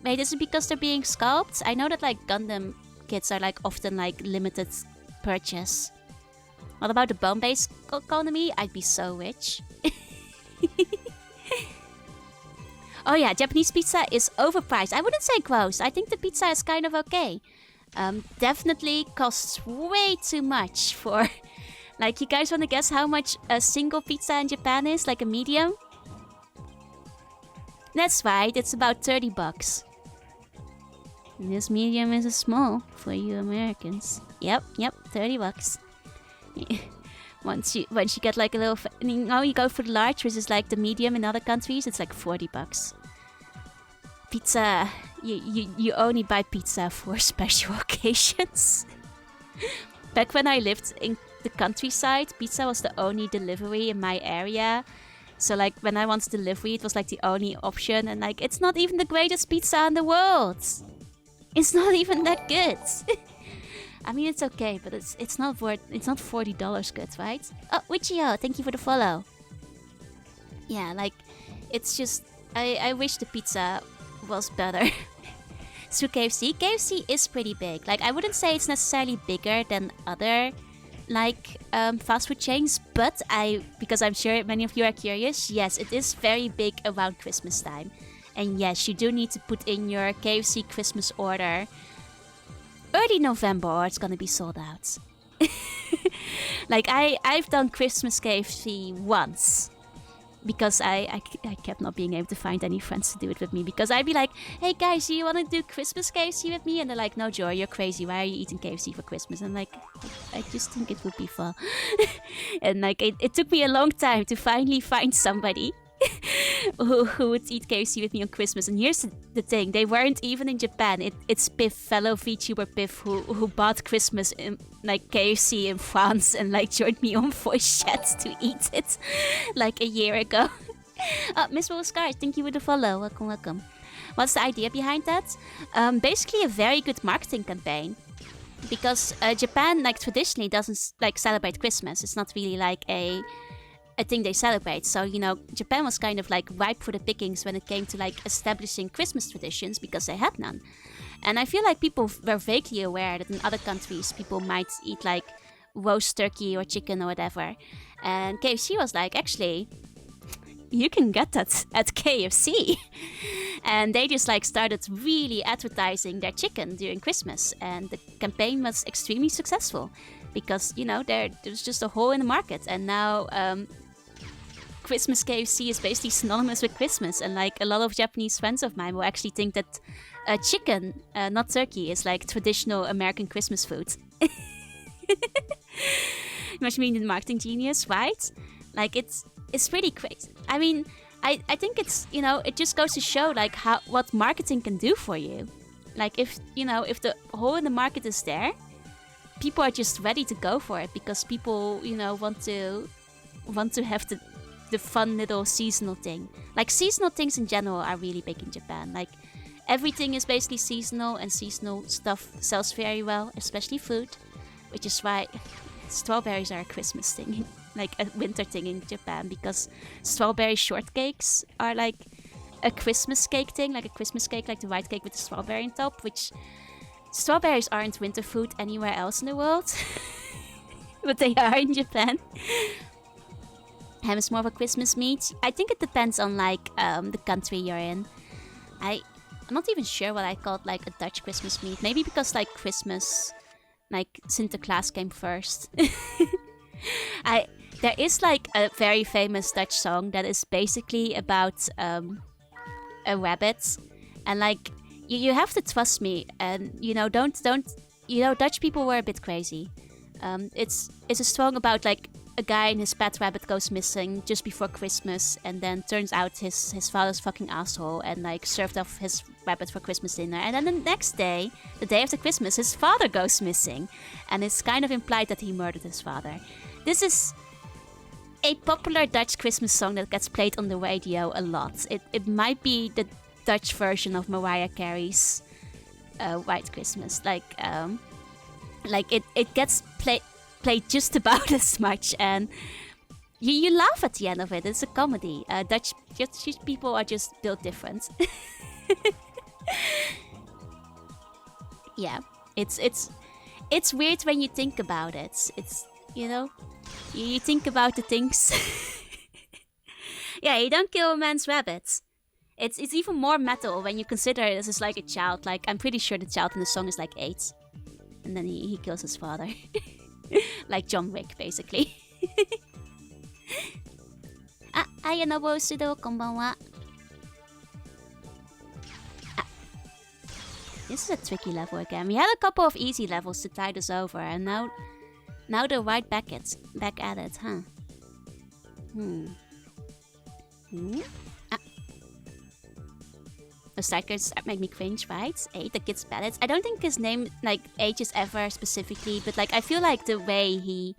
Wait, is it because they're being scalped? I know that like Gundam kits are like often like limited purchase. What about the bone-based economy? I'd be so rich. Oh yeah, Japanese pizza is overpriced. I wouldn't say gross. I think the pizza is kind of okay. Definitely costs way too much for... Like, you guys want to guess how much a single pizza in Japan is? Like a medium? That's right, it's about 30 bucks. This medium is a small for you Americans. Yep, 30 bucks. Once you get like a little... Now you go for the large, which is like the medium in other countries, it's like 40 bucks. Pizza... You only buy pizza for special occasions. Back when I lived in the countryside, pizza was the only delivery in my area. So like when I wanted delivery, it was like the only option. And like, it's not even the greatest pizza in the world. It's not even that good. I mean, it's okay, but it's not $40 good, right? Oh, Wichio, thank you for the follow. Yeah, like, it's just... I wish the pizza was better. So KFC? KFC is pretty big. Like, I wouldn't say it's necessarily bigger than other, like, fast food chains, but because I'm sure many of you are curious, yes, it is very big around Christmas time. And yes, you do need to put in your KFC Christmas order early November or it's gonna be sold out. Like, I've done Christmas KFC once. Because I kept not being able to find any friends to do it with me. Because I'd be like, hey guys, do you want to do Christmas KFC with me? And they're like, no, Joy, you're crazy. Why are you eating KFC for Christmas? And I'm like, I just think it would be fun. And like, it took me a long time to finally find somebody who would eat KFC with me on Christmas. And here's the thing, they weren't even in Japan. It's Piff, fellow VTuber Piff, who bought Christmas in like KFC in France and like joined me on voice chat to eat it like a year ago. Miss Will Scars, thank you for the follow. Welcome. What's the idea behind that? Basically a very good marketing campaign. Because Japan like traditionally doesn't like celebrate Christmas. It's not really like a thing they celebrate. So, you know, Japan was kind of like ripe for the pickings when it came to like establishing Christmas traditions because they had none. And I feel like people were vaguely aware that in other countries people might eat like roast turkey or chicken or whatever. And KFC was like, actually, you can get that at KFC. And they just like started really advertising their chicken during Christmas. And the campaign was extremely successful because, you know, there's just a hole in the market. And now Christmas KFC is basically synonymous with Christmas. And like a lot of Japanese friends of mine will actually think that chicken, not turkey, is like traditional American Christmas food. Much mean in marketing genius, right? Like it's pretty crazy. I mean, I think it's, you know, it just goes to show like what marketing can do for you. Like if the hole in the market is there, people are just ready to go for it because people, you know, want to have the fun little seasonal thing. Like seasonal things in general are really big in Japan. Like everything is basically seasonal and seasonal stuff sells very well, especially food, which is why strawberries are a Christmas thing, like a winter thing in Japan, because strawberry shortcakes are like a Christmas cake thing, like a Christmas cake, like the white cake with the strawberry on top, which strawberries aren't winter food anywhere else in the world, but they are in Japan. Ham is more of a Christmas meat. I think it depends on like the country you're in. I'm not even sure what I called like a Dutch Christmas meat. Maybe because like Christmas, like Sinterklaas came first. There is like a very famous Dutch song that is basically about a rabbit And like, you have to trust me, and don't Dutch people were a bit crazy. It's a song about like a guy and his pet rabbit goes missing just before Christmas, and then turns out his father's fucking asshole and like served off his rabbit for Christmas dinner, and then the next day, the day after Christmas, his father goes missing, and it's kind of implied that he murdered his father. This is a popular Dutch Christmas song that gets played on the radio a lot. It might be the Dutch version of Mariah Carey's White Christmas. It gets played just about as much, and you laugh at the end of it. It's a comedy. Dutch people are just built different. Yeah, it's weird when you think about it. It's you think about the things. Yeah, you don't kill a man's rabbits. It's even more metal when you consider this is like a child. Like, I'm pretty sure the child in the song is like 8. And then he kills his father. Like John Wick, basically. Ayanobu Sudo, konbanwa. This is a tricky level again. We had a couple of easy levels to tide us over, and now they're right back at it, huh? The strikers make me cringe, right? 8, the kid's ballads. I don't think his name like ages ever specifically, but like I feel like the way he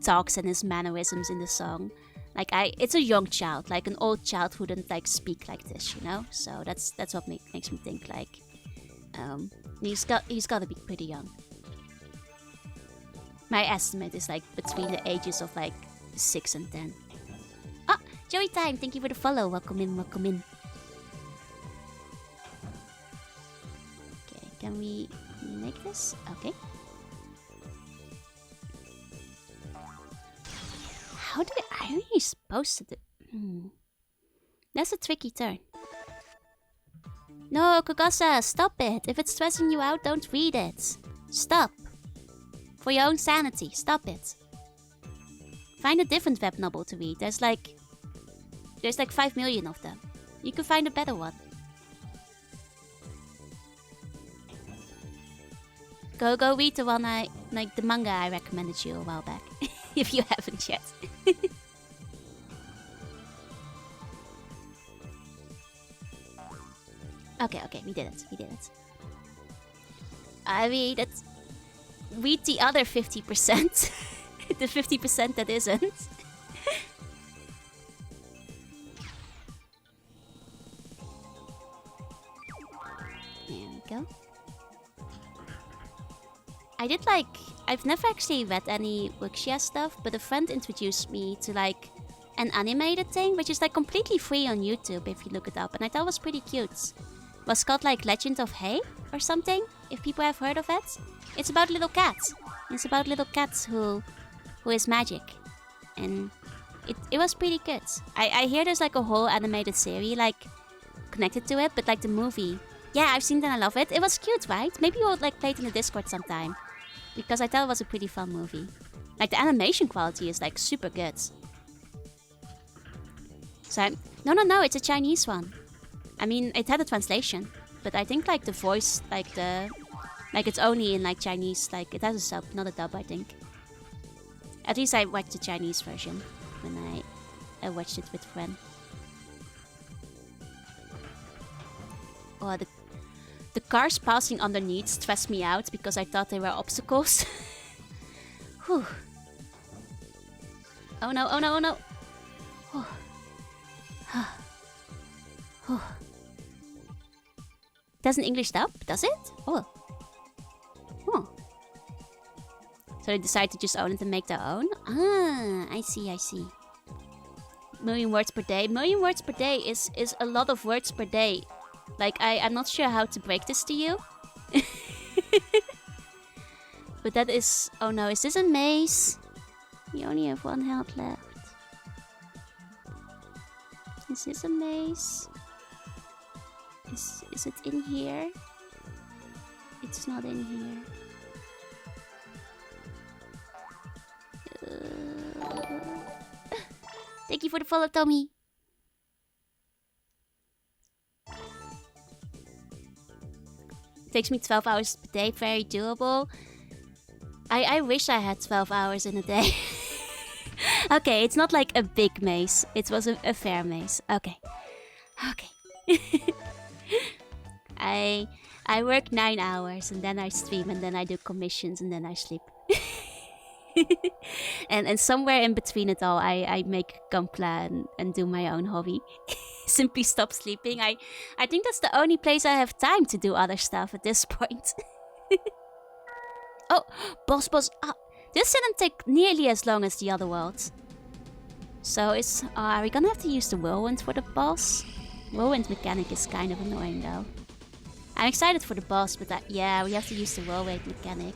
talks and his mannerisms in the song, like it's a young child, like an old child wouldn't like speak like this, So that's what makes me think like, he's got to be pretty young. My estimate is like between the ages of like 6 and 10. Oh, Joey Time, thank you for the follow. Welcome in, welcome in. Can we make this? Okay. How are you supposed to do? That's a tricky turn. No, Kogasa, stop it. If it's stressing you out, don't read it. Stop. For your own sanity, stop it. Find a different web novel to read. There's like 5 million of them. You can find a better one. Go read the one the manga I recommended you a while back, if you haven't yet. Okay, we did it. I read it. Read the other 50%, the 50% that isn't. There we go. I've never actually read any wuxia stuff, but a friend introduced me to like an animated thing, which is like completely free on YouTube if you look it up, and I thought it was pretty cute. It was called like Legend of Hay or something, if people have heard of it. It's about little cats. It's about little cats who is magic, and it was pretty good. I hear there's like a whole animated series like connected to it, but like the movie, yeah, I've seen it and I love it. It was cute, right? Maybe we'll like play it in the Discord sometime, because I thought it was a pretty fun movie. Like the animation quality is like super good. So no, it's a Chinese one. I mean, it had a translation, but I think like the voice, like it's only in like Chinese, like it has a sub, not a dub, I think. At least I watched the Chinese version when I watched it with a friend. Oh, the cars passing underneath stressed me out because I thought they were obstacles. Whew. Oh no. Doesn't English dub, does it? Oh. So they decide to just own it and make their own? Ah, I see. Million words per day. Million words per day is a lot of words per day. Like, I'm not sure how to break this to you. But that is... Oh no, is this a maze? We only have 1 health left. Is this a maze? Is it in here? It's not in here. Thank you for the follow, Tommy. Takes me 12 hours per day, very doable. I wish I had 12 hours in a day. Okay, it's not like a big maze. It was a fair maze. Okay. I work 9 hours and then I stream and then I do commissions and then I sleep. and somewhere in between it all, I make Gunpla and do my own hobby. Simply stop sleeping. I think that's the only place I have time to do other stuff at this point. Oh, boss. This didn't take nearly as long as the other worlds. So are we gonna have to use the whirlwind for the boss? Whirlwind mechanic is kind of annoying though. I'm excited for the boss, but yeah, we have to use the whirlwind mechanic.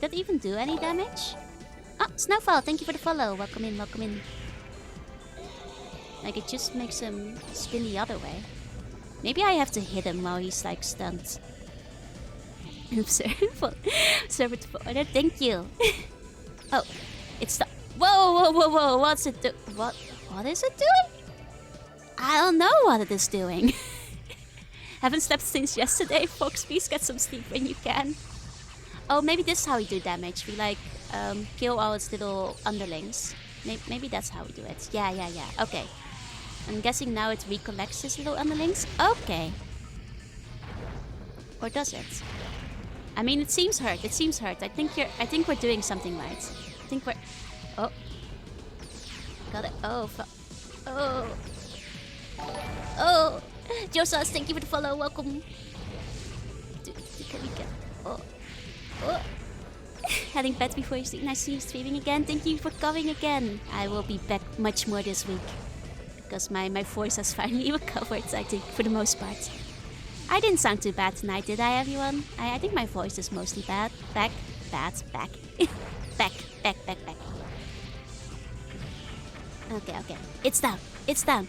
Did that even do any damage? Oh, Snowfall, thank you for the follow. Welcome in. Like, it just makes him spin the other way. Maybe I have to hit him while he's like stunned. Servant for order, thank you. Oh, it's the... Whoa, what's it do... What is it doing? I don't know what it is doing. Haven't slept since yesterday. Fox, please get some sleep when you can. Oh, maybe this is how we do damage. We like kill all its little underlings. Maybe that's how we do it. Yeah. Okay. I'm guessing now it recollects his little underlings. Okay. Or does it? I mean, it seems hurt. I think we're doing something right. I think we're... Oh. Got it. Oh. Josas, thank you for the follow. Welcome. Can we get... Oh. Heading bed before you sleep. Nice to see you streaming again. Thank you for coming again. I will be back much more this week. Because my voice has finally recovered, I think, for the most part. I didn't sound too bad tonight, did I, everyone? I think my voice is mostly bad. Back. Okay. It's down.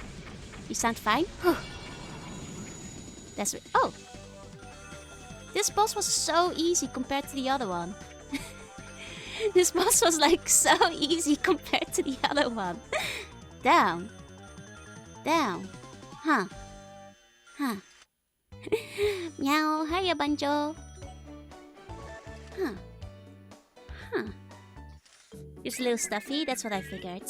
You sound fine? That's it. Oh! This boss was so easy compared to the other one. This boss was like so easy compared to the other one. Down. Huh. Meow. Hiya, Banjo. Huh. Just a little stuffy, that's what I figured.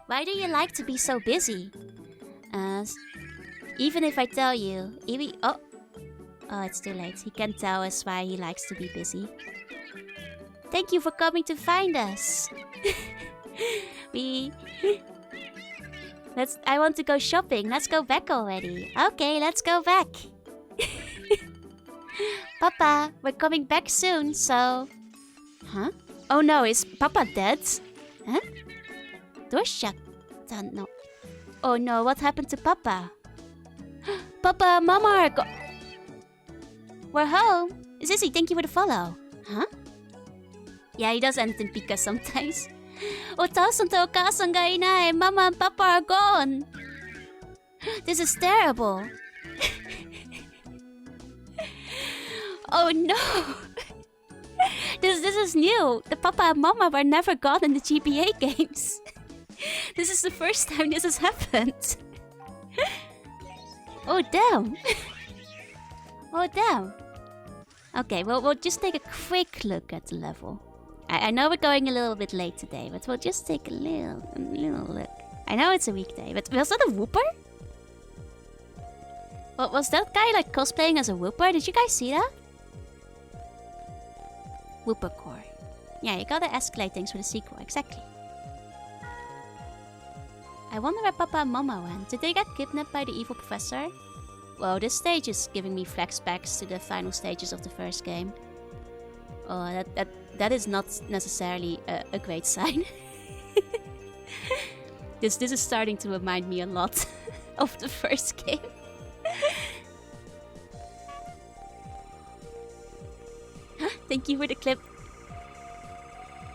Why do you like to be so busy? Even if I tell you... Oh, it's too late. He can't tell us why he likes to be busy. Thank you for coming to find us. I want to go shopping. Let's go back already. Okay, let's go back. Papa, we're coming back soon, so... Huh? Oh no, is Papa dead? Huh? Door shut. No. Oh no, what happened to Papa? Papa, Mama are we're home. Zizzy, thank you for the follow. Huh? Yeah, he does end in Pika sometimes. Otasan to okasan ga inai. Mama and Papa are gone. This is terrible. Oh no. This is new. The Papa and Mama were never gone in the GBA games. This is the first time this has happened. Oh damn. Oh damn. Okay, well we'll just take a quick look at the level. I know we're going a little bit late today, but we'll just take a little look. I know it's a weekday, but was that a Whooper? What was that guy like cosplaying as a Whooper? Did you guys see that? Whooper core. Yeah, you gotta escalate things for the sequel, exactly. I wonder where Papa and Mama went. Did they get kidnapped by the evil professor? Well, this stage is giving me flashbacks to the final stages of the first game. Oh, that is not necessarily a great sign. This is starting to remind me a lot of the first game. Thank you for the clip.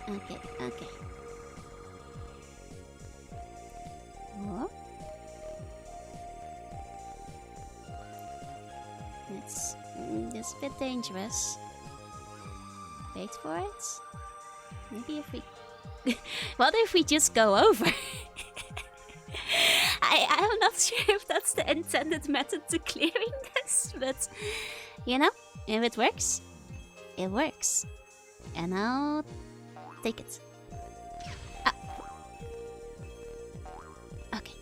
Okay. What? It's a bit dangerous. Wait for it. Maybe if we... What if we just go over? I'm not sure if that's the intended method to clearing this, but you know, if it works, it works. And I'll take it. Ah. Okay.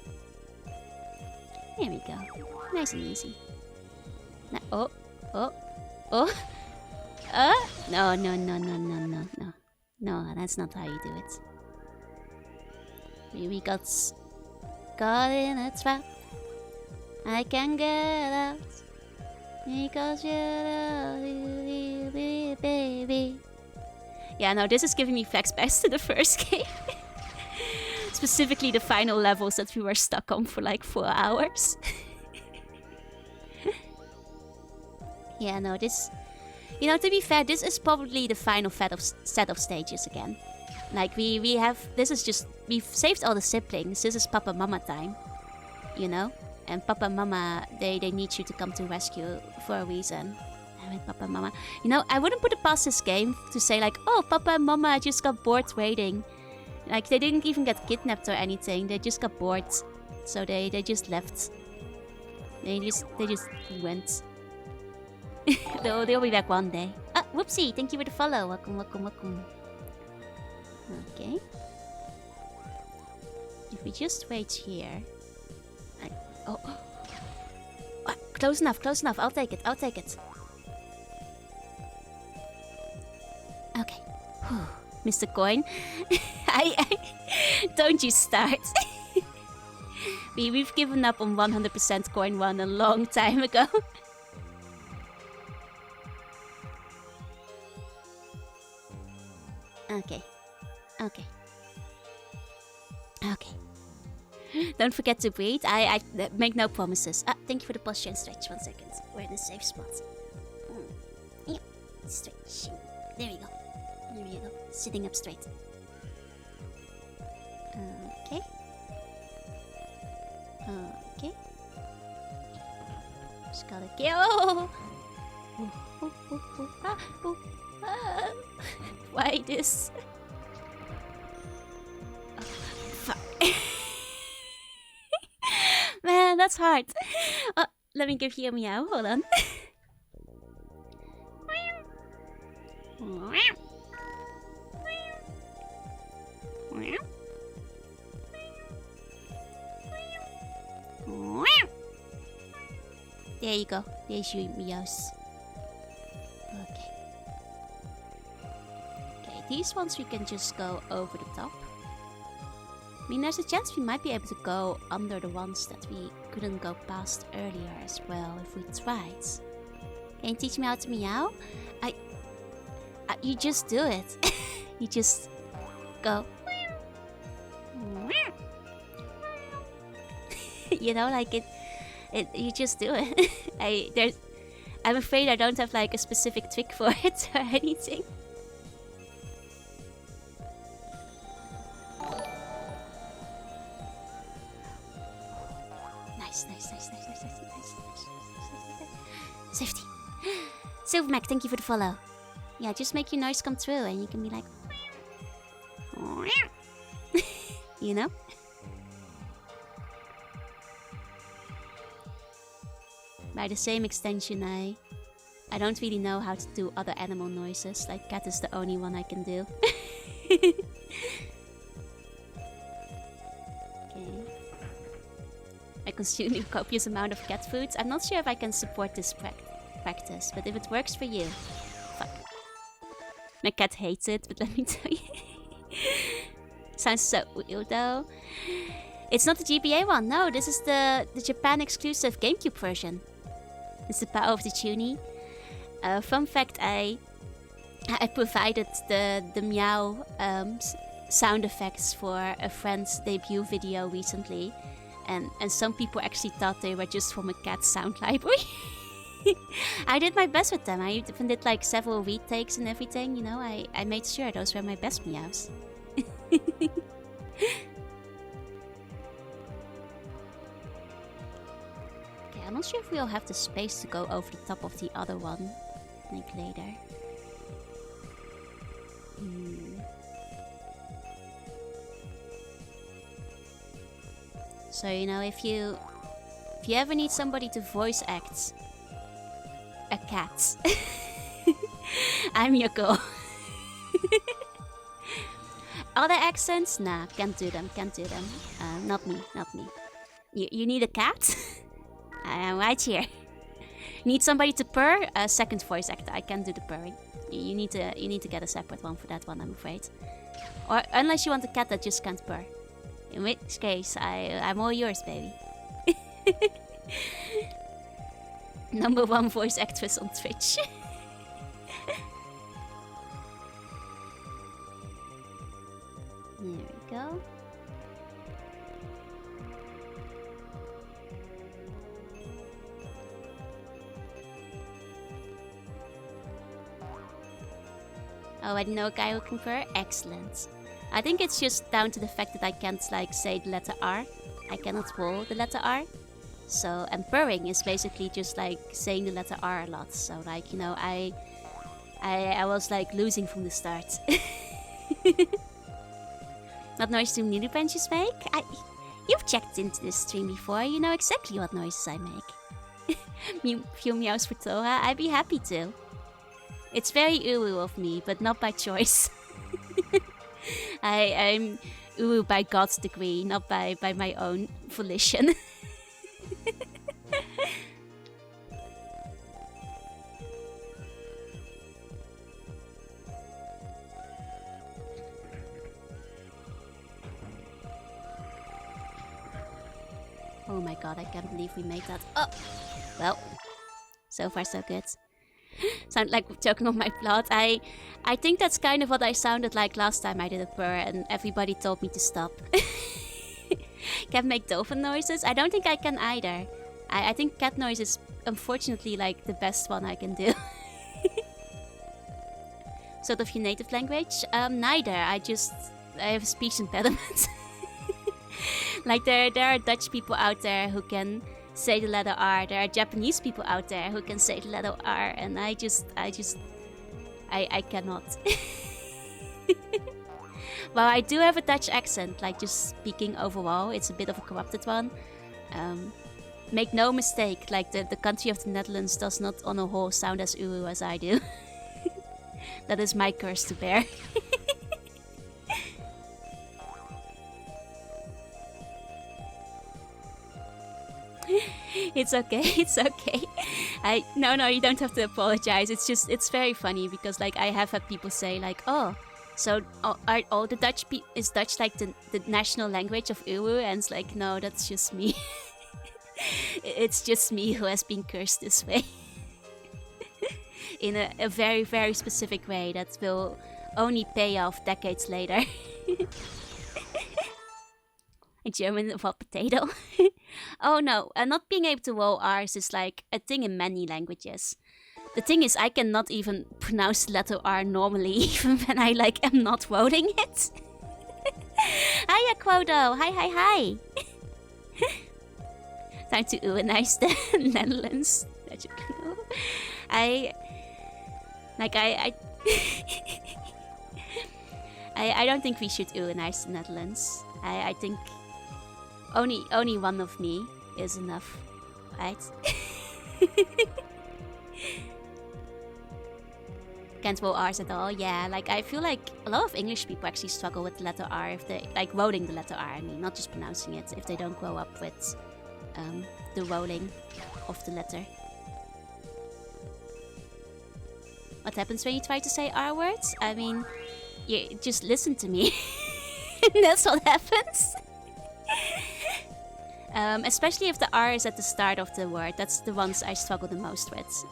There we go. Nice and easy. Now, oh. No. No, that's not how you do it. We got caught in a trap. I can't get out because you're baby. Yeah, no, this is giving me flashbacks to the first game. Specifically the final levels that we were stuck on for like 4 hours. Yeah, no, this... You know, to be fair, this is probably the final set of stages again. Like, we have... This is just... We've saved all the siblings. This is Papa Mama time. You know? And Papa Mama, they need you to come to rescue for a reason. Damn it, Papa Mama. You know, I wouldn't put it past this game to say like, oh, Papa and Mama just got bored waiting. Like, they didn't even get kidnapped or anything. They just got bored. So they just left. They just went. They'll be back one day. Ah, whoopsie! Thank you for the follow. Welcome. Okay. If we just wait here. Oh. Ah, close enough. I'll take it. Okay. Mr. Coin. Don't you start. We've given up on 100% coin 1 a long time ago. Okay. Don't forget to breathe. I make no promises. Ah, thank you for the posture and stretch. 1 second. We're in a safe spot. Yep. Stretch. There we go. Sitting up straight. Okay. Just gotta go. Why this? Oh, fuck. Man, that's hard. Let me give you a meow. Hold on. There you go. There's your meows. Okay, these ones we can just go over the top. I mean, there's a chance we might be able to go under the ones that we couldn't go past earlier as well if we tried. Can you teach me how to meow? You just do it. You just go. You know, like you just do it. I'm afraid I don't have like a specific trick for it or anything. Nice. Safety. Silvermac, thank you for the follow. Yeah, just make your noise come true and you can be like... You know? By the same extension, I don't really know how to do other animal noises. Like, cat is the only one I can do. Okay. I consume a copious amount of cat foods. I'm not sure if I can support this practice, but if it works for you... Fuck. My cat hates it, but let me tell you. Sounds so weird though. It's not the GBA one, no, this is the Japan exclusive GameCube version. It's the power of the tuning. Fun fact, I provided the meow sound effects for a friend's debut video recently. And some people actually thought they were just from a cat sound library. I did my best with them. I even did like several retakes and everything, you know. I made sure those were my best meows. Okay, I'm not sure if we'll have the space to go over the top of the other one, like later. So if you ever need somebody to voice act a cat, I'm your girl. Other accents? Nah, can't do them. Not me. You need a cat? I am right here. Need somebody to purr? A second voice actor. I can't do the purring. You need to get a separate one for that one, I'm afraid. Or unless you want a cat that just can't purr. In which case, I'm all yours, baby. Number 1 voice actress on Twitch. There we go. Oh, I know a guy who can purr? Excellent. I think it's just down to the fact that I can't like say the letter R. I cannot swallow the letter R. So, and purring is basically just like saying the letter R a lot. So like, you know, I was like losing from the start. What noise do Nunu Benches make? You've checked into this stream before, you know exactly what noises I make. Few meows for Toha, I'd be happy to. It's very uwu of me, but not by choice. I'm uwu by God's degree, not by my own volition. Oh my god, I can't believe we made that. Oh! Well, so far so good. Sound like choking on my blood. I think that's kind of what I sounded like last time I did a purr and everybody told me to stop. Can't make dolphin noises? I don't think I can either. I think cat noise is unfortunately like the best one I can do. Sort of your native language? Neither. I have a speech impediment. Like there are Dutch people out there who can say the letter R. There are Japanese people out there who can say the letter R, and I cannot. Well, I do have a Dutch accent, like just speaking overall. It's a bit of a corrupted one. Make no mistake, like the country of the Netherlands does not on a whole sound as uwu as I do. That is my curse to bear. It's okay, it's okay. No, you don't have to apologize. It's very funny because like I have had people say like, oh, so are all the is Dutch like the national language of uwu? And it's like, no, that's just me. It's just me who has been cursed this way. In a very, very specific way that will only pay off decades later. A German of a potato. Oh no, not being able to roll R's is like a thing in many languages. The thing is, I cannot even pronounce the letter R normally, even when I like am not rolling it. Hiya, Quodo. Hi. Time to uwenize the Netherlands. I don't think we should uwenize the Netherlands. I think only one of me is enough, right? Can't roll R's at all. Yeah, like I feel like a lot of English people actually struggle with the letter R if they like rolling the letter R. I mean, not just pronouncing it. If they don't grow up with the rolling of the letter. What happens when you try to say R words? I mean, you just listen to me. That's what happens. Especially if the R is at the start of the word. That's the ones I struggle the most with.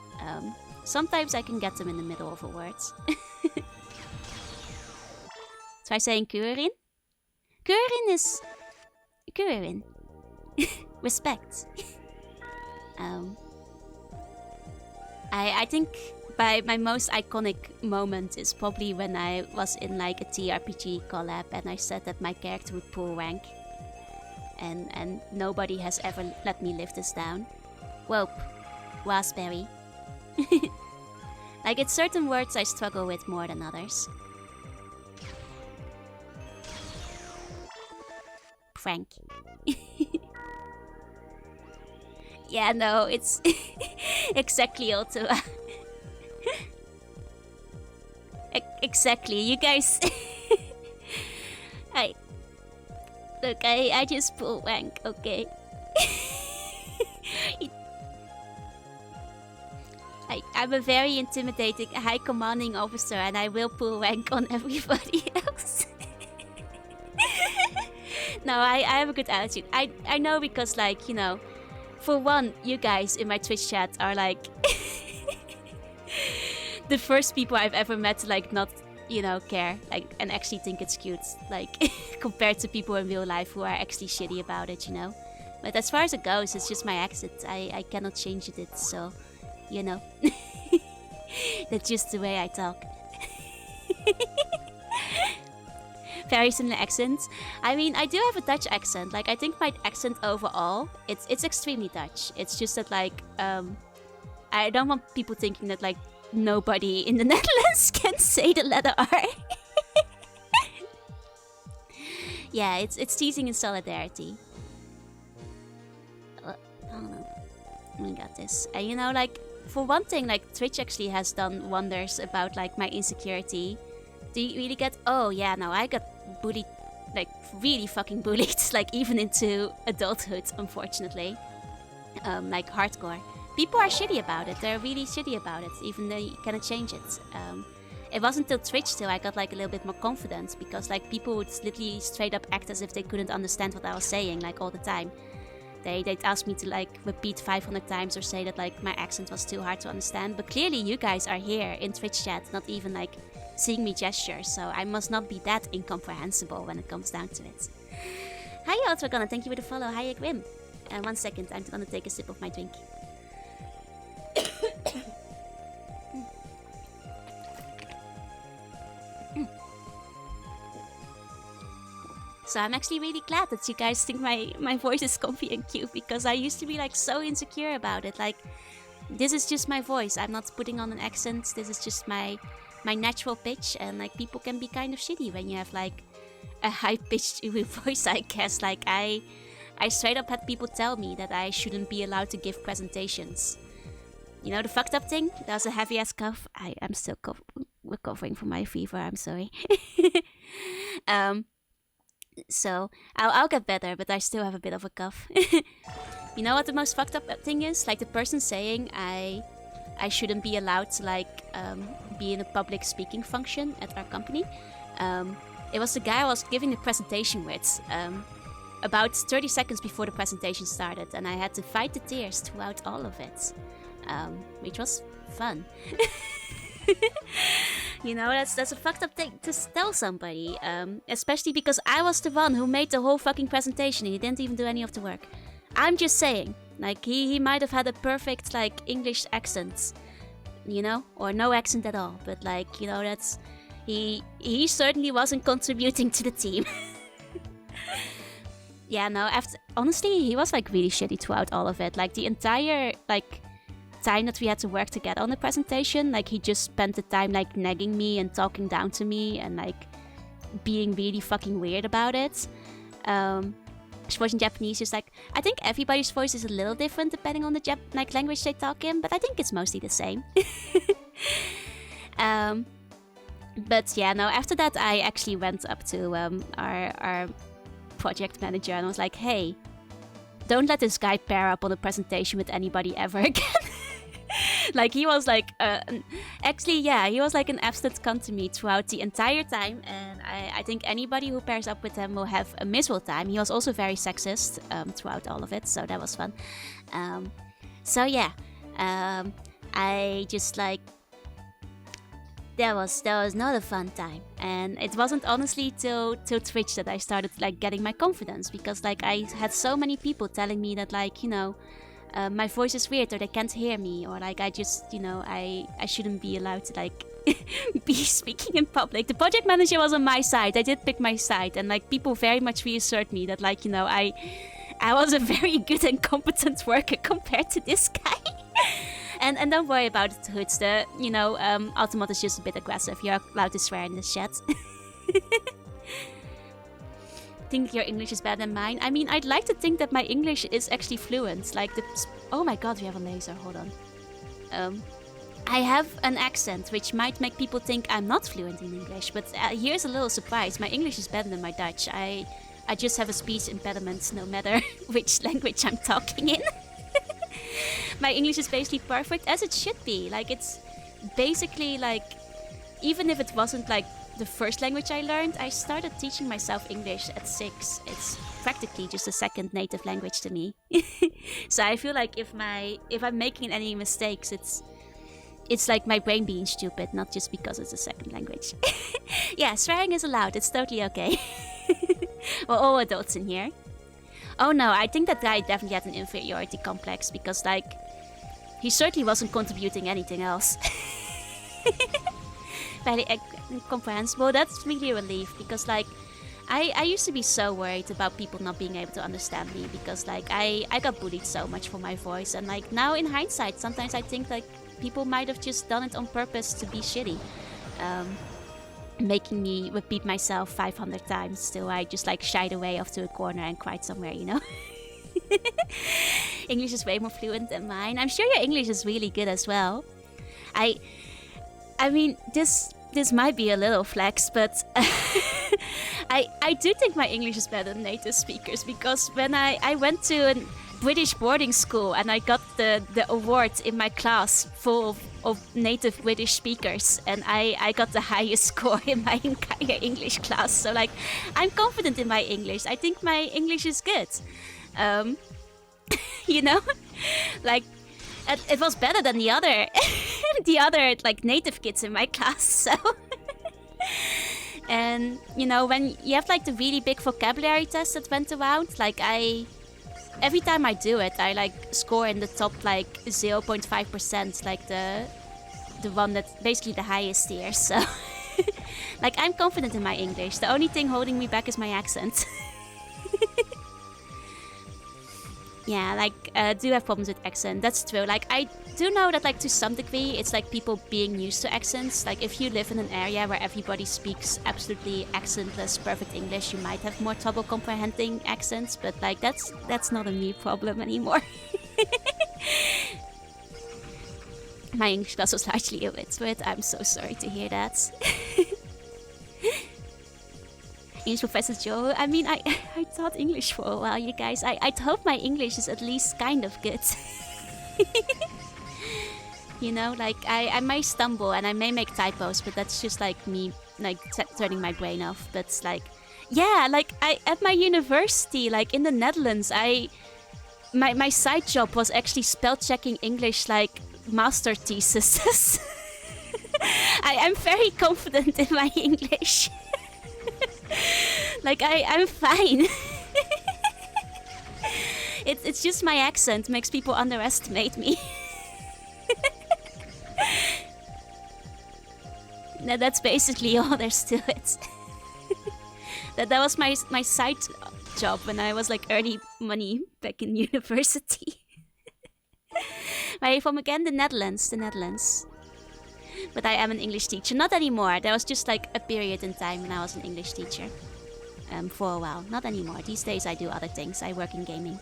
Sometimes I can get them in the middle of a word. Try saying Kururin. Kururin is... Kururin. Respect. I think my most iconic moment is probably when I was in like a TRPG collab and I said that my character would pull rank. And nobody has ever let me live this down. Whoop. Raspberry. Like, it's certain words I struggle with more than others. Frank. Yeah, no, it's exactly Ultima. Exactly, you guys. I look, I just pull wank, okay. I'm a very intimidating, high commanding officer, and I will pull rank on everybody else. No, I have a good attitude. I know because, like, you know, for one, you guys in my Twitch chat are like the first people I've ever met to, like, not, you know, care, like, and actually think it's cute, like, compared to people in real life who are actually shitty about it, you know. But as far as it goes, it's just my accent. I cannot change it, so, you know. That's just the way I talk. Very similar accents. I mean, I do have a Dutch accent. Like, I think my accent overall, it's extremely Dutch. It's just that, like, I don't want people thinking that, like, nobody in the Netherlands can say the letter R. Yeah, it's teasing in solidarity. We got this. And you know, like, for one thing, like, Twitch actually has done wonders about, like, my insecurity. Do you really get... Oh, yeah, no, I got bullied, like, really fucking bullied, like, even into adulthood, unfortunately. Like, hardcore. People are shitty about it. They're really shitty about it, even though you cannot change it. It wasn't until Twitch till I got, like, a little bit more confident, because, like, people would literally straight up act as if they couldn't understand what I was saying, like, all the time. They'd ask me to, like, repeat 500 times or say that, like, my accent was too hard to understand. But clearly you guys are here in Twitch chat, not even, like, seeing me gesture. So I must not be that incomprehensible when it comes down to it. Hi, Ultragonna. Thank you for the follow. Hi, Grim. 1 second. I'm gonna take a sip of my drink. So I'm actually really glad that you guys think my voice is comfy and cute, because I used to be, like, so insecure about it. Like, this is just my voice. I'm not putting on an accent. This is just my natural pitch, and, like, people can be kind of shitty when you have, like, a high-pitched voice, I guess. Like, I straight up had people tell me that I shouldn't be allowed to give presentations. You know, the fucked up thing? That was a heavy-ass cough. I'm still recovering from my fever. I'm sorry. So I'll get better, but I still have a bit of a cough. You know what the most fucked up thing is? Like, the person saying I shouldn't be allowed to, like, be in a public speaking function at our company. It was the guy I was giving the presentation with. About 30 seconds before the presentation started, and I had to fight the tears throughout all of it, which was fun. You know, that's a fucked up thing to tell somebody, especially because I was the one who made the whole fucking presentation and he didn't even do any of the work. I'm just saying, like, he might have had a perfect, like, English accent, you know, or no accent at all, but, like, you know, that's... He certainly wasn't contributing to the team. Yeah, no, honestly, he was, like, really shitty throughout all of it. Like, the entire, like, time that we had to work together on the presentation, like, he just spent the time, like, nagging me and talking down to me and, like, being really fucking weird about it. His voice in Japanese is, like, I think everybody's voice is a little different depending on the like, language they talk in, but I think it's mostly the same. But yeah, no, after that I actually went up to our project manager and I was like, hey, don't let this guy pair up on a presentation with anybody ever again. Like, he was like, actually, yeah, he was like an absolute cunt to me throughout the entire time, and I think anybody who pairs up with him will have a miserable time. He was also very sexist throughout all of it, so that was fun. So yeah, I just, like, that was not a fun time, and it wasn't honestly till Twitch that I started, like, getting my confidence, because, like, I had so many people telling me that, like, you know, my voice is weird, or they can't hear me, or, like, I just, you know, I shouldn't be allowed to, like, be speaking in public. The project manager was on my side. I did pick my side, and, like, people very much reassured me that, like, you know, I was a very good and competent worker compared to this guy. And don't worry about it, Hoods. The, you know, Ultimate is just a bit aggressive. You're allowed to swear in this chat. Think your English is better than mine? I mean, I'd like to think that my English is actually fluent. Like, the Oh my god, we have a laser. Hold on. I have an accent which might make people think I'm not fluent in English, but here's a little surprise. My English is better than my Dutch. I just have a speech impediment no matter which language I'm talking in. My English is basically perfect, as it should be. Like, it's basically like, even if it wasn't like the first language I learned, I started teaching myself English at 6. It's practically just a second native language to me. So I feel like if I'm making any mistakes, it's like my brain being stupid, not just because it's a second language. Yeah, swearing is allowed. It's totally okay. We're all adults in here. Oh no, I think that guy definitely had an inferiority complex because, like, he certainly wasn't contributing anything else. Very incomprehensible. That's really a relief because, like, I used to be so worried about people not being able to understand me because, like, I got bullied so much for my voice, and, like, now in hindsight, sometimes I think, like, people might have just done it on purpose to be shitty. Making me repeat myself 500 times till I just, like, shied away off to a corner and cried somewhere, you know? English is way more fluent than mine. I'm sure your English is really good as well. I mean, this might be a little flex, but I do think my English is better than native speakers because when I went to a British boarding school and I got the award in my class full of native British speakers, and I got the highest score in my entire English class. So, like, I'm confident in my English. I think my English is good. You know, like, it was better than the other like native kids in my class. So, and you know, when you have like the really big vocabulary test that went around, like, every time I do it, I like score in the top like 0.5%, like the one that's basically the highest tier. So, like, I'm confident in my English. The only thing holding me back is my accent. Yeah, like, do have problems with accent. That's true. Like, I do know that, like, to some degree, it's like people being used to accents. Like, if you live in an area where everybody speaks absolutely accentless, perfect English, you might have more trouble comprehending accents. But, like, that's not a me problem anymore. My English class was largely illiterate. I'm so sorry to hear that. English Professor Joe. I mean, I taught English for a while, you guys. I hope my English is at least kind of good. You know, like, I may stumble and I may make typos, but that's just like me, like, turning my brain off. But, like, yeah, like, at my university, like, in the Netherlands, my side job was actually spell checking English, like, master theses. I'm very confident in my English. Like, I'm fine. It's just my accent makes people underestimate me. That's basically all there's to it. that was my side job when I was like earning money back in university. Where are you from again? The Netherlands. But I am an English teacher. Not anymore. There was just like a period in time when I was an English teacher. For a while. Not anymore. These days I do other things. I work in gaming.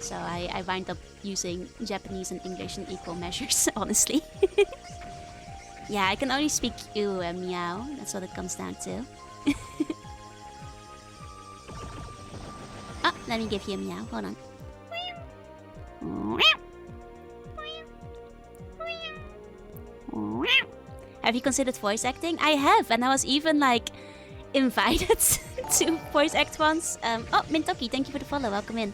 So I wind up using Japanese and English in equal measures, honestly. Yeah, I can only speak you and meow. That's what it comes down to. Oh, let me give you a meow. Hold on. Have you considered voice acting? I have, and I was even like invited to voice act once. Oh, Mintoki, thank you for the follow. Welcome in.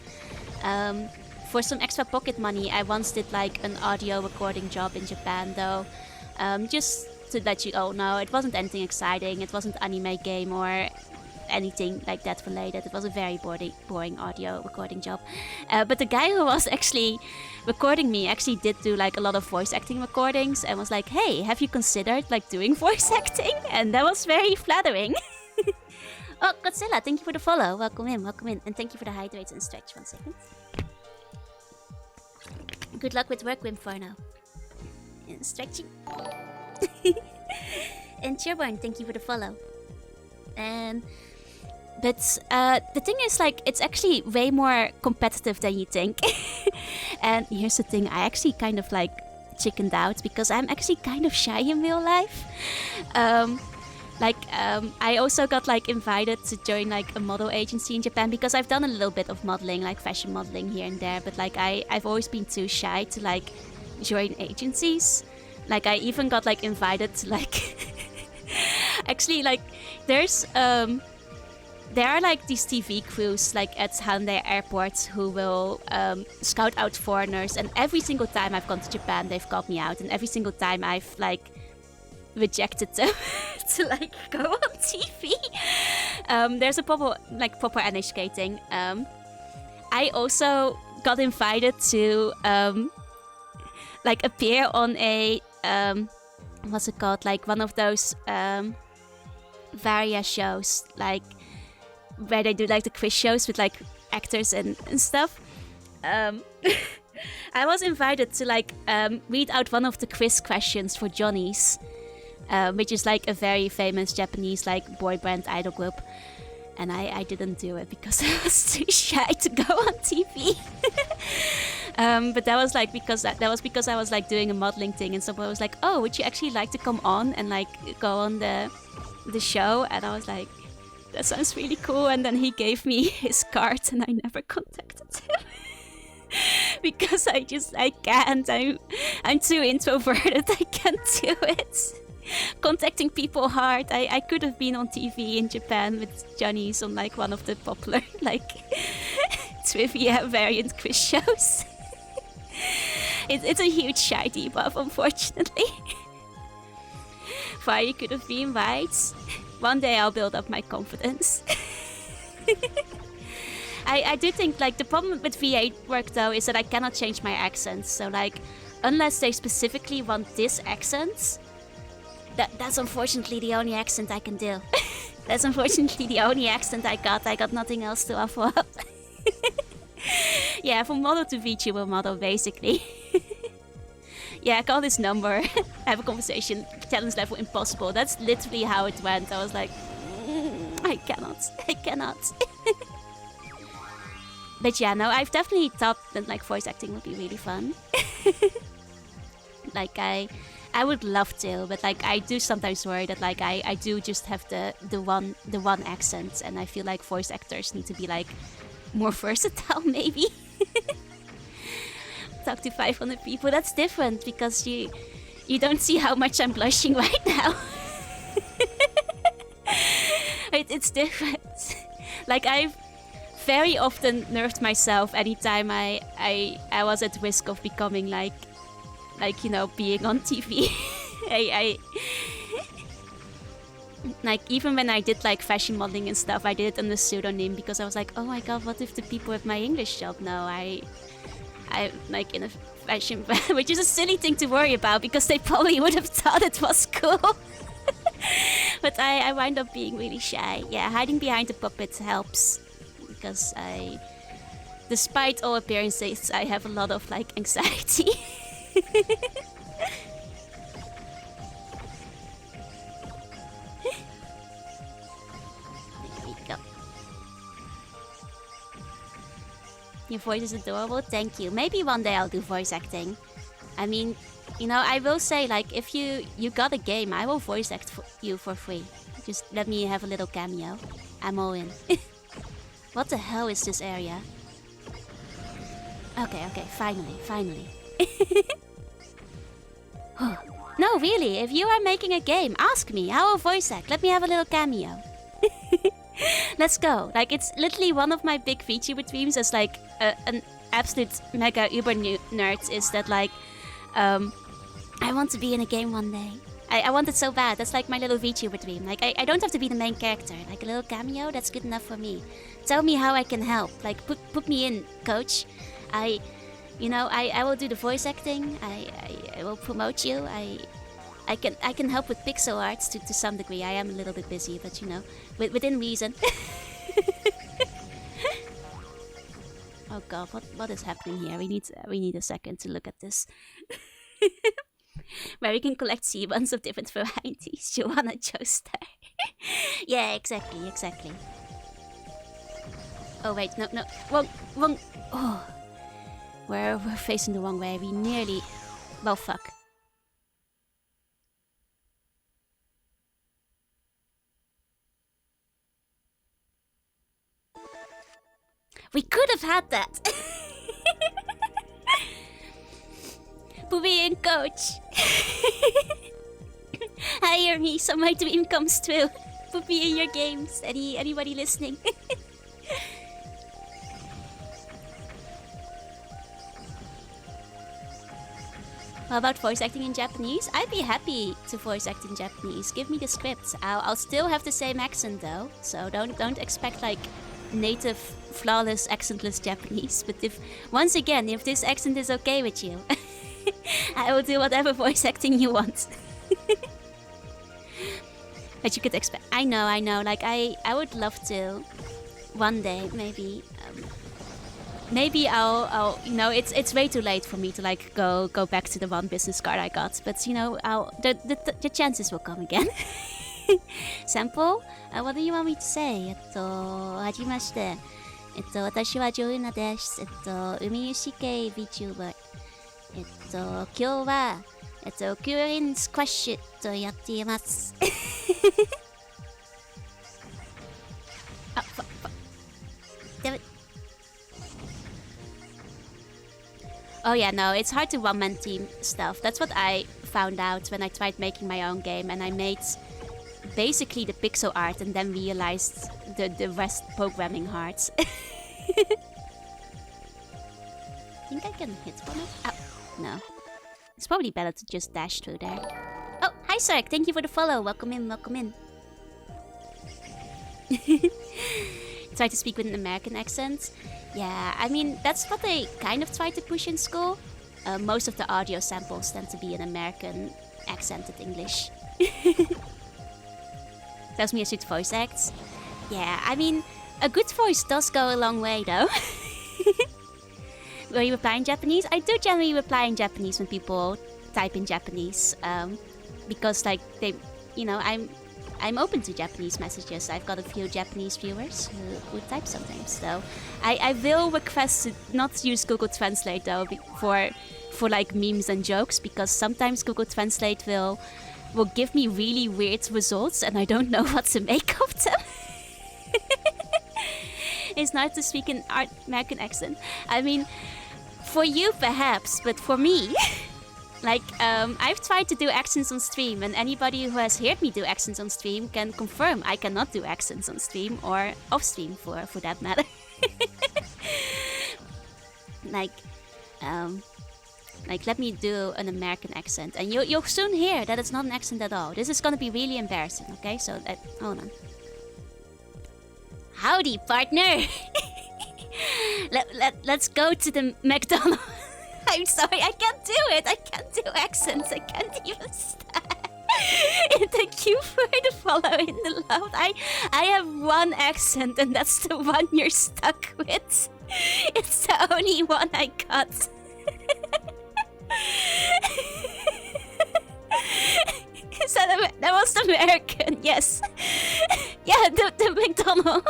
For some extra pocket money, I once did like an audio recording job in Japan, though. Just to let you all know, it wasn't anything exciting. It wasn't anime game or anything like that related. It was a very boring audio recording job. But the guy who was actually recording me actually did do like a lot of voice acting recordings and was like, hey, have you considered like doing voice acting? And that was very flattering. Oh, Godzilla, thank you for the follow. Welcome in. And thank you for the hydrate and stretch. 1 second. Good luck with work, Wim, for now. And stretching. And Sherborne, thank you for the follow. And But the thing is, like, it's actually way more competitive than you think. And here's the thing, I actually kind of like chickened out because I'm actually kind of shy in real life. Um, I also got like invited to join like a model agency in Japan because I've done a little bit of modeling, like fashion modeling here and there. But like I've always been too shy to like join agencies. Like I even got like invited to like actually like there's there are like these TV crews like at Hyundai airports who will scout out foreigners, and every single time I've gone to Japan they've called me out, and every single time I've like rejected them to like go on TV. There's a proper NHK thing. I also got invited to like appear on a what's it called, like one of those Varia shows, like where they do like the quiz shows with like actors and stuff. I was invited to like read out one of the quiz questions for Johnny's, which is like a very famous Japanese like boy band idol group. And I didn't do it because I was too shy to go on TV. But that was like because I was like doing a modeling thing, and someone was like, "Oh, would you actually like to come on and like go on the show?" And I was like, "That sounds really cool." And then he gave me his card, and I never contacted him because I can't. I'm too introverted. I can't do it. Contacting people hard. I could have been on TV in Japan with Johnny's on like one of the popular like trivia variant quiz shows. It's a huge shy debuff, unfortunately. Fire could have been right. One day I'll build up my confidence. I do think like the problem with VA work though is that I cannot change my accent. So like unless they specifically want this accent, that's unfortunately the only accent I can do. That's unfortunately the only accent I got. I got nothing else to offer up. Yeah, from model to VTuber model, basically. Yeah, call this number. Have a conversation. Challenge level impossible. That's literally how it went. I was like, I cannot. But yeah, no, I've definitely thought that like voice acting would be really fun. Like I would love to, but like I do sometimes worry that like I do just have the one accent, and I feel like voice actors need to be like more versatile maybe. Talk to 500 people, that's different because you don't see how much I'm blushing right now. It's different. Like I've very often nerfed myself anytime I was at risk of becoming like you know, being on TV. I like even when I did like fashion modeling and stuff, I did it under pseudonym because I was like, oh my god, what if the people at my English job know I like in a fashion brand, which is a silly thing to worry about because they probably would have thought it was cool. But I wind up being really shy. Yeah, hiding behind the puppet helps because despite all appearances, I have a lot of like anxiety. There we go. Your voice is adorable, thank you. Maybe one day I'll do voice acting. I mean, you know, I will say like if you got a game, I will voice act you for free. Just let me have a little cameo. I'm all in. What the hell is this area? Okay, finally. No, really, if you are making a game, ask me. I will voice act. Let me have a little cameo. Let's go. Like, it's literally one of my big VTuber dreams as like an absolute mega uber nerd is that like I want to be in a game one day. I want it so bad. That's like my little VTuber dream. Like I don't have to be the main character. Like a little cameo, that's good enough for me. Tell me how I can help. Like put me in, coach. I will do the voice acting. I will promote you. I can help with pixel arts to some degree. I am a little bit busy, but you know, within reason. Oh god, what is happening here? We need a second to look at this. Where we can collect C1s of different varieties. Joanna Joestar. Yeah, exactly. Oh wait, no, no, wrong. Oh, we're facing the wrong way. We nearly. Well, fuck. We could have had that. Booby and Coach. Hire me so my dream comes true. Booby in your games. Anybody listening? How about voice acting in Japanese? I'd be happy to voice act in Japanese. Give me the script. I'll still have the same accent though, so don't expect like native, flawless, accentless Japanese. But if this accent is okay with you, I will do whatever voice acting you want. But you could expect. I know. Like I would love to, one day maybe. Maybe I'll it's way too late for me to like go back to the one business card I got, but the chances will come again. Sample? What do you want me to say? はじめまして。私はジョルナです。ウミウシ系 VTuber。今日はクーリンスクワッシュとやっています。あ、damn it. Oh yeah, no, it's hard to one-man team stuff. That's what I found out when I tried making my own game, and I made basically the pixel art and then realized the rest programming hard. Think I can hit one of? Oh, no. It's probably better to just dash through there. Oh, hi Sark, thank you for the follow. Welcome in. Try to speak with an American accent. Yeah, I mean, that's what they kind of try to push in school. Most of the audio samples tend to be in American accented English. Tells me I should voice act. Yeah, I mean, a good voice does go a long way though. Will you reply in Japanese? I do generally reply in Japanese when people type in Japanese. Because like I'm open to Japanese messages. I've got a few Japanese viewers who type sometimes, so I will request to not use Google Translate though for like memes and jokes, because sometimes Google Translate will give me really weird results and I don't know what to make of them. It's nice to speak in American accent. I mean, for you perhaps, but for me. Like, I've tried to do accents on stream, and anybody who has heard me do accents on stream can confirm I cannot do accents on stream, or off stream for that matter. Like, let me do an American accent, and you'll soon hear that it's not an accent at all. This is gonna be really embarrassing, okay? So, hold on. Howdy, partner! Let's go to the McDonald's. I'm sorry, I can't do it. I can't do accents. I can't even stand. Thank you for the follow in the loud. I have one accent, and that's the one you're stuck with. It's the only one I got. That was American, yes. Yeah, the McDonald's.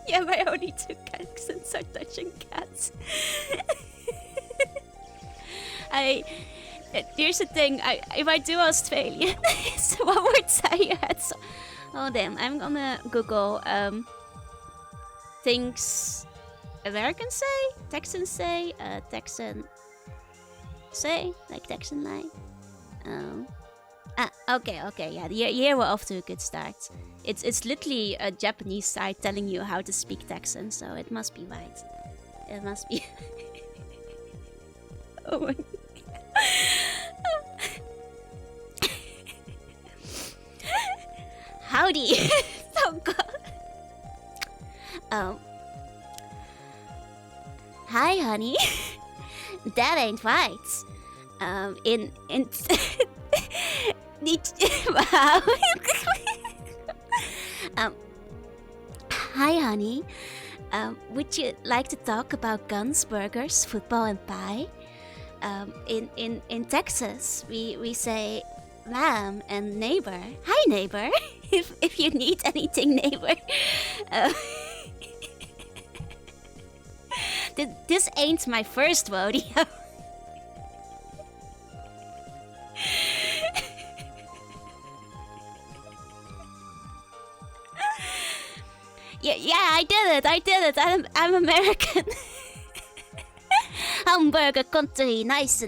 Yeah, my only two accents are touching cats. Here's the thing. If I do Australian, it's one more tired. So, oh damn! I'm gonna Google things Americans say, Texans say, Texan say, like Texan line. Okay, yeah. Here we're off to a good start. It's literally a Japanese site telling you how to speak Texan, so it must be right. It must be. Oh my. Howdy. Oh god. Oh. Hi, honey. That ain't right. In wow. Hi, honey. Would you like to talk about guns, burgers, football, and pie? In Texas, we say ma'am and neighbor. Hi, neighbor. if you need anything, neighbor. Uh, this ain't my first rodeo. Yeah, I did it. I'm American. Hamburger country, nice.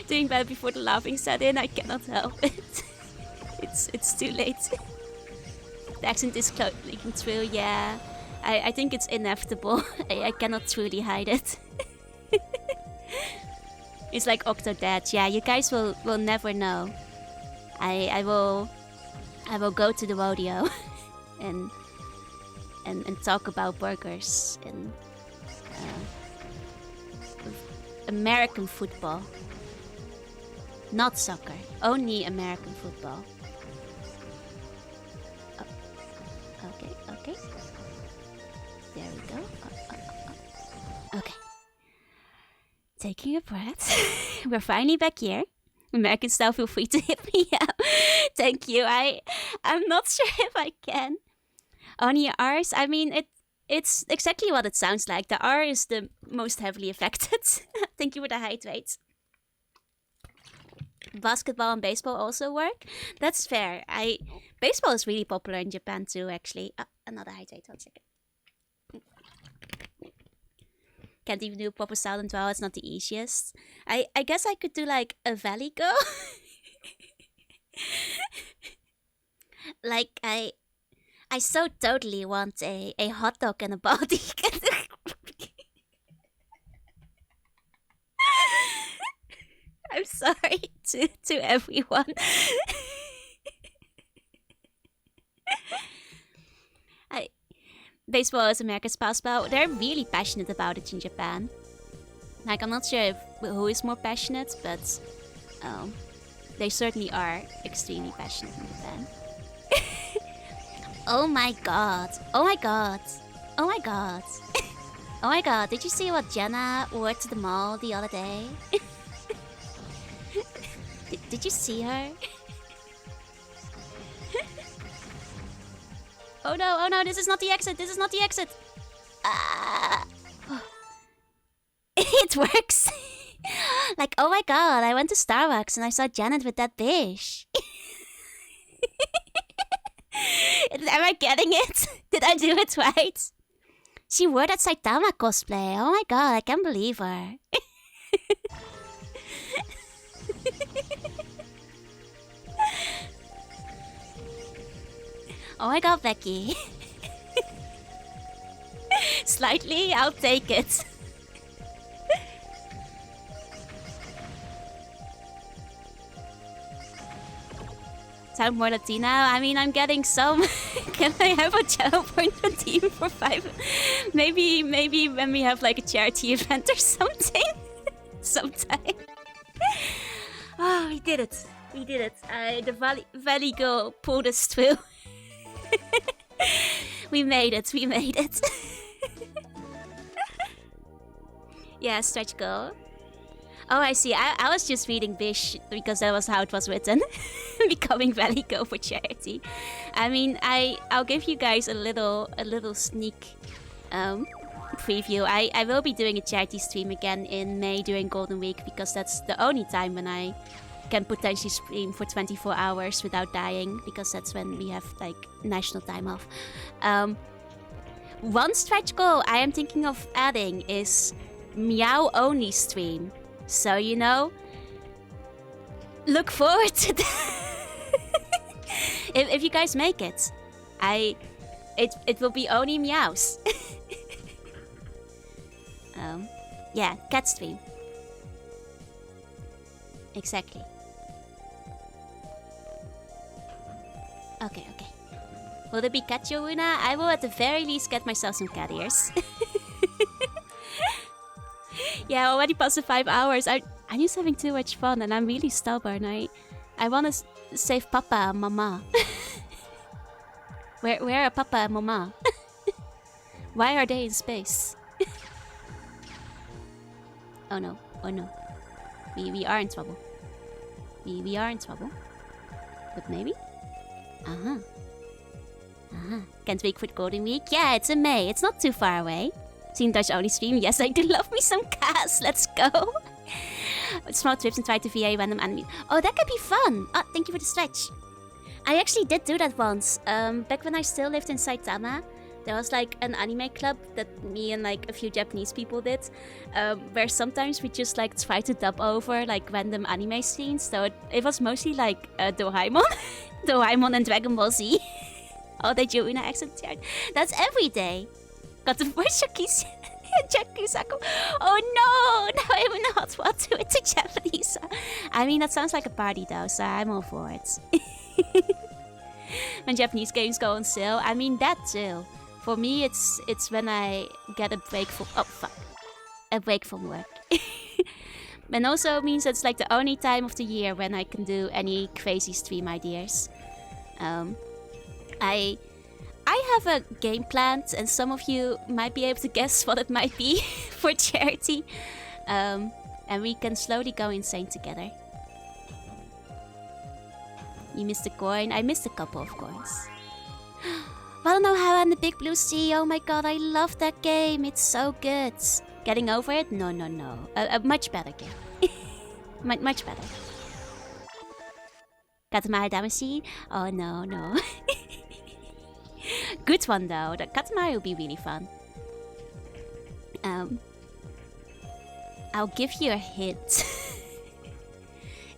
Doing that before the laughing set in, I cannot help it. It's too late. The accent is leaking through, yeah. I think it's inevitable. I cannot truly hide it. It's like Octodad, yeah, you guys will never know. I will go to the rodeo and talk about burgers and American football. Not soccer, only American football. Oh, okay. There we go. Okay. Taking a breath. We're finally back here. American style, feel free to hit me up. Thank you. I'm not sure if I can. Only R's, I mean, it's exactly what it sounds like. The R is the most heavily affected. Thank you for the hydrate. Basketball and baseball also work. That's fair. Baseball is really popular in Japan too, actually. Another hydrate, 1 second. Can't even do a proper silent well, it's not the easiest. I guess I could do like a valley go. Like I so totally want a hot dog and a body. I'm sorry to everyone. Baseball is America's pastime. They're really passionate about it in Japan. Like, I'm not sure who is more passionate, but they certainly are extremely passionate in Japan. Oh my god. Oh my god. Oh my god. Oh my god, did you see what Jenna wore to the mall the other day? Did you see her? Oh no, this is not the exit, It works! Like, oh my god, I went to Starbucks and I saw Janet with that bish. Am I getting it? Did I do it right? She wore that Saitama cosplay, oh my god, I can't believe her. Oh my god, Becky. Slightly, I'll take it. Sound more Latino? I mean, I'm getting some. Can I have a channel point for team for 5? Maybe when we have like a charity event or something. Sometime. Oh, we did it. The Valley Girl pulled us through. We made it. Yeah, stretch goal. Oh, I see. I was just reading Bish because that was how it was written. Becoming Valley Girl for charity. I mean, I'll give you guys a little sneak preview. I will be doing a charity stream again in May during Golden Week because that's the only time when I can potentially stream for 24 hours without dying, because that's when we have like national time off. One stretch goal I am thinking of adding is meow only stream. So, you know, look forward to that. if you guys make it, it will be only meows. Yeah, cat stream. Exactly. Okay. Will it be cat Yoruna? I will at the very least get myself some cat ears. Yeah, already past the 5 hours. I'm just having too much fun and I'm really stubborn. I want to save Papa and Mama. Where are Papa and Mama? Why are they in space? Oh no. Oh no. We are in trouble. We are in trouble. But maybe? Uh-huh. Uh-huh. Can't wait for the Golden Week? Yeah, it's in May. It's not too far away. Seen Dutch only stream? Yes, I do love me some cast. Let's go. Small trips and try to VA random anime. Oh, that could be fun. Oh, thank you for the stretch. I actually did do that once. Back when I still lived in Saitama, there was like an anime club that me and like a few Japanese people did, where sometimes we just like try to dub over like random anime scenes. So it was mostly like Doraemon, Doraemon and Dragon Ball Z. Oh, the Joina accent chart. That's every day. Got the voice Jakusaku. Oh no! Now I'm not what to it to Japanese. I mean, that sounds like a party though, so I'm all for it. When Japanese games go on sale, I mean that too. For me, it's when I get a break from a break from work. And also means it's like the only time of the year when I can do any crazy stream ideas. I have a game planned, and some of you might be able to guess what it might be for charity. And we can slowly go insane together. You missed a coin. I missed a couple of coins. Valenoha and the Big Blue Sea. Oh my god, I love that game. It's so good. Getting over it? No. A much better game. Much better. Katamari Damacy? Oh no. Good one though. The Katamari will be really fun. I'll give you a hint.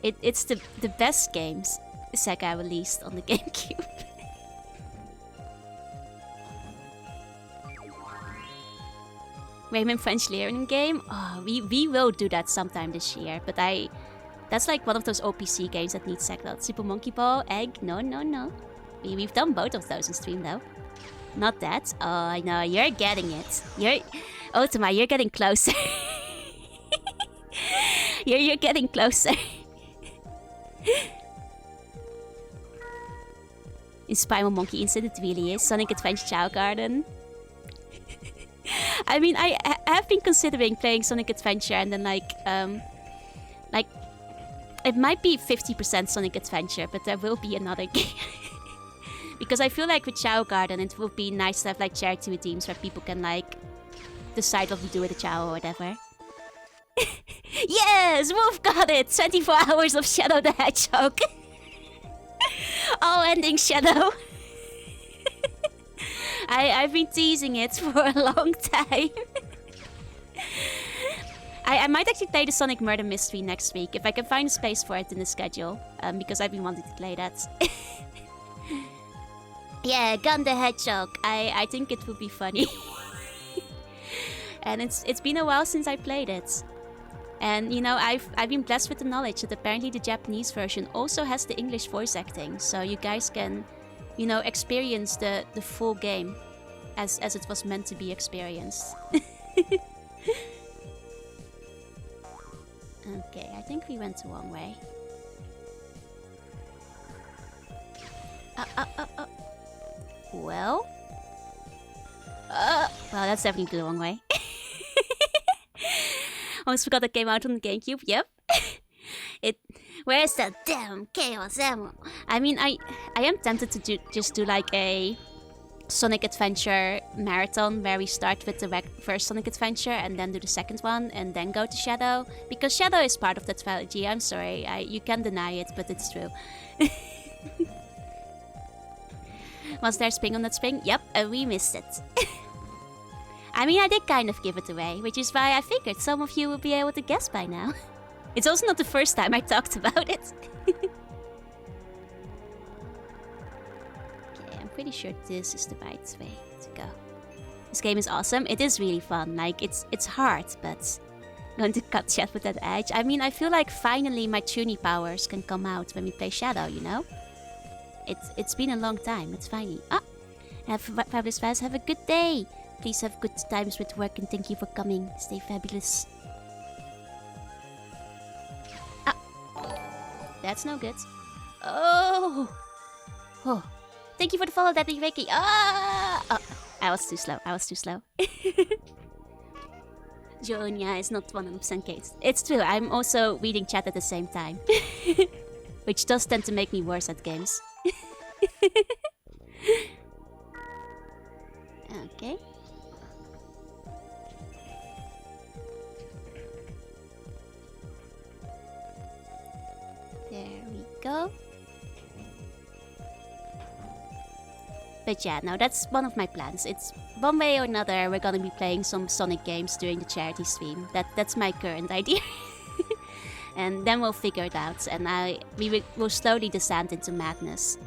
It's the best games Sega released on the GameCube. Rayman French learning game? Oh, we will do that sometime this year, but that's like one of those OPC games that needs Sega. Super Monkey Ball, Egg, no. We've done both of those in stream though. Not that. Oh, I know, you're getting it. Ultima, you're getting closer. you're getting closer. In Spiral Monkey Instant, it really is. Sonic Adventure Chow Garden. I mean, I have been considering playing Sonic Adventure, and then like it might be 50% Sonic Adventure, but there will be another game. Because I feel like with Chow Garden, it would be nice to have like charity redeems where people can like decide what to do with the Chow or whatever. Yes, Wolf got it. 24 hours of Shadow the Hedgehog. All ending Shadow. I've been teasing it for a long time. I might actually play the Sonic Murder Mystery next week if I can find a space for it in the schedule, because I've been wanting to play that. Yeah, Gun the Hedgehog. I think it would be funny. And it's been a while since I played it. And you know, I've been blessed with the knowledge that apparently the Japanese version also has the English voice acting, so you guys can, you know, experience the full game as it was meant to be experienced. Okay, I think we went the wrong way. Well, that's definitely the wrong way. Almost forgot that came out on the GameCube. Yep. Where's the damn Chaos Ammo? I mean, I am tempted to just do like a Sonic Adventure marathon where we start with the first Sonic Adventure and then do the second one and then go to Shadow, because Shadow is part of that trilogy. I'm sorry, you can't deny it, but it's true. Was there spring on that spring? Yep, we missed it. I mean, I did kind of give it away, which is why I figured some of you would be able to guess by now. It's also not the first time I talked about it. Okay, I'm pretty sure this is the right way to go. This game is awesome. It is really fun. Like, it's hard, but I'm going to cut chat with that edge. I mean, I feel like finally my tuning powers can come out when we play Shadow, you know? It's been a long time. It's finally... Have fabulous fast. Have a good day. Please have good times with work and thank you for coming. Stay fabulous. That's no good. Oh! Thank you for the follow, Daddy Reiki. I was too slow. Jonia is not 100% case. It's true, I'm also reading chat at the same time. Which does tend to make me worse at games. Okay. There we go. But yeah, no, that's one of my plans. It's one way or another, we're gonna be playing some Sonic games during the charity stream. That's my current idea. And then we'll figure it out, and we will slowly descend into madness.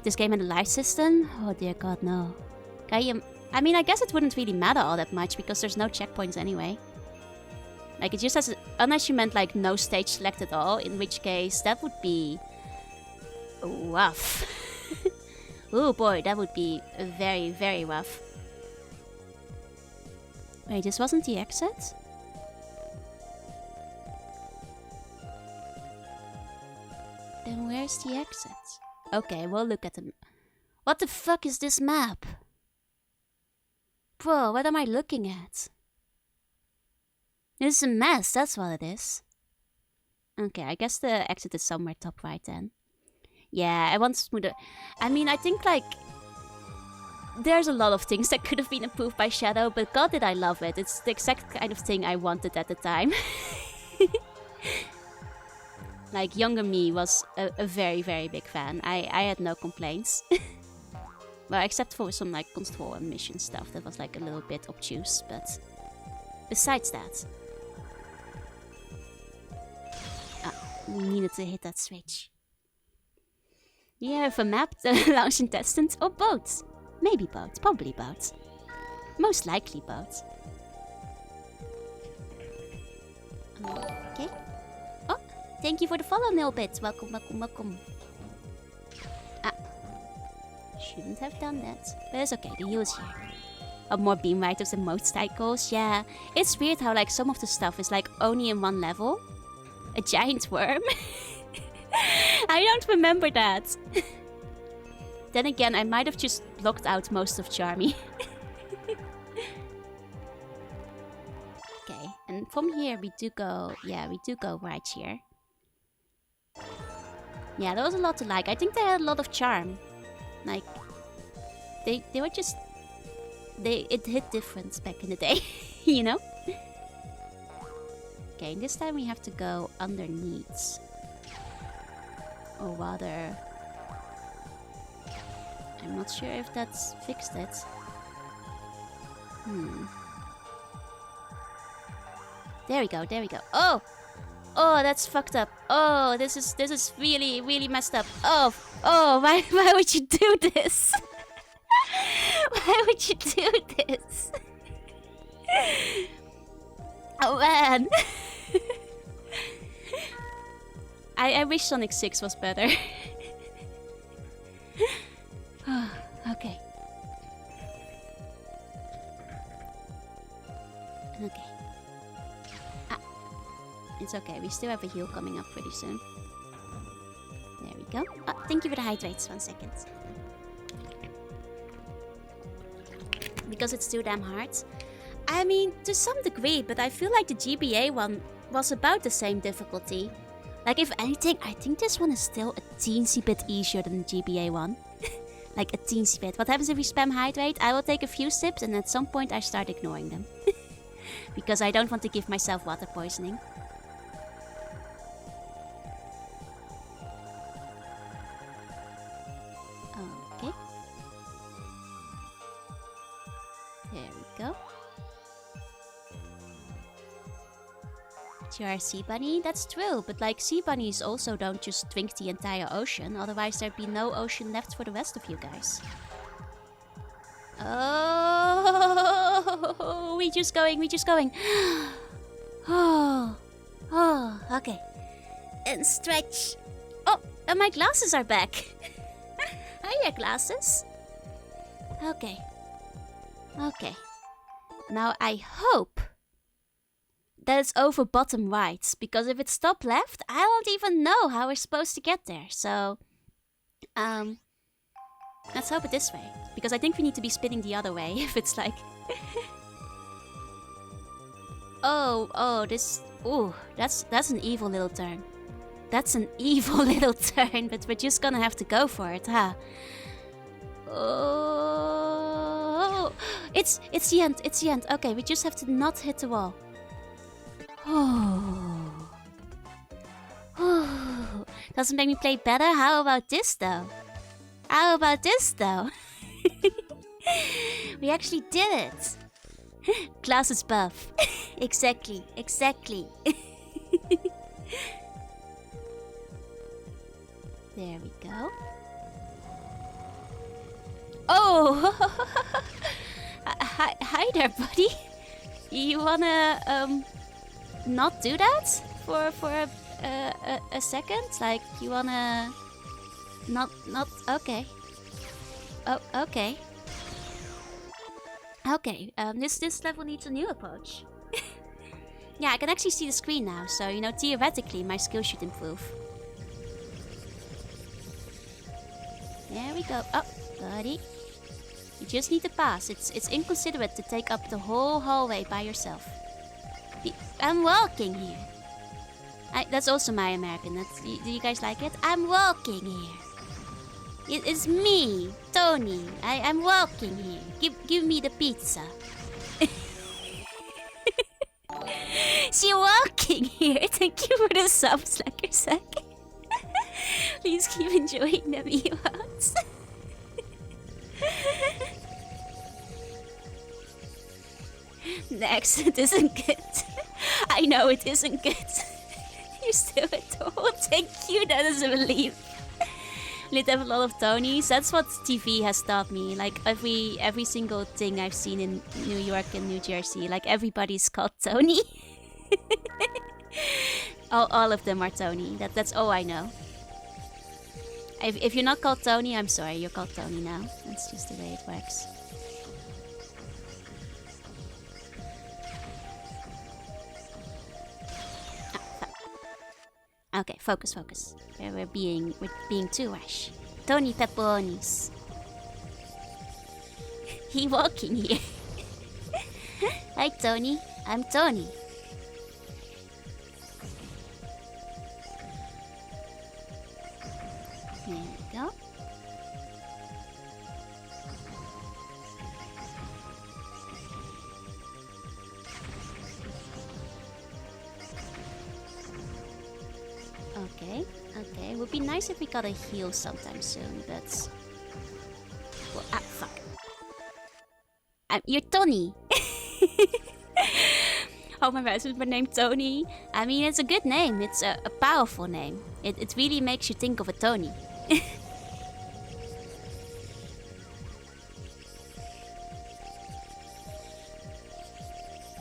This game had a life system? Oh dear god, no. I mean, I guess it wouldn't really matter all that much, because there's no checkpoints anyway. Like, it just has... Unless you meant, like, no stage select at all, in which case that would be... rough. Oh boy, that would be very, very rough. Wait, this wasn't the exit? Then where's the exit? Okay, we'll look at them. What the fuck is this map? Bro, what am I looking at? This is a mess, that's what it is. Okay, I guess the exit is somewhere top right then. Yeah, I want smoother... I mean, I think, like... There's a lot of things that could have been improved by Shadow, but god did I love it. It's the exact kind of thing I wanted at the time. Like, younger me was a very, very big fan. I had no complaints. Well, except for some, like, control and mission stuff that was, like, a little bit obtuse, but... Besides that... we needed to hit that switch. Yeah, have a map, launch intestines, or boats. Maybe boats, probably boats. Most likely boats. Okay. Oh, thank you for the follow, Nilbit. Welcome, welcome, welcome. Shouldn't have done that. But it's okay, the heal is here. Oh, more beam riders and motorcycles. Yeah, it's weird how, like, some of the stuff is, like, only in one level. A giant worm? I don't remember that. Then again, I might have just blocked out most of Charmy. Okay, and from here we do go... Yeah, we do go right here. Yeah, there was a lot to like. I think they had a lot of charm. Like, they were just... It hit different back in the day, you know? Okay, this time we have to go underneath. Or rather... I'm not sure if that's fixed it. There we go, there we go. Oh! Oh, that's fucked up. Oh, this is really, really messed up. Oh, why would you do this? Why would you do this? Oh man! I wish Sonic 6 was better. Okay. Okay. It's okay, we still have a heal coming up pretty soon. There we go. Oh, thank you for the hydrates, 1 second. Because it's too damn hard. I mean, to some degree, but I feel like the GBA one was about the same difficulty. Like, if anything, I think this one is still a teensy bit easier than the GBA one. Like, a teensy bit. What happens if we spam hydrate? I will take a few sips and at some point I start ignoring them. Because I don't want to give myself water poisoning. Okay. There we go. You are a sea bunny? That's true, but like sea bunnies also don't just drink the entire ocean, otherwise there'd be no ocean left for the rest of you guys. Oh, we just going. Oh, okay. And stretch. Oh, and my glasses are back. Hiya, glasses. Okay. Okay. Now I hope that it's over bottom right, because if it's top left, I don't even know how we're supposed to get there. So, let's hope it this way, because I think we need to be spinning the other way if it's like... Oh, this. Ooh, that's an evil little turn. That's an evil little turn, but we're just gonna have to go for it, huh? Oh, it's the end. It's the end. Okay, we just have to not hit the wall. Oh, oh, doesn't make me play better. How about this though? How about this though? We actually did it. Class is buff. Exactly. There we go. Oh! Hi there, buddy. You wanna not do that for a second? Like you wanna not okay. Oh, okay. Okay, this level needs a new approach. Yeah, I can actually see the screen now, so theoretically my skill should improve. There we go. Oh, buddy. You just need to pass. It's inconsiderate to take up the whole hallway by yourself. I'm walking here. That's also my American. Do you guys like it? I'm walking here. It's me, Tony. I'm walking here. Give me the pizza. She walking here. Thank you for the subs, Slackersack. Please keep enjoying the emotes. Next, it isn't good. I know it isn't good. You still adore. Thank you, that is a relief. Lit have a lot of Tonys. That's what TV has taught me. Like every single thing I've seen in New York and New Jersey, like everybody's called Tony. all of them are Tony. That's all I know. If you're not called Tony, I'm sorry, you're called Tony now. That's just the way it works. Okay, focus. We're being too rash. Tony Pepperonis. He walking here. Hi Tony, I'm Tony. There we go. Okay. Would be nice if we got a heal sometime soon, but... Well, fuck. You're Tony. Oh my god, is my name Tony? I mean, it's a good name. It's a powerful name. It really makes you think of a Tony.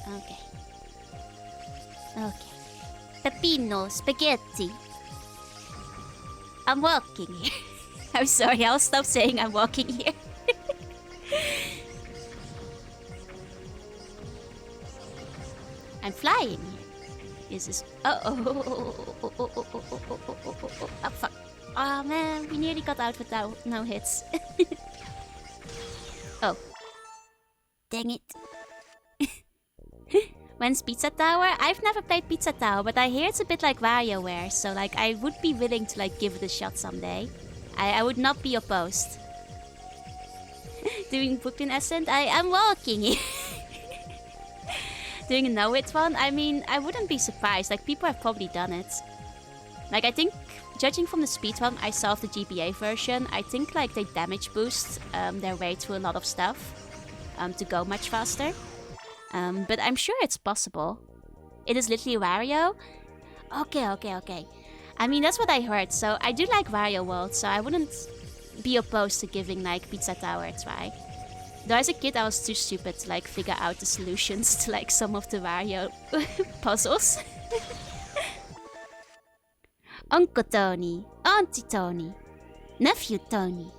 Okay. Peppino, spaghetti. I'm walking here. I'm sorry, I'll stop saying I'm walking here. I'm flying here. This is... Oh, fuck. Oh man, we nearly got out without no hits. Oh. Dang it. When's Pizza Tower? I've never played Pizza Tower, but I hear it's a bit like WarioWare, so like I would be willing to like give it a shot someday. I would not be opposed. Doing Brooklyn Ascent? I'm walking here. Doing a no-hit one? I mean, I wouldn't be surprised. Like, people have probably done it. Like, I think, judging from the speedrun I saw of the GBA version, I think like they damage boost their way through a lot of stuff to go much faster. But I'm sure it's possible. It is literally Wario? Okay. I mean, that's what I heard, so I do like Wario World, so I wouldn't be opposed to giving, like, Pizza Tower a try. Though as a kid, I was too stupid to, like, figure out the solutions to, like, some of the Wario puzzles. Uncle Tony, Auntie Tony, Nephew Tony.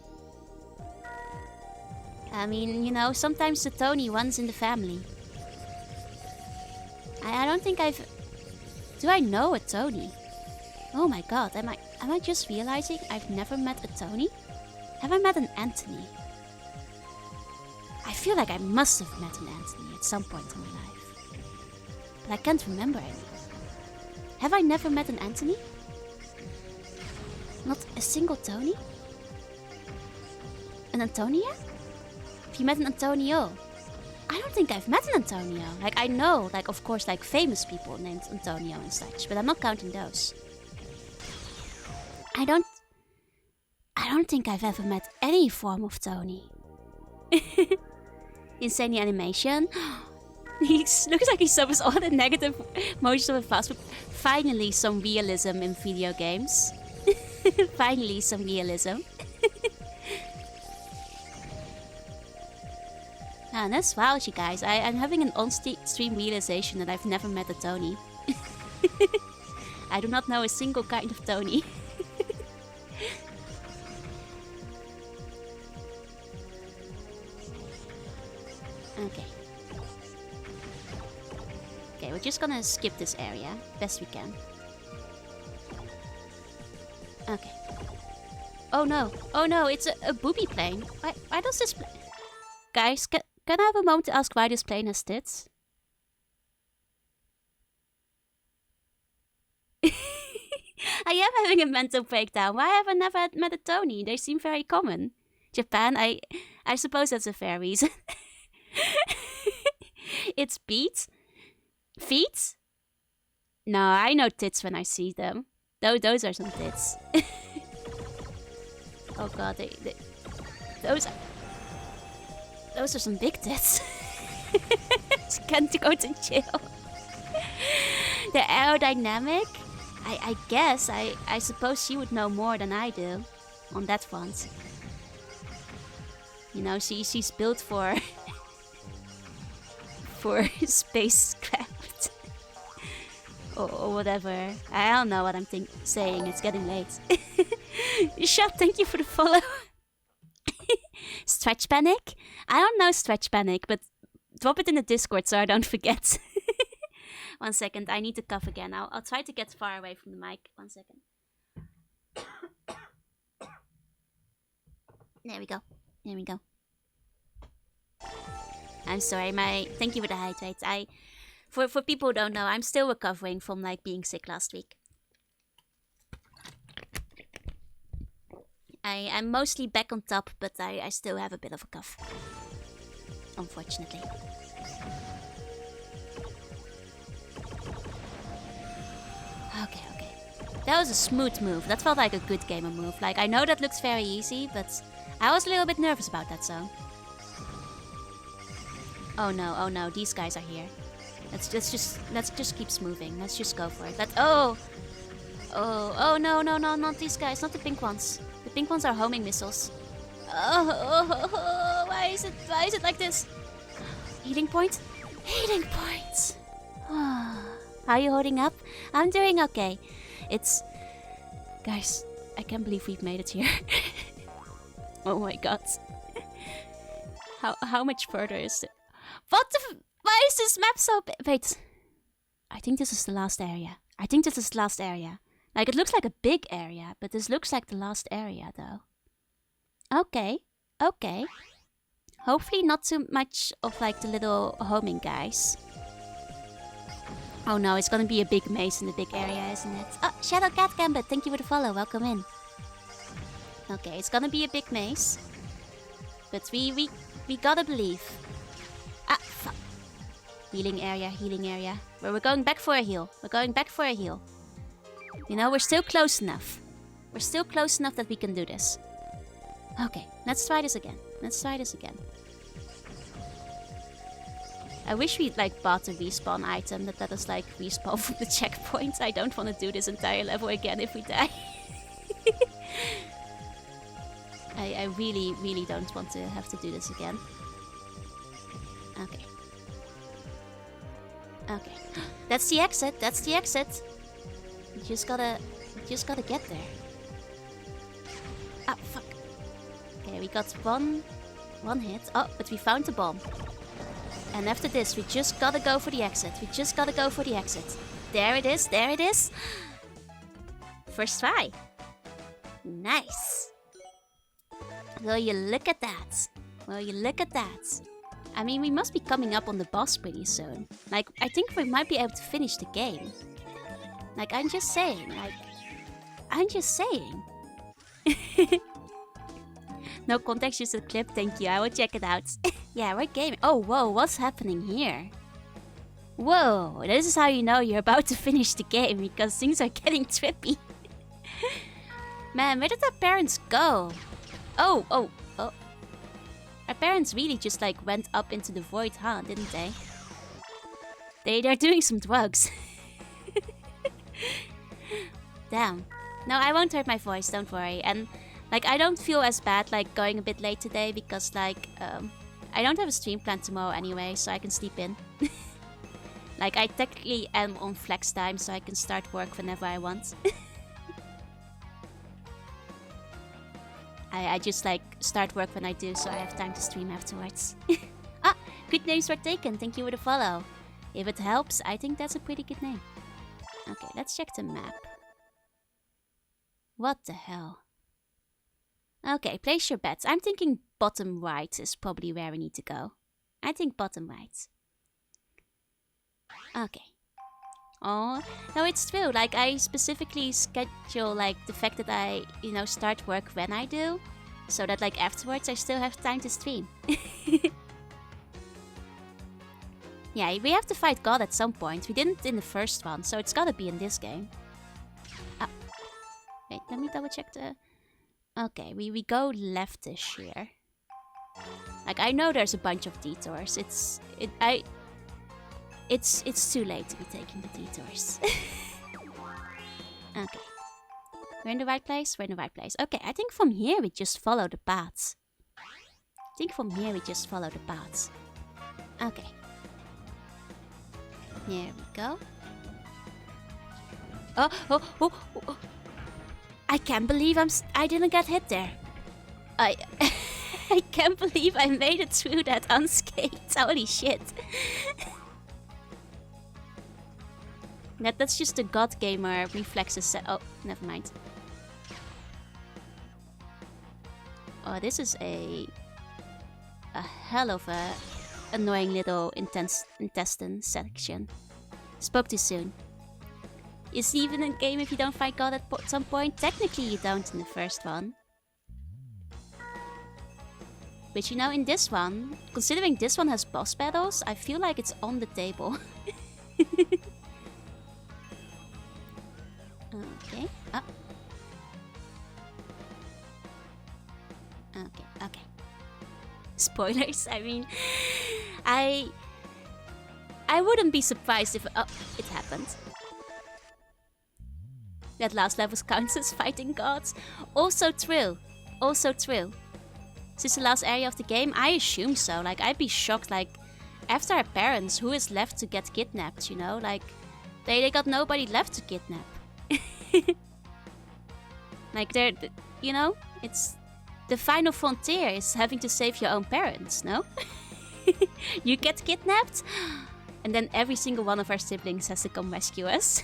I mean, you know, sometimes the Tony runs in the family. I don't think I've... Do I know a Tony? Oh my god, am I just realizing I've never met a Tony? Have I met an Anthony? I feel like I must have met an Anthony at some point in my life. But I can't remember any. Have I never met an Anthony? Not a single Tony? An Antonia? Have you met an Antonio? I don't think I've met an Antonio. Like, I know, like, of course, like, famous people named Antonio and such, but I'm not counting those. I don't think I've ever met any form of Tony. Insane animation. He looks like he suffers all the negative emotions of a fast food. Finally, some realism in video games. Finally, some realism. Nostalgia, guys. I'm having an on-stream realization that I've never met a Tony. I do not know a single kind of Tony. Okay. Okay, we're just gonna skip this area best we can. Okay. Oh no, it's a booby plane. Why does this plane... Guys, can I have a moment to ask why this plane has tits? I am having a mental breakdown. Why have I never met a Tony? They seem very common. Japan, I suppose that's a fair reason. It's beat? Feet? No, I know tits when I see them. Those are some tits. Oh god, those are some big tits. Can't go to jail. The aerodynamic? I guess, I suppose she would know more than I do on that front. You know, she's built for spacecraft. or whatever. I don't know what I'm saying. It's getting late. Shut, thank you for the follow. Stretch panic? I don't know stretch panic, but drop it in the Discord so I don't forget. 1 second, I need to cough again. I'll try to get far away from the mic. 1 second. There we go. There we go. I'm sorry, thank you for the hydrate. For people who don't know, I'm still recovering from like being sick last week. I'm mostly back on top, but I still have a bit of a cough. Unfortunately. Okay. That was a smooth move. That felt like a good gamer move. Like, I know that looks very easy, but I was a little bit nervous about that zone. Oh no, these guys are here. Let's just keep moving. Let's just go for it. Oh no, not these guys, not the pink ones. The pink ones are homing missiles. Oh, why is it like this? Healing point? Healing point! How are you holding up? I'm doing okay. Guys, I can't believe we've made it here. Oh my god. How much further is it? Why is this map so big? Wait. I think this is the last area. Like, it looks like a big area, but this looks like the last area, though. Okay. Hopefully not too much of, like, the little homing guys. Oh no, it's gonna be a big maze in the big area, isn't it? Oh, Shadow Cat Gambit, thank you for the follow. Welcome in. Okay, it's gonna be a big maze. But we gotta believe. Ah, fuck. Healing area. We're going back for a heal. You know, we're still close enough. That we can do this. Okay, let's try this again. I wish we'd like bought a respawn item that let us like respawn from the checkpoint. I don't want to do this entire level again if we die. I really don't want to have to do this again. Okay. That's the exit. You just gotta get there. Ah, fuck. Okay, we got one hit. Oh, but we found the bomb. And after this, we just gotta go for the exit. There it is. First try. Nice. Will you look at that? I mean, we must be coming up on the boss pretty soon. Like, I think we might be able to finish the game. Like, I'm just saying. No context, just a clip, thank you. I will check it out. Yeah, we're gaming. Oh, whoa, what's happening here? Whoa, this is how you know you're about to finish the game, because things are getting trippy. Man, where did our parents go? Oh. Our parents really just like went up into the void, huh? Didn't they? They're doing some drugs. Damn. No, I won't hurt my voice, don't worry. And like, I don't feel as bad like going a bit late today because like I don't have a stream plan tomorrow anyway, so I can sleep in. Like, I technically am on flex time, so I can start work whenever I want. I just like start work when I do, so I have time to stream afterwards. Ah, good names were taken. Thank you for the follow. If it helps, I think that's a pretty good name. Okay, let's check the map. What the hell? Okay, place your bets. I'm thinking bottom right is probably where we need to go. I think bottom right. Okay. Oh, no, it's true. Like, I specifically schedule, like, the fact that I, you know, start work when I do. So that, like, afterwards I still have time to stream. Yeah, we have to fight God at some point. We didn't in the first one, so it's gotta be in this game. Ah. Wait, let me double check the... Okay, we go leftish here. Like, I know there's a bunch of detours. It's too late to be taking the detours. Okay. We're in the right place? We're in the right place. Okay, I think from here we just follow the paths. Okay. Here we go. Oh. I can't believe I didn't get hit there. I can't believe I made it through that unscathed. Holy shit. That's just the God Gamer reflexes. Oh, never mind. Oh, this is a hell of a annoying little intestine section. Spoke too soon. Is it even a game if you don't fight God at some point? Technically you don't in the first one. But you know, in this one, considering this one has boss battles, I feel like it's on the table. Okay. Oh. Okay. Spoilers. I mean, I wouldn't be surprised if... Oh, it happened. That last level counts as fighting gods. Also true. Is this the last area of the game? I assume so. Like, I'd be shocked, like, after our parents, who is left to get kidnapped, you know? Like, they got nobody left to kidnap. Like, they're, you know? It's... The final frontier is having to save your own parents, no? You get kidnapped, and then every single one of our siblings has to come rescue us.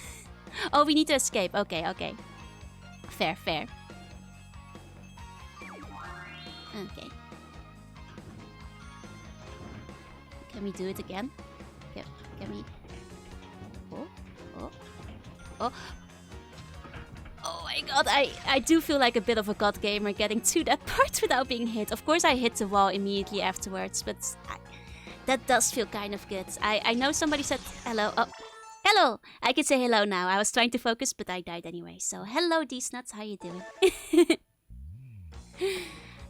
Oh, we need to escape. Okay. Fair. Okay. Can we do it again? Yep. Can we... Oh my god, I do feel like a bit of a god gamer getting to that part without being hit. Of course I hit the wall immediately afterwards, but that does feel kind of good. I know somebody said hello. Oh, hello! I can say hello now. I was trying to focus, but I died anyway. So hello, these nuts. How you doing?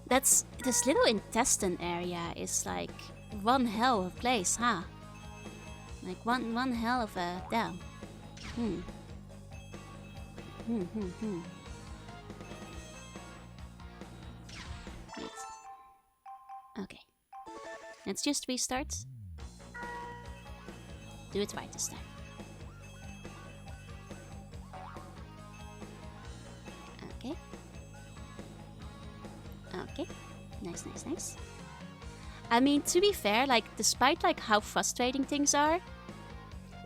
This little intestine area is like one hell of a place, huh? Like one hell of a damn. Wait. Okay. Let's just restart. Do it right this time. Okay. Nice. I mean, to be fair, like, despite like how frustrating things are,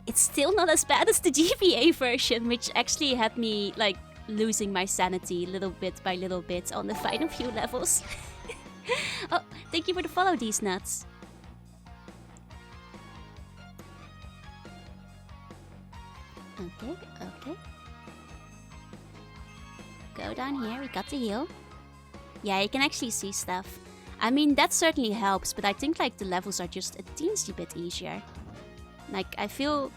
it's still not as bad as the GBA version, which actually had me like losing my sanity little bit by little bit on the final few levels. Oh, thank you for the follow, these nuts. Okay, okay. Go down here, we got the heal. Yeah, you can actually see stuff. I mean, that certainly helps, but I think like the levels are just a teensy bit easier. Like, I feel...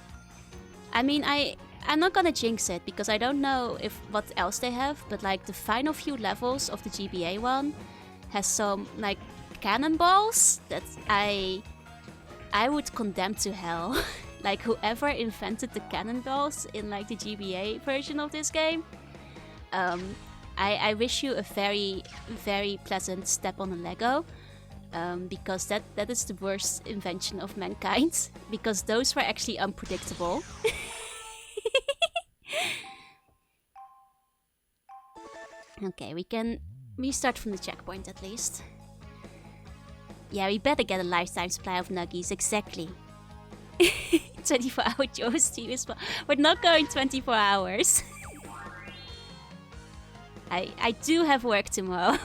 I mean, I'm not gonna jinx it, because I don't know if what else they have, but like the final few levels of the GBA one has some like cannonballs that I would condemn to hell. Like, whoever invented the cannonballs in like the GBA version of this game, I wish you a very, very pleasant step on the Lego. Because that is the worst invention of mankind. Because those were actually unpredictable. Okay, we can restart from the checkpoint at least. Yeah, we better get a lifetime supply of nuggies, exactly. 24-hour Joe stream is... We're not going 24 hours. I do have work tomorrow.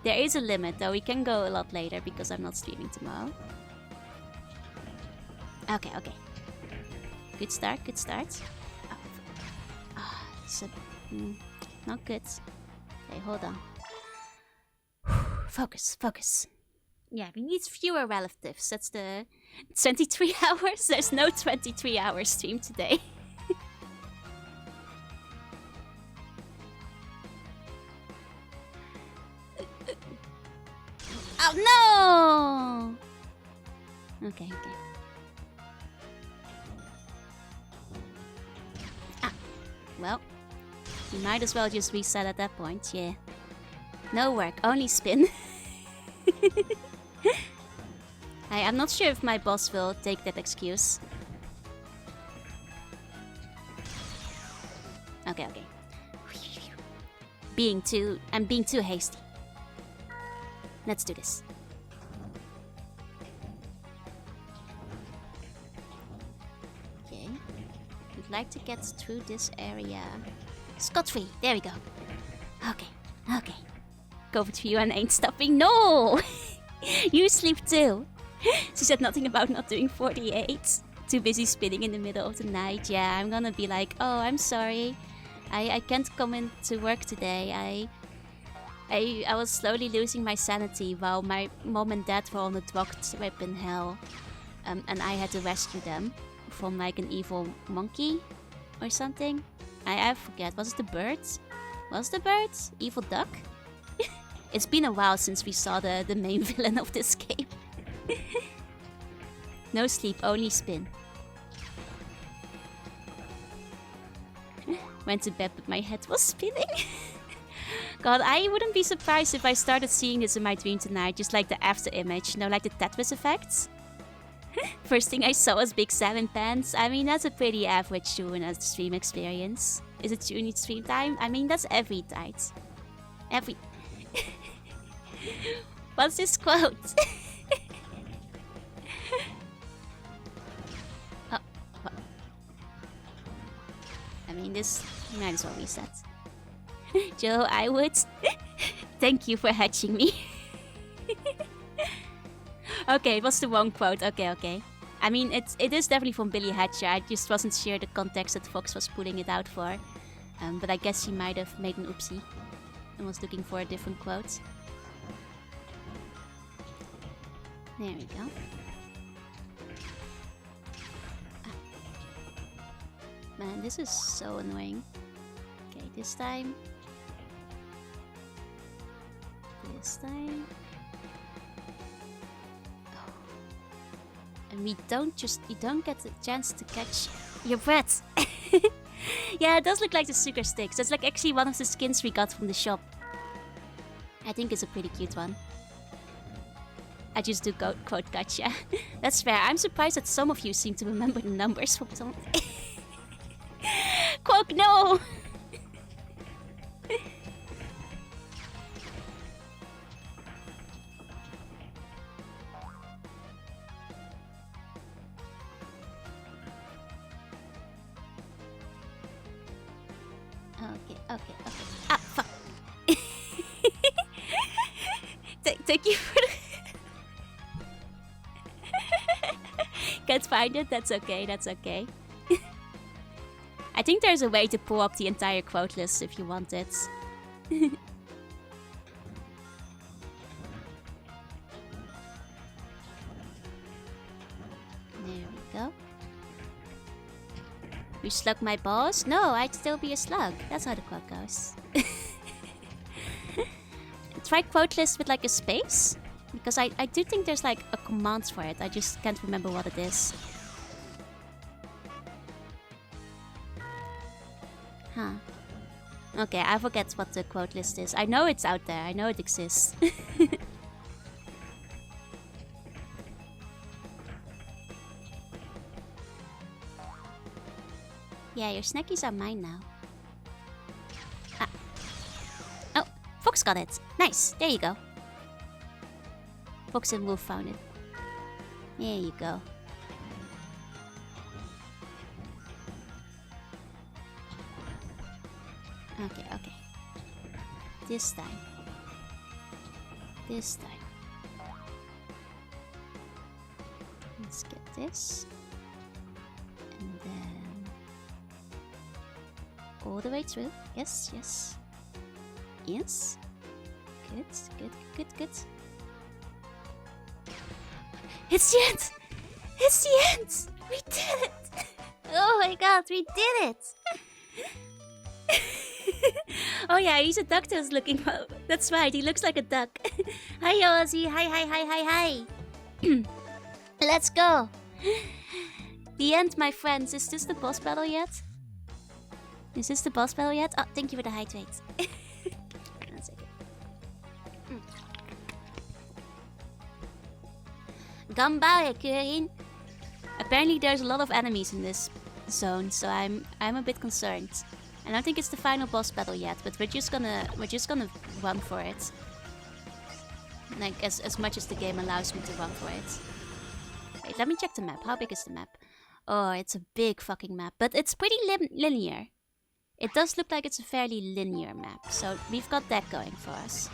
There is a limit though, we can go a lot later because I'm not streaming tomorrow. Okay, okay. Good start, good start. It's not good. Okay, hold on. Focus, focus. Yeah, we need fewer relatives. That's the 23 hours. There's no 23-hour stream today. Oh no! Okay, okay. Ah, well, you might as well just reset at that point, yeah. No work, only spin. I'm not sure if my boss will take that excuse. Okay, okay. I'm being too hasty. Let's do this. Okay. We'd like to get through this area scot-free. There we go. Okay, okay. Go for you and ain't stopping. No! You sleep too. She said nothing about not doing 48. Too busy spinning in the middle of the night. Yeah, I'm gonna be like, oh, I'm sorry. I can't come into work today. I was slowly losing my sanity while my mom and dad were on a drug trip in hell. And I had to rescue them from like an evil monkey or something. I forget. Was it the birds? Was the birds? Evil duck? It's been a while since we saw the main villain of this game. No sleep, only spin. Went to bed but my head was spinning. God, I wouldn't be surprised if I started seeing this in my dream tonight, just like the after image, you know, like the Tetris effects. First thing I saw was Big Sam in pants. I mean, that's a pretty average June stream experience. Is it June stream time? I mean, that's every night. Every... What's this quote? Oh, what? I mean, this might as well reset. Joe, I would. Thank you for hatching me. Okay, it was the wrong quote. Okay, okay. I mean, it is definitely from Billy Hatcher. I just wasn't sure the context that Fox was putting it out for. But I guess he might have made an oopsie and was looking for a different quote. There we go. Ah. Man, this is so annoying. Okay, this time. This time. Oh. And you don't get the chance to catch your breath. Yeah, it does look like the sugar sticks. That's like actually one of the skins we got from the shop. I think it's a pretty cute one. I just do quote gotcha. That's fair. I'm surprised that some of you seem to remember the numbers from some... Quote, no! Okay. Ah, fuck. Thank you for the... Can't find it? That's okay, that's okay. think there's a way to pull up the entire quote list if you want it. There we go. You slug my balls? No, I'd still be a slug. That's how the quote goes. Try quote list with like a space? Because I do think there's like a command for it. I just can't remember what it is. Huh. Okay, I forget what the quote list is. I know it's out there. I know it exists. Yeah, your snackies are mine now. Ah. Oh, Fox got it. Nice. There you go. Fox and Wolf found it. There you go. Okay, okay. This time. This time. Let's get this. And then... all the way through. Yes, yes. Yes. Good, good, good, good. It's the end! It's the end! We did it! Oh my god, we did it! Oh yeah, he's a duck that was looking. That's right, he looks like a duck. Hi Ozzy, hi, hi, hi, hi, hi. Let's go! The end, my friends. Is this the boss battle yet? Is this the boss battle yet? Oh, thank you for the hydrate. 1 second. Gambare, Kururin. Apparently there's a lot of enemies in this zone, so I'm a bit concerned. I don't think it's the final boss battle yet, but we're just gonna run for it. Like as much as the game allows me to run for it. Wait, let me check the map. How big is the map? Oh, it's a big fucking map, but it's pretty linear. It does look like it's a fairly linear map, so we've got that going for us.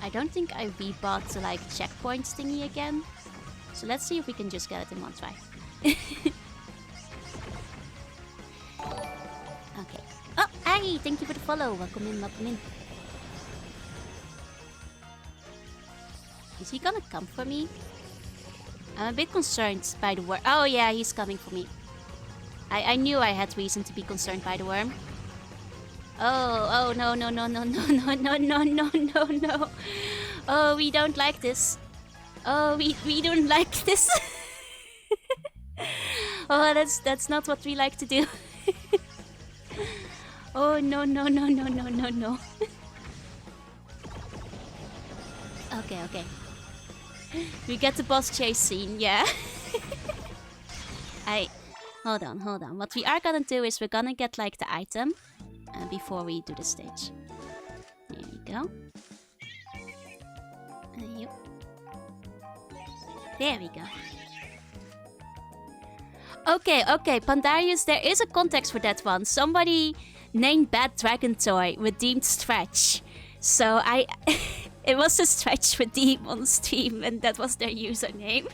I don't think I rebought the like checkpoint thingy again, so let's see if we can just get it in one try. Okay. Oh, Ari, thank you for the follow. Welcome in, welcome in. Is he gonna come for me? I'm a bit concerned by the worm. Oh yeah, he's coming for me. I knew I had reason to be concerned by the worm. Oh no no no no no no no no no no no. Oh, we don't like this. Oh, we don't like this. Oh, that's not what we like to do. Oh no no no no no no no. Okay, okay. We get the boss chase scene, yeah. Hold on. What we are gonna do is we're gonna get like the item before we do the stage. There we go. Yep. There we go. Okay, Pandarius, there is a context for that one. Somebody named Bad Dragon Toy redeemed Stretch. So it was a Stretch redeem on stream and that was their username.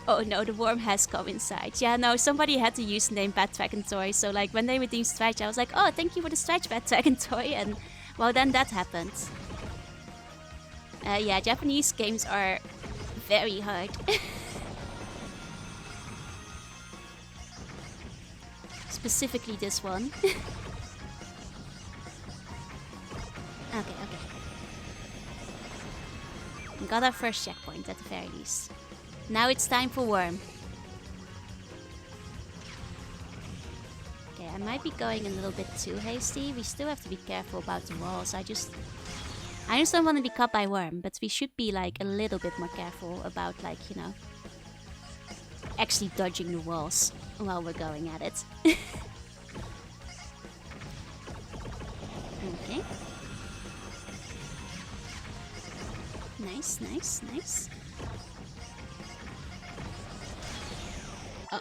Oh no, the worm has come inside. Yeah, no, somebody had to use the name Bad Dragon Toy. So like when they redeemed Stretch, I was like, oh, thank you for the Stretch, Bad Dragon Toy. And well, then that happened. Yeah, Japanese games are very hard. Specifically this one. Okay. We got our first checkpoint at the very least. Now it's time for Worm. Okay, I might be going a little bit too hasty. We still have to be careful about the walls. I just don't want to be caught by Worm, but we should be like a little bit more careful about like, you know, actually dodging the walls while we're going at it. Okay. Nice. Oh.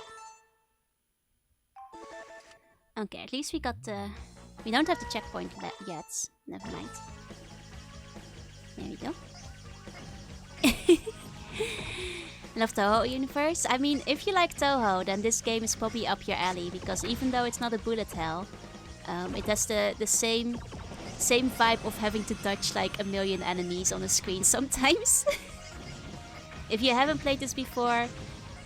Okay, at least we got the... We don't have the checkpoint yet. Never mind. There we go. Love Toho universe? I mean, if you like Toho, then this game is probably up your alley, because even though it's not a bullet hell, it has the same vibe of having to dodge like a million enemies on the screen sometimes. If you haven't played this before,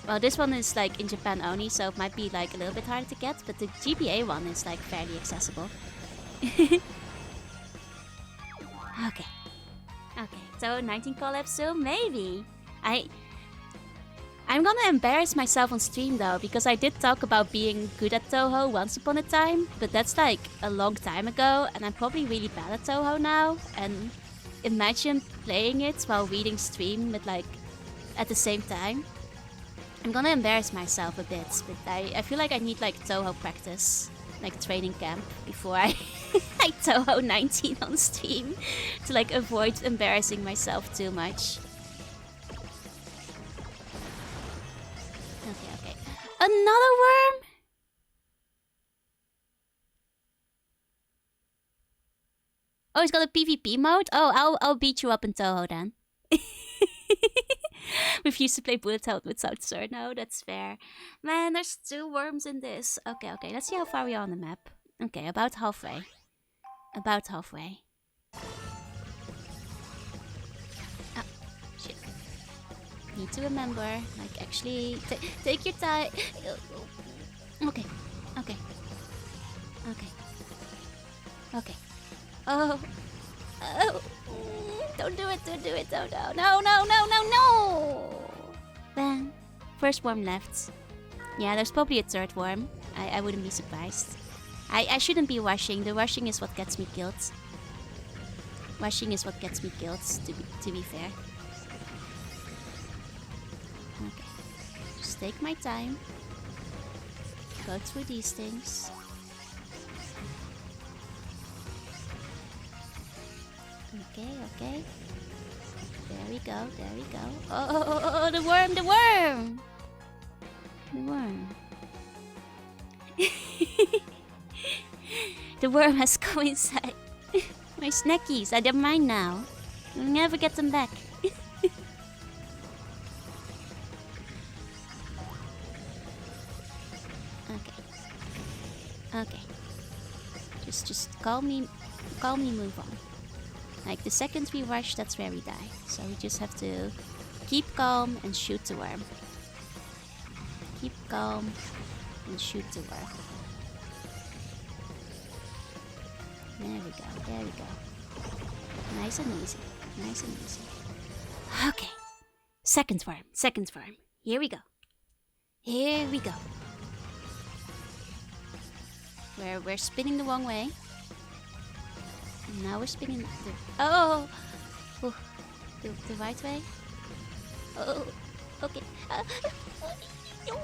well, this one is like in Japan only, so it might be like a little bit harder to get, but the GBA one is like fairly accessible. Okay. Okay, so 19 collabs soon? Maybe. I'm gonna embarrass myself on stream though, because I did talk about being good at Toho once upon a time, but that's like a long time ago, and I'm probably really bad at Toho now, and imagine playing it while reading stream with like at the same time. I'm gonna embarrass myself a bit, but I feel like I need like Toho practice, like training camp, before I Toho 19 on stream to like avoid embarrassing myself too much. Okay. Another worm? Oh, he's got a PvP mode? Oh, I'll beat you up in Toho then. Refuse to play bullet hell without sword. No, that's fair. Man, there's 2 worms in this. Okay, let's see how far we are on the map. Okay, about halfway. About halfway. Ah, shit. Need to remember, like, actually, take your time. Okay. Oh. Don't do it. Oh, no. Then, first worm left. Yeah, there's probably a 3rd worm. I wouldn't be surprised. I shouldn't be rushing. The rushing is what gets me killed. To be fair. Okay. Just take my time. Go through these things. Okay. There we go. Oh, the worm! The worm has come inside my snackies. They're mine now. You'll never get them back. Okay. Just calmly move on. Like, the second we rush, that's where we die. So we just have to keep calm and shoot the worm. Keep calm and shoot the worm. There we go. Nice and easy. Okay. Second worm. Here we go. We're spinning the wrong way. And now we're spinning the right way. Oh, okay. No.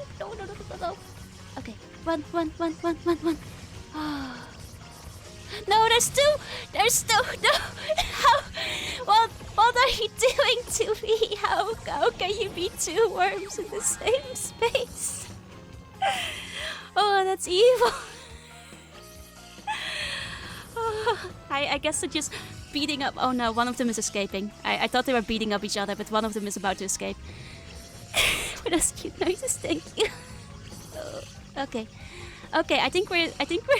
Okay, run. No, there's two. No. What are you doing to me? How can you be 2 worms in the same space? Oh, that's evil. I guess they're just beating up. Oh no, one of them is escaping. I thought they were beating up each other, but one of them is about to escape. For those cute noises, thank you. Okay, I think we're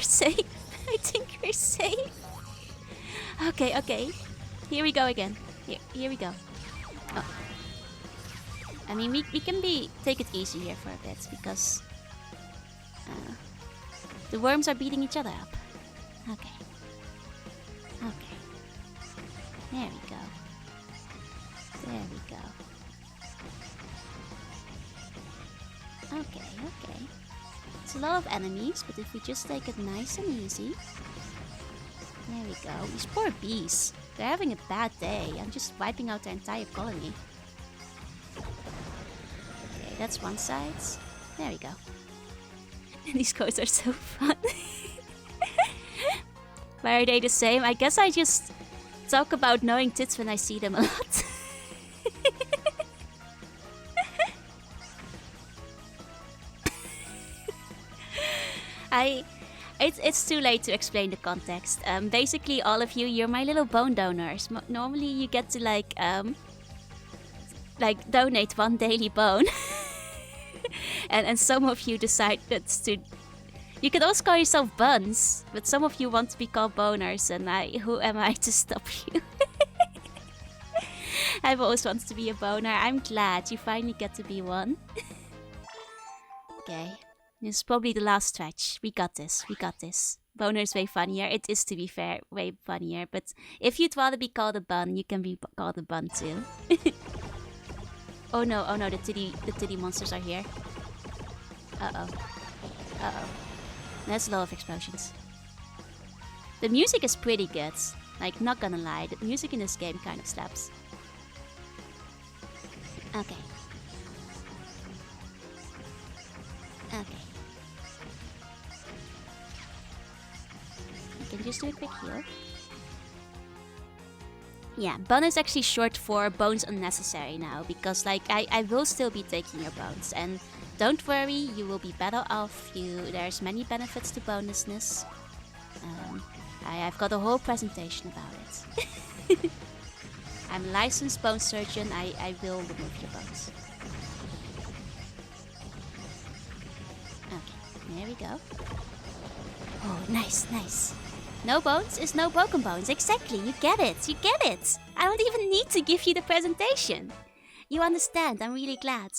safe. Okay. Here we go again. Here we go. Oh. I mean, we can take it easy here for a bit, because the worms are beating each other up. Okay. There we go. Okay. It's a lot of enemies, but if we just take it nice and easy. There we go. These poor bees. They're having a bad day. I'm just wiping out their entire colony. Okay, that's one side. There we go. These codes are so fun. Why are they the same? I guess I just talk about knowing tits when I see them a lot. It's too late to explain the context. Basically, all of you, you're my little bone donors. Normally, you get to like like donate 1 daily bone. and some of you decided to. You could also call yourself buns, but some of you want to be called boners, and who am I to stop you? I've always wanted to be a boner. I'm glad you finally get to be one. Okay, this is probably the last stretch. We got this. We got this. Boner is way funnier. It is, to be fair, way funnier. But if you'd rather be called a bun, you can be called a bun too. Oh no! The titty monsters are here. Uh oh. There's a lot of explosions. The music is pretty good. Like, not gonna lie, the music in this game kind of slaps. Okay. You can just do a quick heal. Yeah, bun is actually short for bones unnecessary now, because like I will still be taking your bones, and don't worry, you will be better off. There's many benefits to bonelessness. I've got a whole presentation about it. I'm a licensed bone surgeon. I will remove your bones. Okay, there we go. Oh, nice. No bones is no broken bones. Exactly, you get it. I don't even need to give you the presentation. You understand, I'm really glad.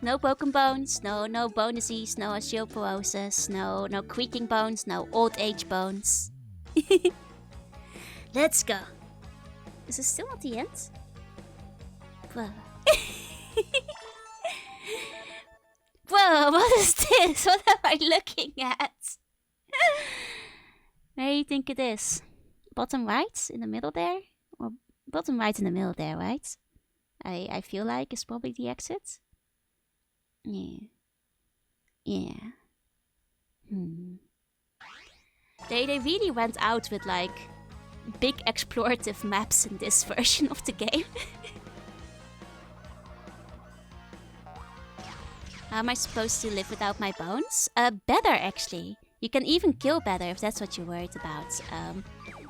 No broken bones, no bone disease, no osteoporosis, no creaking bones, no old age bones. Let's go. Is this still not the end? Whoa. Whoa, what is this? What am I looking at? Where do you think it is? Bottom right? In the middle there? Or bottom right in the middle there, right? I feel like it's probably the exit. Yeah. They really went out with like big explorative maps in this version of the game. How am I supposed to live without my bones? Better actually. You can even kill better if that's what you're worried about.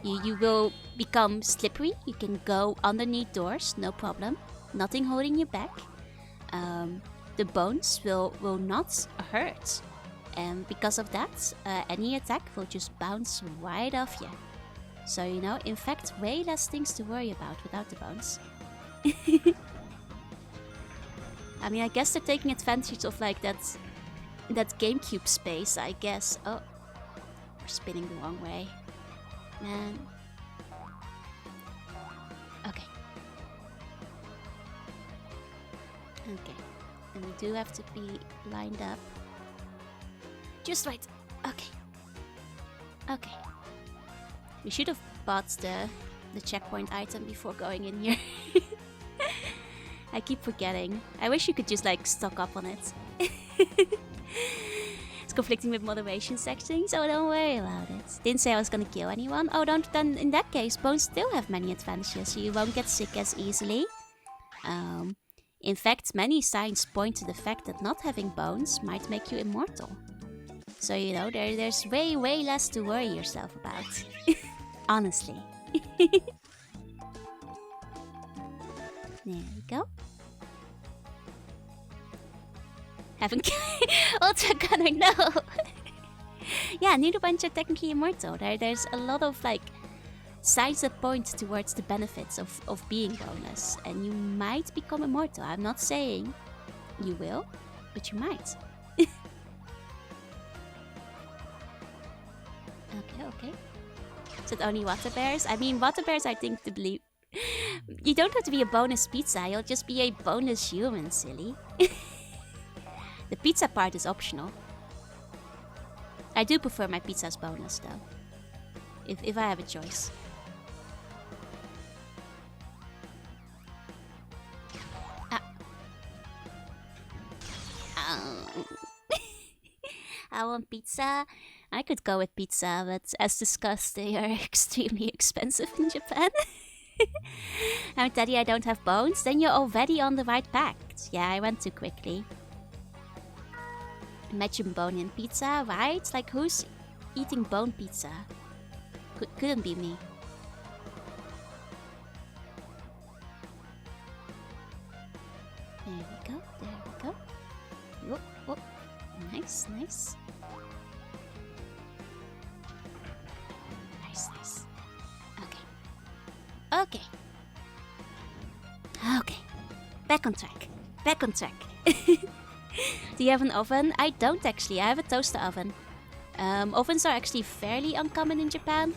You will become slippery. You can go underneath doors, no problem. Nothing holding you back. The bones will not hurt. And because of that, any attack will just bounce right off you. So, in fact, way less things to worry about without the bones. I mean, I guess they're taking advantage of like that GameCube space, I guess. Oh, we're spinning the wrong way. Man. Okay. And we do have to be lined up. Just right. Okay. We should have bought the checkpoint item before going in here. I keep forgetting. I wish you could just like stock up on it. It's conflicting with moderation settings, so don't worry about it. Didn't say I was gonna kill anyone. Oh, don't. Then in that case, bones still have many advantages. You won't get sick as easily. In fact, many signs point to the fact that not having bones might make you immortal. So there's way less to worry yourself about. Honestly. There we go. Haven't Ultra Gunner, no! Yeah, neither bunch are technically immortal. There's a lot of like signs that point towards the benefits of being boneless, and you might become immortal. I'm not saying you will, but you might. Okay. Is it only water bears? I mean, water bears, I think, to believe. You don't have to be a bonus pizza, you'll just be a bonus human, silly. The pizza part is optional. I do prefer my pizzas bonus, though. If I have a choice. I want pizza. I could go with pizza, but as discussed, they are extremely expensive in Japan. I'm Daddy, I don't have bones. Then you're already on the right path. Yeah, I went too quickly. Imagine bone in pizza, right? Like, who's eating bone pizza? Couldn't be me. There we go. There we go. Whoop, whoop. Nice, nice. Nice, nice. Okay. Okay. Okay. Back on track. Back on track. Do you have an oven? I don't actually. I have a toaster oven. Ovens are actually fairly uncommon in Japan.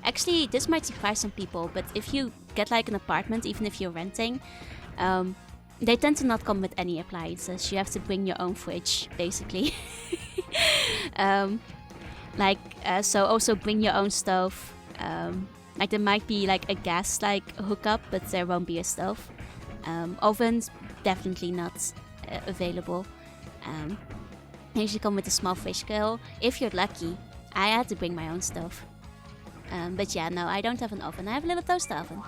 Actually, this might surprise some people, but if you get like an apartment, even if you're renting, they tend to not come with any appliances. You have to bring your own fridge, basically. So also bring your own stove. Like there might be like a gas like hookup, but there won't be a stove. Ovens definitely not available. They usually come with a small fish grill. If you're lucky, I had to bring my own stove. But yeah, no, I don't have an oven. I have a little toaster oven.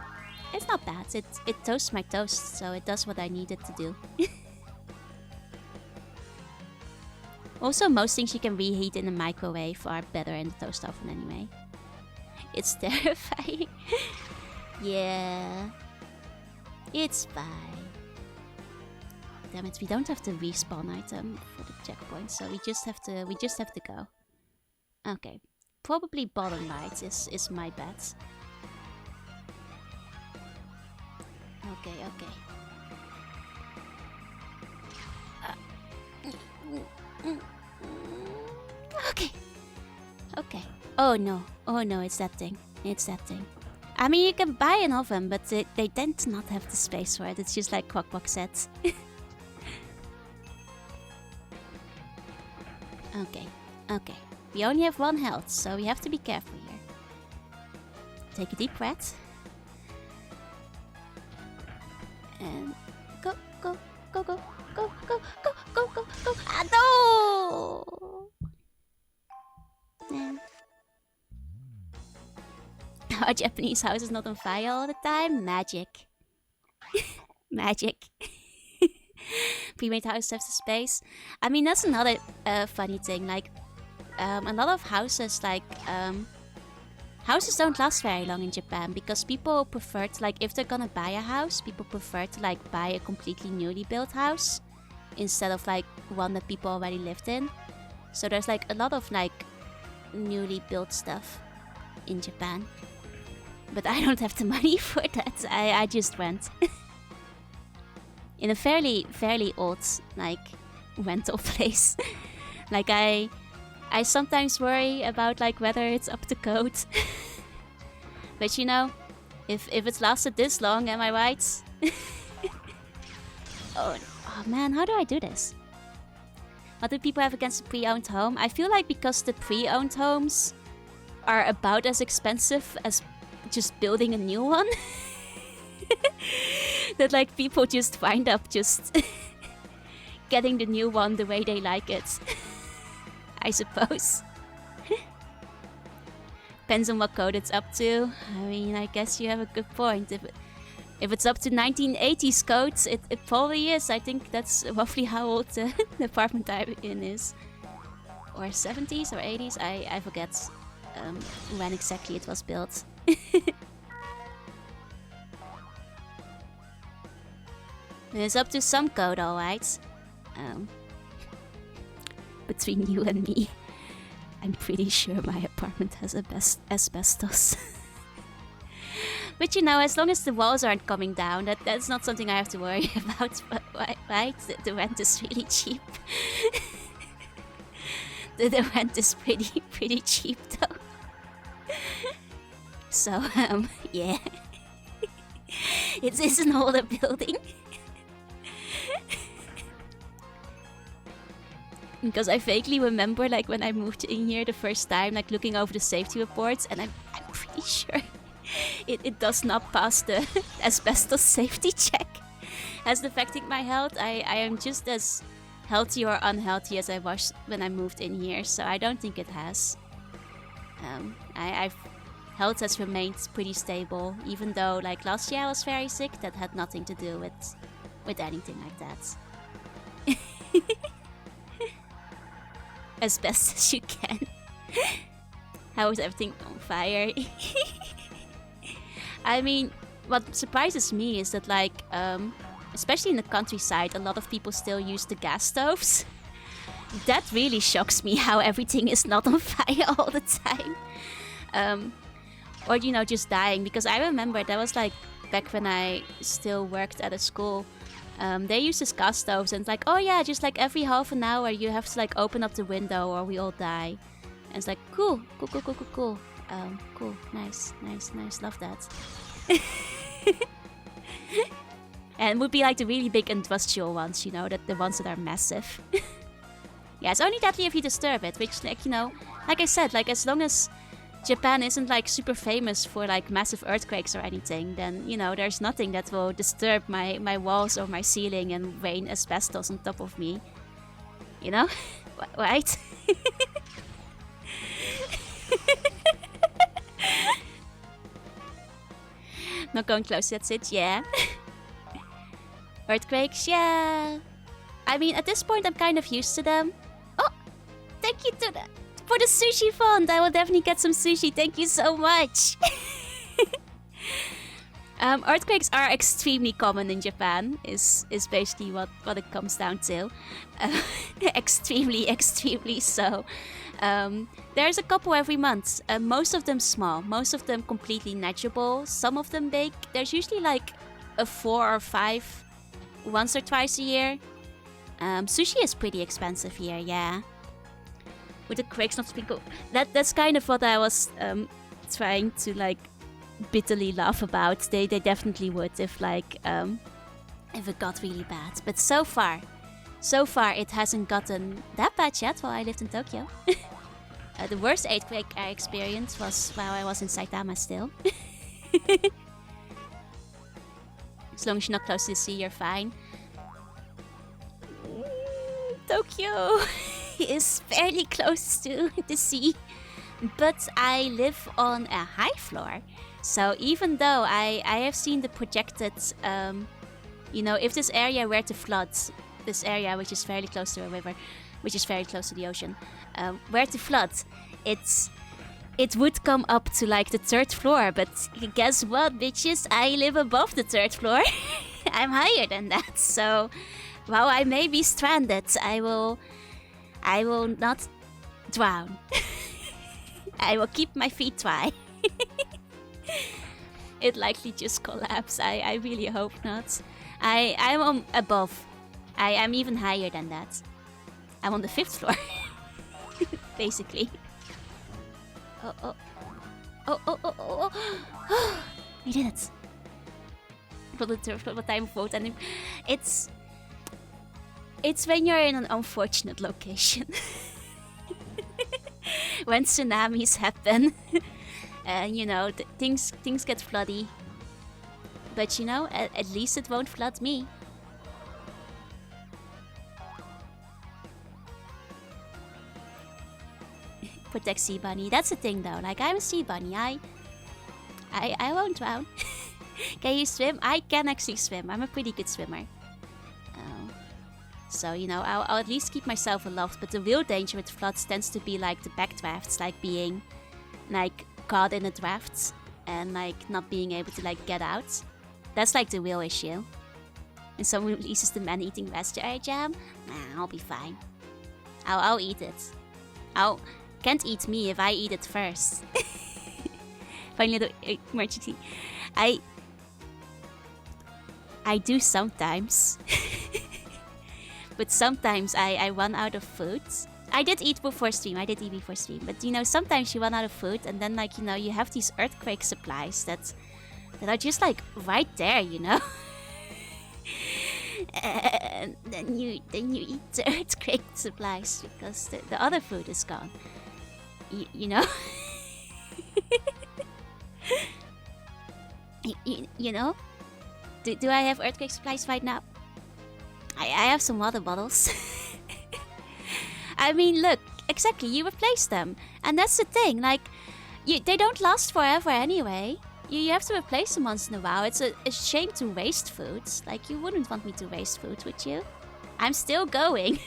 It's not bad. It toasts my toast, so it does what I need it to do. Also, most things you can reheat in the microwave are better in the toaster oven anyway. It's terrifying. Yeah. It's fine. Damn it, we don't have the respawn item for the checkpoint, so we just have to go. Okay. Probably bottom right is my bet. Okay, okay. Okay. Okay. Oh no, it's that thing. It's that thing. I mean, you can buy an oven, but they tend to not have the space for it. It's just like crockpot sets. Okay, okay. We only have 1 health, so we have to be careful here. Take a deep breath. And go, go, go, go, go, go, go, go, go, go. Ah, no! Yeah. Our Japanese house is not on fire all the time. Magic. Magic. Pre-made house have the space. I mean, that's another funny thing. Like, a lot of houses, like, houses don't last very long in Japan because people prefer to, like, if they're gonna buy a house, people prefer to, like, buy a completely newly built house instead of, like, one that people already lived in. So there's, like, a lot of, like, newly built stuff in Japan. But I don't have the money for that. I just rent. In a fairly old, like, rental place. Like, I sometimes worry about, like, whether it's up to code. But you know, if it's lasted this long, am I right? Oh man, how do I do this? What do people have against a pre-owned home? I feel like because the pre-owned homes are about as expensive as just building a new one. That, like, people just wind up just getting the new one the way they like it. I suppose. Depends on what code it's up to. I mean, I guess you have a good point. If it's up to 1980s codes, it probably is. I think that's roughly how old the apartment I'm in is. Or 70s or 80s, I forget when exactly it was built. It's up to some code, alright. Between you and me, I'm pretty sure my apartment has asbestos. But you know, as long as the walls aren't coming down, that's not something I have to worry about, right? The rent is really cheap. The rent is pretty cheap though. So, yeah. It's an older building. Because I vaguely remember, like, when I moved in here the first time, like, looking over the safety reports, and I'm pretty sure it does not pass the asbestos safety check. As affecting my health, I am just as healthy or unhealthy as I was when I moved in here, so I don't think it has. I've health has remained pretty stable, even though, like, last year I was very sick. That had nothing to do with anything like that. As best as you can. How is everything on fire? I mean, what surprises me is that, like, especially in the countryside, a lot of people still use the gas stoves. That really shocks me how everything is not on fire all the time. Or, you know, just dying. Because I remember that was like back when I still worked at a school. They used this gas stoves and it's like, oh yeah, just like every half an hour you have to like open up the window or we all die. And it's like, cool. Cool. Nice. Love that. And it would be like the really big industrial ones, you know, the ones that are massive. Yeah, it's only deadly if you disturb it, which, like, you know, like I said, like, as long as Japan isn't, like, super famous for, like, massive earthquakes or anything, then, you know, there's nothing that will disturb my walls or my ceiling and rain asbestos on top of me. You know? Right? Not going close, that's it, yeah. Earthquakes, yeah. I mean, at this point, I'm kind of used to them. Oh, thank you for the sushi fund. I will definitely get some sushi. Thank you so much. Earthquakes are extremely common in Japan, is basically what it comes down to. Extremely so. There's a couple every month. Most of them small, most of them completely negligible, some of them big. There's usually like a 4 or 5 once or twice a year. Sushi is pretty expensive here, yeah. With the quakes not speak, that's kind of what I was trying to like bitterly laugh about. They definitely would if like if it got really bad. But so far it hasn't gotten that bad yet while I lived in Tokyo. The worst earthquake I experienced was while I was in Saitama still. As long as you're not close to the sea, you're fine. Tokyo is fairly close to the sea, but I live on a high floor. So even though I have seen the projected, you know, if this area were to flood, this area which is fairly close to a river, which is very close to the ocean, were to flood, it would come up to like the 3rd floor. But guess what, bitches? I live above the 3rd floor. I'm higher than that. So while I may be stranded, I will not drown. I will keep my feet dry. It likely just collapse. I really hope not. I'm on above. I am even higher than that. I'm on the 5th floor. Basically. Oh. I did it. For the 3rd floor, time of vote, and it's when you're in an unfortunate location. When tsunamis happen. And you know, things get floody. But you know, at least it won't flood me. Protect sea bunny. That's the thing though. Like, I'm a sea bunny. I won't drown. Can you swim? I can actually swim. I'm a pretty good swimmer. So, you know, I'll at least keep myself aloft. But the real danger with floods tends to be like the backdrafts, like being like caught in a draft and like not being able to like get out. That's like the real issue. And someone releases the man-eating raspberry jam. Nah, I'll be fine. I'll eat it. Can't eat me if I eat it first. Finally, the emergency. I do sometimes. But sometimes I run out of food. I did eat before stream. But you know, sometimes you run out of food, and then like, you know, you have these earthquake supplies that are just like right there, you know. And then you eat the earthquake supplies because the other food is gone. You know. You know. Do I have earthquake supplies right now? I have some water bottles. I mean, look, exactly, you replace them. And that's the thing, like, they don't last forever anyway. You have to replace them once in a while. It's a shame to waste food. Like, you wouldn't want me to waste food, would you? I'm still going.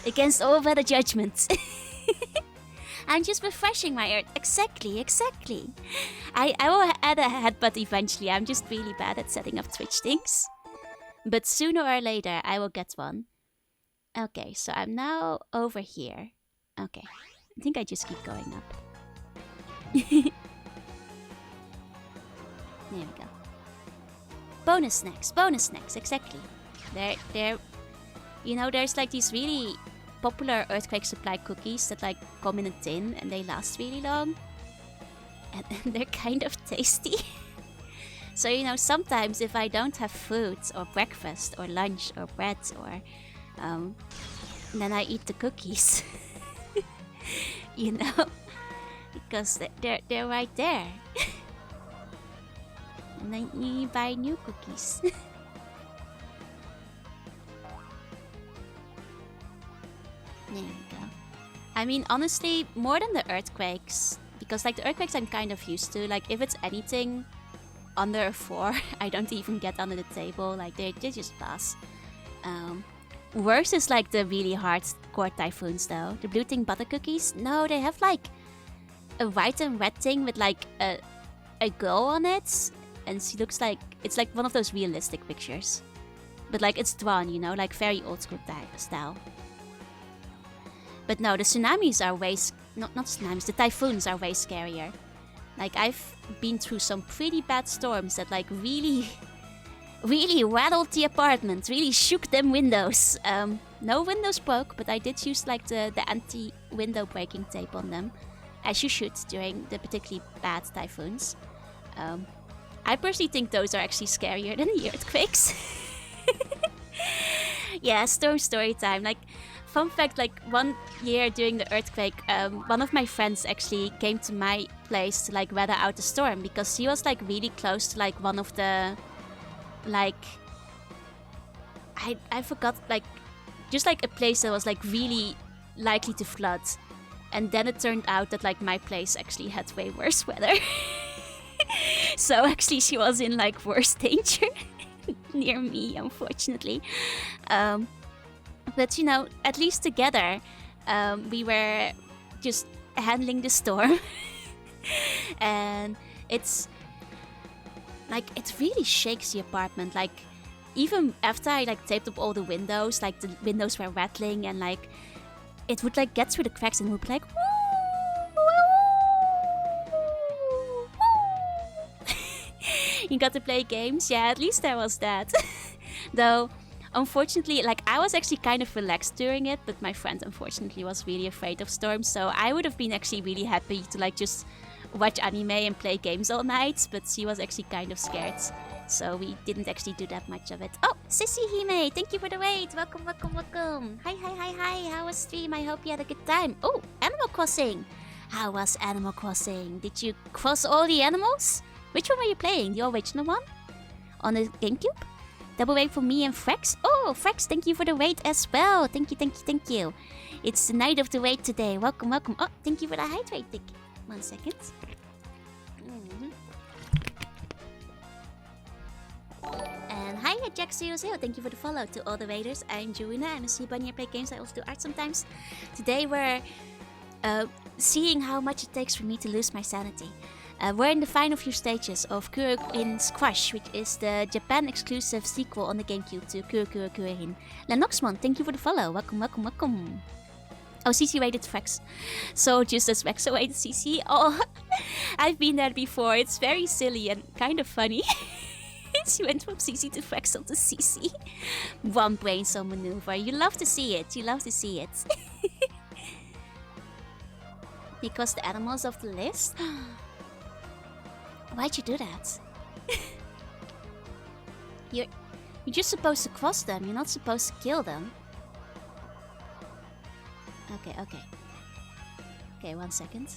Against all better judgments. I'm just refreshing my earth. Exactly. I will add a headbutt eventually. I'm just really bad at setting up Twitch things. But sooner or later, I will get one. Okay, so I'm now over here. Okay, I think I just keep going up. There we go. Bonus snacks, exactly. They're, you know, there's like these really popular earthquake supply cookies that like come in a tin and they last really long. And they're kind of tasty. So, you know, sometimes if I don't have food or breakfast or lunch or bread or then I eat the cookies. You know, because they're right there. And then you buy new cookies. There we go. I mean, honestly, more than the earthquakes, because like the earthquakes I'm kind of used to. Like if it's anything under a 4, I don't even get under the table. Like they just pass. Worse is like the really hardcore typhoons though. The blue thing butter cookies. No, they have like a white and red thing with like a girl on it, and she looks like it's like one of those realistic pictures, but like it's drawn, you know, like very old school style. But no, the tsunamis are way not tsunamis. The typhoons are way scarier. Like I've been through some pretty bad storms that like really rattled the apartment, really shook them windows. No windows broke, but I did use like the anti-window breaking tape on them, as you should during the particularly bad typhoons. I personally think those are actually scarier than the earthquakes. Yeah, storm story time. Like, fun fact, like one year during the earthquake, one of my friends actually came to my place to like weather out the storm because she was like really close to like one of the like I forgot, like just like a place that was like really likely to flood, and then it turned out that like my place actually had way worse weather. So actually she was in like worse danger near me, unfortunately. But you know, at least together we were just handling the storm. And it's like, it really shakes the apartment. Like, even after I like taped up all the windows, like the windows were rattling, and like it would like get through the cracks and it would be like, you got to play games. Yeah, at least there was that. Though unfortunately, like I was actually kind of relaxed during it, but my friend unfortunately was really afraid of storms, so I would have been actually really happy to like just watch anime and play games all night, but she was actually kind of scared, so we didn't actually do that much of it. Oh, Sissy Hime, thank you for the wait. Welcome. Hi. How was stream? I hope you had a good time. Oh, Animal Crossing. How was Animal Crossing? Did you cross all the animals? Which one were you playing? The original one? On the GameCube? Double wait for me and Frex. Oh, Frex, thank you for the wait as well. Thank you. It's the night of the wait today. Welcome. Oh, thank you for the hydrating. 1 second. And hi, Jack00. Thank you for the follow to all the waiters. I'm Jurina. I'm a sea bunny. I play games. I also do art sometimes. Today we're seeing how much it takes for me to lose my sanity. We're in the final few stages of Kururin's Crush, which is the Japan exclusive sequel on the GameCube to Kururin. Lennoxmon, thank you for the follow. Welcome. Oh, CC rated Frex. So just as Rex rated CC. Oh, I've been there before. It's very silly and kind of funny. She went from CC to Frex onto CC. One brain cell maneuver. You love to see it. Because the animals of the list? Why'd you do that? You're just supposed to cross them. You're not supposed to kill them. Okay, 1 second.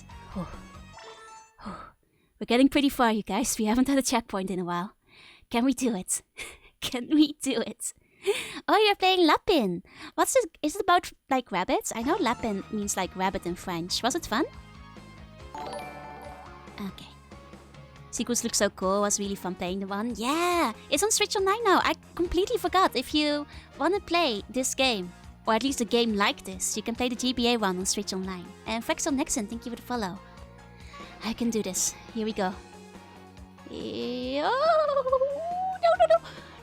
We're getting pretty far, you guys. We haven't had a checkpoint in a while. Can we do it? Oh, you're playing Lapin. What's it? Is it about like rabbits? I know Lapin means like rabbit in French. Was it fun? Okay. Sequels look so cool. It was really fun playing the one. Yeah, it's on Switch Online now. I completely forgot. If you want to play this game, Or at least a game like this. You can play the GBA one on Switch Online. And Frexel Nixon, thank you for the follow. I can do this. Here we go. Oh, no.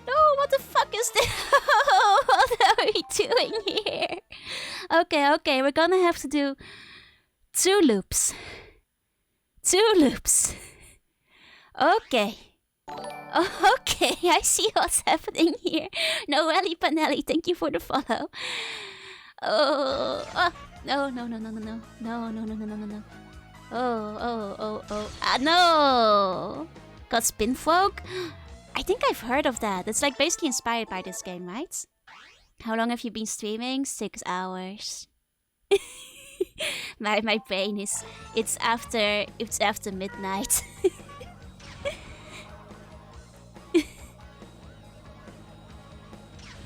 No, what the fuck is this? What are we doing here? Okay, we're gonna have to do 2 loops. 2 loops. Okay. Okay, I see what's happening here. Noelle Panelli, thank you for the follow. Oh, no. No. No. Got Spin Folk? I think I've heard of that. It's like basically inspired by this game, right? How long have you been streaming? 6 hours. my brain is it's after midnight.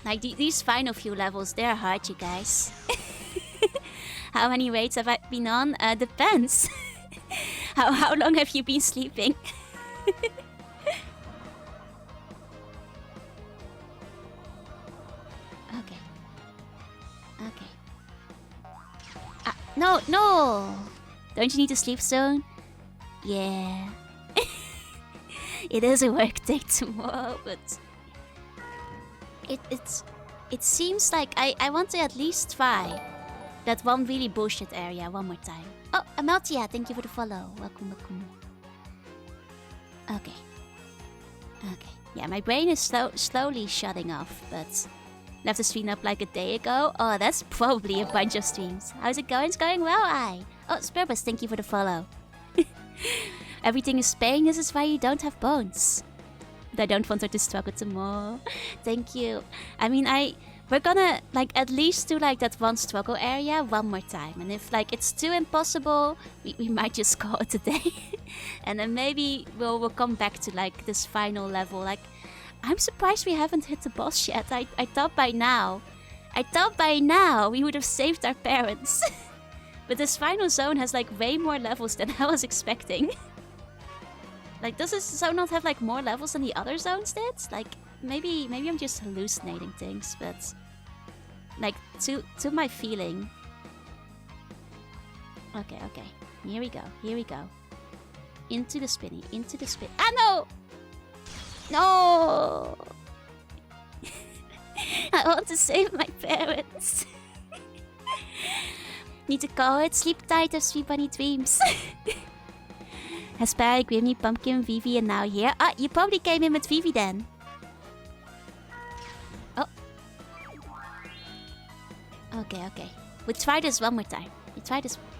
Like these final few levels, they're hard, you guys. How many raids have I been on? Depends. How long have you been sleeping? Okay. No! Don't you need to sleep soon? Yeah. It is a work day tomorrow, but it seems like I want to at least try that one really bullshit area one more time. Oh, Amaltia, thank you for the follow. Welcome. Okay. Yeah, my brain is slowly shutting off, but left the stream up like a day ago. Oh, that's probably a bunch of streams. How's it going? It's going well, Oh, Spurbus, thank you for the follow. Everything is pain, this is why you don't have bones. But I don't want her to struggle tomorrow. Thank you. I mean, we're gonna like at least do like that one struggle area one more time. And if like it's too impossible, we might just call it a day. And then maybe we'll come back to like this final level. Like, I'm surprised we haven't hit the boss yet. I thought by now we would have saved our parents. But this final zone has like way more levels than I was expecting. Like, does this zone not have like more levels than the other zones did? Like, maybe I'm just hallucinating things, but like to my feeling. Okay. Here we go. Into the spin. Ah, no! No! I want to save my parents. Need to call it sleep tight of Sweet Bunny Dreams. Hesper, Grimmy, Pumpkin, Vivi, and now here. Ah, you probably came in with Vivi then. Oh. Okay. We'll try this one more time.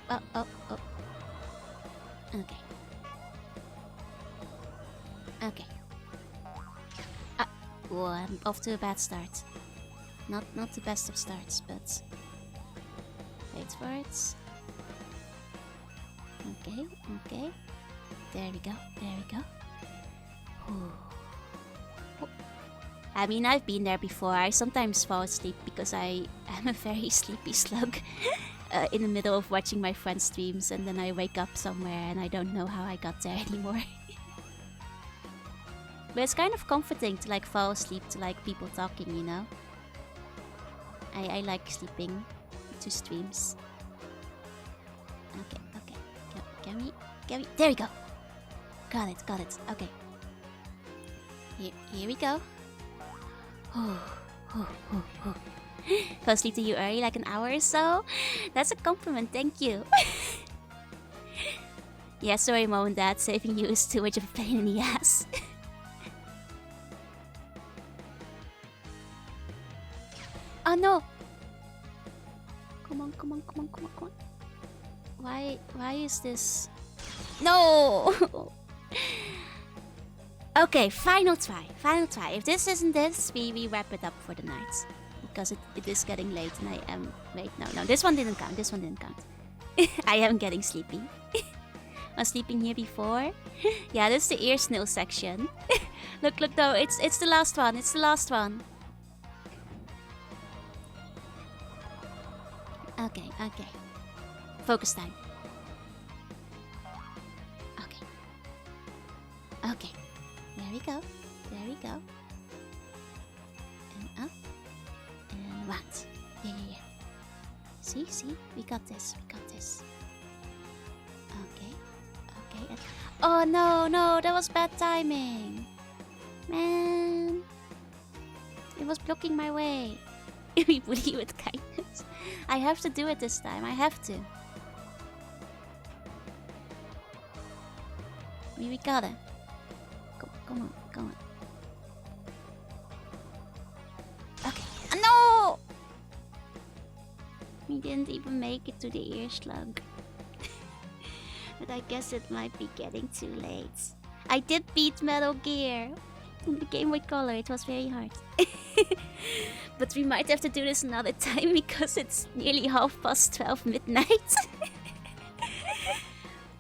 Oh. Okay. Oh, I'm off to a bad start. Not the best of starts, but wait for it. Okay. There we go. Ooh. I mean, I've been there before. I sometimes fall asleep because I am a very sleepy slug in the middle of watching my friends' streams, and then I wake up somewhere and I don't know how I got there anymore. But it's kind of comforting to like fall asleep to like people talking, you know? I like sleeping to streams. Okay. Get me. There we go. Got it. Okay. Here we go. Fell asleep to you early, like an hour or so? That's a compliment, thank you. Yeah, sorry mom and dad, saving you is too much of a pain in the ass. Oh no! Come on. Why is this? No! Okay, final try. If this isn't this, we wrap it up for the night. Because it is getting late and I am... Wait, no, this one didn't count. I am getting sleepy. I was sleeping here before. Yeah, this is the ear snail section. Look though, it's the last one. Okay. Focus time. Okay. There we go. And up. And once. Yeah. See, we got this. Okay. Oh no, that was bad timing. Man, it was blocking my way. We bully with kindness. I have to do it this time. I have to. We got it. Come on. Okay. No! We didn't even make it to the ear slug. But I guess it might be getting too late. I did beat Metal Gear in the Game Boy Color. It was very hard. But we might have to do this another time because it's nearly 12:30 midnight.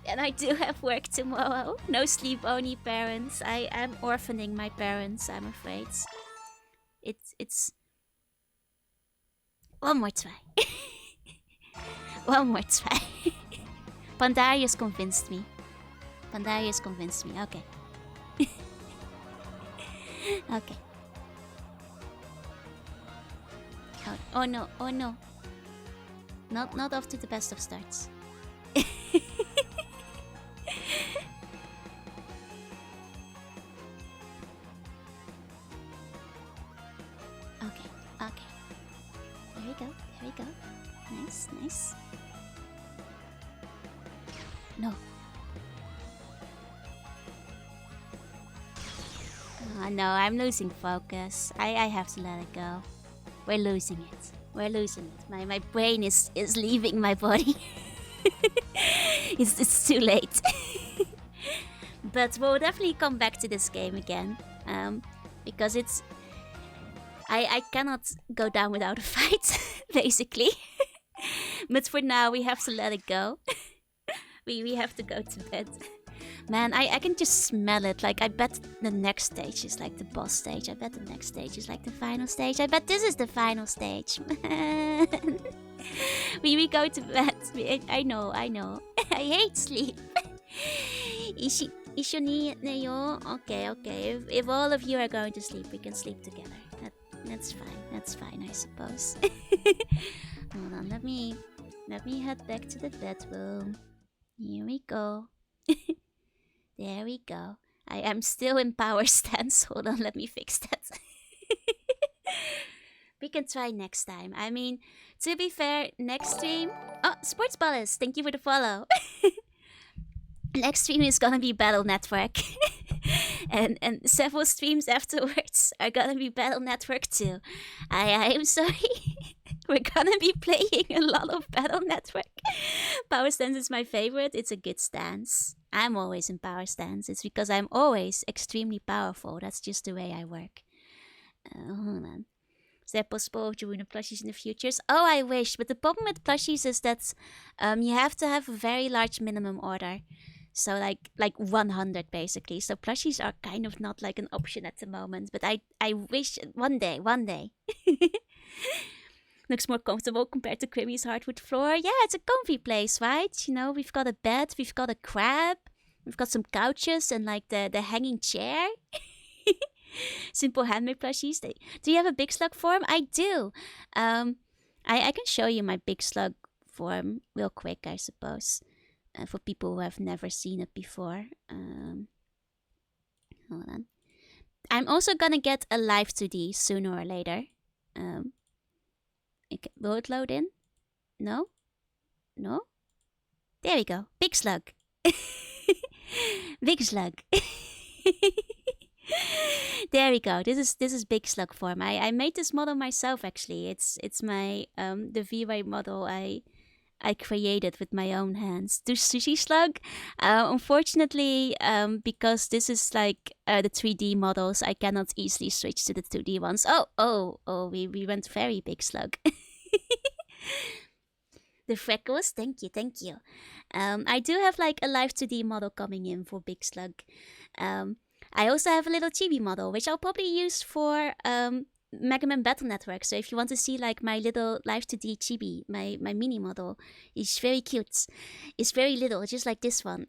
And I do have work tomorrow. No sleep, only parents. I am orphaning my parents, I'm afraid. It's... One more try. One more try. Pandarius convinced me. Okay. Okay. Oh no. Not off to the best of starts. Okay. There we go. Nice. No. Oh no, I'm losing focus. I have to let it go. We're losing it. My brain is leaving my body. It's too late. But we'll definitely come back to this game again. Because it's... I cannot go down without a fight, basically. But for now, we have to let it go. We have to go to bed. Man, I can just smell it. Like, I bet the next stage is like the boss stage. I bet the next stage is like the final stage. I bet this is the final stage. Man. We go to bed. I know. I hate sleep. Okay. If all of you are going to sleep, we can sleep together. That's fine, I suppose. Hold on, let me head back to the bedroom. Here we go. There we go. I am still in power stance. Hold on, let me fix that. We can try next time. I mean, to be fair, next stream... Oh, Sports Ballas, thank you for the follow. Next stream is gonna be Battle Network. and several streams afterwards are gonna be Battle Network too. I am sorry. We're gonna be playing a lot of Battle Network. Power stance is my favorite. It's a good stance. I'm always in power stance. It's because I'm always extremely powerful. That's just the way I work. Hold on. Is that possible to win plushies in the futures? Oh, I wish. But the problem with plushies is that you have to have a very large minimum order. So like 100 basically. So plushies are kind of not like an option at the moment. But I wish one day. Looks more comfortable compared to Crimmy's hardwood floor. Yeah, it's a comfy place, right? You know, we've got a bed, we've got a crab, we've got some couches and like the hanging chair. Simple handmade plushies. Do you have a big slug form? I do. I can show you my big slug form real quick, I suppose. For people who have never seen it before. Hold on. I'm also gonna get a live 2D sooner or later. Will it load in? No? There we go. Big slug. Big slug. There we go. This is big slug form. I made this model myself actually. It's my the V-Ray model I created with my own hands. The sushi slug, unfortunately, because this is like the 3D models, I cannot easily switch to the 2D ones. Oh, we went very big slug. The freckles, thank you. I do have like a live 2D model coming in for big slug. I also have a little chibi model, which I'll probably use for Mega Man Battle Network. So if you want to see like my little live 2D chibi, my mini model is very cute. It's very little, just like this one.